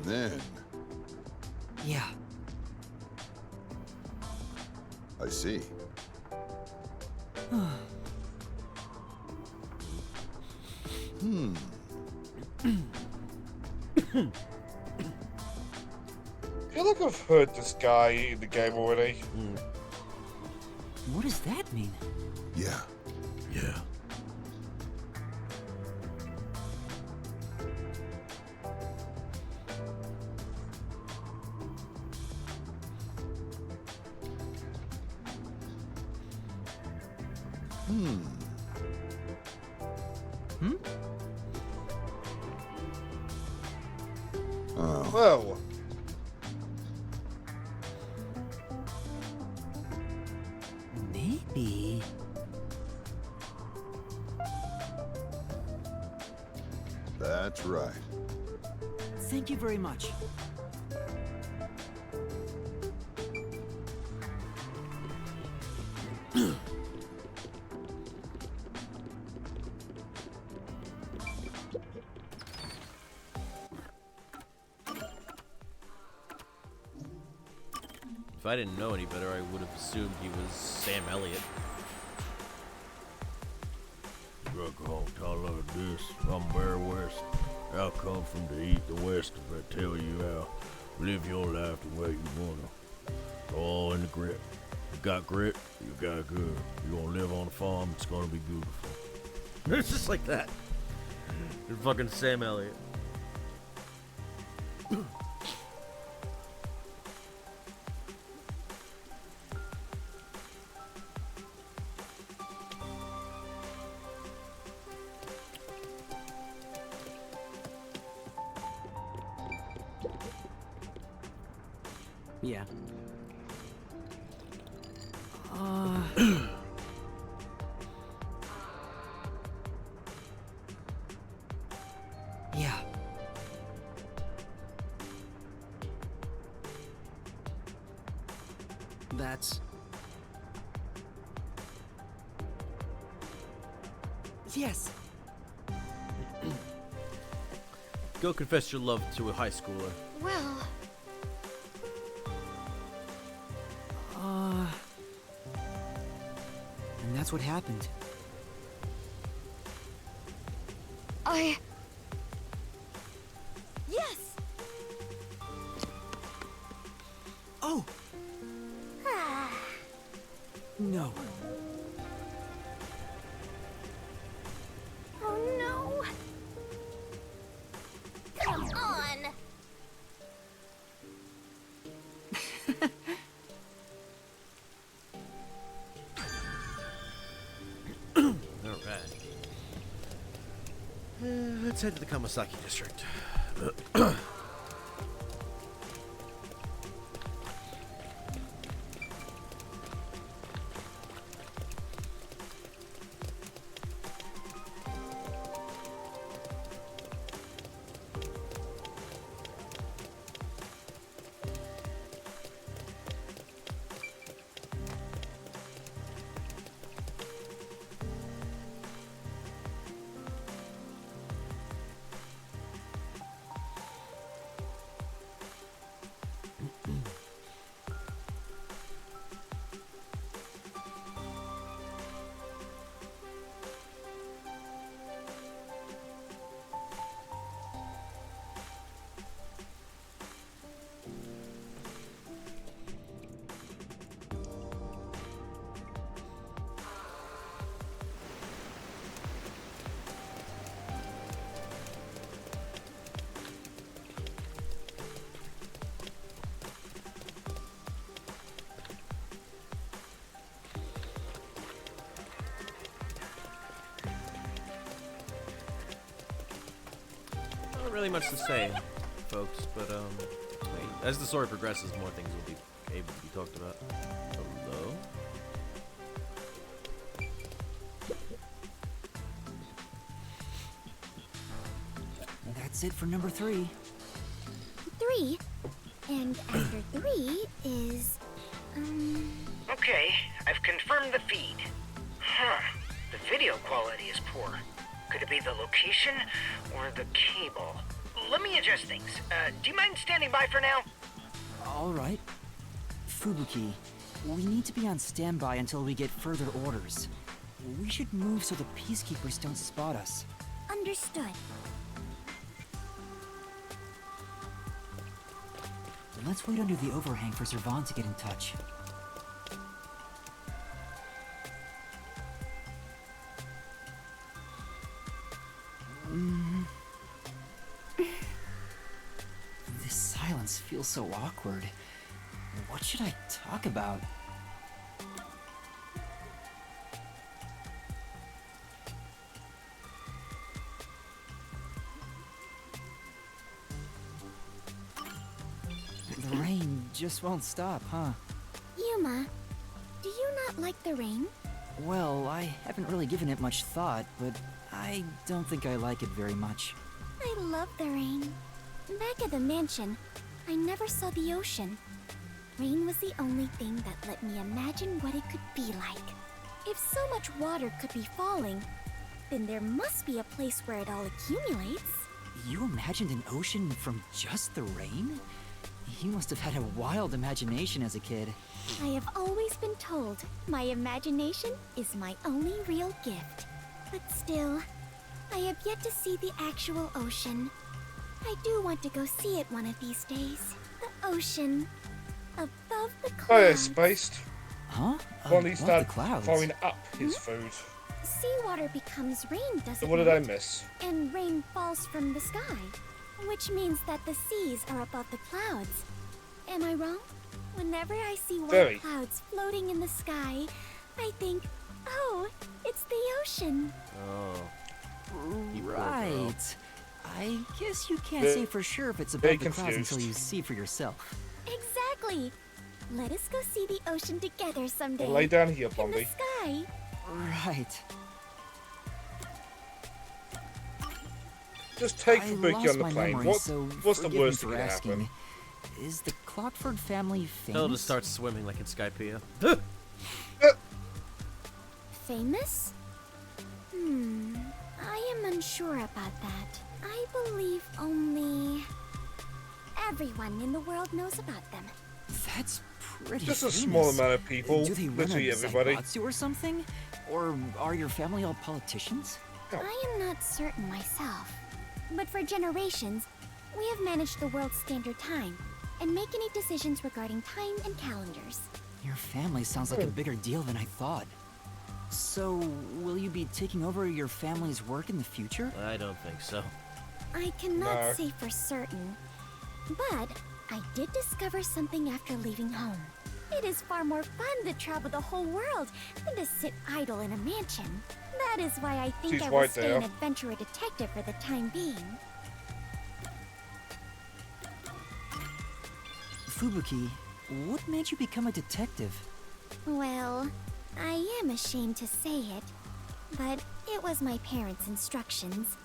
[SPEAKER 9] then
[SPEAKER 3] Yeah.
[SPEAKER 9] I see. Hmm.
[SPEAKER 2] I feel like I've heard this guy in the game already.
[SPEAKER 3] What does that mean?
[SPEAKER 9] Yeah. Yeah. Hmm. Oh.
[SPEAKER 2] Well,
[SPEAKER 3] Maybe.
[SPEAKER 9] That's right.
[SPEAKER 3] Thank you very much.
[SPEAKER 1] If I didn't know any better, I would have assumed he was Sam Elliott.
[SPEAKER 21] Drug taller this from where west. I come from the east to west if I tell you how. Live your life the way you wanna. All in the grit. You got grit, you got good. You gonna live on a farm, it's gonna be beautiful.
[SPEAKER 1] It's just like that. You're fucking Sam Elliott.
[SPEAKER 18] Yeah.
[SPEAKER 3] Yeah.
[SPEAKER 18] That's...
[SPEAKER 3] Yes.
[SPEAKER 1] Go confess your love to a high schooler.
[SPEAKER 20] Well,
[SPEAKER 3] And that's what happened.
[SPEAKER 20] yes!
[SPEAKER 3] Oh! No.
[SPEAKER 5] Oh no! Come on!
[SPEAKER 1] Alright. Let's head to the Kamasaki district. Not really much to say, folks, but hey, as the story progresses, more things will be able to be talked about. Hello?
[SPEAKER 3] That's it for number 3.
[SPEAKER 5] 3? And after 3 is...
[SPEAKER 16] Okay, I've confirmed the feed. Huh. The video quality is poor. Could it be the location or the cable? Let me adjust things. Do you mind standing by for now?
[SPEAKER 3] All right. Fubuki, we need to be on standby until we get further orders. We should move so the peacekeepers don't spot us.
[SPEAKER 5] Understood.
[SPEAKER 3] Let's wait under the overhang for Servan to get in touch. This silence feels so awkward. What should I talk about? The rain just won't stop, huh?
[SPEAKER 5] Yuma, do you not like the rain?
[SPEAKER 3] Well, I haven't really given it much thought, but I don't think I like it very much.
[SPEAKER 5] I love the rain. Back at the mansion, I never saw the ocean. Rain was the only thing that let me imagine what it could be like. If so much water could be falling, then there must be a place where it all accumulates.
[SPEAKER 3] You imagined an ocean from just the rain? You must have had a wild imagination as a kid.
[SPEAKER 5] I have always been told my imagination is my only real gift. But still, I have yet to see the actual ocean. I do want to go see it one of these days. The ocean. Above the clouds.
[SPEAKER 2] Oh, yeah, spaced.
[SPEAKER 3] Huh?
[SPEAKER 2] Well, he started
[SPEAKER 3] clouds?
[SPEAKER 2] throwing up his food.
[SPEAKER 5] Seawater becomes rain, doesn't
[SPEAKER 2] So
[SPEAKER 5] it?
[SPEAKER 2] what did I miss?
[SPEAKER 5] And rain falls from the sky, which means that the seas are above the clouds. Am I wrong? Whenever I see white
[SPEAKER 2] Very.
[SPEAKER 5] clouds floating in the sky, I think, oh, it's the ocean.
[SPEAKER 1] Oh.
[SPEAKER 3] Right. I guess you can't
[SPEAKER 2] Very-
[SPEAKER 3] say for sure if it's
[SPEAKER 2] very
[SPEAKER 3] above the clouds until
[SPEAKER 2] confused.
[SPEAKER 3] you see for yourself.
[SPEAKER 5] Exactly. Let us go see the ocean together someday.
[SPEAKER 2] Well, lay down here,
[SPEAKER 5] In the
[SPEAKER 2] Blondie.
[SPEAKER 5] sky.
[SPEAKER 3] Right.
[SPEAKER 2] Just take
[SPEAKER 3] I
[SPEAKER 2] Fubuki
[SPEAKER 3] lost
[SPEAKER 2] on the
[SPEAKER 3] my
[SPEAKER 2] plane.
[SPEAKER 3] memory,
[SPEAKER 2] What's
[SPEAKER 3] so
[SPEAKER 2] the
[SPEAKER 3] forgive me
[SPEAKER 2] worst
[SPEAKER 3] for
[SPEAKER 2] that can
[SPEAKER 3] asking.
[SPEAKER 2] happen?
[SPEAKER 3] Is the Clockford family famous?
[SPEAKER 1] Hilda starts swimming like in Skypiea.
[SPEAKER 5] Famous? I am unsure about that. I believe only everyone in the world knows about them.
[SPEAKER 3] That's pretty
[SPEAKER 2] Just a
[SPEAKER 3] famous.
[SPEAKER 2] small amount of people.
[SPEAKER 3] Do they run
[SPEAKER 2] Literally
[SPEAKER 3] a
[SPEAKER 2] everybody.
[SPEAKER 3] Zaibatsu or something? Or are your family all politicians?
[SPEAKER 5] I am not certain myself. But for generations, we have managed the world's standard time and make any decisions regarding time and calendars.
[SPEAKER 3] Your family sounds like a bigger deal than I thought. So, will you be taking over your family's work in the future?
[SPEAKER 1] I don't think so.
[SPEAKER 20] I cannot
[SPEAKER 2] No.
[SPEAKER 20] say for certain, but I did discover something after leaving home. It is far more fun to travel the whole world than to sit idle in a mansion. That is why I think
[SPEAKER 2] She's
[SPEAKER 20] I will
[SPEAKER 2] right
[SPEAKER 20] stay
[SPEAKER 2] there.
[SPEAKER 20] an adventurer detective for the time being.
[SPEAKER 3] Fubuki, what made you become a detective?
[SPEAKER 20] Well, I am ashamed to say it, but it was my parents' instructions.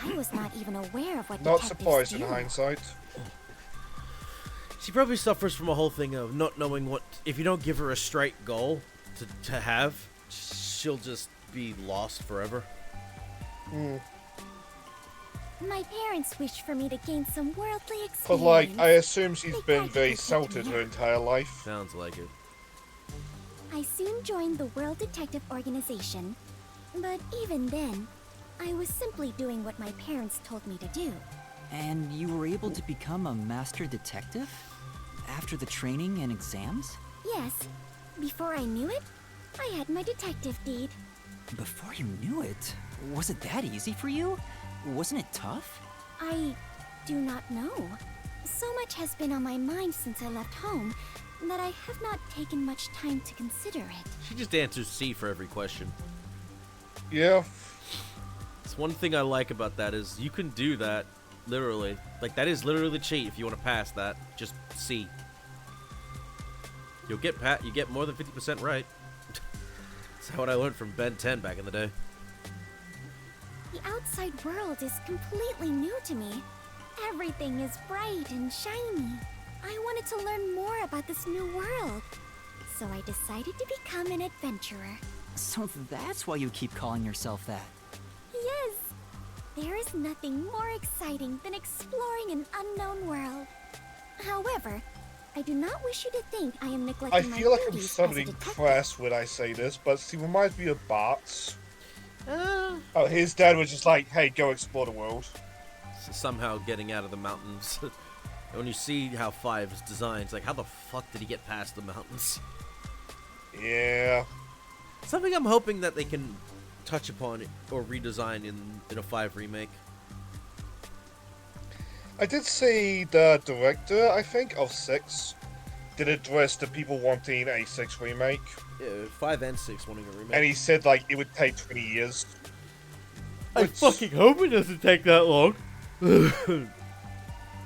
[SPEAKER 20] I was not even aware of what
[SPEAKER 2] Not
[SPEAKER 20] detectives
[SPEAKER 2] surprised
[SPEAKER 20] do.
[SPEAKER 2] in hindsight.
[SPEAKER 1] She probably suffers from a whole thing of not knowing what. If you don't give her a straight goal to have, she'll just be lost forever.
[SPEAKER 20] My parents wished for me to gain some worldly experience.
[SPEAKER 2] But like, I assume she's been
[SPEAKER 20] tried to
[SPEAKER 2] very
[SPEAKER 20] protect
[SPEAKER 2] salted
[SPEAKER 20] me.
[SPEAKER 2] her entire life.
[SPEAKER 1] Sounds like it.
[SPEAKER 20] I soon joined the World Detective Organization, but even then, I was simply doing what my parents told me to do.
[SPEAKER 3] And you were able to become a master detective? After the training and exams?
[SPEAKER 20] Yes, before I knew it, I had my detective deed.
[SPEAKER 3] Before you knew it? Was it that easy for you? Wasn't it tough?
[SPEAKER 20] I do not know. So much has been on my mind since I left home that I have not taken much time to consider it.
[SPEAKER 1] She just answers C for every question.
[SPEAKER 2] Yeah.
[SPEAKER 1] It's one thing I like about that is you can do that, literally. Like, that is literally cheat if you want to pass that. Just C. You'll get you get more than 50% right. That's what I learned from Ben 10 back in the day.
[SPEAKER 20] The outside world is completely new to me. Everything is bright and shiny. I wanted to learn more about this new world, so I decided to become an adventurer.
[SPEAKER 3] So that's why you keep calling yourself that.
[SPEAKER 20] Yes, there is nothing more exciting than exploring an unknown world. However, I do not wish you to think I am neglecting
[SPEAKER 2] I
[SPEAKER 20] my
[SPEAKER 2] feel like I'm
[SPEAKER 20] duties as a
[SPEAKER 2] sounding
[SPEAKER 20] detective.
[SPEAKER 2] crass when I say this, but she reminds me of Bart's. Oh, his dad was just like, hey, go explore the world.
[SPEAKER 1] Somehow getting out of the mountains. When you see how Five's designed, it's like, how the fuck did he get past the mountains?
[SPEAKER 2] Yeah.
[SPEAKER 1] Something I'm hoping that they can touch upon or redesign in a 5 remake.
[SPEAKER 2] I did see the director, I think, of 6 did address the people wanting a 6 remake.
[SPEAKER 1] Yeah, 5 and 6 wanting a remake.
[SPEAKER 2] And he said, like, it would take 20 years.
[SPEAKER 1] I fucking hope it doesn't take that long.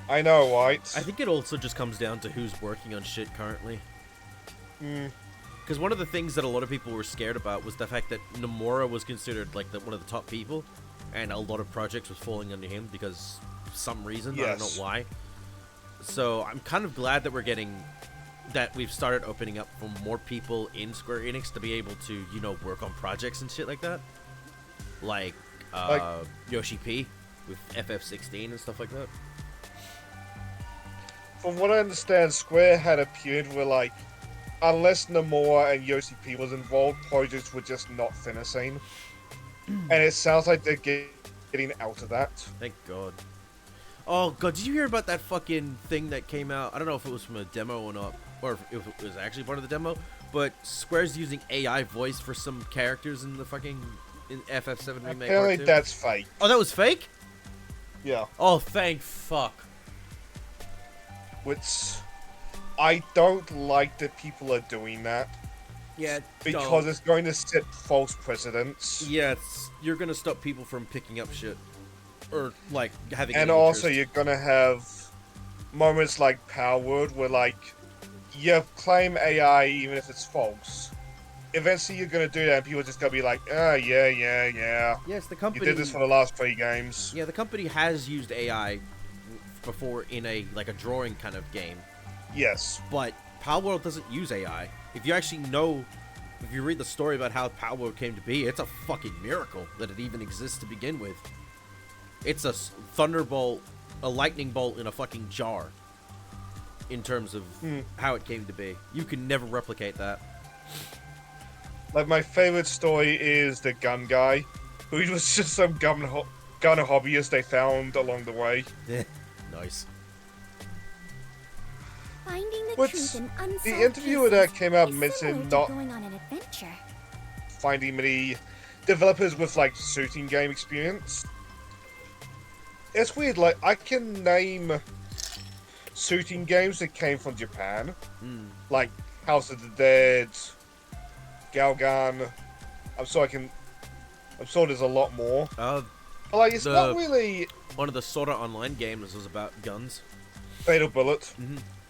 [SPEAKER 2] I know, right?
[SPEAKER 1] I think it also just comes down to who's working on shit currently. Because one of the things that a lot of people were scared about was the fact that Nomura was considered like one of the top people, and a lot of projects was falling under him because some reason. I don't
[SPEAKER 2] Yes.
[SPEAKER 1] know why. So I'm kind of glad that we've started opening up for more people in Square Enix to be able to, you know, work on projects and shit like that. Like Yoshi P with FF16 and stuff like that.
[SPEAKER 2] From what I understand, Square had a period where, like, unless Nomura and Yoshi P was involved, projects were just not finishing. And it sounds like they're getting out of that.
[SPEAKER 1] Thank God. Oh God, did you hear about that fucking thing that came out? I don't know if it was from a demo or not, or if it was actually part of the demo, but Square's using AI voice for some characters in the fucking FF7 remake.
[SPEAKER 2] Apparently
[SPEAKER 1] Part 2.
[SPEAKER 2] that's fake.
[SPEAKER 1] Oh, that was fake?
[SPEAKER 2] Yeah.
[SPEAKER 1] Oh, thank fuck.
[SPEAKER 2] Which I don't like that people are doing that.
[SPEAKER 1] Yeah,
[SPEAKER 2] because
[SPEAKER 1] don't.
[SPEAKER 2] it's going to set false precedents.
[SPEAKER 1] Yeah, you're gonna stop people from picking up shit, or like having.
[SPEAKER 2] And
[SPEAKER 1] any
[SPEAKER 2] also,
[SPEAKER 1] interest.
[SPEAKER 2] you're gonna have moments like Power Word where, like, you claim AI even if it's false. Eventually, you're gonna do that, and people are just gonna be like, "Ah, yeah."
[SPEAKER 1] Yes, the company.
[SPEAKER 2] You did this for the last 3 games.
[SPEAKER 1] Yeah, the company has used AI before in a drawing kind of game.
[SPEAKER 2] Yes.
[SPEAKER 1] But Palworld doesn't use AI. If you actually know, if you read the story about how Palworld came to be, it's a fucking miracle that it even exists to begin with. It's a thunderbolt, a lightning bolt in a fucking jar. In terms of how it came to be, you can never replicate that.
[SPEAKER 2] Like, my favorite story is the gun guy, who was just some gun hobbyist they found along the way.
[SPEAKER 1] Nice.
[SPEAKER 20] Finding the
[SPEAKER 2] Which
[SPEAKER 20] truth in unsolved
[SPEAKER 2] the interviewer that
[SPEAKER 20] cases
[SPEAKER 2] came out
[SPEAKER 20] is
[SPEAKER 2] mentioned
[SPEAKER 20] similar to
[SPEAKER 2] not
[SPEAKER 20] going on an adventure.
[SPEAKER 2] finding many developers with like shooting game experience. It's weird, like I can name shooting games that came from Japan, like House of the Dead, Galgan. I'm sure there's a lot more. But like it's not really.
[SPEAKER 1] One of the Sword Art Online games was about guns.
[SPEAKER 2] Fatal Bullet.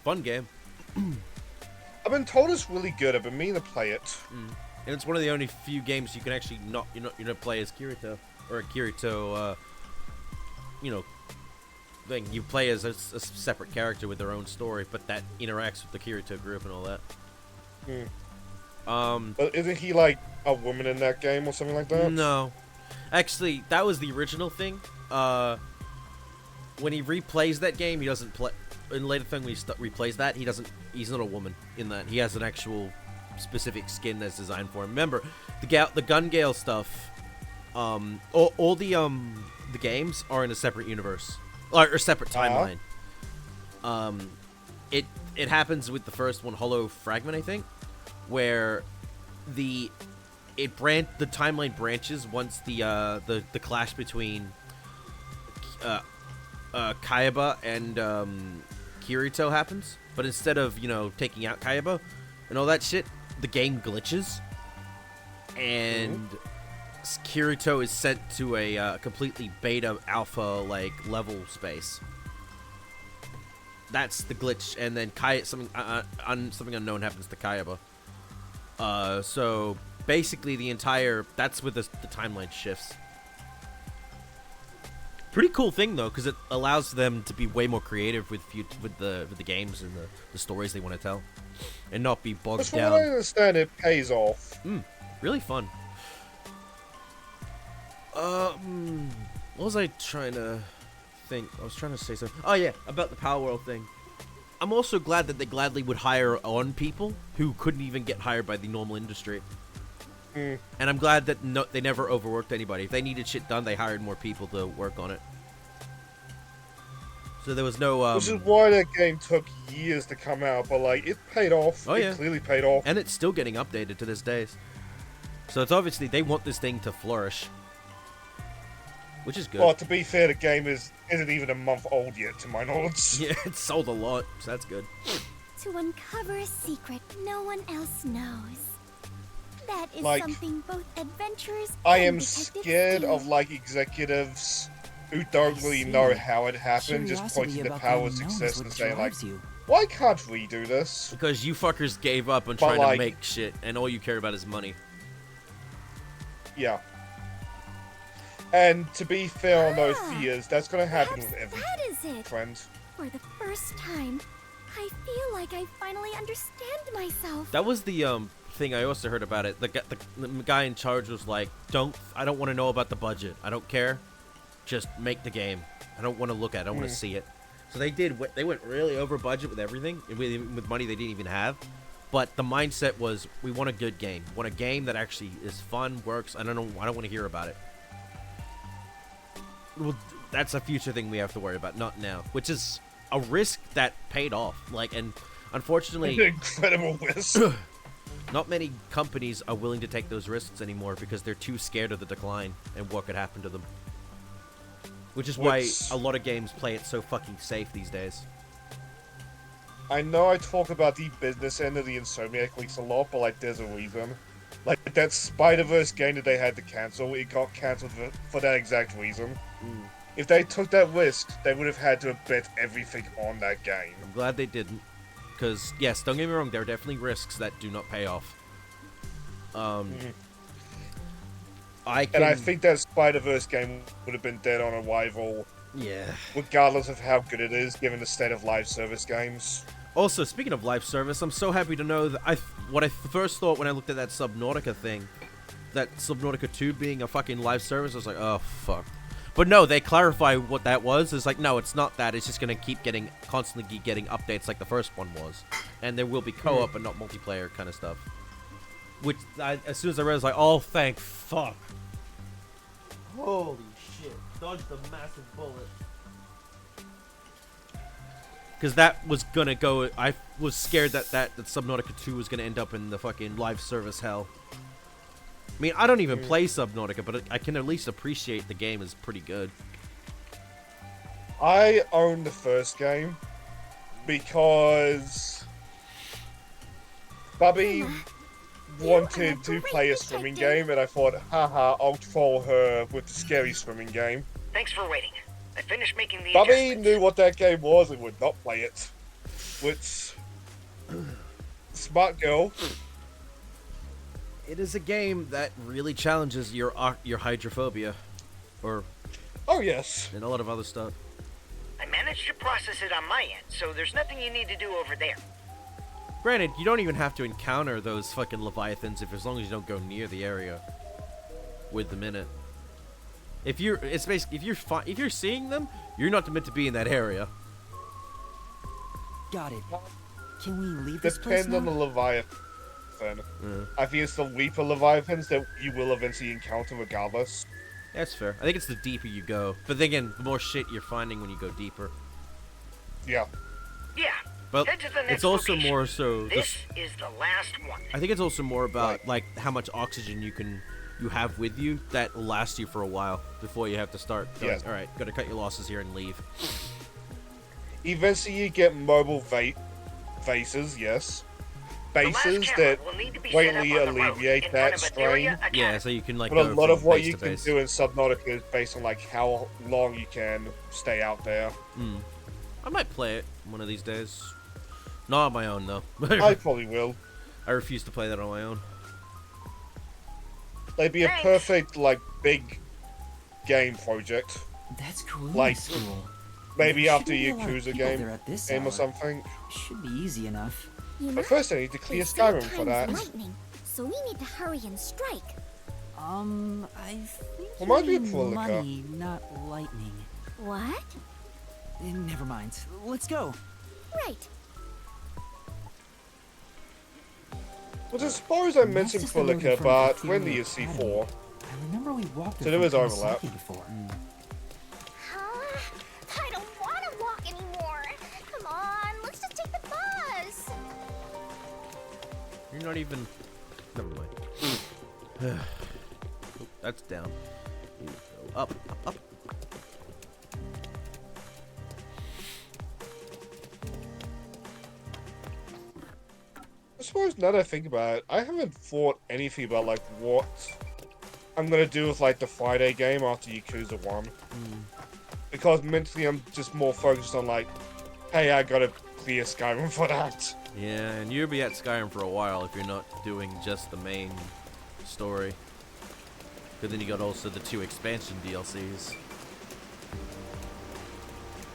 [SPEAKER 1] Fun game.
[SPEAKER 2] I've been told it's really good. I've been meaning to play it.
[SPEAKER 1] And it's one of the only few games you can actually not play as Kirito or a Kirito thing. You play as a separate character with their own story, but that interacts with the Kirito group and all that.
[SPEAKER 2] But isn't he like a woman in that game or something like that?
[SPEAKER 1] No, actually, that was the original thing. When he replays that game, he doesn't play. In later thing, when he replays that, he's not a woman in that. He has an actual specific skin that's designed for him. Remember, the Gun Gale stuff. All the games are in a separate universe or separate timeline. It happens with the first one, Hollow Fragment, I think, where the timeline branches once the clash between Kayaba and Kirito happens, but instead of taking out Kayaba and all that shit, the game glitches, and Kirito is sent to a completely beta alpha like level space. That's the glitch, and then something unknown happens to Kayaba. So basically, that's where the timeline shifts. Pretty cool thing though, because it allows them to be way more creative with the games and the stories they want to tell, and not be bogged
[SPEAKER 2] From
[SPEAKER 1] down.
[SPEAKER 2] what I understand, it pays off.
[SPEAKER 1] Really fun. What was I trying to think? I was trying to say something. Oh yeah, about the Power World thing. I'm also glad that they gladly would hire on people who couldn't even get hired by the normal industry. And I'm glad that they never overworked anybody. If they needed shit done, they hired more people to work on it. So there was no...
[SPEAKER 2] Which is why that game took years to come out, but like, it paid off.
[SPEAKER 1] Oh, yeah.
[SPEAKER 2] It clearly paid off.
[SPEAKER 1] And it's still getting updated to this day. So it's obviously they want this thing to flourish. Which is good.
[SPEAKER 2] Well, to be fair, the game isn't even a month old yet, to my knowledge.
[SPEAKER 1] Yeah, it's sold a lot, so that's good.
[SPEAKER 20] To uncover a secret no one else knows. That is
[SPEAKER 2] Like,
[SPEAKER 20] something both adventurers
[SPEAKER 2] I
[SPEAKER 20] and
[SPEAKER 2] am
[SPEAKER 20] detectives
[SPEAKER 2] scared
[SPEAKER 20] do.
[SPEAKER 2] of like executives who don't really know how it happened, just
[SPEAKER 15] Curiosity
[SPEAKER 2] pointing to
[SPEAKER 15] about
[SPEAKER 2] power
[SPEAKER 15] the
[SPEAKER 2] of
[SPEAKER 15] unknown is
[SPEAKER 2] success
[SPEAKER 15] what
[SPEAKER 2] and saying like,
[SPEAKER 15] drives you.
[SPEAKER 2] why can't we do this?
[SPEAKER 1] Because you fuckers gave up on
[SPEAKER 2] But,
[SPEAKER 1] trying
[SPEAKER 2] like-
[SPEAKER 1] to make shit, and all you care about is money.
[SPEAKER 2] Yeah. And to be fair on those fears, that's gonna happen with every
[SPEAKER 20] That is it.
[SPEAKER 2] friend.
[SPEAKER 20] For the first time, I feel like I finally understand myself.
[SPEAKER 1] That was the thing I also heard about it. The guy in charge was like, I don't want to know about the budget. I don't care. Just make the game. I don't want to look at it. I don't want to see it. So they went really over budget with everything, with money they didn't even have. But the mindset was, we want a good game. We want a game that actually is fun, works. I don't want to hear about it. Well, that's a future thing we have to worry about, not now. Which is a risk that paid off. And unfortunately,
[SPEAKER 2] incredible risk.
[SPEAKER 1] Not many companies are willing to take those risks anymore because they're too scared of the decline and what could happen to them. Which is why a lot of games play it so fucking safe these days.
[SPEAKER 2] I know I talk about the business end of the Insomniac leaks a lot, but like, there's a reason. Like, that Spider-Verse game that they had to cancel, it got cancelled for that exact reason. If they took that risk, they would have had to have bet everything on that game.
[SPEAKER 1] I'm glad they didn't. Because, yes, don't get me wrong, there are definitely risks that do not pay off.
[SPEAKER 2] And I think that Spider-Verse game would have been dead on arrival.
[SPEAKER 1] Yeah.
[SPEAKER 2] Regardless of how good it is, given the state of live service games.
[SPEAKER 1] Also, speaking of live service, I'm so happy to know that what I first thought when I looked at that Subnautica thing, that Subnautica 2 being a fucking live service, I was like, oh, fuck. But no, they clarify what that was. It's like, no, it's not that. It's just going to keep constantly getting updates like the first one was. And there will be co-op and not multiplayer kind of stuff. Which, as soon as I read, I was like, oh, thank fuck. Holy shit. Dodged a massive bullet. Because that was gonna go. I was scared that Subnautica 2 was gonna end up in the fucking live service hell. I mean, I don't even play Subnautica, but I can at least appreciate the game is pretty good.
[SPEAKER 2] I own the first game because Bubby wanted to play a swimming game, and I thought, haha, I'll troll her with the scary swimming game.
[SPEAKER 16] Thanks for waiting. I finished making the
[SPEAKER 2] Bubby knew what that game was and would not play it. Which, smart girl.
[SPEAKER 1] It is a game that really challenges your hydrophobia, or
[SPEAKER 2] oh yes,
[SPEAKER 1] and a lot of other stuff.
[SPEAKER 16] I managed to process it on my end, so there's nothing you need to do over there.
[SPEAKER 1] Granted, you don't even have to encounter those fucking leviathans as long as you don't go near the area with them in it. If you're seeing them, you're not meant to be in that area.
[SPEAKER 3] Got it. Can we leave this place
[SPEAKER 2] Depends on
[SPEAKER 3] now?
[SPEAKER 2] the Leviathan. I think it's the Reaper Leviathans that you will eventually encounter regardless.
[SPEAKER 1] That's fair. I think it's the deeper you go. But then again, the more shit you're finding when you go deeper.
[SPEAKER 2] Yeah.
[SPEAKER 16] Yeah.
[SPEAKER 1] But
[SPEAKER 16] Head to the next
[SPEAKER 1] it's also
[SPEAKER 16] location.
[SPEAKER 1] more so...
[SPEAKER 16] This is the last one.
[SPEAKER 1] I think it's also more about like how much oxygen you have with you that will last you for a while before you have to start going,
[SPEAKER 2] Yes.
[SPEAKER 1] alright, gotta cut your losses here and leave.
[SPEAKER 2] Eventually you get mobile vases, yes. Bases that greatly alleviate that strain.
[SPEAKER 1] Yeah, so you can like
[SPEAKER 2] But a
[SPEAKER 1] go
[SPEAKER 2] lot
[SPEAKER 1] from
[SPEAKER 2] of what
[SPEAKER 1] base
[SPEAKER 2] you
[SPEAKER 1] to
[SPEAKER 2] can
[SPEAKER 1] base.
[SPEAKER 2] do in Subnautica is based on like how long you can stay out there.
[SPEAKER 1] I might play it one of these days. Not on my own though.
[SPEAKER 2] I probably will.
[SPEAKER 1] I refuse to play that on my own.
[SPEAKER 2] They'd be a perfect like big game project.
[SPEAKER 3] That's cool.
[SPEAKER 2] Like
[SPEAKER 3] School.
[SPEAKER 2] maybe
[SPEAKER 3] There
[SPEAKER 2] after
[SPEAKER 3] shouldn't be a lot of
[SPEAKER 2] Yakuza
[SPEAKER 3] people
[SPEAKER 2] game
[SPEAKER 3] there at this
[SPEAKER 2] or
[SPEAKER 3] hour.
[SPEAKER 2] something.
[SPEAKER 3] Should be easy enough.
[SPEAKER 2] But first I need to clear Skyrim for that.
[SPEAKER 20] Lightning, so we need to hurry and strike.
[SPEAKER 3] I think
[SPEAKER 2] Well, might be
[SPEAKER 3] you
[SPEAKER 2] a
[SPEAKER 3] mean
[SPEAKER 2] Prolica.
[SPEAKER 3] money, not lightning.
[SPEAKER 20] What?
[SPEAKER 3] Never mind. Let's go.
[SPEAKER 20] Right.
[SPEAKER 2] Well, I suppose I
[SPEAKER 3] That's
[SPEAKER 2] mentioned
[SPEAKER 3] just a movie
[SPEAKER 2] Prolica,
[SPEAKER 3] from
[SPEAKER 2] but
[SPEAKER 3] Imperial
[SPEAKER 2] when do you see
[SPEAKER 3] Academy.
[SPEAKER 2] 4?
[SPEAKER 3] I remember we walked
[SPEAKER 2] So
[SPEAKER 3] it
[SPEAKER 2] there
[SPEAKER 3] from
[SPEAKER 2] is overlap.
[SPEAKER 3] Kamasaki before.
[SPEAKER 20] I don't want to walk anymore. Come on, let's just take the bus.
[SPEAKER 1] You're not even... Never mind. Oh, that's down. You go up, up, up.
[SPEAKER 2] I suppose now that I think about it, I haven't thought anything about like what I'm gonna do with like the Friday game after Yakuza 1. Because mentally I'm just more focused on like, hey, I gotta clear Skyrim for that.
[SPEAKER 1] Yeah, and you'll be at Skyrim for a while if you're not doing just the main story. But then you got also the 2 expansion DLCs.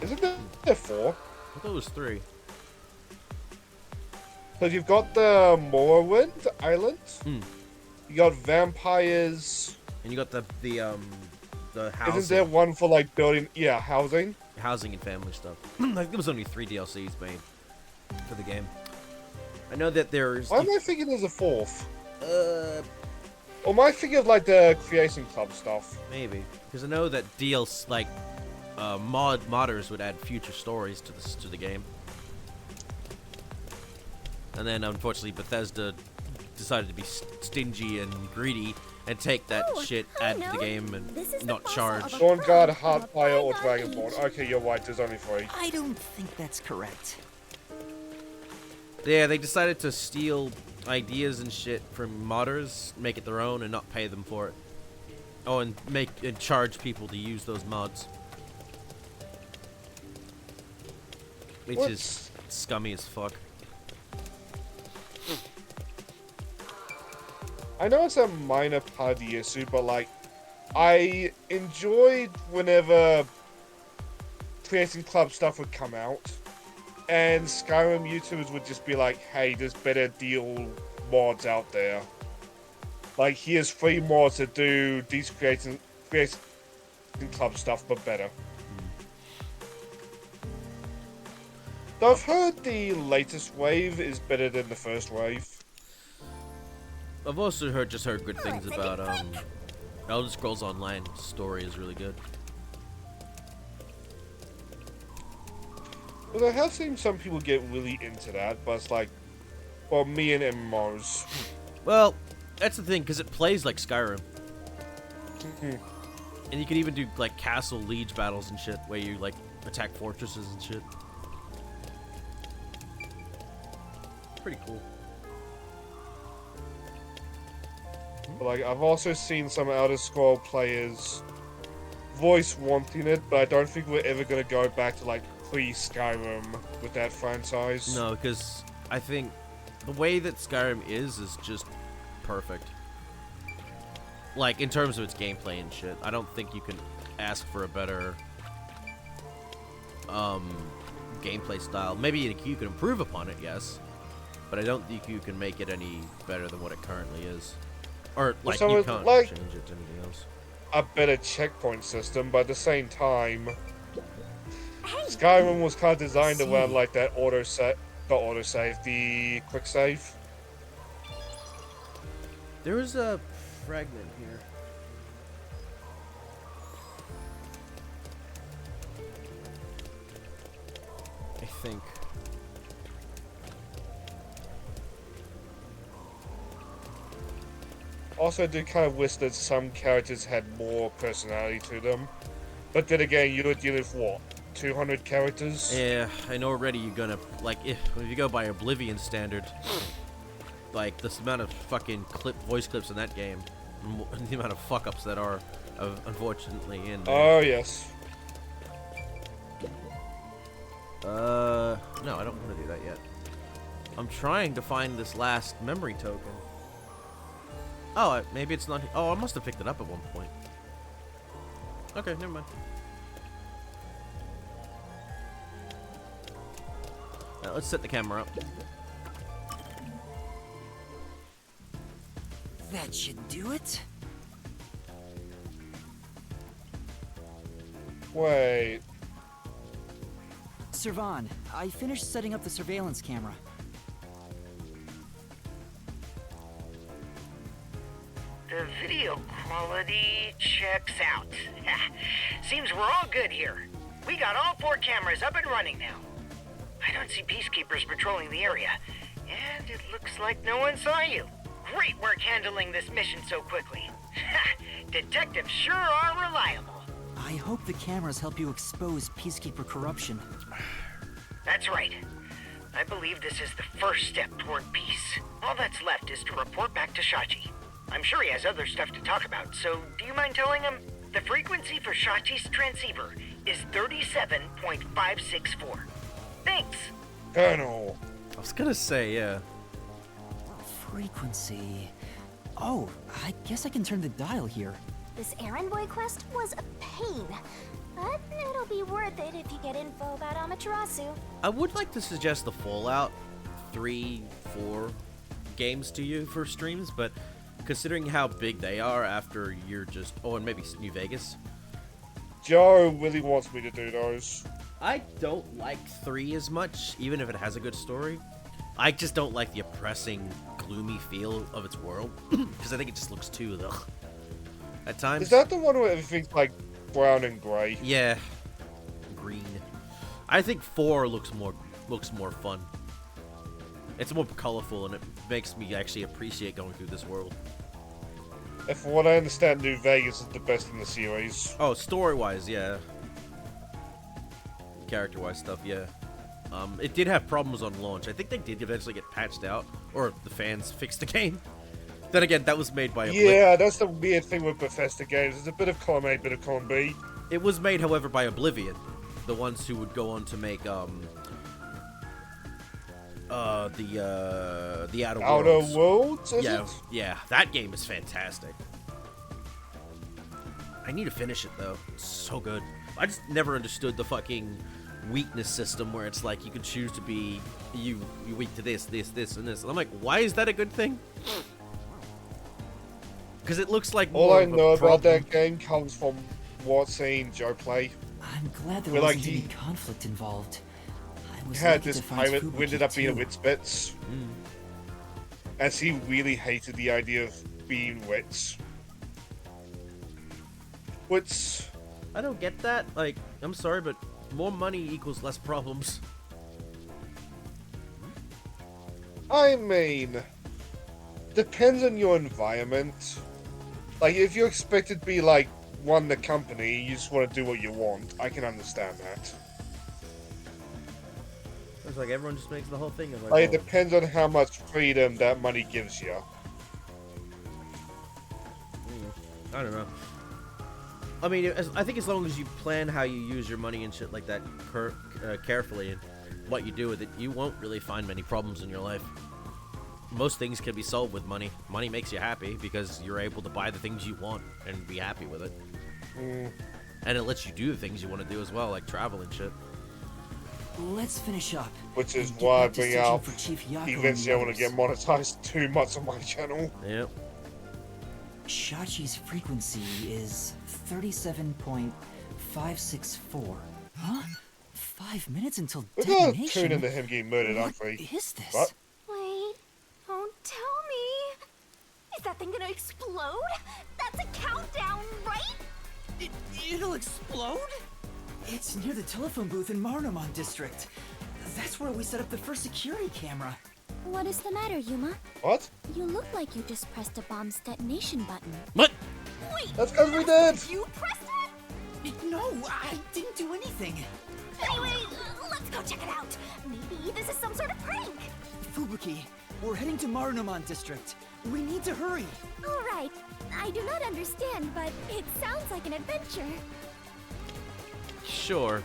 [SPEAKER 2] Isn't there 4?
[SPEAKER 1] I thought it was 3.
[SPEAKER 2] Because you've got the Morrowind Island,
[SPEAKER 1] Hmm.
[SPEAKER 2] you got vampires.
[SPEAKER 1] And you got the housing.
[SPEAKER 2] Isn't there one for like building, housing?
[SPEAKER 1] Housing and family stuff. Like there was only 3 DLCs made for the game. I know that there's.
[SPEAKER 2] Why am I thinking there's a 4th? Or am I thinking of like the Creation Club stuff?
[SPEAKER 1] Maybe because I know that modders would add future stories to the game. And then, unfortunately, Bethesda decided to be stingy and greedy and take that shit, add to the game, and not charge.
[SPEAKER 2] Dawnguard, Heartfire, or Dragonborn. Okay, you're right, there's only 3.
[SPEAKER 3] I don't think that's correct.
[SPEAKER 1] Yeah, they decided to steal ideas and shit from modders, make it their own, and not pay them for it. Oh, and charge people to use those mods. Which is scummy as fuck.
[SPEAKER 2] I know it's a minor part of the issue, but like, I enjoyed whenever Creation Club stuff would come out, and Skyrim YouTubers would just be like, hey, there's better deal mods out there. Like, here's 3 mods that do these Creation Club stuff, but better. So I've heard the latest wave is better than the first wave.
[SPEAKER 1] I've also heard good things about Elder Scrolls Online story is really good.
[SPEAKER 2] Well, I have seen some people get really into that, but it's like, well, me and MMOs.
[SPEAKER 1] Well, that's the thing, because it plays like Skyrim. And you can even do, like, castle liege battles and shit, where you, like, attack fortresses and shit. Pretty cool.
[SPEAKER 2] But, like, I've also seen some Elder Scrolls players voice wanting it, but I don't think we're ever going to go back to, like, pre-Skyrim with that franchise.
[SPEAKER 1] No, because I think the way that Skyrim is just perfect. Like, in terms of its gameplay and shit. I don't think you can ask for a better gameplay style. Maybe you can improve upon it, yes. But I don't think you can make it any better than what it currently is. Or, like,
[SPEAKER 2] So
[SPEAKER 1] you
[SPEAKER 2] it's
[SPEAKER 1] can't
[SPEAKER 2] like
[SPEAKER 1] change it to anything else.
[SPEAKER 2] a better checkpoint system, but at the same time, Skyrim was kind of designed around, like, that the quick save.
[SPEAKER 1] There is a fragment here. I think.
[SPEAKER 2] Also, I did kind of wish that some characters had more personality to them. But then again, you were dealing with what? 200 characters?
[SPEAKER 1] Yeah, I know already you're gonna, like, if you go by Oblivion standard, like, this amount of fucking voice clips in that game, and the amount of fuck-ups that are, unfortunately, in there.
[SPEAKER 2] Oh, yes.
[SPEAKER 1] No, I don't want to do that yet. I'm trying to find this last memory token. Oh, maybe it's not. Oh, I must have picked it up at one point. Okay, never mind. Now, let's set the camera up.
[SPEAKER 3] That should do it.
[SPEAKER 2] Wait.
[SPEAKER 3] Servan, I finished setting up the surveillance camera.
[SPEAKER 16] The video quality checks out. Seems we're all good here. We got all 4 cameras up and running now. I don't see peacekeepers patrolling the area, and it looks like no one saw you. Great work handling this mission so quickly. Detectives sure are reliable.
[SPEAKER 3] I hope the cameras help you expose Peacekeeper corruption.
[SPEAKER 16] That's right. I believe this is the first step toward peace. All that's left is to report back to Shachi. I'm sure he has other stuff to talk about, so do you mind telling him? The frequency for Shachi's transceiver is 37.564. Thanks.
[SPEAKER 2] Colonel.
[SPEAKER 1] I was gonna say, yeah.
[SPEAKER 3] Frequency. Oh, I guess I can turn the dial here.
[SPEAKER 5] This errand boy quest was a pain, but it'll be worth it if you get info about Amaterasu.
[SPEAKER 1] I would like to suggest the Fallout 3, 4 games to you for streams, but considering how big they are after you're just... Oh, and maybe New Vegas.
[SPEAKER 2] Joe really wants me to do those.
[SPEAKER 1] I don't like 3 as much, even if it has a good story. I just don't like the oppressing, gloomy feel of its world, because I think it just looks too, ugh, at times.
[SPEAKER 2] Is that the one where everything's, like, brown and grey?
[SPEAKER 1] Yeah. Green. I think 4 looks more fun. It's more colorful, and it makes me actually appreciate going through this world.
[SPEAKER 2] And from what I understand, New Vegas is the best in the series.
[SPEAKER 1] Oh, story-wise, yeah. Character-wise stuff, yeah. It did have problems on launch. I think they did eventually get patched out, or the fans fixed the game. Then again, that was made by
[SPEAKER 2] Yeah, that's the weird thing with Bethesda games. There's a bit of column A, bit of column B.
[SPEAKER 1] It was made, however, by Oblivion, the ones who would go on to make the Outer Worlds.
[SPEAKER 2] Worlds, is
[SPEAKER 1] yeah,
[SPEAKER 2] it?
[SPEAKER 1] yeah, that game is fantastic. I need to finish it though. It's so good. I just never understood the fucking weakness system where it's like you can choose to be you weak to this, and this. And I'm like, why is that a good thing? Because it looks like
[SPEAKER 2] all
[SPEAKER 1] more
[SPEAKER 2] I
[SPEAKER 1] of a
[SPEAKER 2] know about
[SPEAKER 1] problem.
[SPEAKER 2] that game comes from what seeing Joe play.
[SPEAKER 3] I'm glad there
[SPEAKER 2] Where,
[SPEAKER 3] wasn't
[SPEAKER 2] like,
[SPEAKER 3] any conflict involved. I was
[SPEAKER 2] Had
[SPEAKER 3] lucky
[SPEAKER 2] this
[SPEAKER 3] to find
[SPEAKER 2] pirate
[SPEAKER 3] food
[SPEAKER 2] who ended
[SPEAKER 3] with
[SPEAKER 2] up being a
[SPEAKER 3] too.
[SPEAKER 2] Witspits. As he really hated the idea of being wits. Which...
[SPEAKER 1] I don't get that. Like, I'm sorry, but more money equals less problems.
[SPEAKER 2] I mean, depends on your environment. Like, if you're expected to be, like, run the company, you just want to do what you want, I can understand that.
[SPEAKER 1] It's like everyone just makes the whole thing of like,
[SPEAKER 2] Like, it depends on how much freedom that money gives you.
[SPEAKER 1] I don't know. I mean, I think as long as you plan how you use your money and shit like that carefully and what you do with it, you won't really find many problems in your life. Most things can be solved with money. Money makes you happy because you're able to buy the things you want and be happy with it. And it lets you do the things you want to do as well, like travel and shit.
[SPEAKER 15] Let's finish up.
[SPEAKER 2] Which is
[SPEAKER 15] and get
[SPEAKER 2] why I
[SPEAKER 15] that
[SPEAKER 2] bring
[SPEAKER 15] decision
[SPEAKER 2] out
[SPEAKER 15] for Chief Yako and
[SPEAKER 2] eventually I
[SPEAKER 15] the
[SPEAKER 2] want to get monetized too much on my channel.
[SPEAKER 1] Yep.
[SPEAKER 15] Shachi's frequency is 37.564. Huh? 5 minutes until
[SPEAKER 2] We're gonna
[SPEAKER 15] detonation?
[SPEAKER 2] tune into him getting murdered, aren't we?
[SPEAKER 15] What is this?
[SPEAKER 2] What?
[SPEAKER 5] Wait, don't tell me. Is that thing gonna explode? That's a countdown, right?
[SPEAKER 15] It'll explode? It's near the telephone booth in Marnomon District. That's where we set up the first security camera.
[SPEAKER 20] What is the matter, Yuma?
[SPEAKER 2] What?
[SPEAKER 20] You look like you just pressed a bomb's detonation button.
[SPEAKER 1] What?
[SPEAKER 5] Wait,
[SPEAKER 2] that's because we did!
[SPEAKER 5] You pressed it?
[SPEAKER 15] No, I didn't do anything.
[SPEAKER 5] Anyway, let's go check it out. Maybe this is some sort of prank.
[SPEAKER 15] Fubuki, we're heading to Marnomon District. We need to hurry.
[SPEAKER 20] All right. I do not understand, but it sounds like an adventure.
[SPEAKER 1] Sure.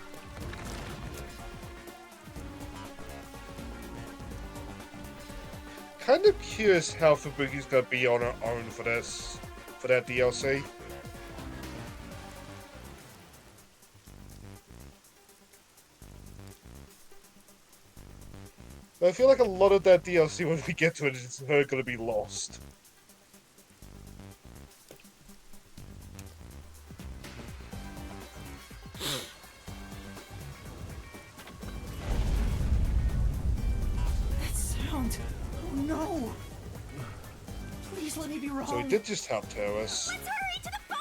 [SPEAKER 2] Kind of curious how Fubuki's gonna be on her own for this, for that DLC. I feel like a lot of that DLC, when we get to it, is her gonna be lost.
[SPEAKER 15] That sound. Oh no. Please let me be wrong.
[SPEAKER 2] So he did just help terrorists.
[SPEAKER 5] Let's hurry to the phone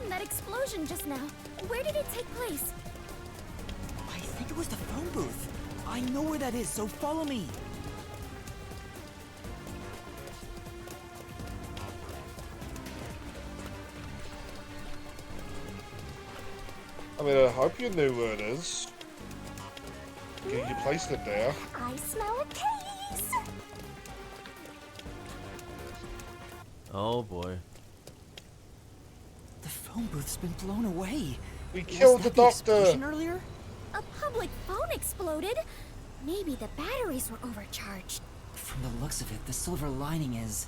[SPEAKER 5] booth!
[SPEAKER 20] That explosion just now. Where did it take place?
[SPEAKER 15] I think it was the phone booth. I know where that is, so follow me.
[SPEAKER 2] I mean, I hope you knew where it is. You placed it there.
[SPEAKER 5] I smell a case!
[SPEAKER 1] Oh boy.
[SPEAKER 15] The phone booth's been blown away.
[SPEAKER 2] We killed the doctor!
[SPEAKER 15] Explosion earlier?
[SPEAKER 20] A public phone exploded. Maybe the batteries were overcharged.
[SPEAKER 15] From the looks of it, the silver lining is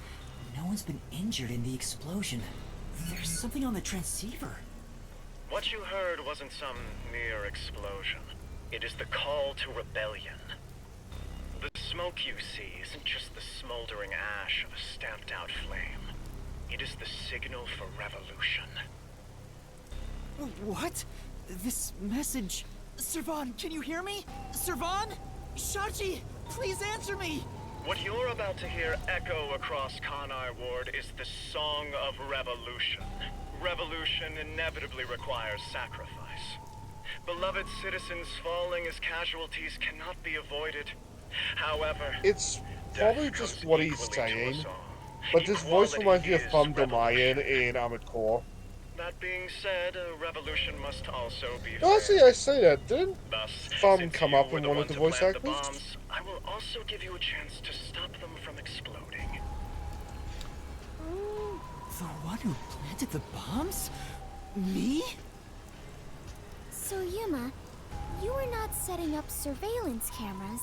[SPEAKER 15] no one's been injured in the explosion. There's something on the transceiver.
[SPEAKER 10] What you heard wasn't some mere explosion. It is the call to rebellion. The smoke you see isn't just the smoldering ash of a stamped-out flame. It is the signal for revolution.
[SPEAKER 15] What? This message... Servan, can you hear me? Servan? Shachi, please answer me!
[SPEAKER 10] What you're about to hear echo across Kanai Ward is the Song of Revolution. Revolution inevitably requires sacrifice. Beloved citizens falling as casualties cannot be avoided. However,
[SPEAKER 2] it's probably just what he's saying, but this voice reminds me of Thunder Mayan in Armored Core.
[SPEAKER 10] That being said, a revolution must also be fair.
[SPEAKER 2] Oh, see, I say that. Didn't
[SPEAKER 10] Thus,
[SPEAKER 2] Thumb come up in one of the
[SPEAKER 10] to
[SPEAKER 2] voice
[SPEAKER 10] plant the
[SPEAKER 2] actors?
[SPEAKER 10] bombs, I will also give you a chance to stop them from exploding.
[SPEAKER 15] The one who planted the bombs? Me?
[SPEAKER 20] So, Yuma, you were not setting up surveillance cameras.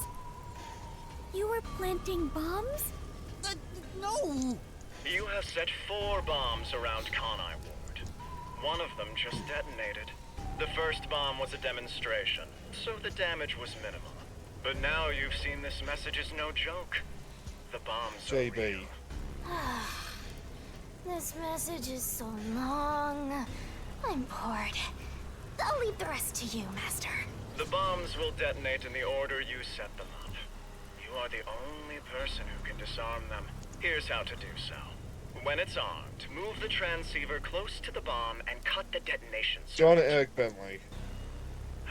[SPEAKER 20] You were planting bombs?
[SPEAKER 15] No!
[SPEAKER 10] You have set 4 bombs around Kanai Ward. One of them just detonated. The first bomb was a demonstration, so the damage was minimal. But now you've seen this message is no joke. The bombs are
[SPEAKER 2] JB.
[SPEAKER 5] This message is so long. I'm bored. I'll leave the rest to you, Master.
[SPEAKER 10] The bombs will detonate in the order you set them up. You are the only person who can disarm them. Here's how to do so. When it's armed, move the transceiver close to the bomb and cut the detonation
[SPEAKER 2] John
[SPEAKER 10] circuit.
[SPEAKER 2] Eric Bentley.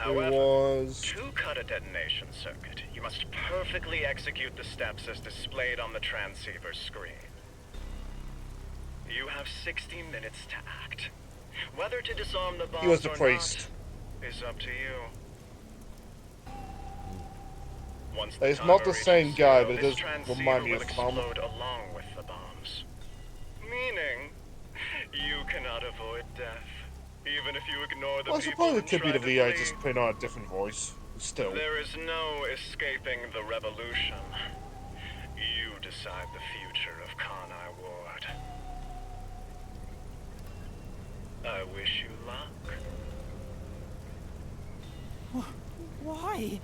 [SPEAKER 10] However,
[SPEAKER 2] was...
[SPEAKER 10] to cut a detonation circuit, you must perfectly execute the steps as displayed on the transceiver screen. You have 60 minutes to act. Whether to disarm the bombs
[SPEAKER 2] He was the
[SPEAKER 10] or
[SPEAKER 2] priest.
[SPEAKER 10] not is up to you. Once
[SPEAKER 2] It's
[SPEAKER 10] timer
[SPEAKER 2] not the
[SPEAKER 10] reaches
[SPEAKER 2] same guy,
[SPEAKER 10] zero,
[SPEAKER 2] but it
[SPEAKER 10] this
[SPEAKER 2] does
[SPEAKER 10] transceiver
[SPEAKER 2] remind me
[SPEAKER 10] will
[SPEAKER 2] of some.
[SPEAKER 10] explode along with the bombs. Meaning, you cannot avoid death, even if you ignore the
[SPEAKER 2] Well, I
[SPEAKER 10] people
[SPEAKER 2] suppose
[SPEAKER 10] and
[SPEAKER 2] it could be
[SPEAKER 10] try
[SPEAKER 2] the
[SPEAKER 10] to
[SPEAKER 2] VA
[SPEAKER 10] flee.
[SPEAKER 2] just putting on a different voice. Still.
[SPEAKER 10] There is no escaping the revolution. You decide the future of Conai Ward. I wish you luck.
[SPEAKER 6] Why?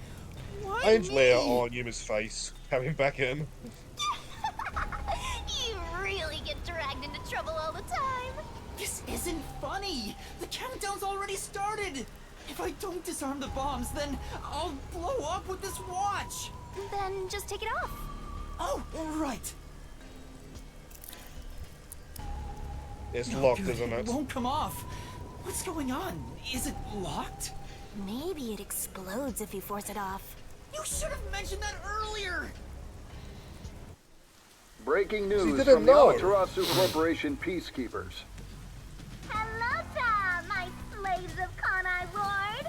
[SPEAKER 6] Why
[SPEAKER 2] Change
[SPEAKER 6] me?
[SPEAKER 2] layer on Yuma's face. Have him back in.
[SPEAKER 5] You really get dragged into trouble all the time.
[SPEAKER 6] This isn't funny. The countdown's already started. If I don't disarm the bombs, then I'll blow up with this watch.
[SPEAKER 5] Then just take it off.
[SPEAKER 6] Oh, right.
[SPEAKER 2] It's
[SPEAKER 6] No,
[SPEAKER 2] locked,
[SPEAKER 6] dude,
[SPEAKER 2] isn't it?
[SPEAKER 6] It won't come off. What's going on? Is it locked?
[SPEAKER 5] Maybe it explodes if you force it off.
[SPEAKER 6] You should have mentioned that earlier.
[SPEAKER 11] Breaking
[SPEAKER 2] She
[SPEAKER 11] news
[SPEAKER 2] didn't
[SPEAKER 11] from the
[SPEAKER 2] know.
[SPEAKER 11] Amaterasu Corporation Peacekeepers.
[SPEAKER 5] Hello, my slaves of Conai Ward.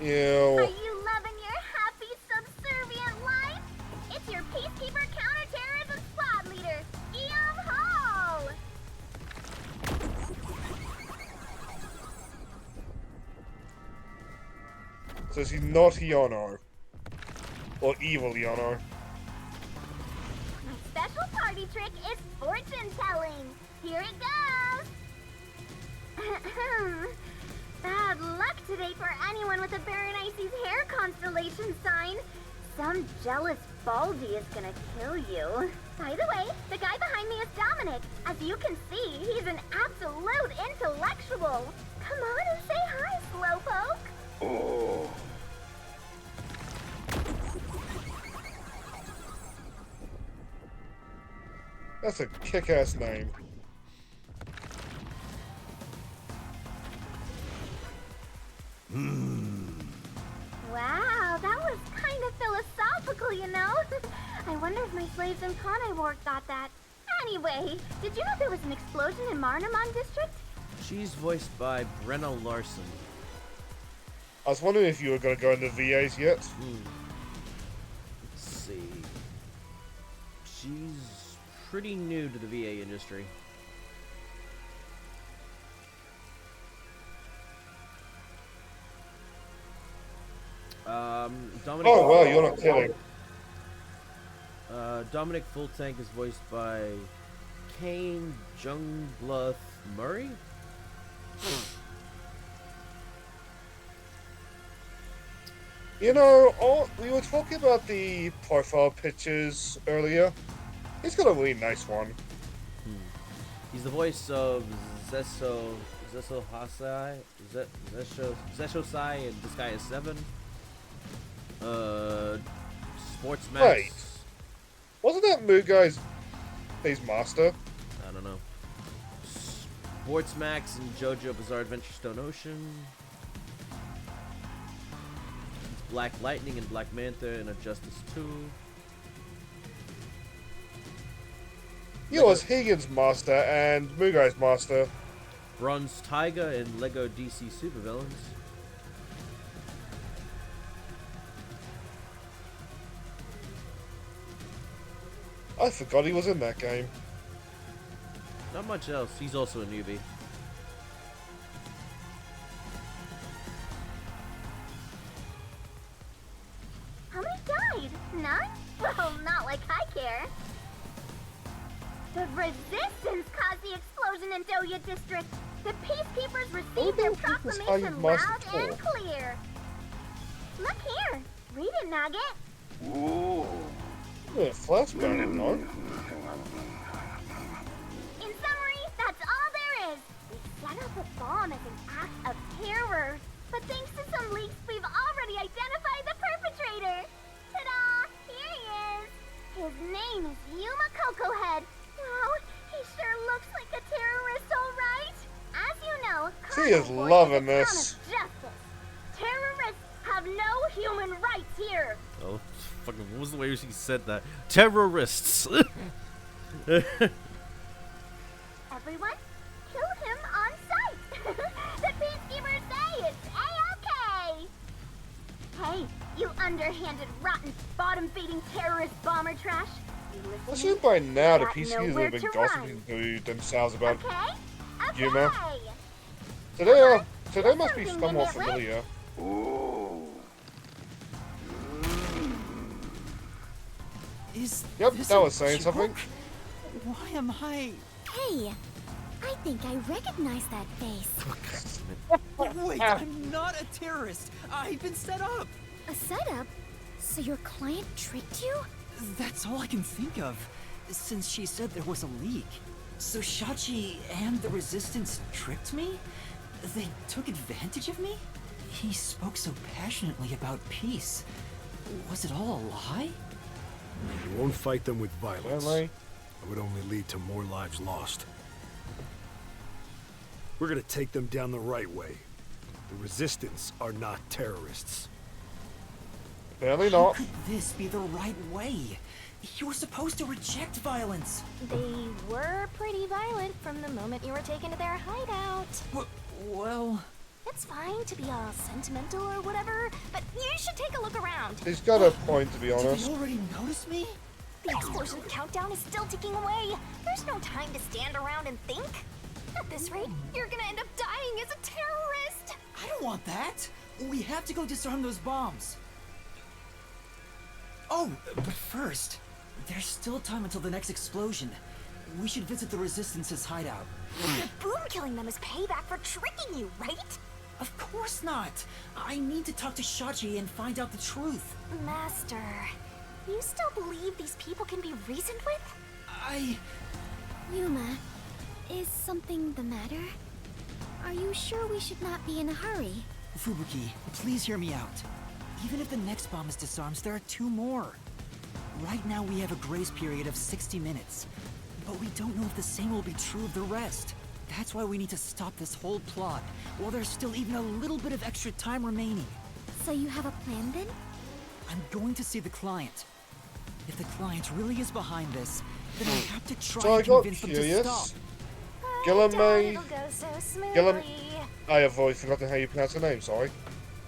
[SPEAKER 5] Are
[SPEAKER 2] Ew.
[SPEAKER 5] you loving your happy, subservient life? It's your Peacekeeper Counterterrorism Squad Leader, Guillaume Hall.
[SPEAKER 2] So is he not Yano? Or evil Yano?
[SPEAKER 5] My special party trick is fortune telling. Here it goes. Bad luck today for anyone with a Berenice's hair constellation sign. Some jealous Baldy is gonna kill you. By the way, the guy behind me is Dominic. As you can see, he's an absolute intellectual. Come on and say hi, Slowpoke.
[SPEAKER 11] Oh.
[SPEAKER 2] That's a kick-ass name.
[SPEAKER 5] Wow, that was kind of philosophical, you know? I wonder if my slaves in Conai Ward got that. Anyway, did you know there was an explosion in Marnamon District?
[SPEAKER 1] She's voiced by Brenna Larson.
[SPEAKER 2] I was wondering if you were going to go into VAs yet.
[SPEAKER 1] Let's see. She's pretty new to the VA industry. Dominic.
[SPEAKER 2] Oh wow, you're not kidding.
[SPEAKER 1] Dominic Fulltank is voiced by Kane Jungbluth Murray.
[SPEAKER 2] You know, we were talking about the profile pictures earlier. He's got a really nice one.
[SPEAKER 1] He's the voice of Zesso Hasai, Zesho Sai, and this guy is 7. Sports Max.
[SPEAKER 2] Wait. Wasn't that Moo guy's his master?
[SPEAKER 1] I don't know. Sports Max and JoJo Bizarre Adventure Stone Ocean. Black Lightning and Black Manta in Injustice 2.
[SPEAKER 2] He was Higgins' master and Mugai's master.
[SPEAKER 1] Bronze Tiger in Lego DC Supervillains.
[SPEAKER 2] I forgot he was in that game.
[SPEAKER 1] Not much else. He's also a newbie.
[SPEAKER 5] How many died? None? Well, not like I care. The Resistance caused the explosion in Doya District. The Peacekeepers received their proclamation loud and clear. Look here. Read it, Nugget.
[SPEAKER 2] Ooh. Yeah, flashback, didn't know.
[SPEAKER 5] In summary, that's all there is. We set up a bomb as an act of terror. But thanks to some leaks, we've already identified the perpetrator. Ta-da! Here he is. His name is Yuma Cocohead. Wow, he sure looks like a terrorist, all right. As you know,
[SPEAKER 2] She is
[SPEAKER 5] Conai Ward
[SPEAKER 2] loving
[SPEAKER 5] is a town
[SPEAKER 2] this.
[SPEAKER 5] of justice. have no human rights here.
[SPEAKER 1] Oh, fucking, what was the way she said that? Terrorists.
[SPEAKER 5] Everyone, kill him on sight. The peacekeepers say it's A-okay. Hey, you underhanded, rotten, bottom-feeding terrorist bomber trash.
[SPEAKER 2] I assume by now the
[SPEAKER 5] Got
[SPEAKER 2] PCs
[SPEAKER 5] nowhere
[SPEAKER 2] have been
[SPEAKER 5] to
[SPEAKER 2] gossiping to themselves about
[SPEAKER 5] Okay?
[SPEAKER 2] Yuma. So they must be somewhat familiar. Yep, that was saying something.
[SPEAKER 3] Why am I...
[SPEAKER 20] Hey, I think I recognize that face.
[SPEAKER 3] Wait, I'm not a terrorist. I've been set up.
[SPEAKER 20] A setup? So your client tricked you?
[SPEAKER 3] That's all I can think of, since she said there was a leak. So Shachi and the Resistance tricked me? They took advantage of me? He spoke so passionately about peace. Was it all a lie?
[SPEAKER 13] You won't fight them with violence.
[SPEAKER 2] Really?
[SPEAKER 13] It would only lead to more lives lost. We're gonna take them down the right way. The Resistance are not terrorists.
[SPEAKER 2] Apparently
[SPEAKER 3] How
[SPEAKER 2] not.
[SPEAKER 3] could this be the right way? You were supposed to reject violence.
[SPEAKER 5] They were pretty violent from the moment you were taken to their hideout.
[SPEAKER 3] Well...
[SPEAKER 5] It's fine to be all sentimental or whatever, but you should take a look around.
[SPEAKER 2] He's got a point, to be
[SPEAKER 3] Did
[SPEAKER 2] honest.
[SPEAKER 3] they already notice me?
[SPEAKER 5] The explosion countdown is still ticking away. There's no time to stand around and think. At this rate, you're gonna end up dying as a terrorist.
[SPEAKER 3] I don't want that. We have to go disarm those bombs. Oh, but first, there's still time until the next explosion. We should visit the Resistance's hideout.
[SPEAKER 5] Boom killing them is payback for tricking you, right?
[SPEAKER 3] Of course not. I need to talk to Shachi and find out the truth.
[SPEAKER 5] Master, you still believe these people can be reasoned with?
[SPEAKER 20] Yuma, is something the matter? Are you sure we should not be in a hurry?
[SPEAKER 3] Fubuki, please hear me out. Even if the next bomb is disarmed, there are 2 more. Right now we have a grace period of 60 minutes. But we don't know if the same will be true of the rest. That's why we need to stop this whole plot, while there's still even a little bit of extra time remaining.
[SPEAKER 20] So you have a plan then?
[SPEAKER 3] I'm going to see the client. If the client really is behind this, then I have to try
[SPEAKER 2] So I
[SPEAKER 3] and
[SPEAKER 2] got
[SPEAKER 3] convince them to
[SPEAKER 2] curious.
[SPEAKER 3] stop.
[SPEAKER 2] Gillamay.
[SPEAKER 5] It'll go so smoothly.
[SPEAKER 2] Gillam. I have always forgotten how you pronounce her name. Sorry.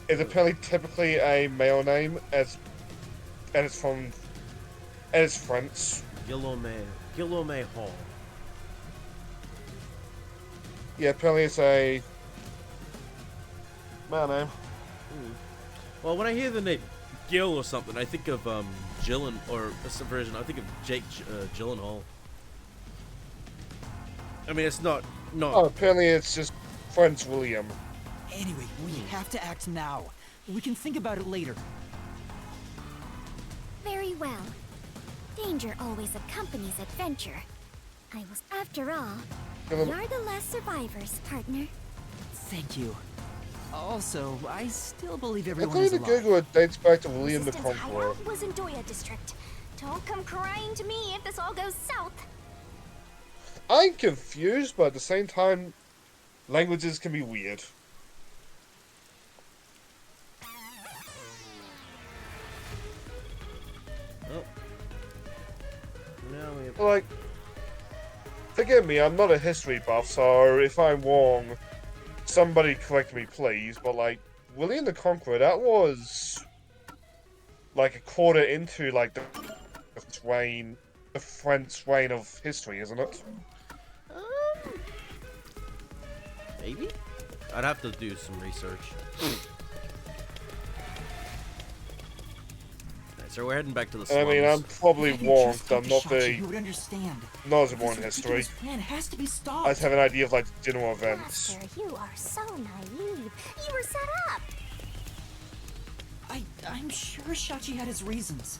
[SPEAKER 2] Is apparently typically a male name, and it's French.
[SPEAKER 1] Guillaume Hall.
[SPEAKER 2] Yeah, apparently it's a male name.
[SPEAKER 1] Well, when I hear the name Gil or something, I think of Gillen, or a subversion. I think of Jake Gyllenhaal. I mean, it's not.
[SPEAKER 2] Oh, apparently it's just Prince William.
[SPEAKER 3] Anyway, we have to act now. We can think about it later.
[SPEAKER 20] Very well. Danger always accompanies adventure. I was, after all, you're the last survivors, partner.
[SPEAKER 3] Thank you. Also, I still believe everyone
[SPEAKER 2] According
[SPEAKER 3] is
[SPEAKER 2] to
[SPEAKER 3] alive.
[SPEAKER 2] Google, it dates back to William the
[SPEAKER 5] Resistance
[SPEAKER 2] Conqueror.
[SPEAKER 5] hideout was in Doya District. Don't come crying to me if this all goes south.
[SPEAKER 2] I'm confused, but at the same time, languages can be weird.
[SPEAKER 1] Oh. Now we have.
[SPEAKER 2] Like, forgive me, I'm not a history buff, so if I'm wrong, somebody correct me, please. But like, William the Conqueror, that was like a quarter into like the French reign of history, isn't it?
[SPEAKER 1] Maybe? I'd have to do some research. Alright, so we're heading back to the slums.
[SPEAKER 2] I mean, I'm probably wrong,
[SPEAKER 3] Just
[SPEAKER 2] so I'm not
[SPEAKER 3] Shachi,
[SPEAKER 2] very
[SPEAKER 3] you would understand.
[SPEAKER 2] knowledgeable in
[SPEAKER 3] This
[SPEAKER 2] history.
[SPEAKER 3] ridiculous plan has to be stopped.
[SPEAKER 2] I just have an idea of like general events.
[SPEAKER 5] Master, you are so naive. You were set up.
[SPEAKER 3] I'm sure Shachi had his reasons.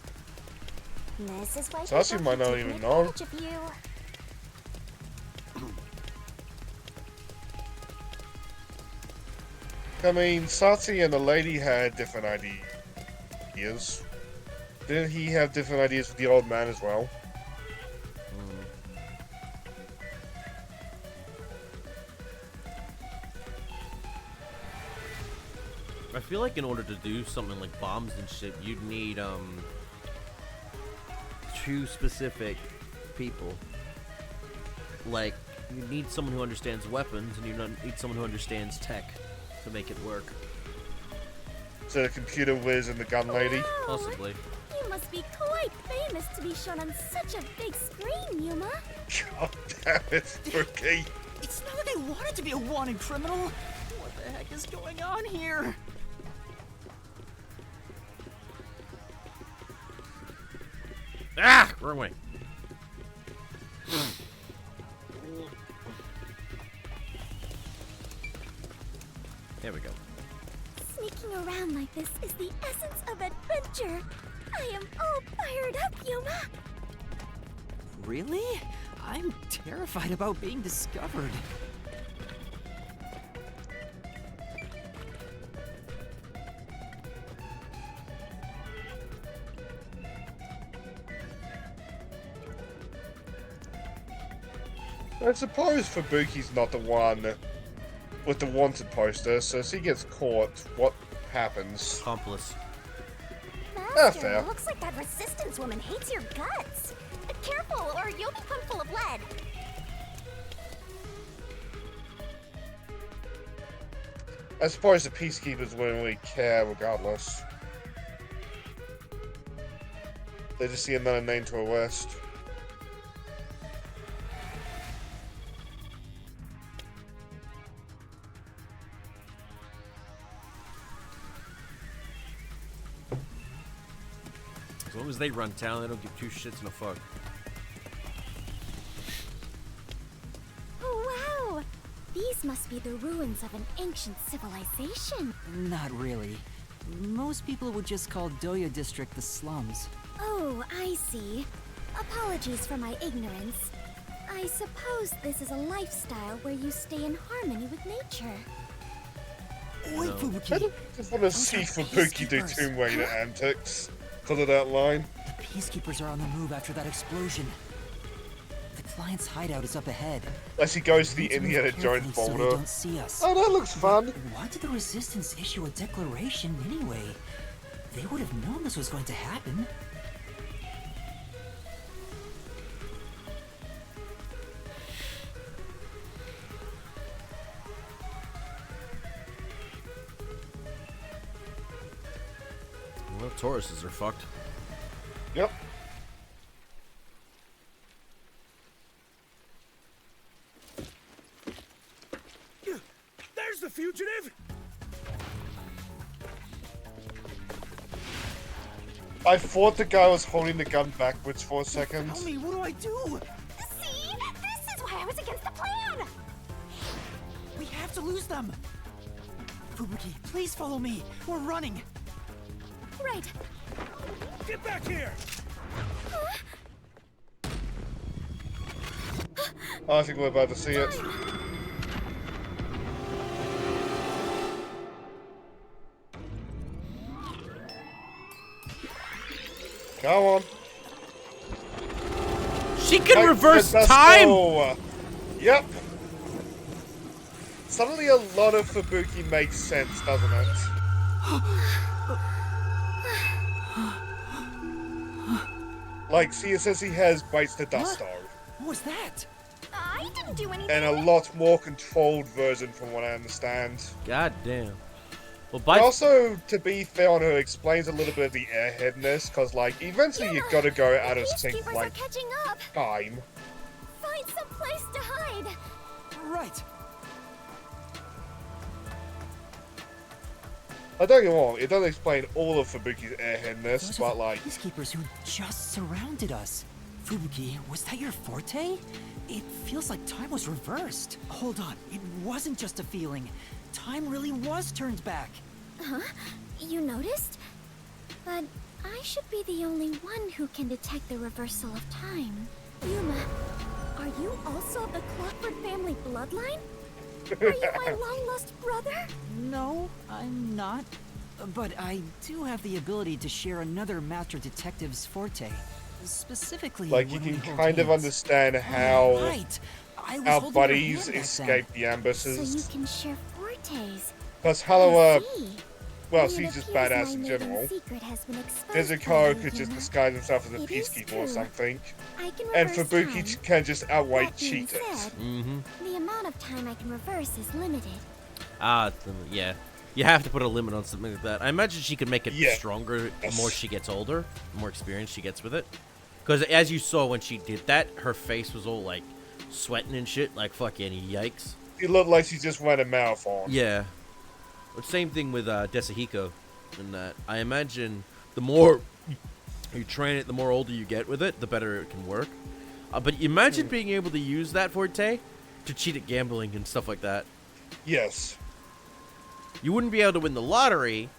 [SPEAKER 5] This is why
[SPEAKER 2] So Shachi might not even know.
[SPEAKER 5] of you.
[SPEAKER 2] I mean, Sati and the lady had different ideas. Didn't he have different ideas with the old man as well?
[SPEAKER 1] I feel like in order to do something like bombs and shit, you'd need, 2 specific people. Like, you need someone who understands weapons, and you need someone who understands tech to make it work.
[SPEAKER 2] So the computer whiz and the gun lady?
[SPEAKER 1] Possibly.
[SPEAKER 20] You must be quite famous to be shown on such a big screen, Yuma.
[SPEAKER 2] God damn it, Spooky.
[SPEAKER 3] It's not like I wanted to be a wanted criminal. What the heck is going on here?
[SPEAKER 1] Ah! Wrong way. There we go.
[SPEAKER 20] Sneaking around like this is the essence of adventure. I am all fired up, Yuma.
[SPEAKER 3] Really? I'm terrified about being discovered.
[SPEAKER 2] I suppose Fubuki's not the one with the wanted poster, so if he gets caught, what happens?
[SPEAKER 1] Accomplice.
[SPEAKER 5] Master,
[SPEAKER 2] fair.
[SPEAKER 5] looks like that resistance woman hates your guts. Careful, or you'll become full of lead.
[SPEAKER 2] I suppose the peacekeepers wouldn't really care regardless. They just see another name to arrest.
[SPEAKER 1] As long as they run town, they don't give 2 shits and a fuck.
[SPEAKER 20] Oh, wow! These must be the ruins of an ancient civilization.
[SPEAKER 3] Not really. Most people would just call Doya District the slums.
[SPEAKER 20] Oh, I see. Apologies for my ignorance. I suppose this is a lifestyle where you stay in harmony with nature.
[SPEAKER 3] Wait, Fubuki.
[SPEAKER 2] I just want to see Fubuki do Tomb Raider antics. Because of that line.
[SPEAKER 3] The peacekeepers are on the move after that explosion. The client's hideout is up ahead.
[SPEAKER 2] Unless he goes to the Indiana Jones
[SPEAKER 3] So they
[SPEAKER 2] folder.
[SPEAKER 3] don't see us.
[SPEAKER 2] Oh, that looks fun.
[SPEAKER 3] Why did the Resistance issue a declaration anyway? They would have known this was going to happen.
[SPEAKER 1] Well, Tauruses are fucked.
[SPEAKER 2] Yep.
[SPEAKER 14] There's the fugitive!
[SPEAKER 2] I thought the guy was holding the gun backwards for a second.
[SPEAKER 3] Tell me, what do I do?
[SPEAKER 5] See? This is why I was against the plan!
[SPEAKER 3] We have to lose them! Fubuki, please follow me. We're running.
[SPEAKER 20] Right.
[SPEAKER 14] Get back here!
[SPEAKER 2] I think we're about to see it. Come on.
[SPEAKER 1] She can
[SPEAKER 2] Like,
[SPEAKER 1] reverse
[SPEAKER 2] let's
[SPEAKER 1] time!
[SPEAKER 2] go. Yep. Suddenly a lot of Fubuki makes sense, doesn't it? Like, see, it says he has bites the dust dog.
[SPEAKER 3] What was that?
[SPEAKER 5] I didn't do anything.
[SPEAKER 2] And a lot more controlled version from what I understand.
[SPEAKER 1] God damn. Well,
[SPEAKER 2] But also, to be fair on her, explains a little bit of the airheadness, because, like, eventually you gotta go out of sync,
[SPEAKER 20] Peacekeepers
[SPEAKER 2] like,
[SPEAKER 20] are catching up.
[SPEAKER 2] time.
[SPEAKER 20] Find some place to hide.
[SPEAKER 3] Right.
[SPEAKER 2] I don't get me wrong, it doesn't explain all of Fubuki's airheadness,
[SPEAKER 3] Those
[SPEAKER 2] but,
[SPEAKER 3] are the
[SPEAKER 2] like,
[SPEAKER 3] peacekeepers who just surrounded us. Fubuki, was that your forte? It feels like time was reversed. Hold on, it wasn't just a feeling. Time really was turned back.
[SPEAKER 20] Huh? You noticed? But I should be the only one who can detect the reversal of time. Yuma, are you also of the Clockford family bloodline? Are you my long-lost brother?
[SPEAKER 3] No, I'm not. But I do have the ability to share another Master Detective's forte. Specifically,
[SPEAKER 2] like you
[SPEAKER 3] when we
[SPEAKER 2] can
[SPEAKER 3] hold
[SPEAKER 2] kind of
[SPEAKER 3] hands.
[SPEAKER 2] understand how
[SPEAKER 3] Right. I was
[SPEAKER 2] our
[SPEAKER 3] holding your
[SPEAKER 2] buddies
[SPEAKER 3] hand back then.
[SPEAKER 2] escape the
[SPEAKER 20] So you
[SPEAKER 2] ambushes.
[SPEAKER 20] can share fortes.
[SPEAKER 2] Because Halawa,
[SPEAKER 20] I see.
[SPEAKER 2] well, she's just badass in general. Nezuko could just disguise himself as a peacekeeper or something. And Fubuki can just outright cheat it.
[SPEAKER 1] Mm-hmm.
[SPEAKER 20] The amount of time I can reverse is limited.
[SPEAKER 1] Yeah. You have to put a limit on something like that. I imagine she could make it stronger the more she gets older, the more experience she gets with it. Because as you saw when she did that, her face was all like sweating and shit, like fucking yikes.
[SPEAKER 2] It looked like she just ran a marathon.
[SPEAKER 1] Yeah. But same thing with Desahiko in that. I imagine the more you train it, the more older you get with it, the better it can work. But imagine being able to use that forte to cheat at gambling and stuff like that.
[SPEAKER 2] Yes.
[SPEAKER 1] You wouldn't be able to win the lottery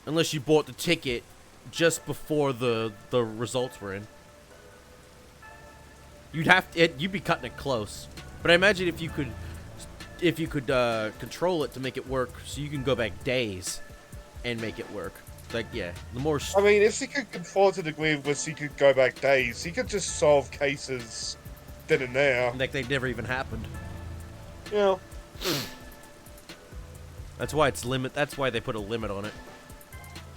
[SPEAKER 1] unless you bought the ticket just before the results were in. You'd be cutting it close. But I imagine if you could control it to make it work, so you can go back days and make it work. Like, yeah, the more.
[SPEAKER 2] I mean, if she could control to the degree where she could go back days, she could just solve cases then and there.
[SPEAKER 1] Like they never even happened.
[SPEAKER 2] Yeah.
[SPEAKER 1] That's why it's limit. That's why they put a limit on it.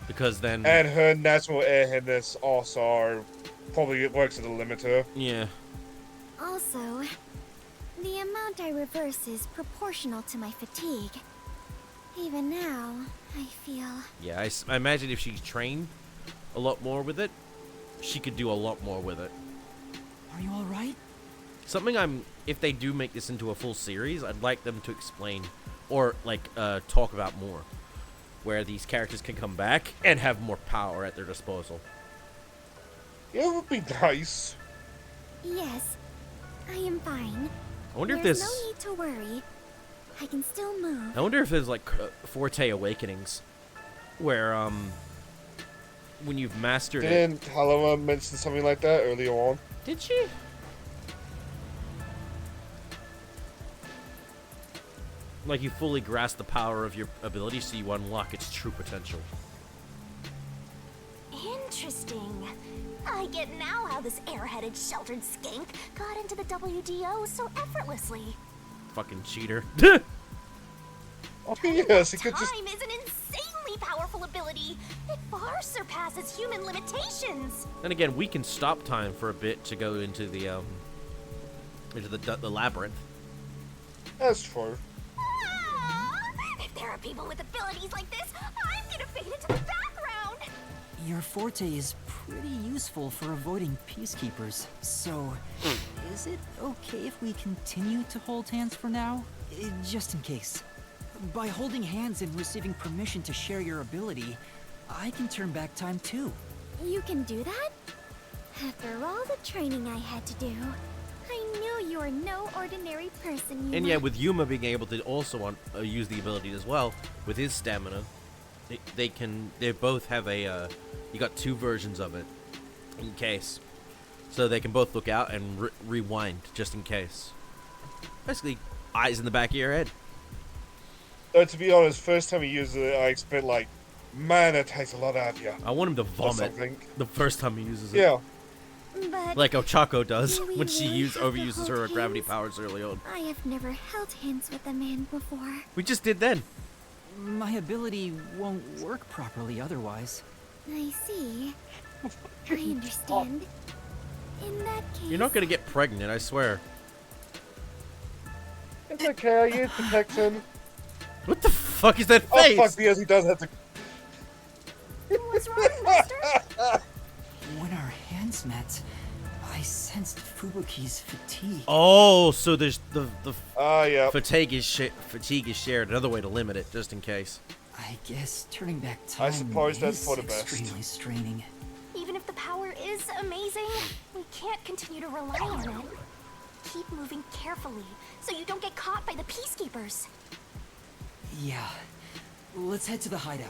[SPEAKER 1] Because then.
[SPEAKER 2] And her natural airheadness also probably works as a limiter.
[SPEAKER 1] Yeah.
[SPEAKER 20] Also, the amount I reverse is proportional to my fatigue. Even now, I feel...
[SPEAKER 1] Yeah, I imagine if she trained a lot more with it, she could do a lot more with it.
[SPEAKER 3] Are you alright?
[SPEAKER 1] Something if they do make this into a full series, I'd like them to explain or like talk about more, where these characters can come back and have more power at their disposal.
[SPEAKER 2] Yeah, it would be nice.
[SPEAKER 20] Yes, I am fine.
[SPEAKER 1] I wonder if
[SPEAKER 20] there's
[SPEAKER 1] this.
[SPEAKER 20] no need to worry. I can still move.
[SPEAKER 1] I wonder if there's like Forte Awakenings, where when you've mastered
[SPEAKER 2] Didn't Halloa mention something like that earlier on?
[SPEAKER 1] Did she? Like you fully grasp the power of your ability, so you unlock its true potential.
[SPEAKER 5] Interesting. I get now how this airheaded sheltered skank got into the WDO so effortlessly.
[SPEAKER 1] Fucking cheater.
[SPEAKER 2] Oh yes, it could just...
[SPEAKER 5] Time is an insanely powerful ability. It far surpasses human limitations.
[SPEAKER 1] Then again, we can stop time for a bit to go into the labyrinth.
[SPEAKER 2] That's true.
[SPEAKER 5] If there are people with abilities like this, I'm gonna fade into the background.
[SPEAKER 15] Your forte is pretty useful for avoiding peacekeepers, so is it okay if we continue to hold hands for now? Just in case. By holding hands and receiving permission to share your ability, I can turn back time too.
[SPEAKER 20] You can do that? After all the training I had to do, I knew you were no ordinary person, Yuma.
[SPEAKER 1] And yeah, with Yuma being able to also use the ability as well, with his stamina, they both have a, you got two versions of it, in case. So they can both look out and rewind, just in case. Basically, eyes in the back of your head.
[SPEAKER 2] Though, to be honest, first time he used it, I expect like, man, that takes a lot out of you.
[SPEAKER 1] I want him to vomit the first time he uses it.
[SPEAKER 2] Yeah.
[SPEAKER 20] But
[SPEAKER 1] like Ochako does when she
[SPEAKER 20] really
[SPEAKER 1] overuses her gravity powers early on.
[SPEAKER 20] I have never held hands with a man before.
[SPEAKER 1] We just did then.
[SPEAKER 15] My ability won't work properly otherwise.
[SPEAKER 20] I see. I understand. In that case...
[SPEAKER 1] You're not gonna get pregnant, I swear.
[SPEAKER 2] It's okay, I use protection.
[SPEAKER 1] What the fuck is that face?
[SPEAKER 2] Oh fuck, because he does have to...
[SPEAKER 5] What's wrong, Master?
[SPEAKER 15] When our hands met, I sensed Fubuki's fatigue.
[SPEAKER 1] Oh, so there's the
[SPEAKER 2] yeah.
[SPEAKER 1] fatigue is shared. Another way to limit it, just in case.
[SPEAKER 15] I guess turning back time
[SPEAKER 2] I suppose that's for the best.
[SPEAKER 15] Extremely straining.
[SPEAKER 5] Even if the power is amazing, we can't continue to rely on it. Keep moving carefully, so you don't get caught by the peacekeepers.
[SPEAKER 15] Yeah. Let's head to the hideout.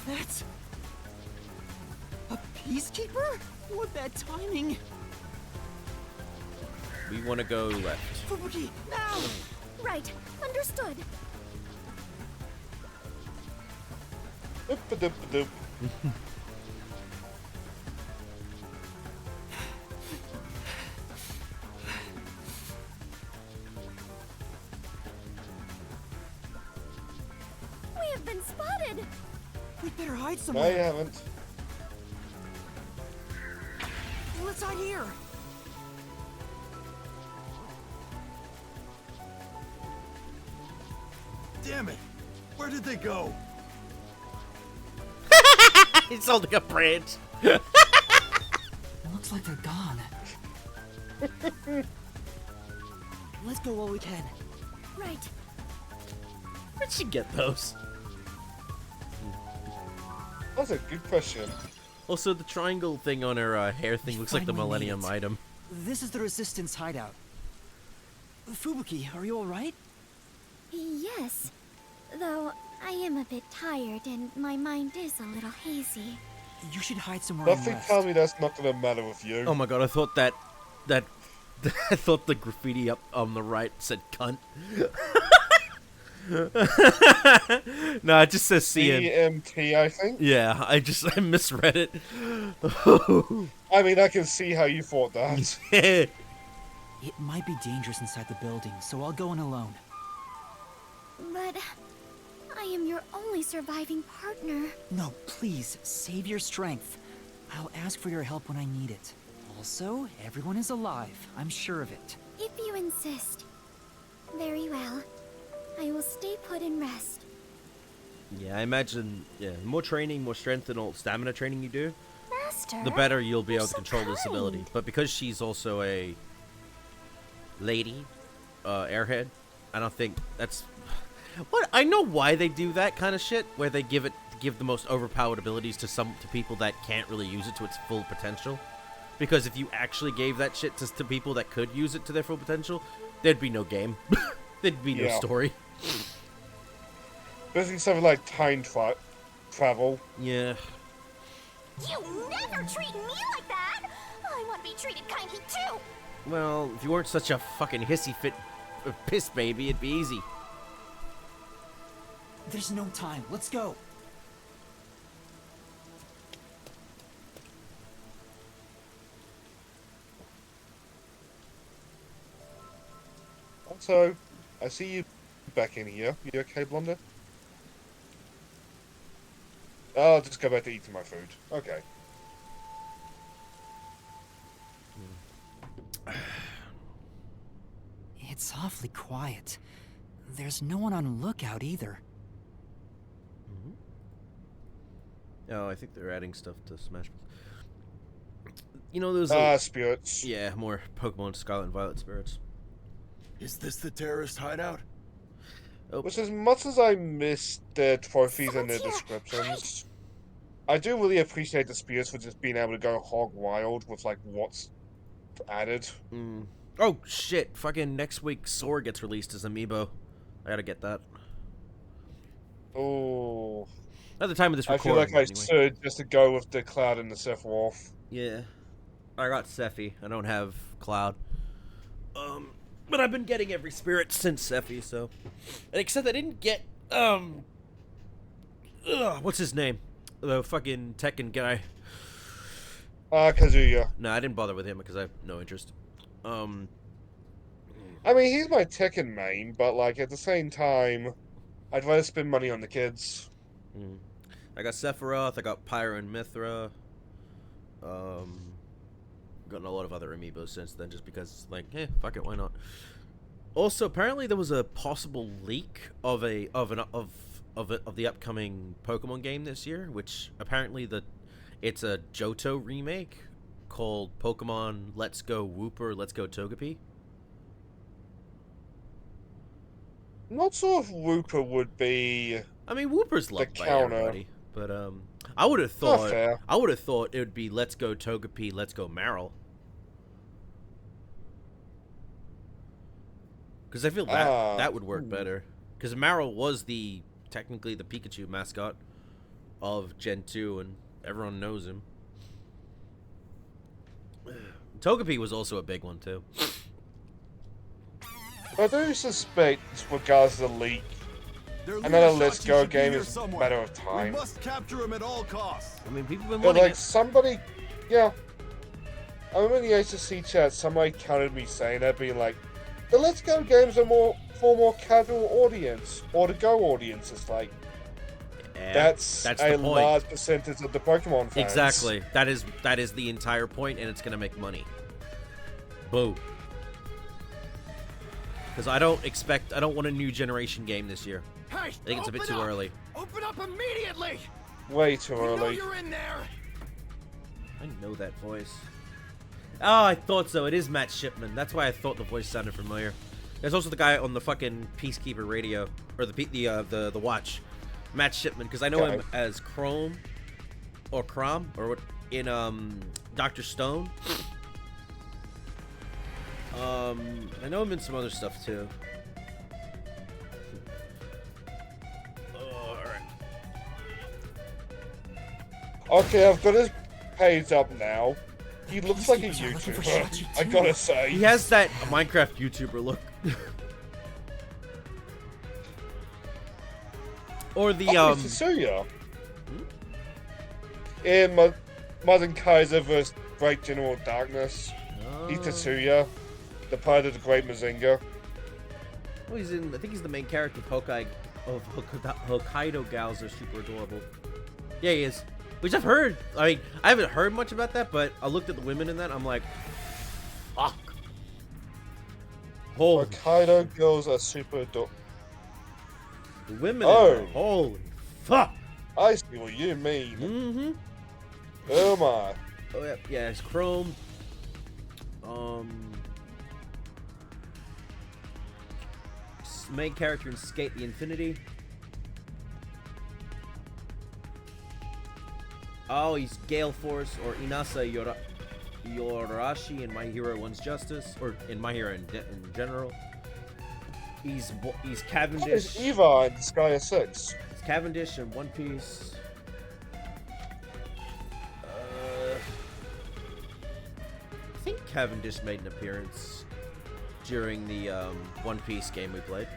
[SPEAKER 15] That's... a peacekeeper? What bad timing!
[SPEAKER 1] We want to go left.
[SPEAKER 15] Fubuki, now!
[SPEAKER 20] Right, understood. I've been spotted.
[SPEAKER 6] We better hide
[SPEAKER 2] No,
[SPEAKER 6] somewhere.
[SPEAKER 2] you haven't.
[SPEAKER 6] Let's hide here.
[SPEAKER 14] Damn it! Where did they go?
[SPEAKER 1] He's holding a branch.
[SPEAKER 15] Looks like they're gone.
[SPEAKER 6] Let's go while we can.
[SPEAKER 20] Right.
[SPEAKER 1] Where'd she get those?
[SPEAKER 2] That's a good question.
[SPEAKER 1] Also, the triangle thing on her hair thing looks like the
[SPEAKER 15] finally made
[SPEAKER 1] Millennium
[SPEAKER 15] it.
[SPEAKER 1] item.
[SPEAKER 15] This is the Resistance hideout. Fubuki, are you alright?
[SPEAKER 20] Yes. Though I am a bit tired and my mind is a little hazy.
[SPEAKER 15] You should hide somewhere and
[SPEAKER 2] Nothing
[SPEAKER 15] rest.
[SPEAKER 2] tells me that's not gonna matter with you.
[SPEAKER 1] Oh my god, I thought that I thought the graffiti up on the right said cunt. No, it just says CM.
[SPEAKER 2] CMT, I think.
[SPEAKER 1] Yeah, I misread it.
[SPEAKER 2] I mean, I can see how you thought that.
[SPEAKER 15] It might be dangerous inside the building, so I'll go in alone.
[SPEAKER 20] But I am your only surviving partner.
[SPEAKER 15] No, please, save your strength. I'll ask for your help when I need it. Also, everyone is alive. I'm sure of it.
[SPEAKER 20] If you insist. Very well. I will stay put and rest.
[SPEAKER 1] Yeah, I imagine, more training, more strength, and all stamina training you do,
[SPEAKER 20] Master,
[SPEAKER 1] the better you'll be able
[SPEAKER 20] you're
[SPEAKER 1] to
[SPEAKER 20] so
[SPEAKER 1] control this
[SPEAKER 20] kind.
[SPEAKER 1] ability. But because she's also a lady, airhead, I don't think that's... What? I know why they do that kind of shit, where they give the most overpowered abilities to people that can't really use it to its full potential. Because if you actually gave that shit to people that could use it to their full potential, there'd be no game. There'd be no story.
[SPEAKER 2] Basically something like time travel.
[SPEAKER 1] Yeah.
[SPEAKER 5] You never treat me like that! I want to be treated kindly too!
[SPEAKER 1] Well, if you weren't such a fucking hissy fit piss baby, it'd be easy.
[SPEAKER 15] There's no time. Let's go.
[SPEAKER 2] Also, I see you back in here. You okay, Blonder? I'll just go back to eating my food. Okay.
[SPEAKER 15] It's awfully quiet. There's no one on lookout either.
[SPEAKER 1] Oh, I think they're adding stuff to Smash Bros. You know those...
[SPEAKER 2] spirits.
[SPEAKER 1] Yeah, more Pokemon Scarlet and Violet spirits.
[SPEAKER 14] Is this the terrorist hideout?
[SPEAKER 2] Which, as much as I miss the trophies and the descriptions, I do really appreciate the spirits for just being able to go hog wild with, like, what's added.
[SPEAKER 1] Oh, shit. Fucking next week, Sora gets released as Amiibo. I gotta get that.
[SPEAKER 2] Oh.
[SPEAKER 1] At the time of this
[SPEAKER 2] I feel
[SPEAKER 1] recording,
[SPEAKER 2] like I should, just to go with the Cloud and the Sephiroth.
[SPEAKER 1] Yeah. I got Sephi. I don't have Cloud. But I've been getting every spirit since Sephi, so... And except I didn't get, what's his name? The fucking Tekken guy.
[SPEAKER 2] Kazuya.
[SPEAKER 1] No, I didn't bother with him because I have no interest.
[SPEAKER 2] I mean, he's my Tekken main, but, like, at the same time, I'd rather spend money on the kids.
[SPEAKER 1] I got Sephiroth, I got Pyra and Mithra. Gotten a lot of other amiibos since then, just because, like, fuck it, why not? Also, apparently there was a possible leak of the upcoming Pokemon game this year, which apparently it's a Johto remake called Pokemon Let's Go Wooper, Let's Go Togepi.
[SPEAKER 2] I'm not sure if Wooper would be...
[SPEAKER 1] I mean, Wooper's loved by
[SPEAKER 2] counter.
[SPEAKER 1] everybody, but I would have
[SPEAKER 2] Not fair.
[SPEAKER 1] thought it would be Let's Go Togepi, Let's Go Marill. Because I feel that would work better. Because Marill was technically the Pikachu mascot of Gen 2, and everyone knows him. Togepi was also a big one, too.
[SPEAKER 2] I do suspect, regardless of the leak, another Let's Go game is a matter of time.
[SPEAKER 14] We must capture him at all costs.
[SPEAKER 1] I mean, people have been
[SPEAKER 2] But,
[SPEAKER 1] wanting
[SPEAKER 2] like,
[SPEAKER 1] it.
[SPEAKER 2] somebody... Yeah. I remember in the HSC chat, somebody counted me saying that, being like, the Let's Go games are for more casual audience, or the Go audience. It's like, That's
[SPEAKER 1] the
[SPEAKER 2] a
[SPEAKER 1] point.
[SPEAKER 2] large percentage of the Pokemon fans.
[SPEAKER 1] Exactly. That is the entire point, and it's gonna make money. Boom. Because I don't want a new generation game this year.
[SPEAKER 14] Hey,
[SPEAKER 1] I think it's a bit too early.
[SPEAKER 14] Open up immediately!
[SPEAKER 2] Way too
[SPEAKER 14] We know
[SPEAKER 2] early.
[SPEAKER 14] you're in there!
[SPEAKER 1] I know that voice. Oh, I thought so. It is Matt Shipman. That's why I thought the voice sounded familiar. There's also the guy on the fucking Peacekeeper radio, or the watch, Matt Shipman, because I know him as Chrome, or Crom, or what in Dr. Stone. I know him in some other stuff too. Oh, alright.
[SPEAKER 2] Okay, I've got his page up now. He looks like a YouTuber, I gotta say.
[SPEAKER 1] He has that Minecraft YouTuber look. Or the
[SPEAKER 2] it's Tetsuya. In Modern Kaiser vs. Great General Darkness. He's Tetsuya, the part of the Great Mazinga.
[SPEAKER 1] Oh, I think he's the main character of Hokkaido Gals are super adorable. Yeah, he is. Which I've heard. I mean, I haven't heard much about that, but I looked at the women in that. I'm like, fuck. Holy.
[SPEAKER 2] Hokkaido girls are super adorable.
[SPEAKER 1] The women in there, holy fuck.
[SPEAKER 2] I see what you mean.
[SPEAKER 1] Mm-hmm.
[SPEAKER 2] Oh my.
[SPEAKER 1] Oh yeah, yeah, it's Chrome. Main character in Skate the Infinity. Oh, he's Gale Force or Inasa Yorashi in My Hero One's Justice, or in My Hero in general. He's Cavendish.
[SPEAKER 2] There's Eva in Sky 6.
[SPEAKER 1] He's Cavendish in One Piece. I think Cavendish made an appearance during the One Piece game we played.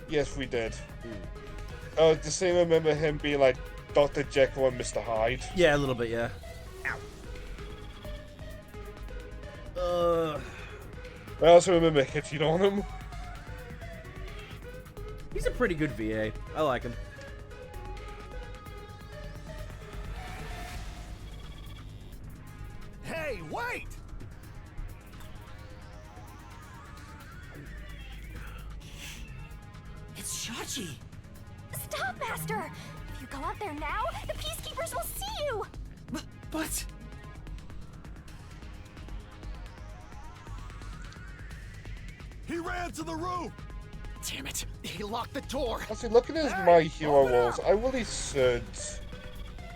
[SPEAKER 2] Yes, we did. Does anyone remember him being like Dr. Jekyll and Mr. Hyde?
[SPEAKER 1] Yeah, a little bit, yeah.
[SPEAKER 2] I also remember hitting on him.
[SPEAKER 1] He's a pretty good VA. I like him.
[SPEAKER 14] Hey, wait!
[SPEAKER 15] It's Shachi!
[SPEAKER 5] Stop, Master! If you go out there now, the Peacekeepers will see you!
[SPEAKER 15] But...
[SPEAKER 14] He ran to the roof! Damn it! He locked the door!
[SPEAKER 2] Actually, looking at his My Hero Worlds, I really should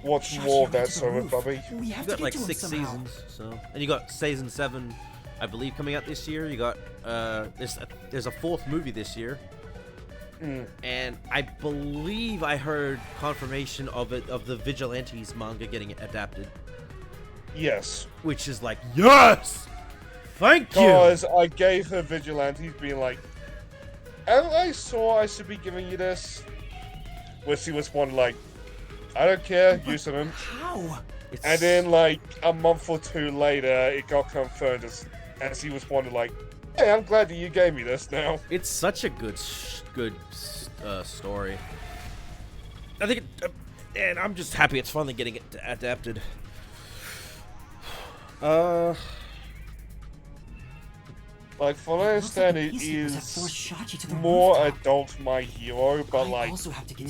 [SPEAKER 2] watch more of that Solar Bubby.
[SPEAKER 1] You got like 6 seasons, so, and you got season 7, I believe, coming out this year. You got there's a 4th movie this year, and I believe I heard confirmation of the Vigilantes manga getting adapted.
[SPEAKER 2] Yes,
[SPEAKER 1] which is like yes, thank you.
[SPEAKER 2] Because I gave her Vigilantes, being like, I saw I should be giving you this. Where she responded like, I don't care, use them.
[SPEAKER 15] How?
[SPEAKER 2] And then like a month or 2 later, it got confirmed and she responded like, hey, I'm glad that you gave me this now.
[SPEAKER 1] It's such a good story. I think and I'm just happy it's finally getting it adapted.
[SPEAKER 2] Like, from what I understand, it is more adult My Hero, but like,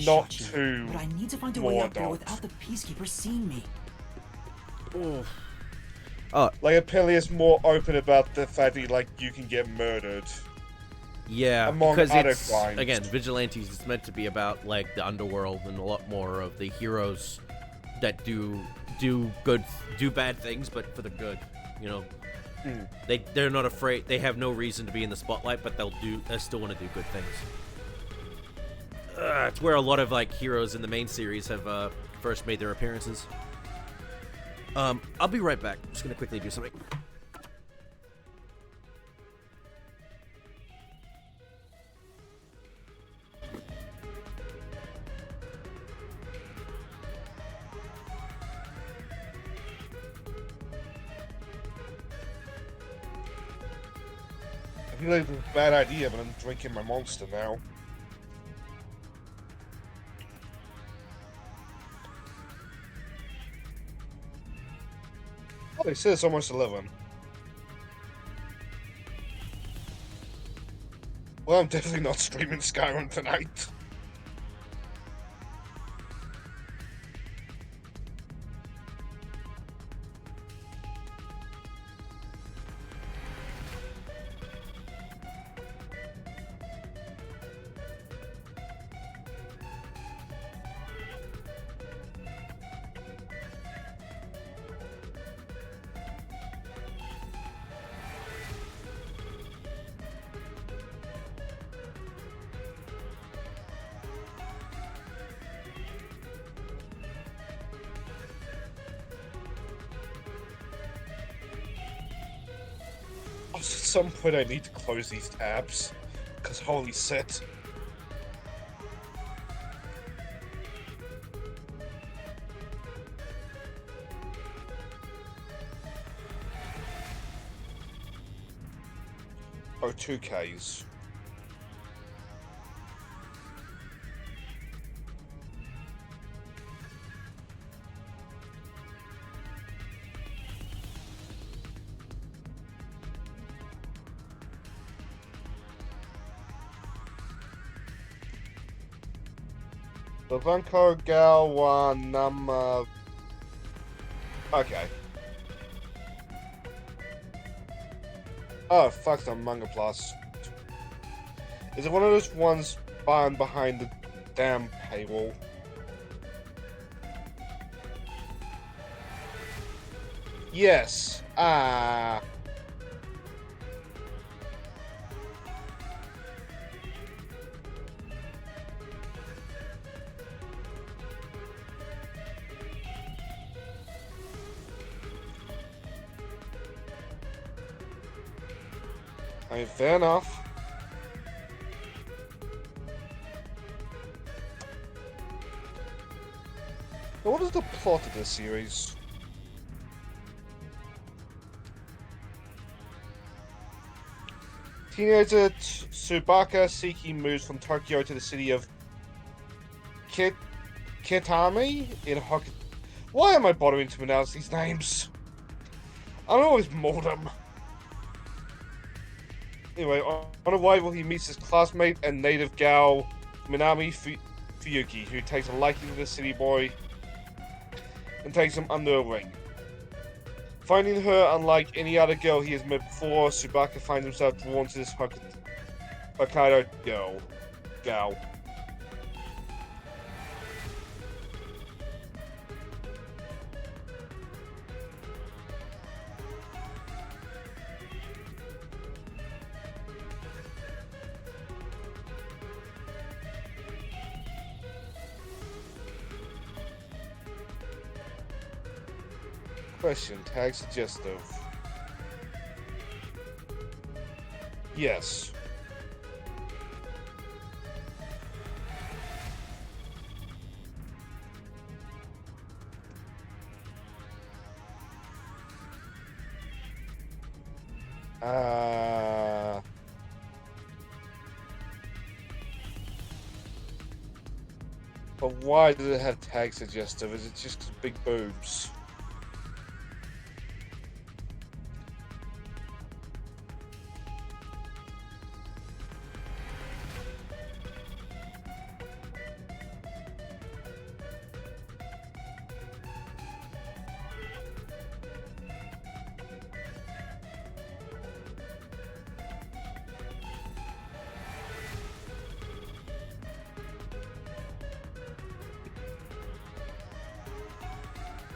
[SPEAKER 2] not too
[SPEAKER 15] but I need to find a way
[SPEAKER 2] more
[SPEAKER 15] up there
[SPEAKER 2] adult.
[SPEAKER 15] without the Peacekeepers seeing me.
[SPEAKER 2] Like, apparently it's more open about the fact that, like, you can get murdered.
[SPEAKER 1] Yeah,
[SPEAKER 2] among
[SPEAKER 1] because
[SPEAKER 2] other
[SPEAKER 1] it's,
[SPEAKER 2] crimes.
[SPEAKER 1] again, Vigilantes is meant to be about, like, the underworld and a lot more of the heroes that do bad things, but for the good, you know? They're not afraid, they have no reason to be in the spotlight, but they still want to do good things. It's where a lot of, like, heroes in the main series have first made their appearances. I'll be right back. I'm just gonna quickly do something.
[SPEAKER 2] I feel like it's a bad idea, but I'm drinking my Monster now. They said it's almost 11. Well, I'm definitely not streaming Skyrim tonight. At some point I need to close these tabs, because holy shit. Oh, 2Ks. Levanko Galwa Nama. Okay. Oh, fuck the Manga Plus. Is it one of those ones behind the damn paywall? Yes. Ah. I mean, fair enough. Now, what is the plot of this series? Teenager Tsubaka Seki moves from Tokyo to the city of Kitami in Hokkaido. Why am I bothering to pronounce these names? I don't always mold them. Anyway, on arrival, he meets his classmate and native gal, Minami Fuyuki, who takes a liking to the city boy and takes him under a wing. Finding her unlike any other girl he has met before, Tsubaka finds himself drawn to this Hokkaido gal. Question, tag suggestive. Yes. But why does it have tag suggestive? Is it just big boobs?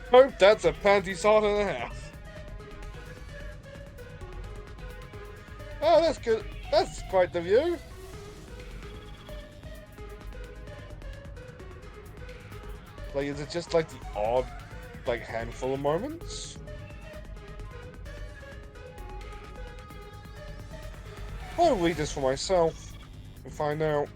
[SPEAKER 2] Hope that's a panty salt and a half. Oh, that's good. That's quite the view. Like, is it just like the odd, like, handful of moments? I'll read this for myself and find out.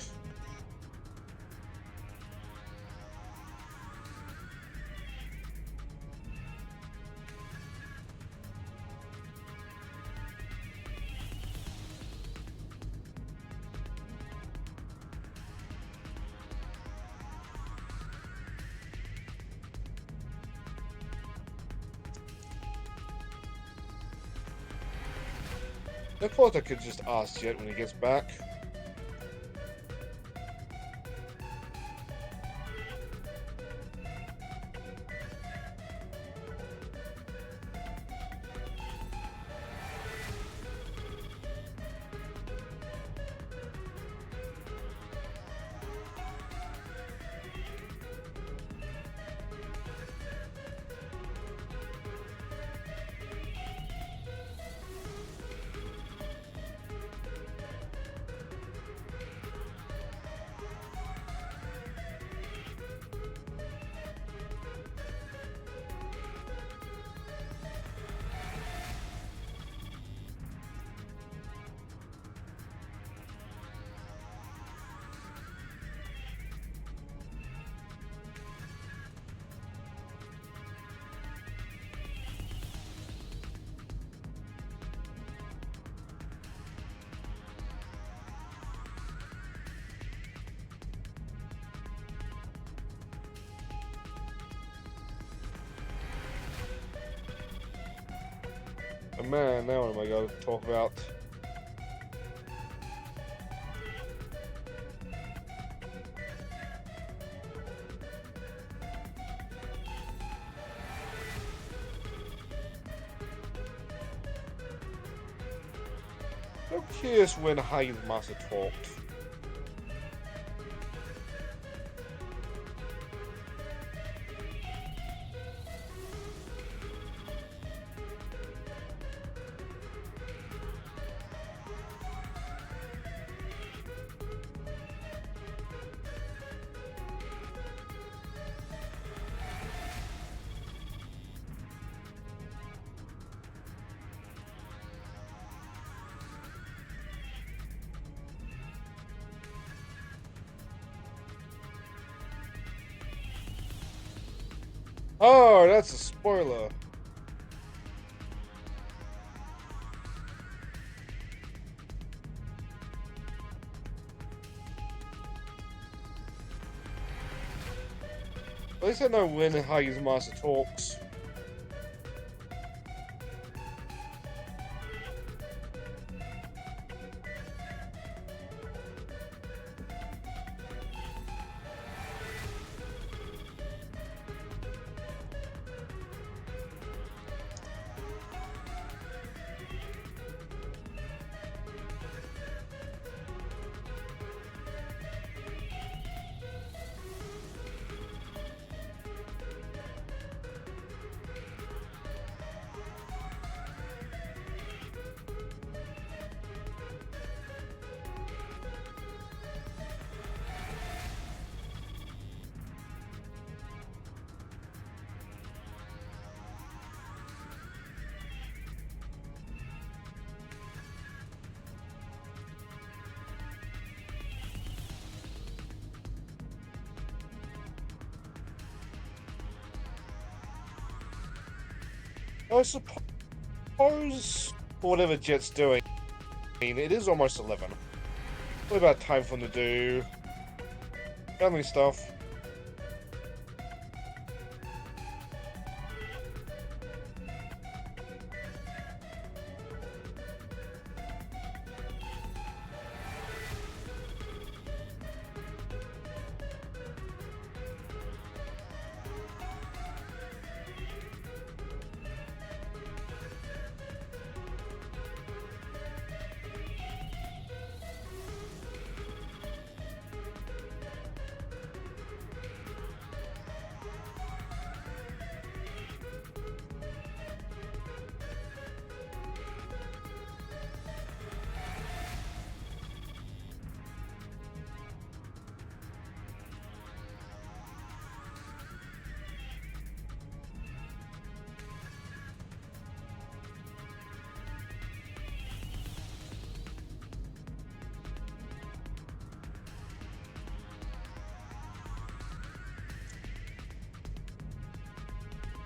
[SPEAKER 2] I thought I could just ask Jet when he gets back. Oh man, now what am I going to talk about? I'm curious when Hagen's Master talked. Oh, that's a spoiler. At least I know when Hagen's Master talks. I suppose, for whatever Jet's doing, it is almost 11. What about time for him to do family stuff?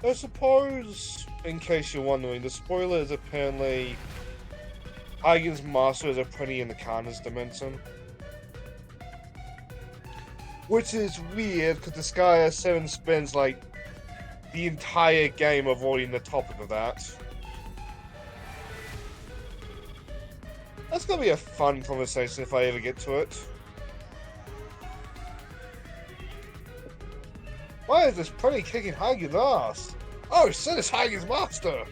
[SPEAKER 2] I suppose, in case you're wondering, the spoiler is apparently Hagen's Master is a prinny in the Kana's dimension. Which is weird, because Disgaea 7 spends, like, the entire game avoiding the topic of that. That's gonna be a fun conversation if I ever get to it. Why is this pony kicking Hagen's ass? Oh, shit, it's Hagen's master!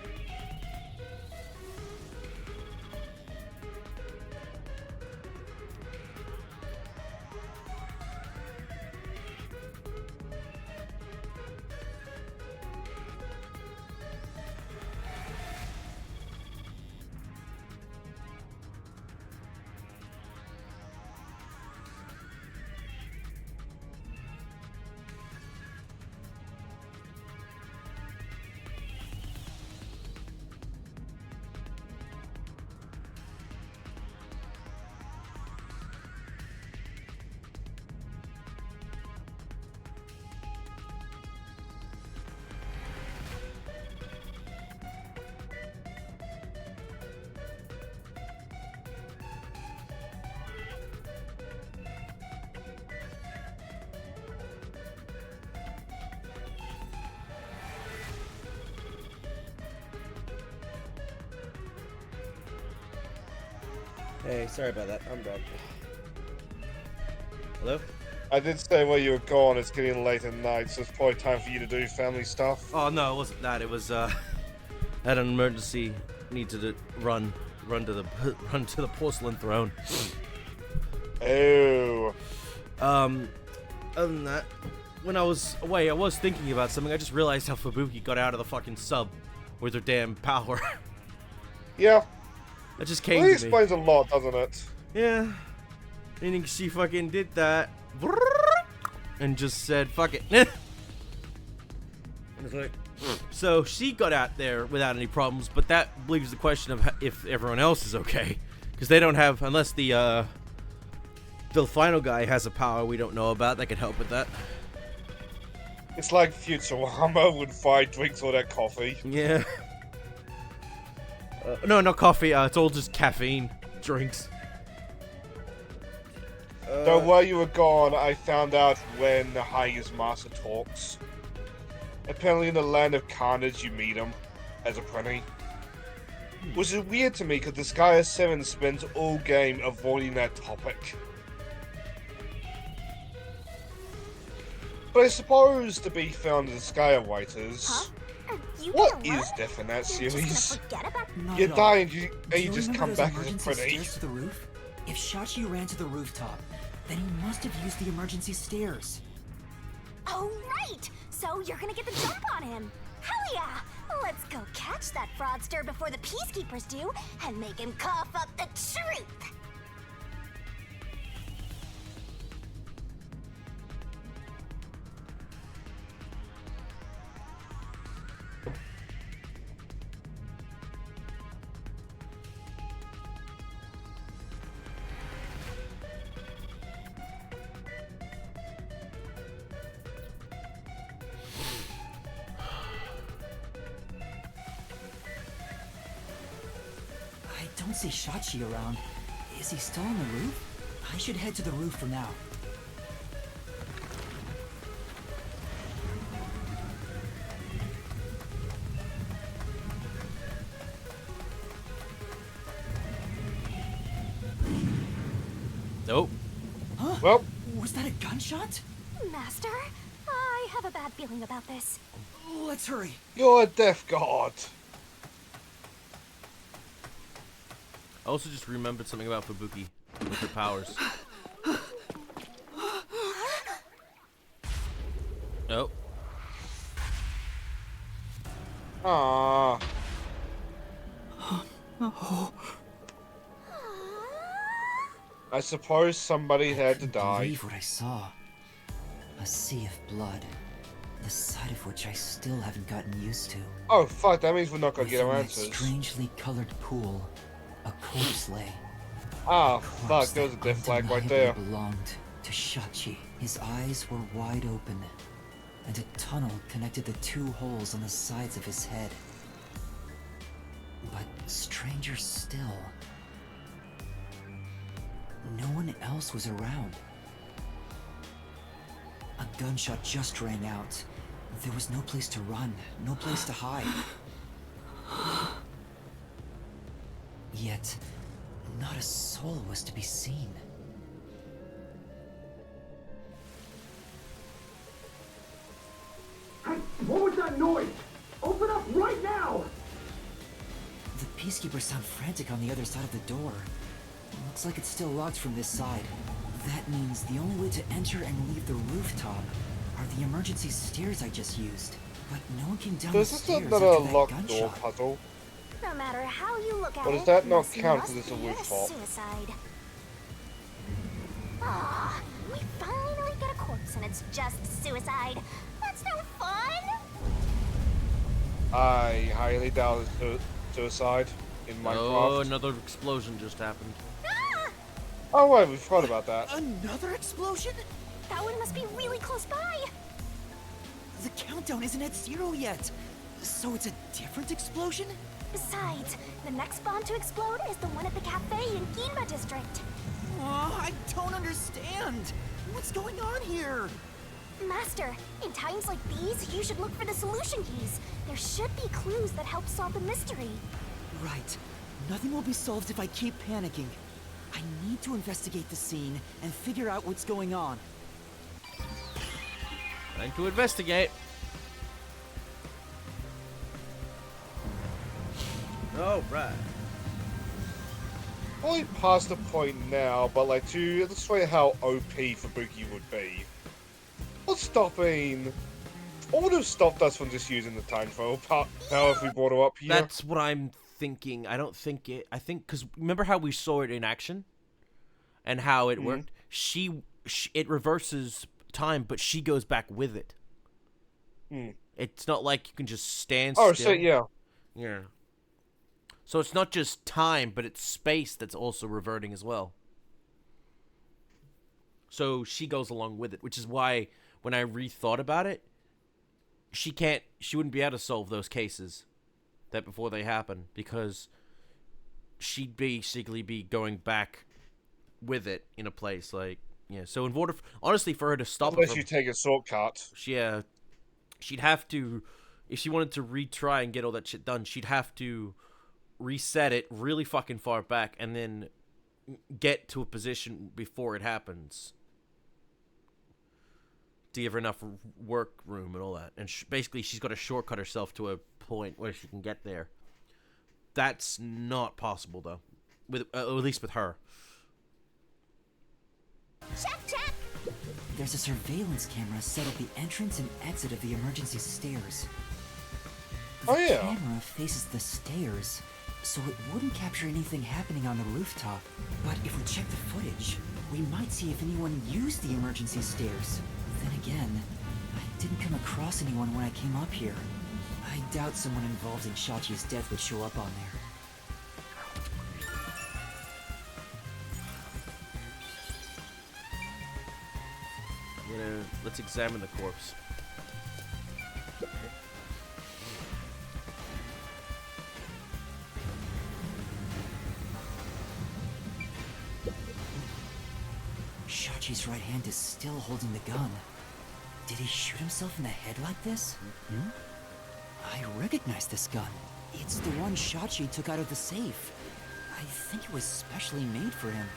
[SPEAKER 1] Hey, sorry about that. I'm back. Hello?
[SPEAKER 2] I did say while you were gone, it's getting late at night, so it's probably time for you to do family stuff.
[SPEAKER 1] Oh no, it wasn't that. It was I had an emergency. Needed to run to the porcelain throne.
[SPEAKER 2] Oh.
[SPEAKER 1] Other than that, when I was away, I was thinking about something. I just realized how Fubuki got out of the fucking sub with her damn power.
[SPEAKER 2] Yeah.
[SPEAKER 1] That just came
[SPEAKER 2] well, it
[SPEAKER 1] to me.
[SPEAKER 2] explains a lot, doesn't it?
[SPEAKER 1] Yeah. Meaning she fucking did that and just said, fuck it. So she got out there without any problems, but that leaves the question of if everyone else is okay. Because they don't have, unless the final guy has a power we don't know about that could help with that.
[SPEAKER 2] It's like Futurama would find drinks all that coffee.
[SPEAKER 1] Yeah. No, not coffee. It's all just caffeine drinks.
[SPEAKER 2] So while you were gone, I found out when the Hagen's master talks. Apparently in the land of carnage you meet him as a prinny. Which is weird to me because Disgaea 7 spends all game avoiding that topic. But I suppose to be found in Disgaea waiters. What is death in that series? You die and you just come back as a pretty.
[SPEAKER 15] To the roof? If Shachi ran to the rooftop, then he must have used the emergency stairs.
[SPEAKER 5] Oh, right! So you're gonna get the jump on him. Hell yeah! Let's go catch that fraudster before the Peacekeepers do and make him cough up the truth!
[SPEAKER 15] I don't see Shachi around. Is he still on the roof? I should head to the roof for now.
[SPEAKER 1] Nope.
[SPEAKER 15] Huh?
[SPEAKER 2] Well,
[SPEAKER 15] was that a gunshot?
[SPEAKER 5] Master, I have a bad feeling about this.
[SPEAKER 15] Let's hurry.
[SPEAKER 2] You're a death god.
[SPEAKER 1] I also just remembered something about Fubuki with her powers. Nope.
[SPEAKER 2] Aww. I suppose somebody had to die.
[SPEAKER 15] Believe what I saw. A sea of blood. The sight of which I still haven't gotten used to.
[SPEAKER 2] Oh fuck, that means we're not gonna get our
[SPEAKER 15] Within that
[SPEAKER 2] answers.
[SPEAKER 15] strangely colored pool, a corpse lay.
[SPEAKER 2] Ah,
[SPEAKER 15] A
[SPEAKER 2] fuck,
[SPEAKER 15] corpse
[SPEAKER 2] there's a
[SPEAKER 15] that
[SPEAKER 2] death flag right
[SPEAKER 15] undeniably
[SPEAKER 2] there.
[SPEAKER 15] belonged to Shachi. His eyes were wide open, and a tunnel connected the two holes on the sides of his head. But stranger still, no one else was around. A gunshot just rang out. There was no place to run, no place to hide. Yet, Not a soul was to be seen.
[SPEAKER 12] Hey, what was that noise? Open up right now!
[SPEAKER 15] The peacekeepers sound frantic on the other side of the door. Looks like it's still locked from this side. That means the only way to enter and leave the rooftop are the emergency stairs I just used. But no one came down the
[SPEAKER 22] This is
[SPEAKER 15] stairs
[SPEAKER 22] not
[SPEAKER 15] after
[SPEAKER 22] a
[SPEAKER 15] that
[SPEAKER 22] locked door
[SPEAKER 15] gunshot.
[SPEAKER 22] puzzle.
[SPEAKER 5] No matter how you look at
[SPEAKER 22] But
[SPEAKER 5] it,
[SPEAKER 22] does that not
[SPEAKER 5] this
[SPEAKER 22] count
[SPEAKER 5] must
[SPEAKER 22] as a
[SPEAKER 5] be
[SPEAKER 22] rooftop?
[SPEAKER 5] suicide. Ah, we finally get a corpse and it's just suicide. That's no fun!
[SPEAKER 22] I highly doubt it's suicide in Minecraft.
[SPEAKER 1] Oh, another explosion just happened.
[SPEAKER 22] Oh, wait, we forgot about that.
[SPEAKER 3] Another explosion?
[SPEAKER 5] That one must be really close by.
[SPEAKER 3] The countdown isn't at 0 yet. So it's a different explosion?
[SPEAKER 5] Besides, the next bomb to explode is the one at the cafe in Ginma District.
[SPEAKER 3] Oh, I don't understand. What's going on here?
[SPEAKER 5] Master, in times like these, you should look for the solution keys. There should be clues that help solve the mystery.
[SPEAKER 3] Right. Nothing will be solved if I keep panicking. I need to investigate the scene and figure out what's going on.
[SPEAKER 1] Time to investigate. Oh, right.
[SPEAKER 22] Probably past the point now, but like to illustrate how OP Fubuki would be. What's stopping? What would have stopped us from just using the time travel power if we brought her up here?
[SPEAKER 1] That's what I'm thinking. I don't think it. I think because remember how we saw it in action, and how it worked. It reverses time, but she goes back with it. It's not like you can just stand still.
[SPEAKER 22] Oh, so yeah.
[SPEAKER 1] Yeah. So it's not just time, but it's space that's also reverting as well. So she goes along with it, which is why when I rethought about it, she wouldn't be able to solve those cases that before they happen, because she'd basically be going back with it in a place like, yeah. So in order, honestly, for her to stop
[SPEAKER 22] Unless you take a shortcut.
[SPEAKER 1] Yeah, she'd have to, if she wanted to retry and get all that shit done, she'd have to reset it really fucking far back and then get to a position before it happens to give her enough work room and all that. And basically, she's got to shortcut herself to a point where she can get there. That's not possible, though, with at least with her.
[SPEAKER 5] Check!
[SPEAKER 15] There's a surveillance camera set at the entrance and exit of the emergency stairs. The camera faces the stairs, so it wouldn't capture anything happening on the rooftop. But if we check the footage, we might see if anyone used the emergency stairs. Then again, I didn't come across anyone when I came up here. I doubt someone involved in Shachi's death would show up on there.
[SPEAKER 1] Let's examine the corpse.
[SPEAKER 15] Shachi's right hand is still holding the gun. Did he shoot himself in the head like this? I recognize this gun. It's the one Shachi took out of the safe. I think it was specially made for him.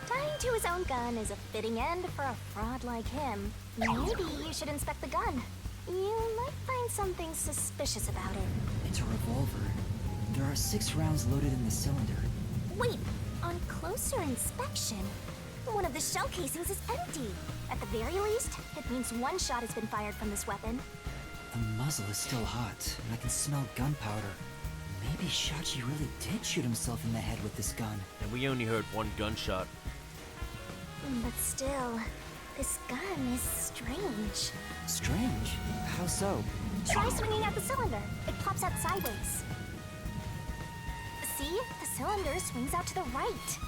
[SPEAKER 5] Dying to his own gun is a fitting end for a fraud like him. Maybe you should inspect the gun. You might find something suspicious about it.
[SPEAKER 15] It's a revolver. There are 6 rounds loaded in the cylinder.
[SPEAKER 5] Wait, on closer inspection, one of the shell casings is empty. At the very least, it means one shot has been fired from this weapon.
[SPEAKER 15] The muzzle is still hot, and I can smell gunpowder. Maybe Shachi really did shoot himself in the head with this gun.
[SPEAKER 1] And we only heard one gunshot.
[SPEAKER 5] But still, this gun is strange.
[SPEAKER 15] Strange? How so?
[SPEAKER 5] Try swinging out the cylinder. It pops out sideways. See? The cylinder swings out to the right.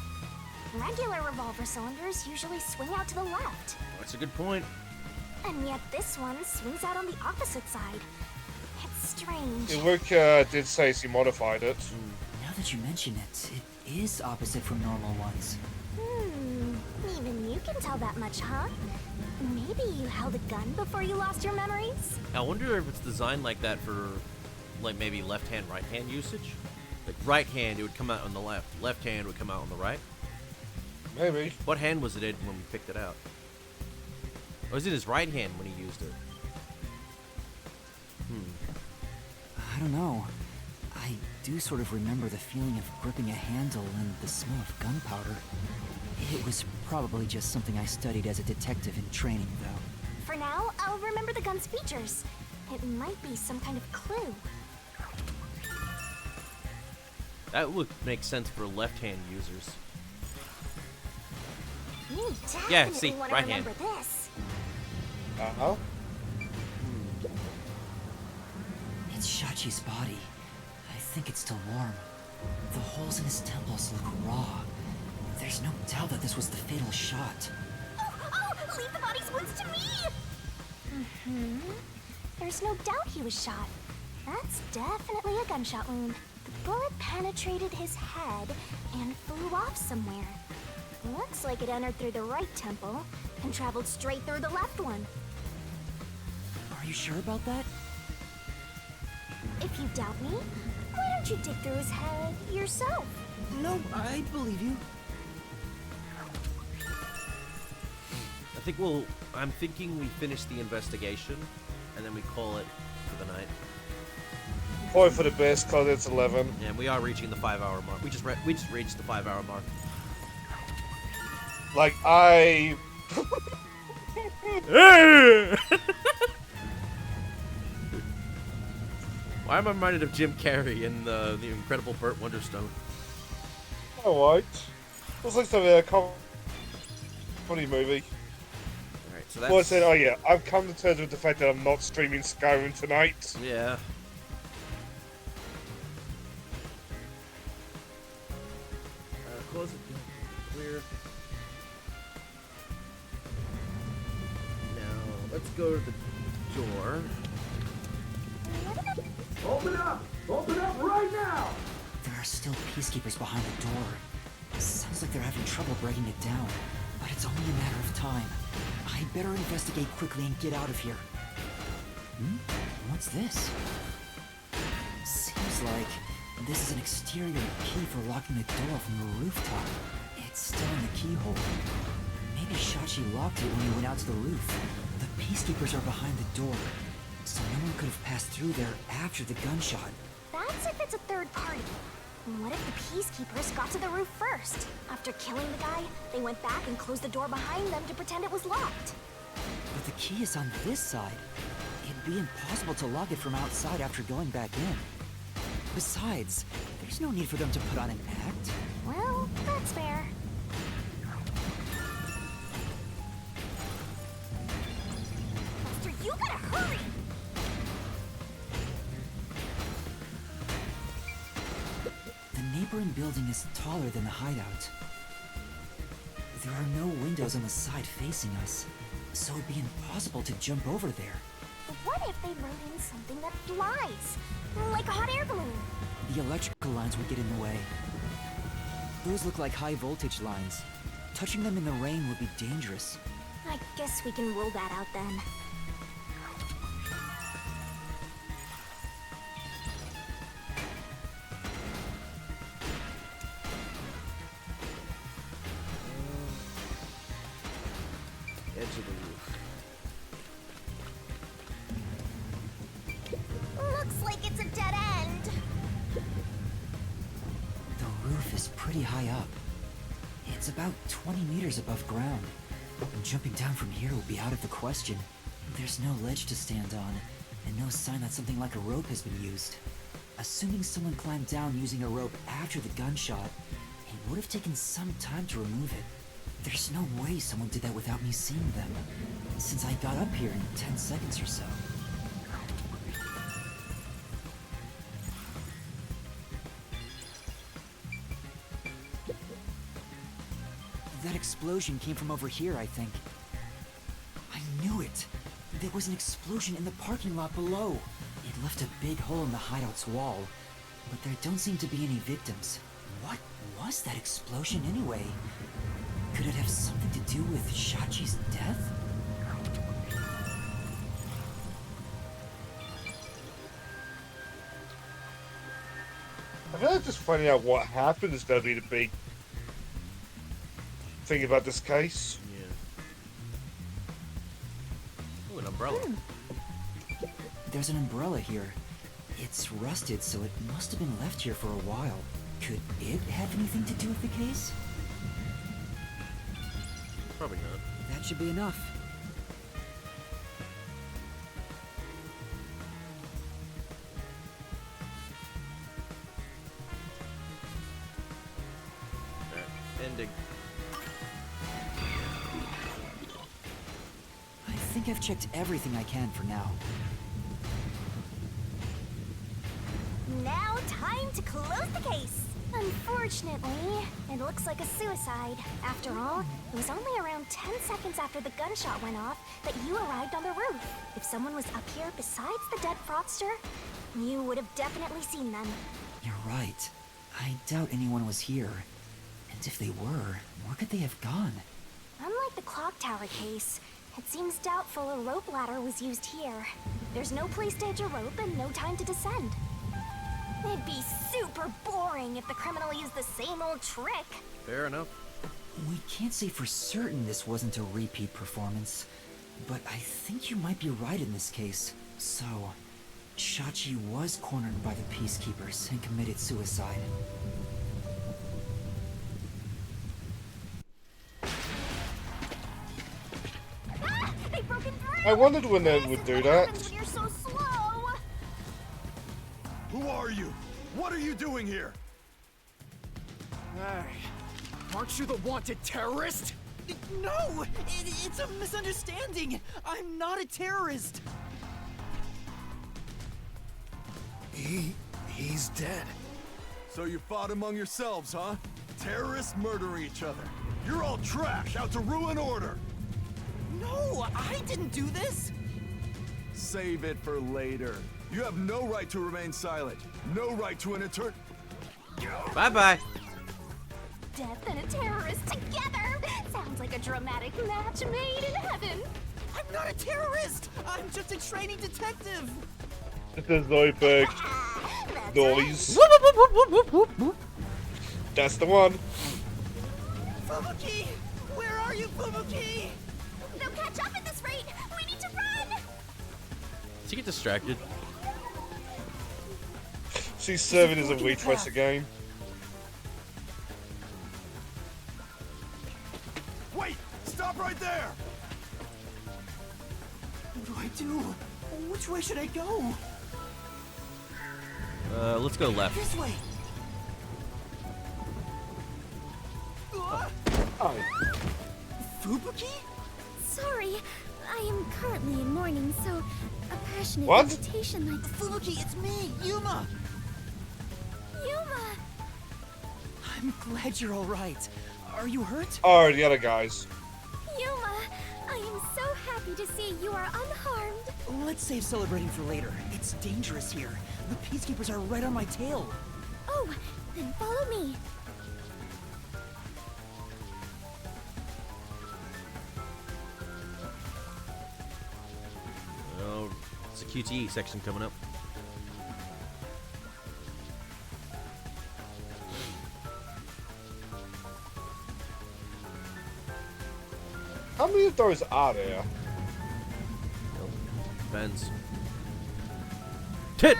[SPEAKER 5] Regular revolver cylinders usually swing out to the left.
[SPEAKER 1] That's a good point.
[SPEAKER 5] And yet this one swings out on the opposite side. It's strange.
[SPEAKER 22] The work did say she modified it.
[SPEAKER 15] Now that you mention it, it is opposite from normal ones.
[SPEAKER 5] Even you can tell that much, huh? Maybe you held a gun before you lost your memories?
[SPEAKER 1] I wonder if it's designed like that for, like, maybe left-hand, right-hand usage? Like right hand, it would come out on the left. Left hand would come out on the right.
[SPEAKER 22] Maybe.
[SPEAKER 1] What hand was it in when we picked it out? Or was it his right hand when he used it?
[SPEAKER 3] I don't know. I do sort of remember the feeling of gripping a handle and the smell of gunpowder. It was probably just something I studied as a detective in training, though.
[SPEAKER 5] For now, I'll remember the gun's features. It might be some kind of clue.
[SPEAKER 1] That would make sense for left-hand users.
[SPEAKER 5] You definitely
[SPEAKER 1] Yeah, see,
[SPEAKER 5] want
[SPEAKER 1] right
[SPEAKER 5] to
[SPEAKER 1] hand.
[SPEAKER 5] remember this.
[SPEAKER 22] Uh-huh.
[SPEAKER 15] It's Shachi's body. I think it's still warm. The holes in his temples look raw. There's no doubt that this was the fatal shot.
[SPEAKER 5] Oh, leave the body's wounds to me! There's no doubt he was shot. That's definitely a gunshot wound. The bullet penetrated his head and flew off somewhere. Looks like it entered through the right temple and traveled straight through the left one.
[SPEAKER 15] Are you sure about that?
[SPEAKER 5] If you doubt me, why don't you dig through his head yourself?
[SPEAKER 15] No, I believe you.
[SPEAKER 1] I'm thinking we finish the investigation, and then we call it for the night.
[SPEAKER 22] Probably for the best, cause it's 11.
[SPEAKER 1] And we are reaching the 5-hour mark. We just reached the 5-hour mark.
[SPEAKER 22] Like, I...
[SPEAKER 1] Why am I reminded of Jim Carrey in the Incredible Burt Wonderstone?
[SPEAKER 22] Alright. Looks like some comedy movie.
[SPEAKER 1] Alright, so that's...
[SPEAKER 22] Well, I said, oh yeah, I've come to terms with the fact that I'm not streaming Skyrim tonight.
[SPEAKER 1] Yeah. Close it. Clear. Now, let's go to the door.
[SPEAKER 12] Open up! Open up right now!
[SPEAKER 15] There are still peacekeepers behind the door. Sounds like they're having trouble breaking it down, but it's only a matter of time. I better investigate quickly and get out of here. What's this? Seems like this is an exterior key for locking the door from the rooftop. It's still in the keyhole. Maybe Shachi locked it when he went out to the roof. The peacekeepers are behind the door, so no one could have passed through there after the gunshot.
[SPEAKER 5] That's if it's a third party. What if the peacekeepers got to the roof first? After killing the guy, they went back and closed the door behind them to pretend it was locked.
[SPEAKER 15] But the key is on this side. It'd be impossible to lock it from outside after going back in. Besides, there's no need for them to put on an act.
[SPEAKER 5] Well, that's fair. Buster, you gotta hurry!
[SPEAKER 15] The neighboring building is taller than the hideout. There are no windows on the side facing us, so it'd be impossible to jump over there.
[SPEAKER 5] But what if they wrote in something that flies? Like a hot air balloon?
[SPEAKER 15] The electrical lines would get in the way. Those look like high voltage lines. Touching them in the rain would be dangerous.
[SPEAKER 5] I guess we can rule that out then.
[SPEAKER 1] Edge of the roof.
[SPEAKER 5] Looks like it's a dead end.
[SPEAKER 15] The roof is pretty high up. It's about 20 meters above ground. Jumping down from here would be out of the question. There's no ledge to stand on, and no sign that something like a rope has been used. Assuming someone climbed down using a rope after the gunshot, it would have taken some time to remove it. There's no way someone did that without me seeing them, since I got up here in 10 seconds or so. That explosion came from over here, I think. I knew it! There was an explosion in the parking lot below. It left a big hole in the hideout's wall, but there don't seem to be any victims. What was that explosion anyway? Could it have something to do with Shachi's death?
[SPEAKER 22] I feel like just finding out what happened is going to be the big thing about this case.
[SPEAKER 1] Yeah. Ooh, an umbrella.
[SPEAKER 15] There's an umbrella here. It's rusted, so it must have been left here for a while. Could it have anything to do with the case?
[SPEAKER 1] Probably not.
[SPEAKER 15] That should be enough.
[SPEAKER 1] Ending.
[SPEAKER 15] I think I've checked everything I can for now.
[SPEAKER 5] Now, time to close the case. Unfortunately, it looks like a suicide. After all, it was only around 10 seconds after the gunshot went off that you arrived on the roof. If someone was up here besides the dead fraudster, you would have definitely seen them.
[SPEAKER 15] You're right. I doubt anyone was here. And if they were, where could they have gone?
[SPEAKER 5] Unlike the clock tower case, it seems doubtful a rope ladder was used here. There's no place to hitch a rope and no time to descend. It'd be super boring if the criminal used the same old trick.
[SPEAKER 1] Fair enough.
[SPEAKER 15] We can't say for certain this wasn't a repeat performance, but I think you might be right in this case. So, Shachi was cornered by the Peacekeepers and committed suicide.
[SPEAKER 5] Ah! They've broken through!
[SPEAKER 22] I wondered when they would do that.
[SPEAKER 5] When you're so slow!
[SPEAKER 14] Who are you? What are you doing here?
[SPEAKER 6] Hey, aren't you the wanted terrorist?
[SPEAKER 3] No! It's a misunderstanding! I'm not a terrorist!
[SPEAKER 13] He's dead.
[SPEAKER 14] So you fought among yourselves, huh? Terrorists murdering each other. You're all trash, out to ruin order.
[SPEAKER 3] No, I didn't do this!
[SPEAKER 14] Save it for later. You have no right to remain silent. No right to an eternal...
[SPEAKER 1] Bye-bye.
[SPEAKER 5] Death and a terrorist together! Sounds like a dramatic match made in heaven!
[SPEAKER 3] I'm not a terrorist! I'm just a training detective!
[SPEAKER 22] It's a Zoidberg noise. That's the one.
[SPEAKER 3] Fubuki! Where are you, Fubuki?
[SPEAKER 5] They'll catch up at this rate! We need to run!
[SPEAKER 1] Did you get distracted?
[SPEAKER 22] She's serving as a waitress again.
[SPEAKER 14] Wait! Stop right there!
[SPEAKER 3] What do I do? Which way should I go?
[SPEAKER 1] Let's go left.
[SPEAKER 3] This way!
[SPEAKER 22] Oh.
[SPEAKER 3] Fubuki?
[SPEAKER 20] Sorry, I am currently in mourning, so a passionate
[SPEAKER 22] What?
[SPEAKER 20] invitation like
[SPEAKER 3] Fubuki, it's me, Yuma!
[SPEAKER 20] Yuma!
[SPEAKER 3] I'm glad you're alright. Are you hurt?
[SPEAKER 22] Oh, the other guys.
[SPEAKER 20] Yuma, I am so happy to see you are unharmed.
[SPEAKER 3] Let's save celebrating for later. It's dangerous here. The Peacekeepers are right on my tail.
[SPEAKER 20] Oh, then follow me.
[SPEAKER 1] Oh, it's a QTE section coming up.
[SPEAKER 22] How many of those are there?
[SPEAKER 1] Depends.
[SPEAKER 5] Come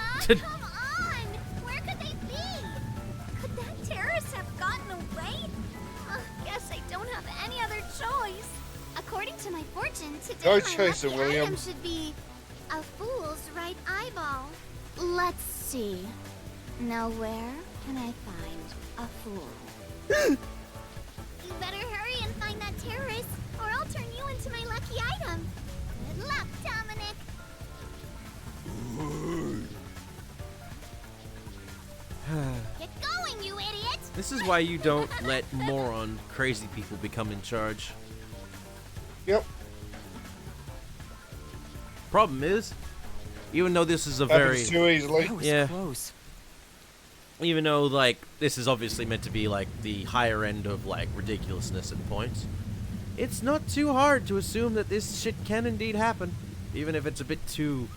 [SPEAKER 5] on! Where could they be? Could that terrorist have gotten away? Guess I don't have any other choice. According to my fortune, today
[SPEAKER 22] Go
[SPEAKER 5] my
[SPEAKER 22] chase it,
[SPEAKER 5] lucky
[SPEAKER 22] William.
[SPEAKER 5] item should be a fool's right eyeball. Let's see. Now where can I find a fool? You better hurry and find that terrorist, or I'll turn you into my lucky item. Good luck, Dominic. Get going, you idiot!
[SPEAKER 1] This is why you don't let moron crazy people become in charge.
[SPEAKER 22] Yep.
[SPEAKER 1] Problem is, even though this is a
[SPEAKER 22] Happens
[SPEAKER 1] very
[SPEAKER 22] too easily.
[SPEAKER 3] That was
[SPEAKER 1] yeah,
[SPEAKER 3] close.
[SPEAKER 1] even though like this is obviously meant to be like the higher end of like ridiculousness at points, it's not too hard to assume that this shit can indeed happen, even if it's a bit too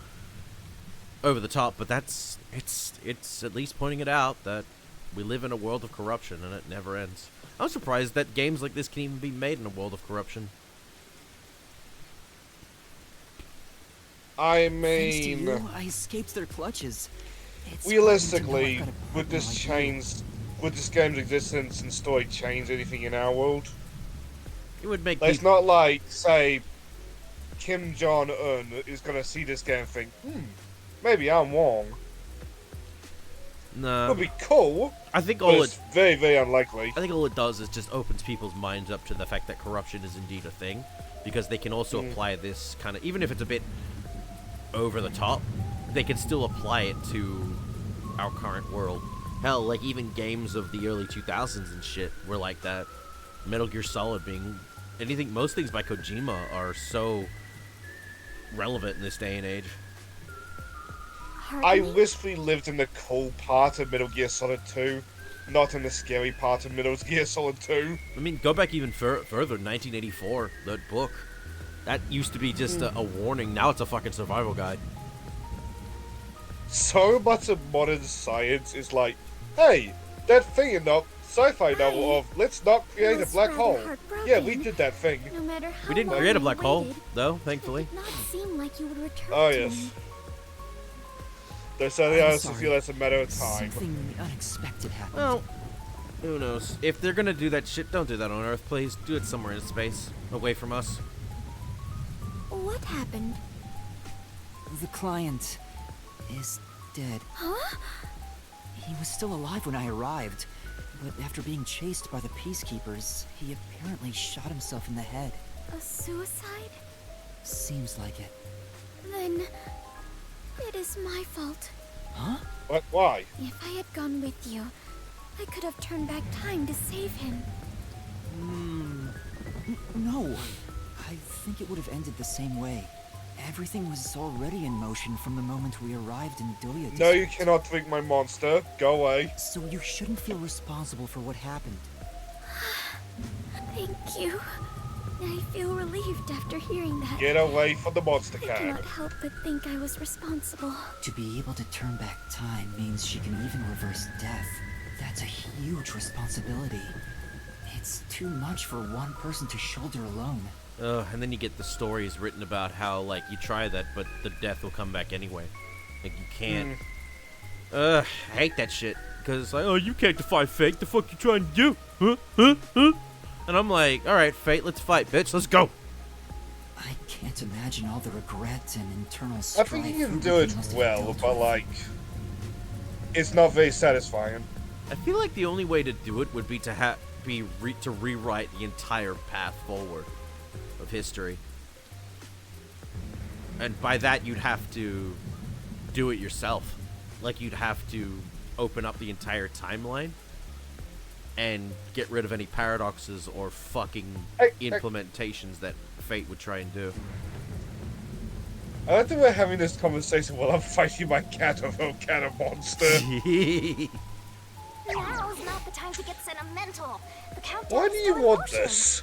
[SPEAKER 1] over the top. But it's at least pointing it out that We live in a world of corruption, and it never ends. I'm surprised that games like this can even be made in a world of corruption.
[SPEAKER 22] I
[SPEAKER 3] Thanks to
[SPEAKER 22] mean,
[SPEAKER 3] you, I escaped their clutches. It's
[SPEAKER 22] realistically,
[SPEAKER 3] hard to know what
[SPEAKER 22] would
[SPEAKER 3] kind of
[SPEAKER 22] this
[SPEAKER 3] partner I do.
[SPEAKER 22] change, would this game's existence and story change anything in our world?
[SPEAKER 1] It would make
[SPEAKER 22] It's not like, say, Kim Jong-un is gonna see this game and think, maybe I'm wrong.
[SPEAKER 1] No.
[SPEAKER 22] Would be cool.
[SPEAKER 1] I think
[SPEAKER 22] but
[SPEAKER 1] all
[SPEAKER 22] it's very, very unlikely.
[SPEAKER 1] I think all it does is just opens people's minds up to the fact that corruption is indeed a thing, because they can also apply this kind of, even if it's a bit over the top, they can still apply it to our current world. Hell, like even games of the early 2000s and shit were like that. Metal Gear Solid being anything, most things by Kojima are so relevant in this day and age.
[SPEAKER 22] I wish we lived in the cool part of Metal Gear Solid 2, not in the scary part of Metal Gear Solid 2.
[SPEAKER 1] I mean, go back even further, 1984, that book. That used to be just a warning, now it's a fucking survival guide.
[SPEAKER 22] So much of modern science is like, hey, that thing in the sci-fi novel of let's not create a black hole. Yeah, we did that thing.
[SPEAKER 5] No matter how
[SPEAKER 1] We didn't
[SPEAKER 5] long
[SPEAKER 1] create a
[SPEAKER 5] you
[SPEAKER 1] black hole,
[SPEAKER 5] waited,
[SPEAKER 1] though, thankfully.
[SPEAKER 5] it did not seem like you would return
[SPEAKER 22] Oh
[SPEAKER 5] to
[SPEAKER 22] yes.
[SPEAKER 5] me.
[SPEAKER 22] They certainly
[SPEAKER 3] I'm
[SPEAKER 22] honestly
[SPEAKER 3] sorry.
[SPEAKER 22] feel it's a matter of time.
[SPEAKER 3] Something unexpected happened.
[SPEAKER 1] Well, who knows? If they're gonna do that shit, don't do that on Earth, please. Do it somewhere in space, away from us.
[SPEAKER 5] What happened?
[SPEAKER 3] The client is dead.
[SPEAKER 5] Huh?
[SPEAKER 3] He was still alive when I arrived, but after being chased by the peacekeepers, he apparently shot himself in the head.
[SPEAKER 5] A suicide?
[SPEAKER 3] Seems like it.
[SPEAKER 5] Then it is my fault.
[SPEAKER 3] Huh?
[SPEAKER 22] What? Why?
[SPEAKER 5] If I had gone with you, I could have turned back time to save him.
[SPEAKER 3] No. I think it would have ended the same way. Everything was already in motion from the moment we arrived in Doya.
[SPEAKER 22] No, you cannot drink my monster. Go away.
[SPEAKER 3] So you shouldn't feel responsible for what happened.
[SPEAKER 5] Thank you. I feel relieved after hearing that.
[SPEAKER 22] Get away from the monster
[SPEAKER 5] I
[SPEAKER 22] can.
[SPEAKER 5] cannot help but think I was responsible.
[SPEAKER 3] To be able to turn back time means she can even reverse death. That's a huge responsibility. It's too much for one person to shoulder alone.
[SPEAKER 1] And then you get the stories written about how, like, you try that, but the death will come back anyway. Like, you can't. I hate that shit. Because it's like, oh, you can't defy fate. The fuck you trying to do? Huh? And I'm like, alright, fate, let's fight, bitch. Let's go.
[SPEAKER 3] I can't imagine all the regret and internal
[SPEAKER 22] I
[SPEAKER 3] strife.
[SPEAKER 22] think you can do
[SPEAKER 3] Ruby
[SPEAKER 22] it
[SPEAKER 3] must have
[SPEAKER 22] well,
[SPEAKER 3] dealt
[SPEAKER 22] but
[SPEAKER 3] with.
[SPEAKER 22] like, it's not very satisfying.
[SPEAKER 1] I feel like the only way to do it would be to rewrite the entire path forward of history. And by that, you'd have to do it yourself. Like, you'd have to open up the entire timeline and get rid of any paradoxes or fucking implementations that fate would try and do.
[SPEAKER 22] I don't think we're having this conversation while I'm fighting my cat over a cat monster.
[SPEAKER 5] Now's not the time to get sentimental. The countdown
[SPEAKER 22] Why
[SPEAKER 5] is
[SPEAKER 22] do you
[SPEAKER 5] still in
[SPEAKER 22] want
[SPEAKER 5] motion.
[SPEAKER 22] this?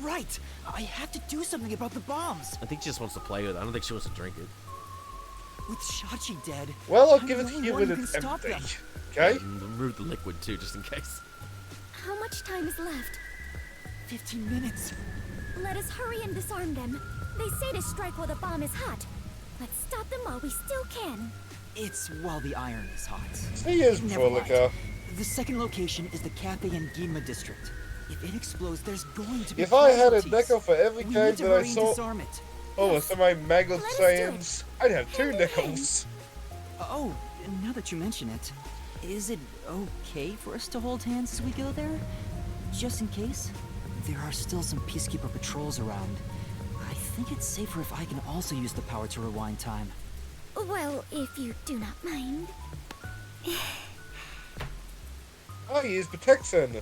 [SPEAKER 3] Right! I have to do something about the bombs!
[SPEAKER 1] I think she just wants to play with it. I don't think she wants to drink it.
[SPEAKER 3] With Shachi dead,
[SPEAKER 22] Well, I'll
[SPEAKER 3] I'm
[SPEAKER 22] give it
[SPEAKER 3] the
[SPEAKER 22] to
[SPEAKER 3] only
[SPEAKER 22] you
[SPEAKER 3] one
[SPEAKER 22] when
[SPEAKER 3] who can
[SPEAKER 22] it's
[SPEAKER 3] stop
[SPEAKER 22] empty.
[SPEAKER 3] them.
[SPEAKER 22] Okay?
[SPEAKER 1] Remove the liquid too, just in case.
[SPEAKER 5] How much time is left?
[SPEAKER 3] 15 minutes.
[SPEAKER 5] Let us hurry and disarm them. They say to strike while the bomb is hot. Let's stop them while we still can.
[SPEAKER 3] It's while the iron is hot.
[SPEAKER 22] He is
[SPEAKER 3] Never mind.
[SPEAKER 22] Prolica.
[SPEAKER 3] The second location is the Cafe and Gima district. If it explodes, there's going to be
[SPEAKER 22] If I had a
[SPEAKER 3] casualties.
[SPEAKER 22] nickel for every
[SPEAKER 3] We
[SPEAKER 22] game
[SPEAKER 3] need to
[SPEAKER 22] that I
[SPEAKER 3] hurry and
[SPEAKER 22] saw.
[SPEAKER 3] disarm it.
[SPEAKER 22] Oh, so my Maglet Saiyans, I'd have 2 nickels.
[SPEAKER 3] Oh, now that you mention it, is it okay for us to hold hands as we go there? Just in case? There are still some Peacekeeper patrols around. I think it's safer if I can also use the power to rewind time.
[SPEAKER 5] Well, if you do not mind.
[SPEAKER 22] I use protection.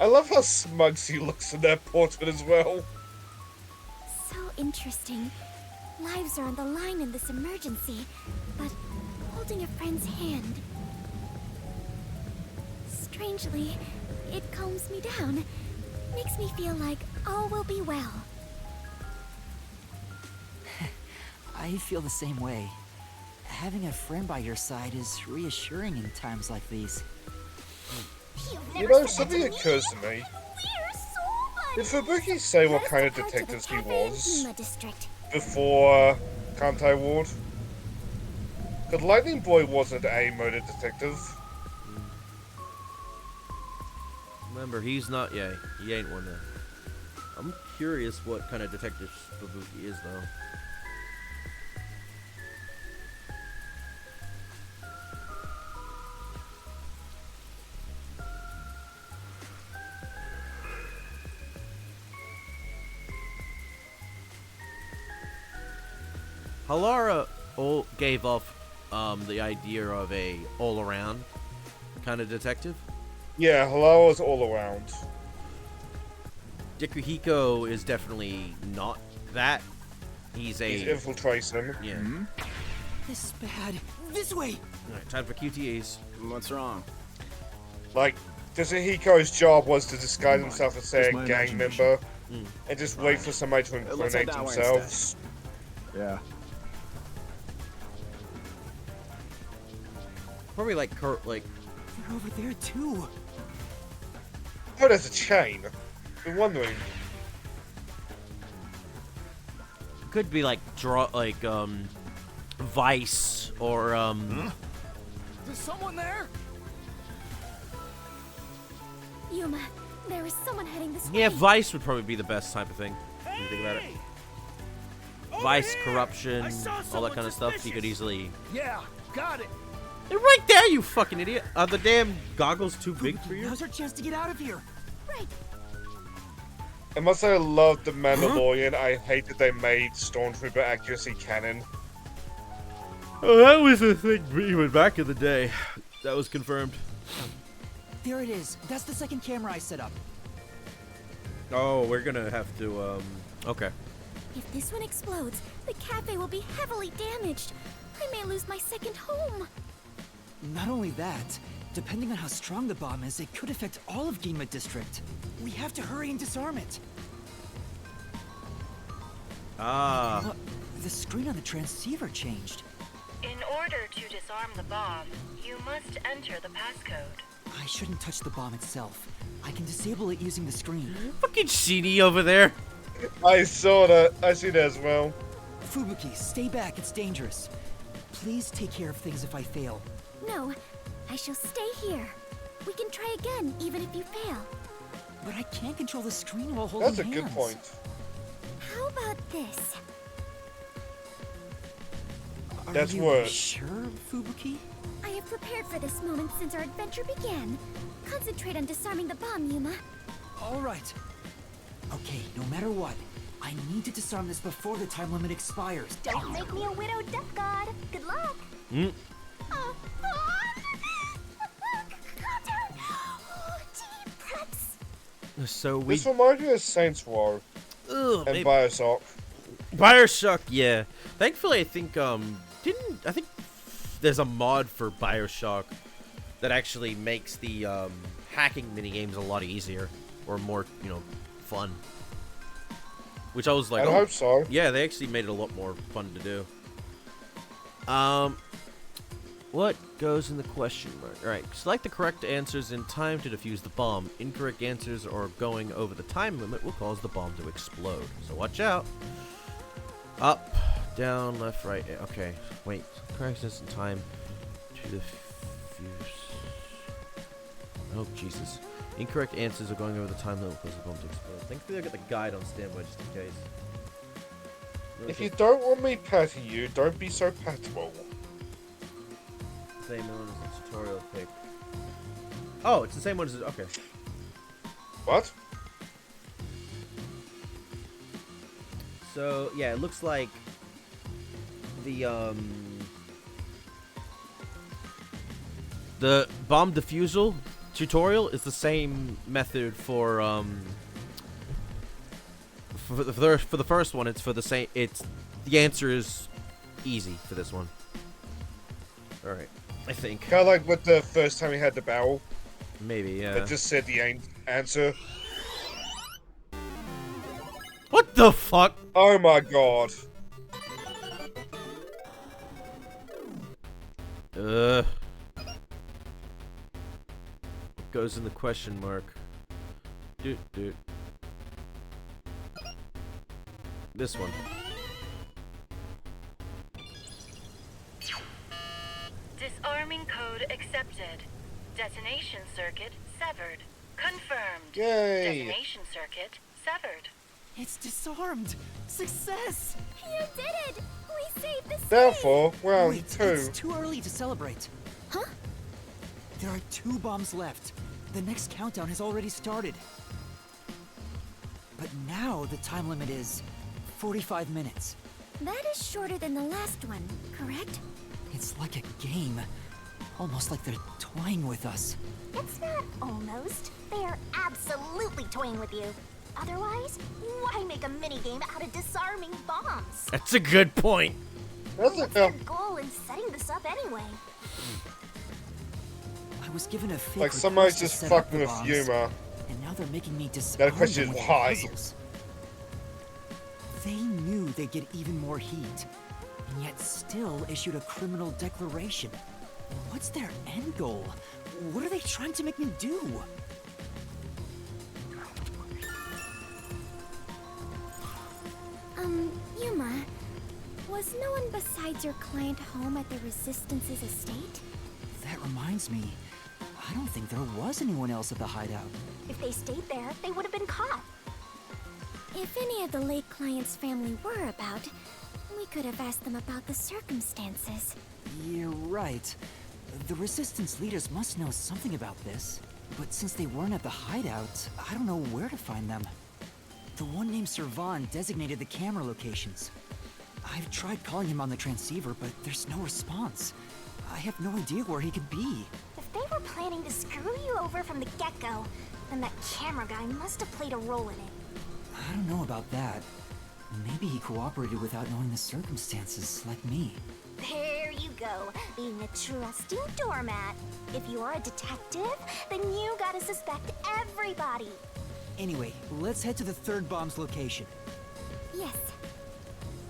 [SPEAKER 22] I love how smug she looks in that portrait as well.
[SPEAKER 5] So interesting. Lives are on the line in this emergency, but holding a friend's hand. Strangely, it calms me down. Makes me feel like all will be well.
[SPEAKER 3] I feel the same way.
[SPEAKER 15] Having a friend by your side is reassuring in times like these.
[SPEAKER 2] You know, something occurs to me. Did Fubuki say what kind of detective he was before Kantai Ward? Because Lightning Boy wasn't a motor detective.
[SPEAKER 1] Remember, he's not. Yeah, he ain't one. I'm curious what kind of detective Fubuki is, though. Halara gave off the idea of a all-around kind of detective.
[SPEAKER 2] Yeah, Halara's all around.
[SPEAKER 1] Dikuhiko is definitely not that. He's
[SPEAKER 2] infiltration.
[SPEAKER 1] Yeah.
[SPEAKER 15] This is bad. This way!
[SPEAKER 1] Alright, time for QTAs.
[SPEAKER 13] What's wrong?
[SPEAKER 2] Like, Dikuhiko's job was to disguise himself as, say, a gang member, and just wait for somebody to incriminate themselves.
[SPEAKER 13] Yeah.
[SPEAKER 1] Probably like Kurt, like.
[SPEAKER 15] They're over there too.
[SPEAKER 2] Oh, there's a chain. Been wondering.
[SPEAKER 1] Could be like Vice or
[SPEAKER 6] Is someone there?
[SPEAKER 20] Yuma, there is someone heading this way.
[SPEAKER 1] Yeah, Vice would probably be the best type of thing. When you think about it. Vice, corruption, all that kind of stuff. You could easily.
[SPEAKER 6] Yeah, got it.
[SPEAKER 1] They're right there, you fucking idiot. Are the damn goggles too big for you?
[SPEAKER 15] Now's our chance to get out of here.
[SPEAKER 20] Right.
[SPEAKER 2] I must say I loved The Mandalorian. I hate that they made Stormtrooper accuracy canon.
[SPEAKER 1] Oh, that was a thing even back in the day. That was confirmed.
[SPEAKER 15] There it is. That's the second camera I set up.
[SPEAKER 1] Oh, we're gonna have to, okay.
[SPEAKER 20] If this one explodes, the cafe will be heavily damaged. I may lose my second home.
[SPEAKER 15] Not only that, depending on how strong the bomb is, it could affect all of Ginma District. We have to hurry and disarm it.
[SPEAKER 1] Ah.
[SPEAKER 15] The screen on the transceiver changed.
[SPEAKER 7] In order to disarm the bomb, you must enter the passcode.
[SPEAKER 15] I shouldn't touch the bomb itself. I can disable it using the screen.
[SPEAKER 1] Fucking CD over there.
[SPEAKER 2] I saw that. I see that as well.
[SPEAKER 15] Fubuki, stay back. It's dangerous. Please take care of things if I fail.
[SPEAKER 20] No, I shall stay here. We can try again, even if you fail.
[SPEAKER 15] But I can't control the screen while holding hands.
[SPEAKER 2] That's a good point.
[SPEAKER 20] How about this?
[SPEAKER 2] That's
[SPEAKER 15] Are you
[SPEAKER 2] worse.
[SPEAKER 15] sure, Fubuki?
[SPEAKER 20] I have prepared for this moment since our adventure began. Concentrate on disarming the bomb, Yuma.
[SPEAKER 15] All right. Okay, no matter what, I need to disarm this before the time limit expires.
[SPEAKER 5] Don't make me a widow death god. Good luck.
[SPEAKER 1] Mm.
[SPEAKER 5] Calm down. Deep breaths.
[SPEAKER 1] So we.
[SPEAKER 2] This reminds me of Saints Row and
[SPEAKER 1] maybe.
[SPEAKER 2] Bioshock.
[SPEAKER 1] Bioshock, yeah. Thankfully, I think I think there's a mod for Bioshock that actually makes the hacking minigames a lot easier or more, fun. Which I was like,
[SPEAKER 2] I hope so.
[SPEAKER 1] Yeah, they actually made it a lot more fun to do. What goes in the question mark? Alright, select the correct answers in time to defuse the bomb. Incorrect answers or going over the time limit will cause the bomb to explode. So watch out. Up, down, left, right. Okay, wait. Correct answers in time to defuse. Oh, Jesus. Incorrect answers are going over the time limit will cause the bomb to explode. Thankfully, I got the guide on standby just in case.
[SPEAKER 2] If you don't want me patting you, don't be so patable.
[SPEAKER 1] Same one as the tutorial pick. Oh, it's the same one as okay.
[SPEAKER 2] What?
[SPEAKER 1] So yeah, it looks like the bomb defusal tutorial is the same method for the first one. It's for the same. The answer is easy for this one. All right. I think.
[SPEAKER 2] Kind of like with the first time we had the barrel.
[SPEAKER 1] Maybe, yeah.
[SPEAKER 2] It just said the answer.
[SPEAKER 1] What the fuck?
[SPEAKER 2] Oh my god.
[SPEAKER 1] Goes in the question mark. Doot doot. This one.
[SPEAKER 7] Disarming code accepted. Detonation circuit severed. Confirmed.
[SPEAKER 22] Yay!
[SPEAKER 7] Detonation circuit severed.
[SPEAKER 3] It's disarmed. Success!
[SPEAKER 20] You did it! We saved the city!
[SPEAKER 22] Therefore, round
[SPEAKER 3] Wait,
[SPEAKER 22] 2.
[SPEAKER 3] it's too early to celebrate.
[SPEAKER 20] Huh?
[SPEAKER 3] There are 2 bombs left. The next countdown has already started. But now the time limit is 45 minutes.
[SPEAKER 20] That is shorter than the last one, correct?
[SPEAKER 3] It's like a game. Almost like they're toying with us.
[SPEAKER 5] It's not almost. They're absolutely toying with you. Otherwise, why make a minigame out of disarming bombs?
[SPEAKER 1] That's a good point.
[SPEAKER 5] What's their goal in setting this up anyway?
[SPEAKER 3] I was given a fake
[SPEAKER 22] Like, somebody's
[SPEAKER 3] request to
[SPEAKER 22] just
[SPEAKER 3] set up
[SPEAKER 22] fucking
[SPEAKER 3] the
[SPEAKER 22] with
[SPEAKER 3] bombs,
[SPEAKER 22] humor.
[SPEAKER 3] and now they're making me
[SPEAKER 22] Now
[SPEAKER 3] disarm
[SPEAKER 22] the question
[SPEAKER 3] them
[SPEAKER 22] is
[SPEAKER 3] with
[SPEAKER 22] why?
[SPEAKER 3] puzzles. They knew they'd get even more heat, and yet still issued a criminal declaration. What's their end goal? What are they trying to make me do?
[SPEAKER 20] Yuma, was no one besides your client home at the Resistance's estate?
[SPEAKER 3] That reminds me, I don't think there was anyone else at the hideout.
[SPEAKER 5] If they stayed there, they would have been caught.
[SPEAKER 20] If any of the late client's family were about, we could have asked them about the circumstances.
[SPEAKER 3] You're right. The Resistance leaders must know something about this. But since they weren't at the hideout, I don't know where to find them. The one named Servan designated the camera locations. I've tried calling him on the transceiver, but there's no response. I have no idea where he could be.
[SPEAKER 5] If they were planning to screw you over from the get-go, then that camera guy must have played a role in it.
[SPEAKER 3] I don't know about that. Maybe he cooperated without knowing the circumstances, like me.
[SPEAKER 5] There you go, being a trusting doormat. If you're a detective, then you gotta suspect everybody.
[SPEAKER 3] Anyway, let's head to the third bomb's location.
[SPEAKER 20] Yes.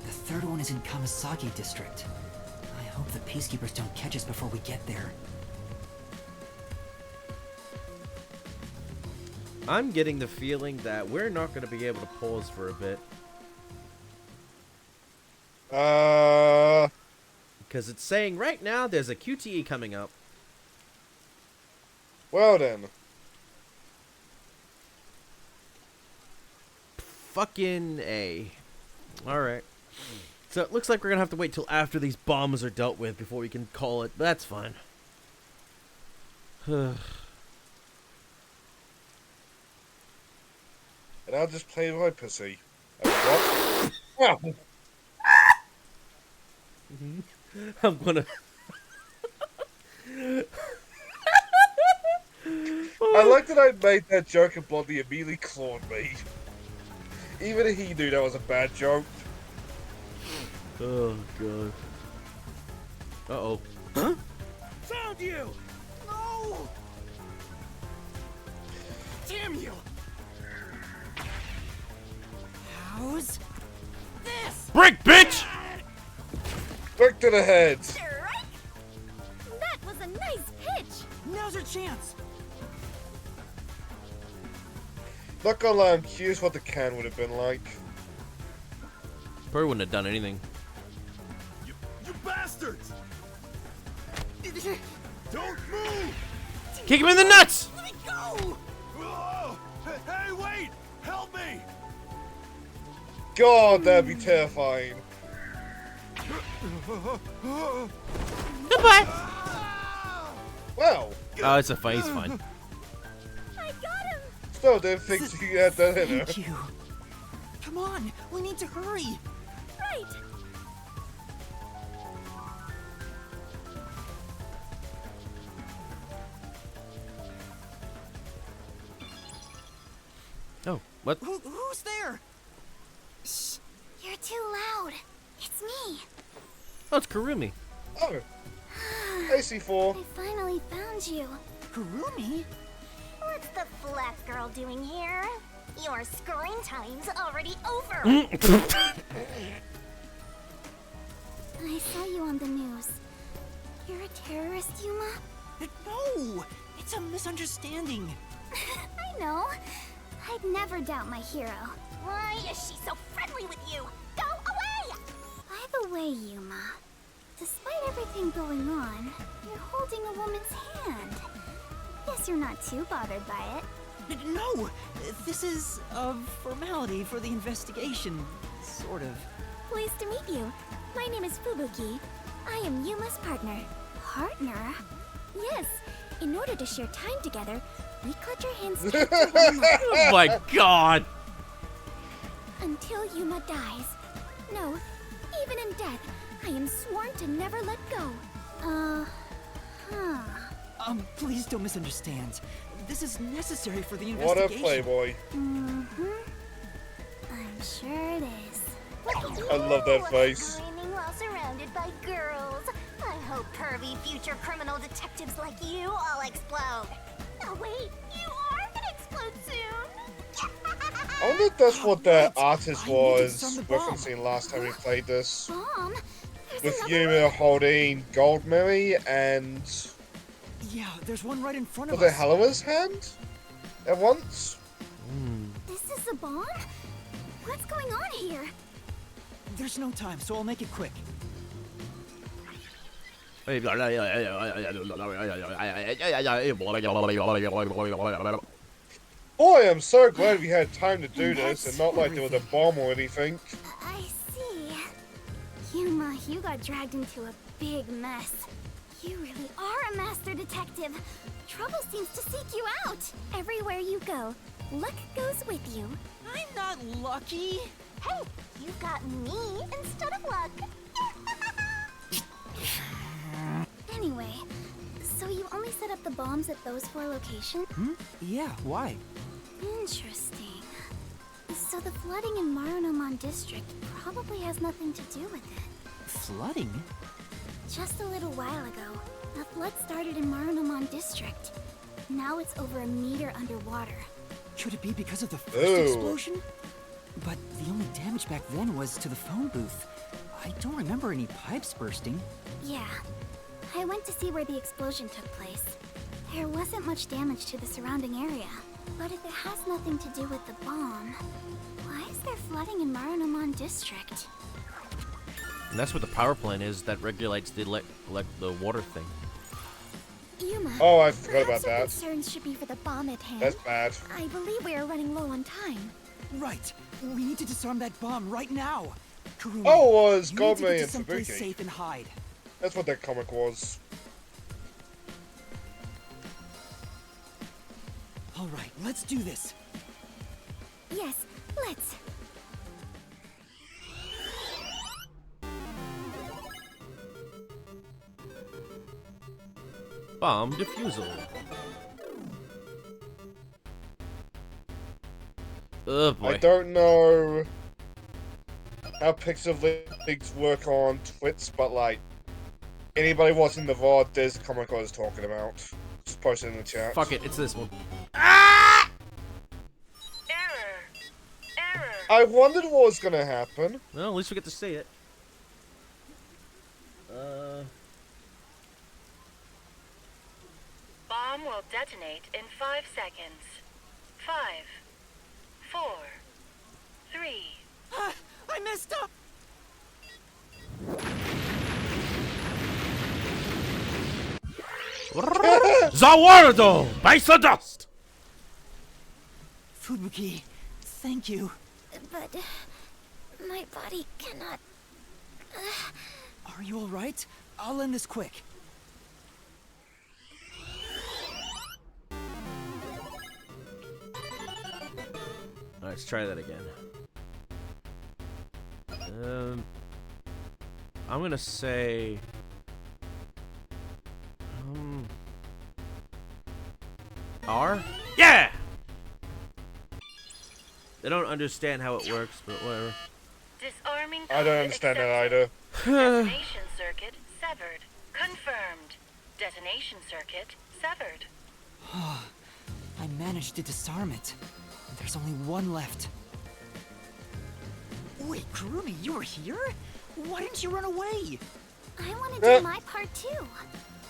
[SPEAKER 3] The third one is in Kamasaki District. I hope the Peacekeepers don't catch us before we get there.
[SPEAKER 1] I'm getting the feeling that we're not going to be able to pause for a bit. Because it's saying right now there's a QTE coming up.
[SPEAKER 22] Well then.
[SPEAKER 1] Fucking A. Alright. So it looks like we're going to have to wait till after these bombs are dealt with before we can call it, but that's fine.
[SPEAKER 22] And I'll just play my pussy. What? Well.
[SPEAKER 1] I'm gonna...
[SPEAKER 22] I like that I made that joke and Blondie immediately clawed me. Even he knew that was a bad joke.
[SPEAKER 1] Oh, God. Uh-oh.
[SPEAKER 14] Huh? Found you! No! Damn you!
[SPEAKER 3] How's this?
[SPEAKER 1] Brick, bitch!
[SPEAKER 22] Brick to the head!
[SPEAKER 20] That was a nice pitch!
[SPEAKER 3] Now's our chance!
[SPEAKER 22] Not gonna lie, I'm curious what the can would have been like.
[SPEAKER 1] Probably wouldn't have done anything.
[SPEAKER 14] You bastards! Don't move!
[SPEAKER 1] Kick him in the nuts!
[SPEAKER 3] Let me go!
[SPEAKER 14] Oh, hey, wait! Help me!
[SPEAKER 22] God, that'd be terrifying.
[SPEAKER 1] Goodbye!
[SPEAKER 22] Well.
[SPEAKER 1] Oh, it's a fight. He's fine.
[SPEAKER 20] I got him!
[SPEAKER 22] Still didn't think you had that in her.
[SPEAKER 3] Thank you. Come on, we need to hurry.
[SPEAKER 20] Right!
[SPEAKER 1] Oh, what?
[SPEAKER 3] Who's there?
[SPEAKER 20] Shh! You're too loud. It's me.
[SPEAKER 1] Oh, it's Kurumi.
[SPEAKER 22] Oh. AC4.
[SPEAKER 20] I finally found you.
[SPEAKER 3] Kurumi?
[SPEAKER 5] What's the flat girl doing here? Your screen time's already over.
[SPEAKER 20] I saw you on the news. You're a terrorist, Yuma?
[SPEAKER 3] No! It's a misunderstanding.
[SPEAKER 20] I know. I'd never doubt my hero. Why is she so friendly with you? Go away! By the way, Yuma, despite everything going on, you're holding a woman's hand. Guess you're not too bothered by it.
[SPEAKER 3] No! This is a formality for the investigation. Sort of.
[SPEAKER 20] Pleased to meet you. My name is Fubuki. I am Yuma's partner. Partner? Yes. In order to share time together, we clutch our hands tight to one another.
[SPEAKER 1] Oh my god!
[SPEAKER 20] Until Yuma dies. No, even in death, I am sworn to never let go.
[SPEAKER 3] Please don't misunderstand. This is necessary for the
[SPEAKER 22] What a
[SPEAKER 3] investigation.
[SPEAKER 22] playboy.
[SPEAKER 20] Mm-hmm. I'm sure it is.
[SPEAKER 22] I love that face.
[SPEAKER 5] Screaming while surrounded by girls. I hope pervy future criminal detectives like you all explode. Oh wait, you are gonna explode soon.
[SPEAKER 22] I wonder if that's what the artist was referencing last time we played this.
[SPEAKER 20] Bomb?
[SPEAKER 22] With Yuma holding Goldberry and...
[SPEAKER 3] Yeah, there's one right in front of
[SPEAKER 22] Was
[SPEAKER 3] us.
[SPEAKER 22] it Helluva's hand? At once?
[SPEAKER 20] This is a bomb? What's going on here?
[SPEAKER 3] There's no time, so I'll make it quick.
[SPEAKER 22] Boy, I'm so glad we had time to do this and not like there was a bomb or anything.
[SPEAKER 20] I see. Yuma, you got dragged into a big mess. You really are a master detective. Trouble seems to seek you out. Everywhere you go, luck goes with you.
[SPEAKER 3] I'm not lucky.
[SPEAKER 5] Hey, you got me instead of luck.
[SPEAKER 20] Anyway, so you only set up the bombs at those 4 locations?
[SPEAKER 3] Yeah, why?
[SPEAKER 20] Interesting. So the flooding in Marunomon District probably has nothing to do with it.
[SPEAKER 3] Flooding?
[SPEAKER 20] Just a little while ago, the flood started in Marunomon District. Now it's over a meter underwater.
[SPEAKER 3] Could it be because of the first explosion? But the only damage back then was to the phone booth. I don't remember any pipes bursting.
[SPEAKER 20] Yeah. I went to see where the explosion took place. There wasn't much damage to the surrounding area. But if it has nothing to do with the bomb, why is there flooding in Marunomon District?
[SPEAKER 1] And that's what the power plant is that regulates the the water thing.
[SPEAKER 20] Yuma,
[SPEAKER 22] Oh, I forgot about
[SPEAKER 20] perhaps our
[SPEAKER 22] that.
[SPEAKER 20] concerns should be for the bomb at hand.
[SPEAKER 22] That's bad.
[SPEAKER 20] I believe we are running low on time.
[SPEAKER 3] Right. We need to disarm that bomb right now. Kurumi,
[SPEAKER 22] Oh, it was
[SPEAKER 3] you need to get
[SPEAKER 22] Goldberry
[SPEAKER 3] to
[SPEAKER 22] and
[SPEAKER 3] someplace
[SPEAKER 22] Fubuki.
[SPEAKER 3] safe and hide.
[SPEAKER 22] That's what that comic was.
[SPEAKER 3] All right, let's do this.
[SPEAKER 20] Yes, let's.
[SPEAKER 1] Bomb defusal. Oh boy.
[SPEAKER 22] I don't know how Pixel Leagues work on Twits, but like anybody watching the VOD, there's the comic I was talking about. Just post it in the chat.
[SPEAKER 1] Fuck it, it's this one.
[SPEAKER 22] I wondered what was gonna happen.
[SPEAKER 1] Well, at least we get to see it.
[SPEAKER 7] Bomb will detonate in 5 seconds. 5, 4, 3.
[SPEAKER 3] I messed up!
[SPEAKER 1] Zawardo! Base of dust!
[SPEAKER 3] Fubuki, thank you.
[SPEAKER 20] But my body cannot.
[SPEAKER 3] Are you alright? I'll end this quick.
[SPEAKER 1] Let's try that again. I'm gonna say. R? Yeah! They don't understand how it works, but whatever.
[SPEAKER 7] Disarming
[SPEAKER 22] I don't understand that either.
[SPEAKER 7] Detonation circuit severed. Confirmed. Detonation circuit severed.
[SPEAKER 3] I managed to disarm it. There's only one left. Wait, Kurumi, you were here? Why didn't you run away?
[SPEAKER 20] I want to do my part too.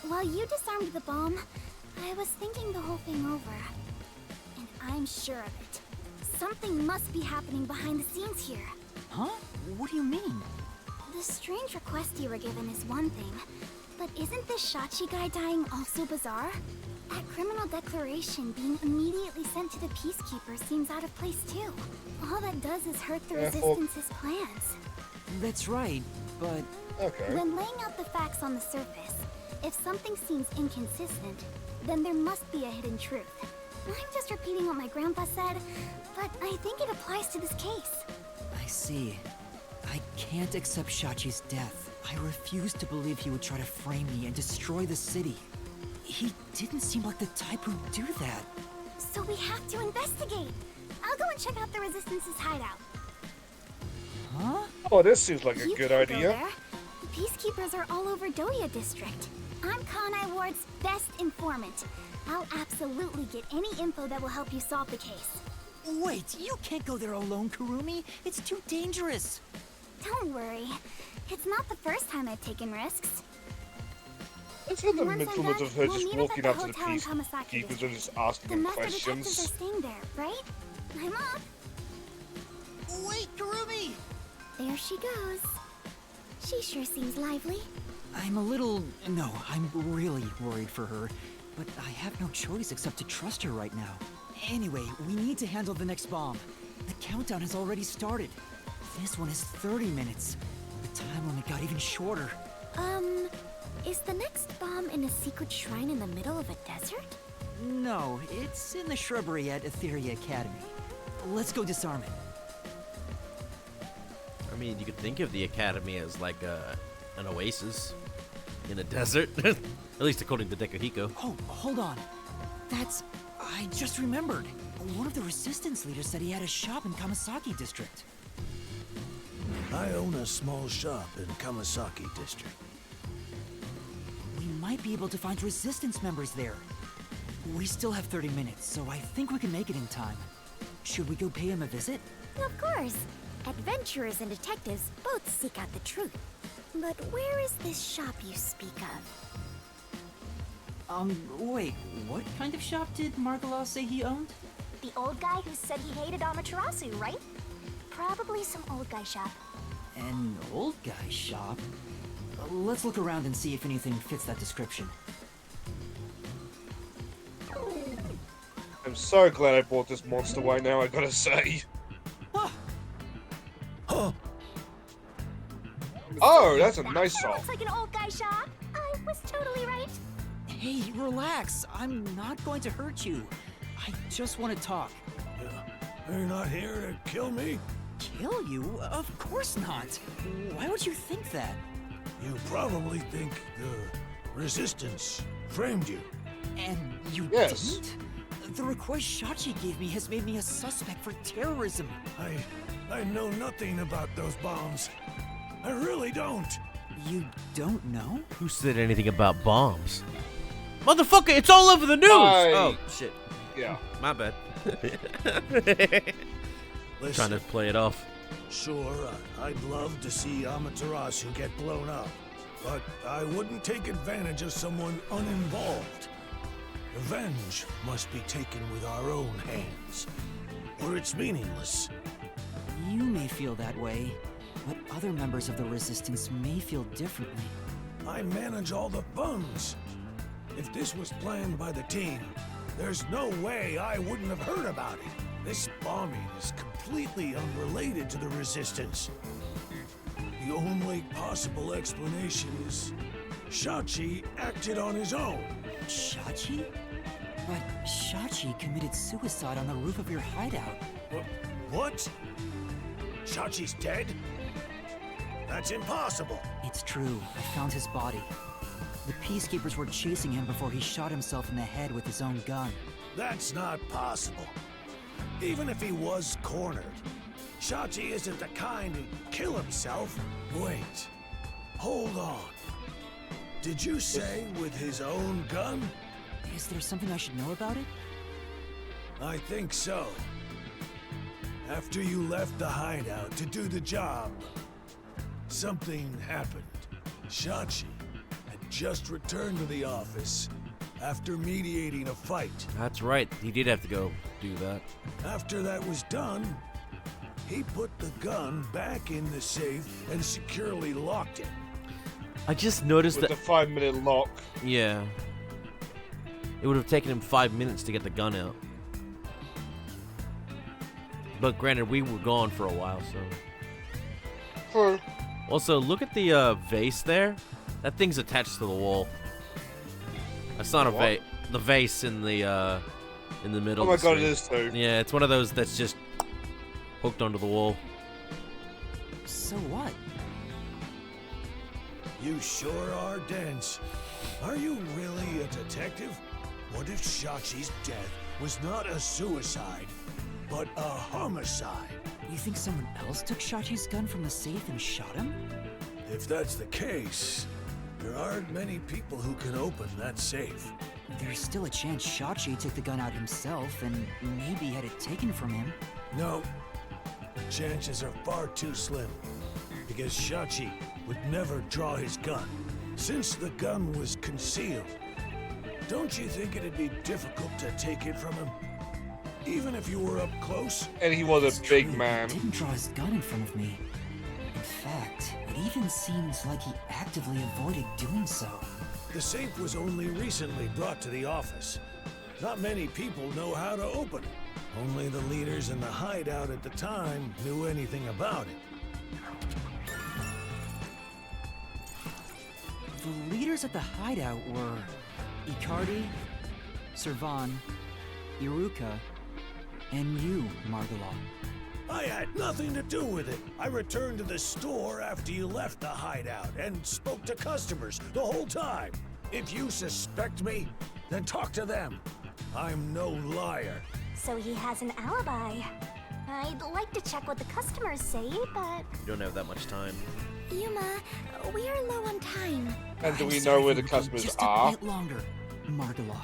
[SPEAKER 20] While you disarmed the bomb, I was thinking the whole thing over. And I'm sure of it. Something must be happening behind the scenes here.
[SPEAKER 3] Huh? What do you mean?
[SPEAKER 20] The strange request you were given is one thing, but isn't this Shachi guy dying also bizarre? That criminal declaration being immediately sent to the Peacekeeper seems out of place too. All that does is hurt the Resistance's plans.
[SPEAKER 3] That's right, but...
[SPEAKER 22] Okay.
[SPEAKER 20] When laying out the facts on the surface, if something seems inconsistent, then there must be a hidden truth. I'm just repeating what my grandpa said, but I think it applies to this case.
[SPEAKER 3] I see. I can't accept Shachi's death. I refuse to believe he would try to frame me and destroy the city. He didn't seem like the type who'd do that.
[SPEAKER 20] So we have to investigate. I'll go and check out the Resistance's hideout.
[SPEAKER 3] Huh?
[SPEAKER 22] Oh, this seems like a
[SPEAKER 20] You
[SPEAKER 22] good
[SPEAKER 20] can go
[SPEAKER 22] idea.
[SPEAKER 20] there. The Peacekeepers are all over Doya District. I'm Kanai Ward's best informant. I'll absolutely get any info that will help you solve the case.
[SPEAKER 3] Wait, you can't go there alone, Kurumi. It's too dangerous.
[SPEAKER 20] Don't worry. It's not the first time I've taken risks.
[SPEAKER 22] I've had the
[SPEAKER 20] Once I'm
[SPEAKER 22] mental
[SPEAKER 20] done,
[SPEAKER 22] of her
[SPEAKER 20] we'll
[SPEAKER 22] just
[SPEAKER 20] meet up
[SPEAKER 22] walking
[SPEAKER 20] at
[SPEAKER 22] up
[SPEAKER 20] the
[SPEAKER 22] to the
[SPEAKER 20] hotel in Kamasaki
[SPEAKER 22] Peacekeepers and
[SPEAKER 20] District.
[SPEAKER 22] just asking
[SPEAKER 20] The
[SPEAKER 22] them
[SPEAKER 20] master detectives are
[SPEAKER 22] questions.
[SPEAKER 20] staying there, right? I'm up.
[SPEAKER 3] Wait, Kurumi!
[SPEAKER 20] There she goes. She sure seems lively.
[SPEAKER 3] I'm a little... No, I'm really worried for her. But I have no choice except to trust her right now. Anyway, we need to handle the next bomb. The countdown has already started. This one is 30 minutes. The time limit got even shorter.
[SPEAKER 20] Is the next bomb in a secret shrine in the middle of a desert?
[SPEAKER 3] No, it's in the shrubbery at Etheria Academy. Let's go disarm it.
[SPEAKER 1] I mean, you could think of the academy as like an oasis in a desert, at least according to Dekahiko.
[SPEAKER 3] Oh, hold on. That's... I just remembered. One of the resistance leaders said he had a shop in Kamasaki District.
[SPEAKER 9] I own a small shop in Kamasaki District.
[SPEAKER 3] We might be able to find resistance members there. We still have 30 minutes, so I think we can make it in time. Should we go pay him a visit?
[SPEAKER 20] Of course. Adventurers and detectives both seek out the truth. But where is this shop you speak of?
[SPEAKER 3] Wait, what kind of shop did Margalaw say he owned?
[SPEAKER 5] The old guy who said he hated Amaterasu, right? Probably some old guy shop.
[SPEAKER 3] An old guy shop? Let's look around and see if anything fits that description.
[SPEAKER 22] I'm so glad I brought this monster away now, I gotta say. Oh, that's a nice song.
[SPEAKER 20] Looks like an old guy shop. I was totally right.
[SPEAKER 3] Hey, relax. I'm not going to hurt you. I just want to talk.
[SPEAKER 9] You're not here to kill me?
[SPEAKER 3] Kill you? Of course not. Why would you think that?
[SPEAKER 9] You probably think the Resistance framed you.
[SPEAKER 3] And you
[SPEAKER 9] Yes.
[SPEAKER 3] didn't? The request Shachi gave me has made me a suspect for terrorism.
[SPEAKER 9] I know nothing about those bombs. I really don't.
[SPEAKER 3] You don't know?
[SPEAKER 1] Who said anything about bombs? Motherfucker, it's all over the news! Oh, shit.
[SPEAKER 22] Yeah.
[SPEAKER 1] My bad.
[SPEAKER 9] Listen,
[SPEAKER 1] Trying to play it off.
[SPEAKER 9] Sure, I'd love to see Amaterasu get blown up, but I wouldn't take advantage of someone uninvolved. Revenge must be taken with our own hands, or it's meaningless.
[SPEAKER 3] You may feel that way, but other members of the Resistance may feel differently.
[SPEAKER 9] I manage all the funds. If this was planned by the team, there's no way I wouldn't have heard about it. This bombing is completely unrelated to the Resistance. The only possible explanation is Shachi acted on his own.
[SPEAKER 3] Shachi? But Shachi committed suicide on the roof of your hideout.
[SPEAKER 9] What? Shachi's dead? That's impossible.
[SPEAKER 3] It's true. I found his body. The Peacekeepers were chasing him before he shot himself in the head with his own gun.
[SPEAKER 9] That's not possible. Even if he was cornered, Shachi isn't the kind who'd kill himself. Wait. Hold on. Did you say with his own gun?
[SPEAKER 3] Is there something I should know about it?
[SPEAKER 9] I think so. After you left the hideout to do the job, something happened. Shachi had just returned to the office after mediating a fight.
[SPEAKER 1] That's right. He did have to go do that.
[SPEAKER 9] After that was done, he put the gun back in the safe and securely locked it.
[SPEAKER 1] I just noticed
[SPEAKER 22] With
[SPEAKER 1] that.
[SPEAKER 22] the 5-minute lock.
[SPEAKER 1] Yeah. It would have taken him 5 minutes to get the gun out. But granted, we were gone for a while, so.
[SPEAKER 22] True.
[SPEAKER 1] Also, look at the vase there. That thing's attached to the wall. That's not a vase. The vase in the middle.
[SPEAKER 22] Oh my
[SPEAKER 1] of the
[SPEAKER 22] god,
[SPEAKER 1] screen.
[SPEAKER 22] it is too.
[SPEAKER 1] Yeah, it's one of those that's just hooked onto the wall.
[SPEAKER 15] So what?
[SPEAKER 9] You sure are dense. Are you really a detective? What if Shachi's death was not a suicide, but a homicide?
[SPEAKER 15] You think someone else took Shachi's gun from the safe and shot him?
[SPEAKER 9] If that's the case, there aren't many people who can open that safe.
[SPEAKER 15] There's still a chance Shachi took the gun out himself and maybe had it taken from him.
[SPEAKER 9] No, the chances are far too slim, because Shachi would never draw his gun. Since the gun was concealed, don't you think it'd be difficult to take it from him? Even if you were up close?
[SPEAKER 22] And he was a big man.
[SPEAKER 15] He didn't draw his gun in front of me. In fact, it even seems like he actively avoided doing so.
[SPEAKER 9] The safe was only recently brought to the office. Not many people know how to open it. Only the leaders in the hideout at the time knew anything about it.
[SPEAKER 15] The leaders at the hideout were Icardi, Servan, Iruka, and you, Margala.
[SPEAKER 9] I had nothing to do with it. I returned to the store after you left the hideout and spoke to customers the whole time. If you suspect me, then talk to them. I'm no liar.
[SPEAKER 5] So he has an alibi. I'd like to check what the customers say, but...
[SPEAKER 1] You don't have that much time.
[SPEAKER 20] Yuma, we are low on time.
[SPEAKER 22] And do we know where the customers
[SPEAKER 15] Just
[SPEAKER 22] are?
[SPEAKER 15] a bit longer. Margala,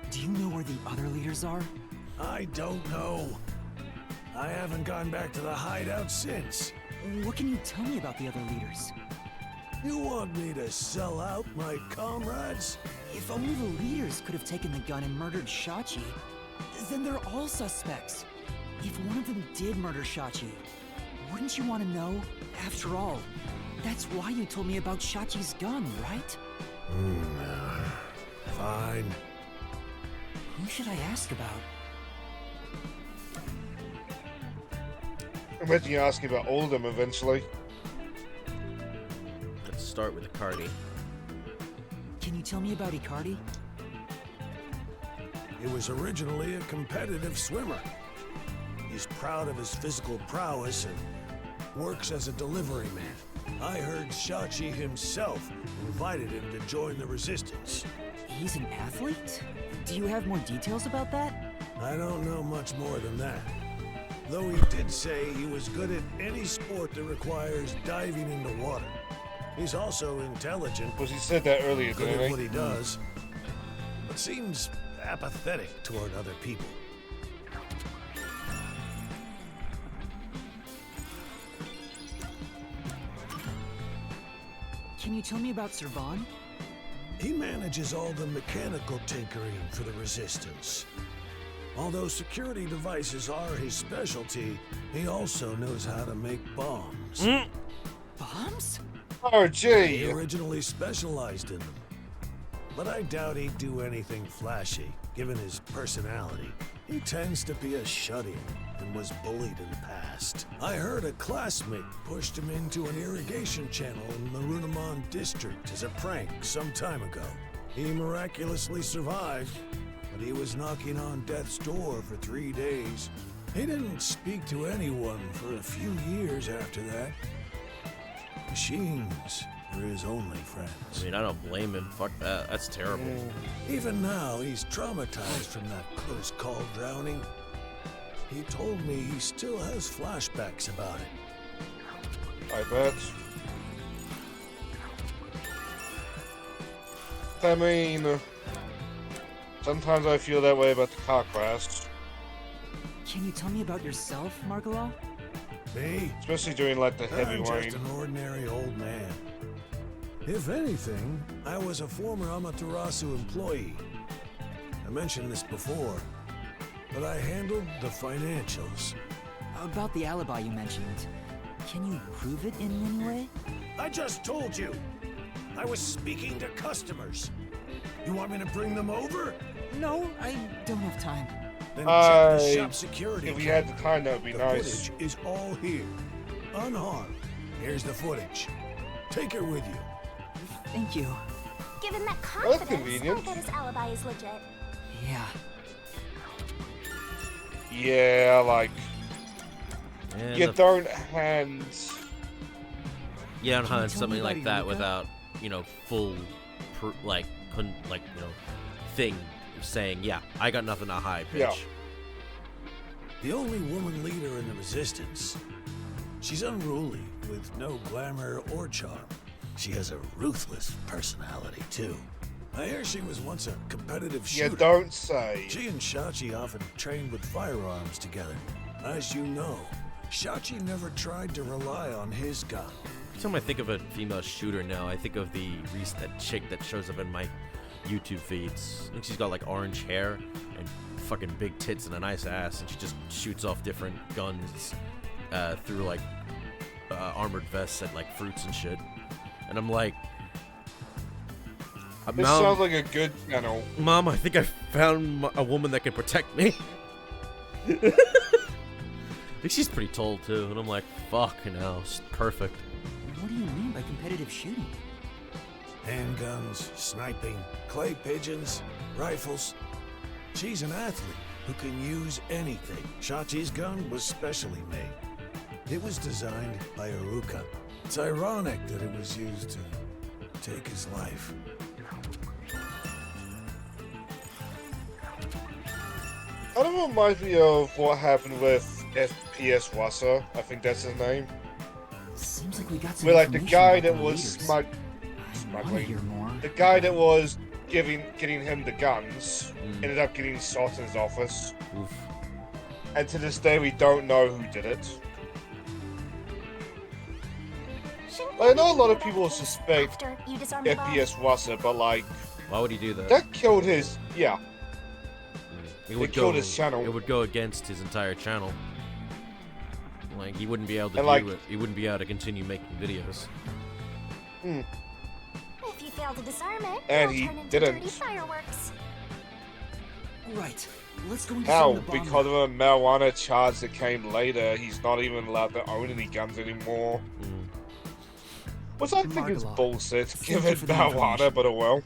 [SPEAKER 15] do you know where the other leaders are?
[SPEAKER 9] I don't know. I haven't gone back to the hideout since.
[SPEAKER 15] What can you tell me about the other leaders?
[SPEAKER 9] You want me to sell out my comrades?
[SPEAKER 15] If only the leaders could have taken the gun and murdered Shachi, then they're all suspects. If one of them did murder Shachi, wouldn't you want to know? After all, that's why you told me about Shachi's gun, right?
[SPEAKER 9] Fine.
[SPEAKER 15] Who should I ask about?
[SPEAKER 22] Imagine you asking about all of them eventually.
[SPEAKER 1] Let's start with Icardi.
[SPEAKER 15] Can you tell me about Icardi?
[SPEAKER 9] He was originally a competitive swimmer. He's proud of his physical prowess and works as a delivery man. I heard Shachi himself invited him to join the Resistance.
[SPEAKER 15] He's an athlete? Do you have more details about that?
[SPEAKER 9] I don't know much more than that. Though he did say he was good at any sport that requires diving into water. He's also intelligent.
[SPEAKER 22] Because he said that earlier,
[SPEAKER 9] good
[SPEAKER 22] didn't
[SPEAKER 9] at
[SPEAKER 22] he?
[SPEAKER 9] what he does, but seems apathetic toward other people.
[SPEAKER 15] Can you tell me about Servan?
[SPEAKER 9] He manages all the mechanical tinkering for the Resistance. Although security devices are his specialty, he also knows how to make bombs.
[SPEAKER 15] Bombs?
[SPEAKER 22] Oh, gee!
[SPEAKER 9] He originally specialized in them. But I doubt he'd do anything flashy, given his personality. He tends to be a shut-in and was bullied in the past. I heard a classmate pushed him into an irrigation channel in the Runamon district as a prank some time ago. He miraculously survived, but he was knocking on death's door for 3 days. He didn't speak to anyone for a few years after that. Machines were his only friends.
[SPEAKER 1] I mean, I don't blame him. Fuck that. That's terrible.
[SPEAKER 9] Even now, he's traumatized from that close call drowning. He told me he still has flashbacks about it.
[SPEAKER 22] I bet. I mean, sometimes I feel that way about the car crash.
[SPEAKER 15] Can you tell me about yourself, Margala?
[SPEAKER 9] Me?
[SPEAKER 22] Especially during like the heavy
[SPEAKER 9] I'm
[SPEAKER 22] rain.
[SPEAKER 9] just an ordinary old man. If anything, I was a former Amaterasu employee. I mentioned this before, but I handled the financials.
[SPEAKER 15] About the alibi you mentioned, can you prove it in any way?
[SPEAKER 9] I just told you! I was speaking to customers. You want me to bring them over?
[SPEAKER 15] No, I don't have time.
[SPEAKER 9] Then check the shop security.
[SPEAKER 22] If we had the time, that would be nice.
[SPEAKER 9] The footage is all here, unharmed. Here's the footage. Take it with you.
[SPEAKER 15] Thank you.
[SPEAKER 5] Given that
[SPEAKER 22] That's
[SPEAKER 5] confidence,
[SPEAKER 22] convenient.
[SPEAKER 5] I bet his alibi is legit.
[SPEAKER 15] Yeah.
[SPEAKER 22] Yeah, like
[SPEAKER 1] And
[SPEAKER 22] you
[SPEAKER 1] the-
[SPEAKER 22] don't hand.
[SPEAKER 1] You don't
[SPEAKER 22] Can you
[SPEAKER 1] hunt
[SPEAKER 22] tell
[SPEAKER 1] something
[SPEAKER 22] me
[SPEAKER 1] like
[SPEAKER 22] about
[SPEAKER 1] that
[SPEAKER 22] Eureka?
[SPEAKER 1] without, you know, full, thing saying, yeah, I got nothing to hide, bitch.
[SPEAKER 9] Yeah. The only woman leader in the Resistance. She's unruly, with no glamour or charm. She has a ruthless personality, too. I hear she was once a competitive
[SPEAKER 22] You
[SPEAKER 9] shooter.
[SPEAKER 22] don't say.
[SPEAKER 9] She and Shachi often trained with firearms together. As you know, Shachi never tried to rely on his gun.
[SPEAKER 1] Every time I think of a female shooter now, I think of that chick that shows up in my YouTube feeds. I think she's got like orange hair and fucking big tits and a nice ass, and she just shoots off different guns through like armored vests at like fruits and shit. And I'm like,
[SPEAKER 22] This sounds like a good channel.
[SPEAKER 1] Mom, I think I found a woman that can protect me. I think she's pretty tall too, and I'm like, fucking hell, it's perfect.
[SPEAKER 15] What do you mean by competitive shooting?
[SPEAKER 9] Handguns, sniping, clay pigeons, rifles. She's an athlete who can use anything. Shachi's gun was specially made. It was designed by Iruka. It's ironic that it was used to take his life.
[SPEAKER 22] Kind of reminds me of what happened with FPS Wasser. I think that's his name.
[SPEAKER 15] Seems like we got some
[SPEAKER 22] Where like the
[SPEAKER 15] information
[SPEAKER 22] guy
[SPEAKER 15] about
[SPEAKER 22] that
[SPEAKER 15] the
[SPEAKER 22] was
[SPEAKER 15] leaders.
[SPEAKER 22] smuggling,
[SPEAKER 15] hear more.
[SPEAKER 22] the guy that was getting him the guns, ended up getting shot in his office.
[SPEAKER 1] Oof.
[SPEAKER 22] And to this day, we don't know who did it. I know a lot of people suspect
[SPEAKER 5] After you disarm the bomb.
[SPEAKER 22] FPS Wasser, but like,
[SPEAKER 1] Why would he do that?
[SPEAKER 22] that killed his. Yeah,
[SPEAKER 1] It
[SPEAKER 22] They
[SPEAKER 1] would
[SPEAKER 22] killed
[SPEAKER 1] go.
[SPEAKER 22] his channel.
[SPEAKER 1] It would go against his entire channel. Like he wouldn't be able to
[SPEAKER 22] And,
[SPEAKER 1] do
[SPEAKER 22] like-
[SPEAKER 1] it. He wouldn't be able to continue making videos.
[SPEAKER 22] Hmm.
[SPEAKER 5] If you fail to disarm it,
[SPEAKER 22] And
[SPEAKER 5] it'll
[SPEAKER 22] he
[SPEAKER 5] turn into
[SPEAKER 22] didn't.
[SPEAKER 5] dirty fireworks.
[SPEAKER 15] Right. Let's go and
[SPEAKER 22] How?
[SPEAKER 15] disarm the bomb.
[SPEAKER 22] Because of a marijuana charge that came later, he's not even allowed to own any guns anymore. Which I think is
[SPEAKER 15] Margala,
[SPEAKER 22] bullshit,
[SPEAKER 15] thank you
[SPEAKER 22] given
[SPEAKER 15] for the
[SPEAKER 22] marijuana,
[SPEAKER 15] information.
[SPEAKER 22] but oh well.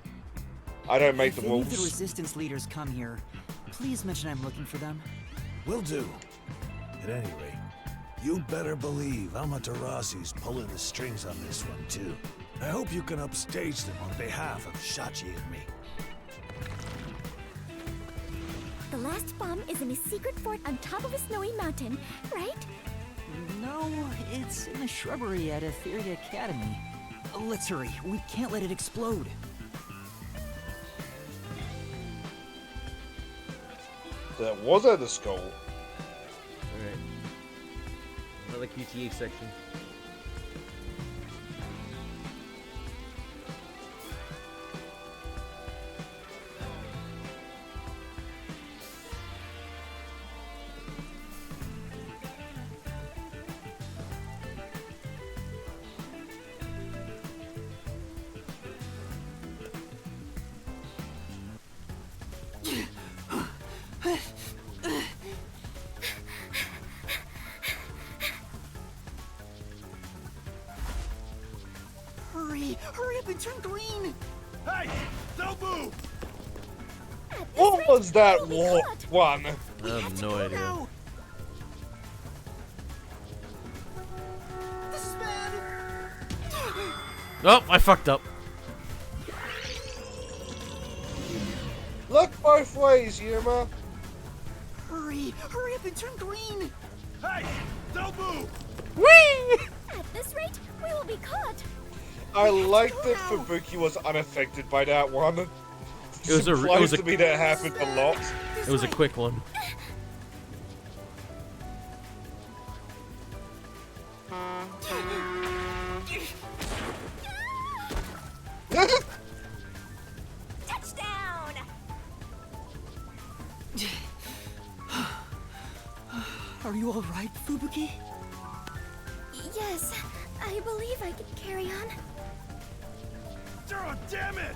[SPEAKER 22] I don't make
[SPEAKER 15] If
[SPEAKER 22] the
[SPEAKER 15] any of the
[SPEAKER 22] rules.
[SPEAKER 15] resistance leaders come here, please mention I'm looking for them.
[SPEAKER 9] Will do. At any rate, you better believe Amaterasu's pulling the strings on this one, too. I hope you can upstage them on behalf of Shachi and me.
[SPEAKER 20] The last bomb is in a secret fort on top of a snowy mountain, right?
[SPEAKER 15] No, it's in the shrubbery at Etheria Academy. Let's hurry. We can't let it explode.
[SPEAKER 22] That was at the school.
[SPEAKER 1] Alright. Another QTE section.
[SPEAKER 15] Hurry! Hurry up and turn green!
[SPEAKER 14] Hey! Don't move!
[SPEAKER 22] What was that one?
[SPEAKER 1] I have no idea.
[SPEAKER 15] This is bad!
[SPEAKER 1] Oh, I fucked up.
[SPEAKER 22] Look both ways, Yuma.
[SPEAKER 15] Hurry! Hurry up and turn green!
[SPEAKER 14] Hey! Don't move!
[SPEAKER 1] Whee!
[SPEAKER 20] At this rate, we will be caught.
[SPEAKER 22] I like that Fubuki was unaffected by that one.
[SPEAKER 1] It was
[SPEAKER 22] Surprised
[SPEAKER 1] a
[SPEAKER 22] to me that happened a lot.
[SPEAKER 1] It was a quick one.
[SPEAKER 5] Touchdown!
[SPEAKER 3] Are you all right, Fubuki?
[SPEAKER 20] Yes, I believe I can carry on.
[SPEAKER 14] Oh, damn it!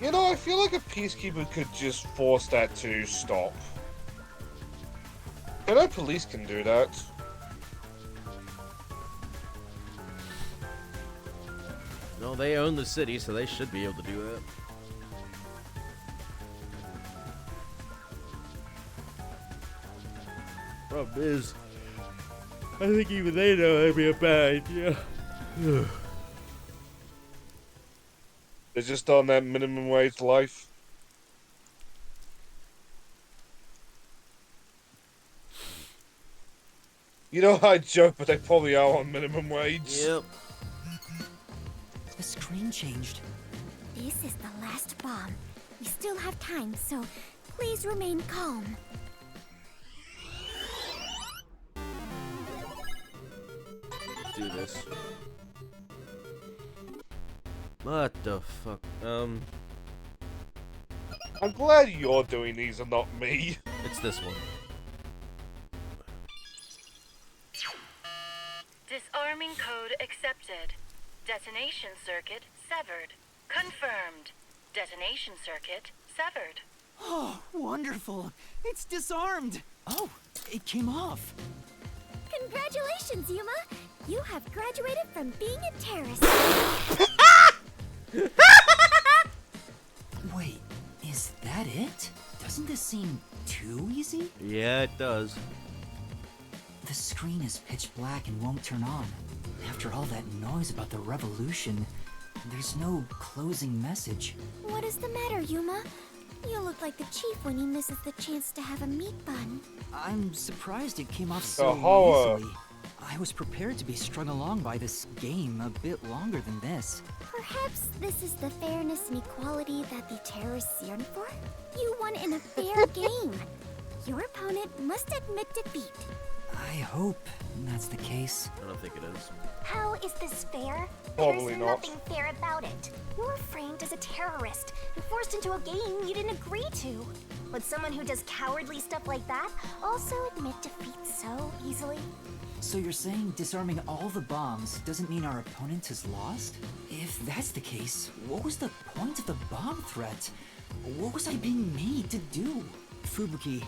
[SPEAKER 22] You know, I feel like a peacekeeper could just force that to stop. I know police can do that.
[SPEAKER 1] No, they own the city, so they should be able to do that. Problem is, I think even they know that'd be a bad idea.
[SPEAKER 22] They're just on that minimum wage life. You know, I joke, but they probably are on minimum wage.
[SPEAKER 1] Yep.
[SPEAKER 3] The screen changed.
[SPEAKER 20] This is the last bomb. We still have time, so please remain calm.
[SPEAKER 1] Let's do this. What the fuck?
[SPEAKER 22] I'm glad you're doing these and not me.
[SPEAKER 1] It's this one.
[SPEAKER 7] Disarming code accepted. Detonation circuit severed. Confirmed. Detonation circuit severed.
[SPEAKER 3] Oh, wonderful. It's disarmed. Oh, it came off.
[SPEAKER 20] Congratulations, Yuma! You have graduated from being a terrorist.
[SPEAKER 3] Wait, is that it? Doesn't this seem too easy?
[SPEAKER 1] Yeah, it does.
[SPEAKER 3] The screen is pitch black and won't turn on. After all that noise about the revolution, there's no closing message.
[SPEAKER 20] What is the matter, Yuma? You look like the chief when he misses the chance to have a meat bun.
[SPEAKER 3] I'm surprised it came off so easily. I was prepared to be strung along by this game a bit longer than this.
[SPEAKER 20] Perhaps this is the fairness and equality that the terrorists yearn for? You won in a fair game. Your opponent must admit defeat.
[SPEAKER 3] I hope that's the case.
[SPEAKER 1] I don't think it is.
[SPEAKER 5] How is this fair?
[SPEAKER 22] Probably
[SPEAKER 5] There's
[SPEAKER 22] not.
[SPEAKER 5] nothing fair about it. You were framed as a terrorist and forced into a game you didn't agree to. Would someone who does cowardly stuff like that also admit defeat so easily?
[SPEAKER 3] So you're saying disarming all the bombs doesn't mean our opponent has lost? If that's the case, what was the point of the bomb threat? What was I being made to do? Fubuki,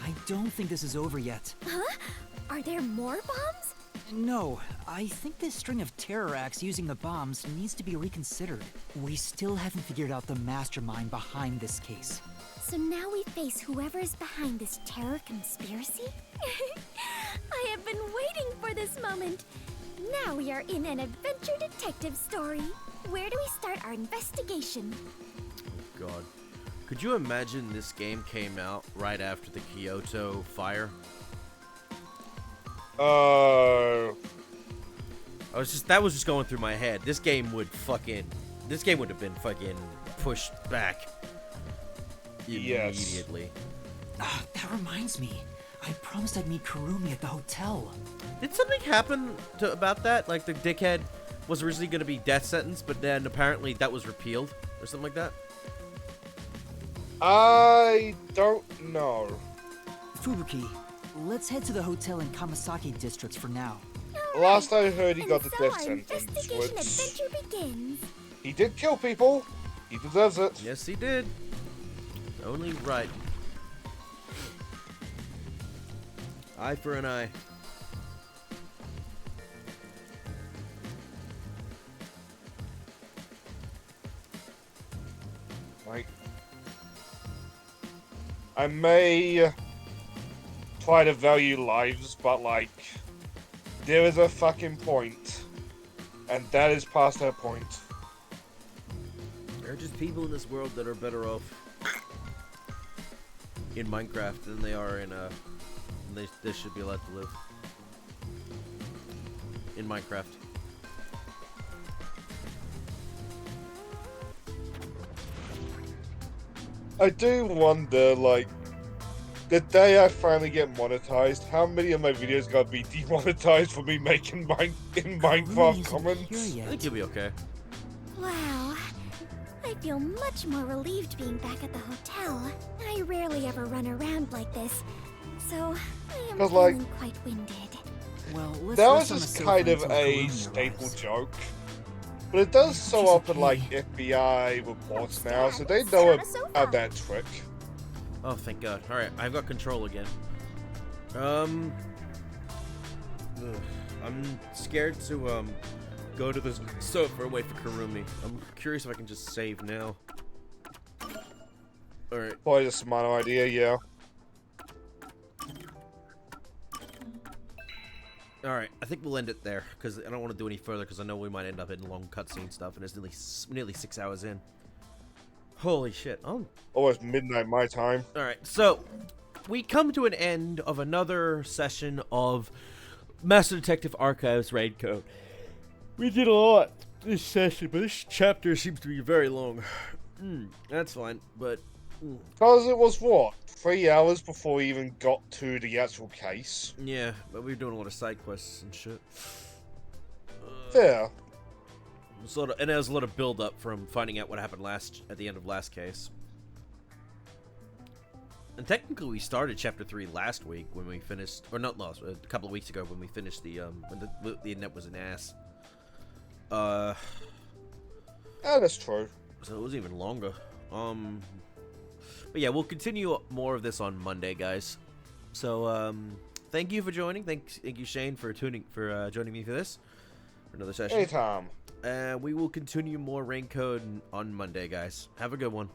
[SPEAKER 3] I don't think this is over yet.
[SPEAKER 20] Huh? Are there more bombs?
[SPEAKER 3] No, I think this string of terror acts using the bombs needs to be reconsidered. We still haven't figured out the mastermind behind this case.
[SPEAKER 20] So now we face whoever is behind this terror conspiracy? I have been waiting for this moment. Now we are in an adventure detective story. Where do we start our investigation?
[SPEAKER 1] Oh God. Could you imagine this game came out right after the Kyoto fire? That was just going through my head. This game would have been fucking pushed back immediately.
[SPEAKER 3] That reminds me. I promised I'd meet Kurumi at the hotel.
[SPEAKER 1] Did something happen about that? Like the dickhead was originally going to be death sentence, but then apparently that was repealed or something like that?
[SPEAKER 22] I don't know.
[SPEAKER 3] Fubuki, let's head to the hotel in Kamasaki districts for now.
[SPEAKER 22] Last I heard, he got the
[SPEAKER 20] So
[SPEAKER 22] death
[SPEAKER 20] our
[SPEAKER 22] sentence,
[SPEAKER 20] investigation
[SPEAKER 22] which
[SPEAKER 20] adventure begins.
[SPEAKER 22] he did kill people. He deserves it.
[SPEAKER 1] Yes, he did. Only right. Eye for an eye.
[SPEAKER 22] Like, I may try to value lives, but like, there is a fucking point, and that is past that point.
[SPEAKER 1] There are just people in this world that are better off in Minecraft than they are in they should be allowed to live in Minecraft.
[SPEAKER 22] I do wonder, like, The day I finally get monetized, how many of my videos gotta be demonetized for me making Minecraft comments?
[SPEAKER 1] I think you'll be okay.
[SPEAKER 20] Wow. I feel much more relieved being back at the hotel. I rarely ever run around like this, so I am
[SPEAKER 22] 'Cause, like,
[SPEAKER 20] feeling quite winded.
[SPEAKER 3] Well, let's
[SPEAKER 22] that
[SPEAKER 3] rest
[SPEAKER 22] was
[SPEAKER 3] on the
[SPEAKER 22] just
[SPEAKER 3] sofa
[SPEAKER 22] kind of
[SPEAKER 3] until
[SPEAKER 22] a
[SPEAKER 3] Kalumi
[SPEAKER 22] staple
[SPEAKER 3] arrives.
[SPEAKER 22] joke. But it does so
[SPEAKER 3] She's
[SPEAKER 22] often
[SPEAKER 3] okay.
[SPEAKER 22] like FBI reports now, so they know about that trick.
[SPEAKER 1] Oh, thank God. All right, I've got control again. I'm scared to go to this sofa and wait for Karumi. I'm curious if I can just save now. All right.
[SPEAKER 22] Probably a smart idea, yeah.
[SPEAKER 1] All right, I think we'll end it there because I don't want to do any further because I know we might end up in long cutscene stuff, and it's nearly 6 hours in. Holy shit! Oh,
[SPEAKER 22] Almost midnight my time.
[SPEAKER 1] all right. So we come to an end of another session of Master Detective Archives Raid Code. We did a lot this session, but this chapter seems to be very long. That's fine, but
[SPEAKER 22] Because it was, what, 3 hours before we even got to the actual case?
[SPEAKER 1] yeah, but we were doing a lot of side quests and shit.
[SPEAKER 22] Fair.
[SPEAKER 1] And there was a lot of build up from finding out what happened at the end of last case. And technically, we started chapter 3 last week when we finished, or not last, a couple of weeks ago when we finished when the internet was an ass.
[SPEAKER 22] Yeah, that's true.
[SPEAKER 1] So it was even longer. But yeah, we'll continue more of this on Monday, guys. So thank you for joining. Thank you, Shane, for joining me for this for another session.
[SPEAKER 22] Anytime.
[SPEAKER 1] We will continue more Rain Code on Monday, guys. Have a good one.